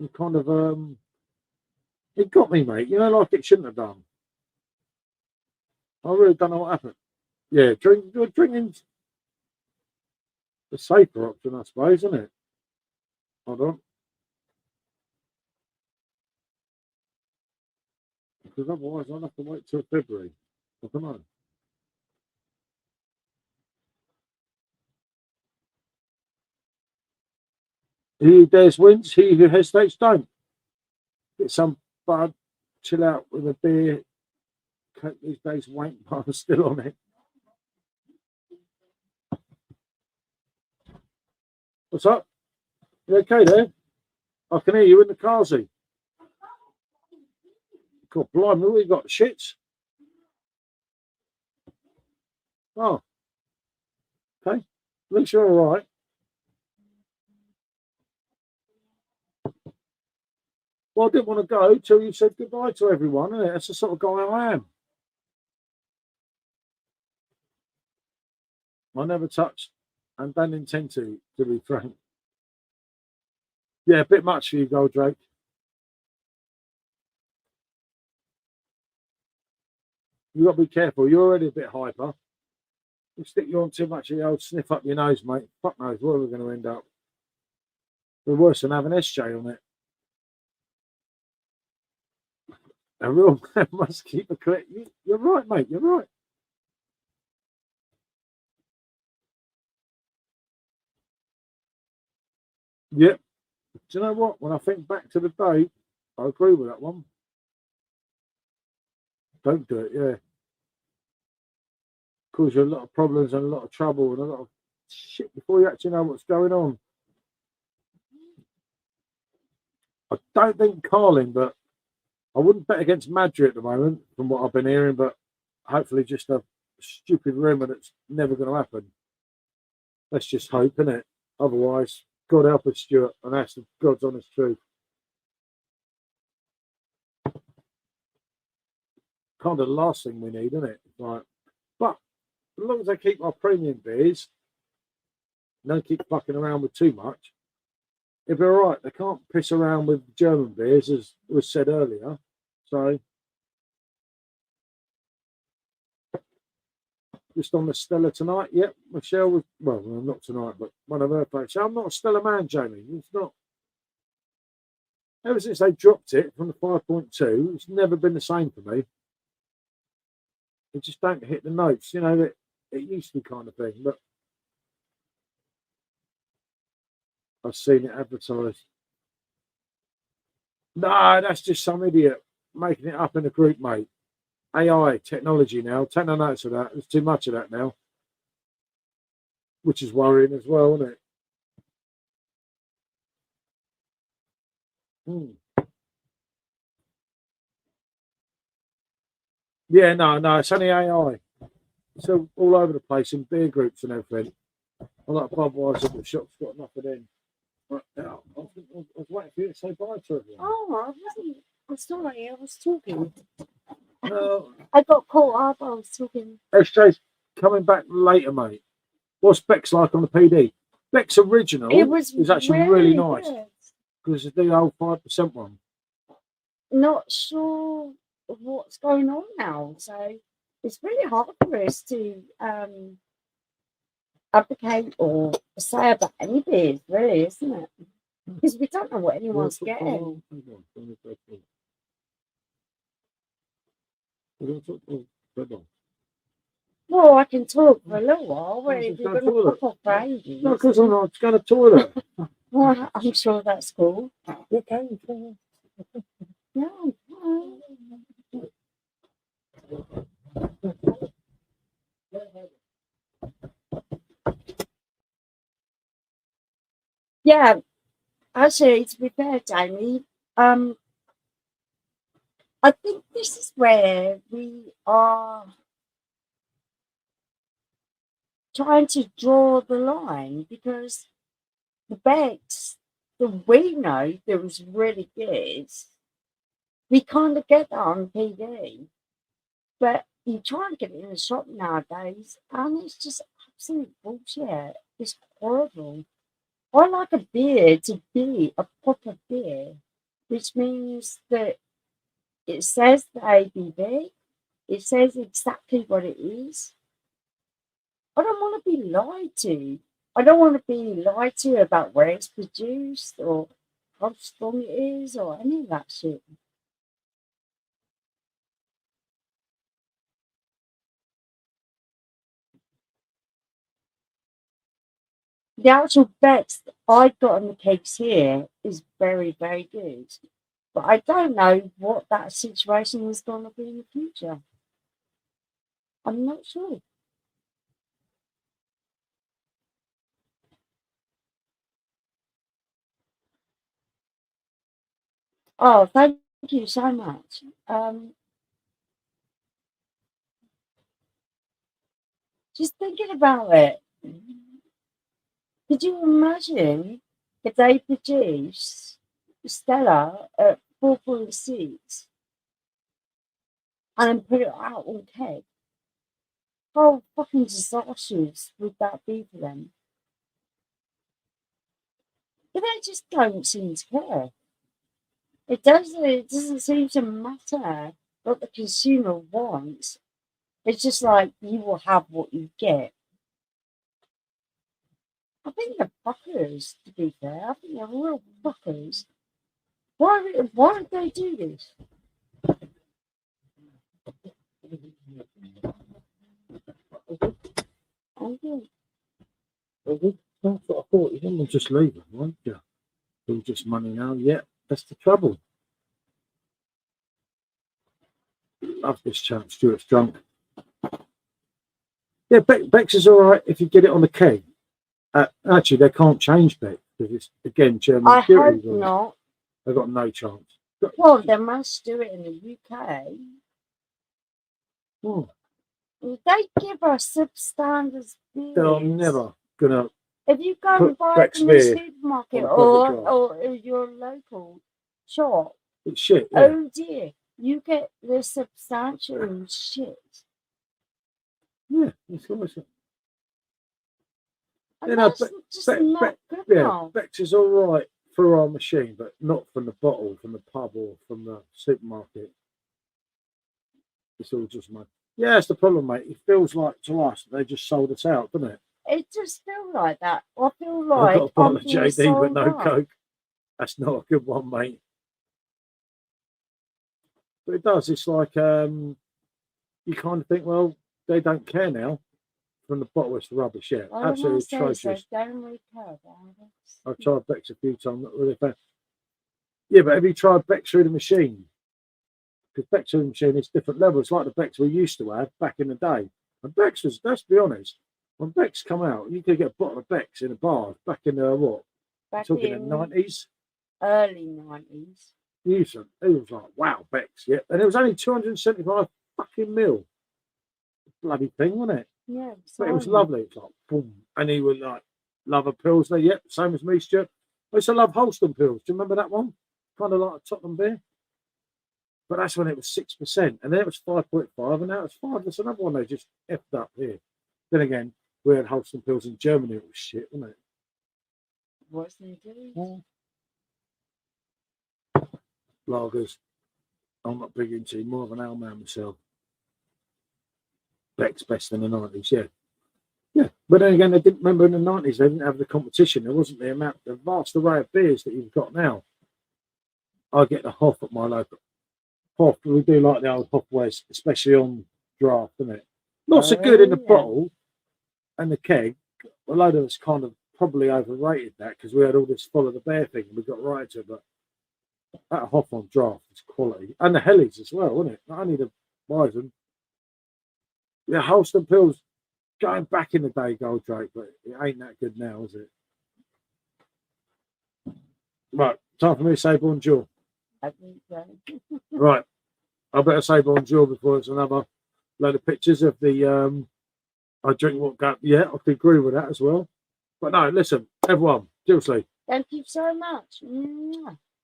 It kind of it got me, mate. You know, like it shouldn't have done. I really don't know what happened. Yeah, drinking's the safer option, I suppose, isn't it? Hold on. Because otherwise I'll have to wait till February. I don't know. He who dares wins, he who hesitates don't. Get some bud, chill out with a beer. Coke these days, wank, but I'm still on it. What's up? You okay there? I can hear you in the car seat. God, blimey, we got shits. Oh, okay. At least you're all right. Well, I didn't want to go till you said goodbye to everyone, isn't it? That's the sort of guy I am. I never touched and don't intend to be frank. Yeah, a bit much for you, Goldrake. You got to be careful. You're already a bit hyper. You stick you on too much of the old sniff up your nose, mate. Fuck knows where we're going to end up. We're worse than having SJ on it. A real man must keep a clear. You're right, mate. You're right. Yep. Do you know what? When I think back to the day, I agree with that one. Don't do it, yeah. Cause you a lot of problems and a lot of trouble and a lot of shit before you actually know what's going on. I don't think Carling, but I wouldn't bet against Madrid at the moment, from what I've been hearing, but hopefully just a stupid rumour that's never going to happen. Let's just hope, innit? Otherwise, God help us, Stuart, and that's the God's honest truth. Kind of the last thing we need, isn't it? Like, but as long as they keep our premium beers, don't keep fucking around with too much, it'll be all right. They can't piss around with German beers, as was said earlier. So, just on the Stella tonight. Yep, Michelle was, well, not tonight, but one of her folks. I'm not a Stella man, Jamie. It's not. Ever since they dropped it from the 5.2, it's never been the same for me. It just don't hit the notes, you know, that it used to be kind of thing. But I've seen it advertised. No, that's just some idiot making it up in a group, mate. AI technology now. Take no notice of that. There's too much of that now, which is worrying as well, isn't it? Yeah, no, it's only AI. So all over the place in beer groups and everything. I like Budweiser, but the shop's got nothing in. Right now, I was waiting for you to say bye to everyone. Oh, I wasn't. I'm sorry, I was talking. No, I got caught up. I was talking. SJ's coming back later, mate. What's Beck's like on the PD? Beck's original It was actually really nice because it's the old 5% one. Not sure what's going on now, so it's really hard for us to advocate or say about any beers, really, isn't it? Because we don't know what anyone's getting. Well, I can talk for a little while. But if you're going to pop off for ages. No, because I'm not going to toilet. Well, I'm sure that's cool. Okay. Yeah. Yeah. Actually, to be fair, Jamie, I think this is where we are trying to draw the line, because the bags that we know that was really good, we kind of get that on PD, but you try and get it in the shop nowadays, and it's just absolute bullshit. It's horrible. I like a beer to be a proper beer, which means that it says the ABV, it says exactly what it is. I don't want to be lied to. I don't want to be lied to about where it's produced or how strong it is or any of that shit. The actual bets that I got on the cakes here is very, very good. But I don't know what that situation is going to be in the future. I'm not sure. Oh, thank you so much. Just thinking about it, could you imagine if they produce Stella at 4.6 and then put it out on keg? How fucking disastrous would that be for them? But they just don't seem to care. It doesn't seem to matter what the consumer wants. It's just like, you will have what you get. I think they're fuckers, to be fair. I think they're real fuckers. Why did they do this? That's what I thought. You didn't just leave them, right? Yeah. All just money now. Yeah, that's the trouble. Love this chap. Stuart's drunk. Yeah, Beck's is all right if you get it on the keg. Actually, they can't change Beck because it's again German. I hope not. They've got no chance. Well, they must do it in the UK. They give us substandard beers. They're never gonna. If you go and buy it from the supermarket or your local shop, it's shit. Yeah. Oh dear, you get the substantial shit. Yeah, it's almost. And that's just not good enough. Beck's is all right for our machine, but not from the bottle, from the pub or from the supermarket. It's all just money. Yeah, that's the problem, mate. It feels like to us they just sold us out, doesn't it? It just feels like that. I feel like I've got a bottle of JD, but no up. Coke. That's not a good one, mate. But it does. It's like you kind of think, well, they don't care now. From the bottle, it's rubbish. Yeah, absolutely atrocious. Don't really care about it. I've tried Beck's a few times, not really a fan. Yeah, but have you tried Beck's through the machine? Because Beck's through the machine is different level. It's like the Beck's we used to have back in the day. And Beck's was, let's be honest, when Beck's come out, you could get a bottle of Beck's in a bar back in the what? Back talking in the 90s? Early 90s. It was like, wow, Beck's, yeah. And it was only 275 fucking mil. Bloody thing, wasn't it? Yeah. But it was lovely. It's like, boom. And he would like, love a Pilsner. Yep, same as me, Stuart. I used to love Holston Pils. Do you remember that one? Kind of like a Tottenham beer. But that's when it was 6%. And then it was 5.5. And now it's 5. That's another one they just effed up here. Then again, we had Holston Pils in Germany. It was shit, wasn't it? Wasn't it? Lagers. I'm not big into more of an ale man myself. Beck's best in the 90s, yeah. Yeah, but then again, they didn't remember in the 90s, they didn't have the competition. There wasn't the vast array of beers that you've got now. I get the Hoff at my local. Hoff, we do like the old Hoff ways, especially on draft, isn't it? Not so good in the bottle and the keg. A load of us kind of probably overrated that because we had all this follow the bear thing and we got right to it. But that Hoff on draft is quality. And the Hellies as well, wasn't it? Not only the Bison. Yeah, Holston Pils going back in the day, Goldrake, but it ain't that good now, is it? Right, time for me to say bonjour. I think so. Right, I better say bonjour before it's another load of pictures of the I drink what go. Yeah, I can agree with that as well. But no, listen, everyone, seriously. Thank you so much.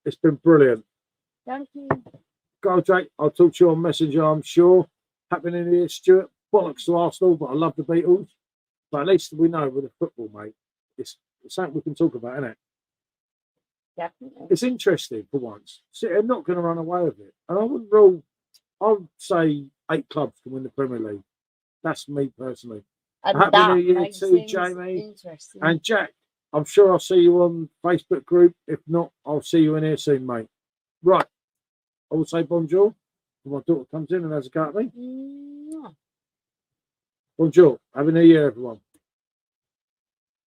It's been brilliant. Thank you. Goldrake, I'll talk to you on Messenger, I'm sure. Happy New Year, Stuart. Bollocks to Arsenal, but I love the Beatles. But at least we know with the football, mate. It's something we can talk about, isn't it? Definitely. It's interesting for once. See, they're not going to run away with it. And I wouldn't rule, I would say 8 clubs can win the Premier League. That's me personally. And Happy that New Year makes to you, Jamie. Interesting. And Jack, I'm sure I'll see you on Facebook group. If not, I'll see you in here soon, mate. Right. I will say bonjour when my daughter comes in and has a go at me. Bonjour. Happy New Year, everyone.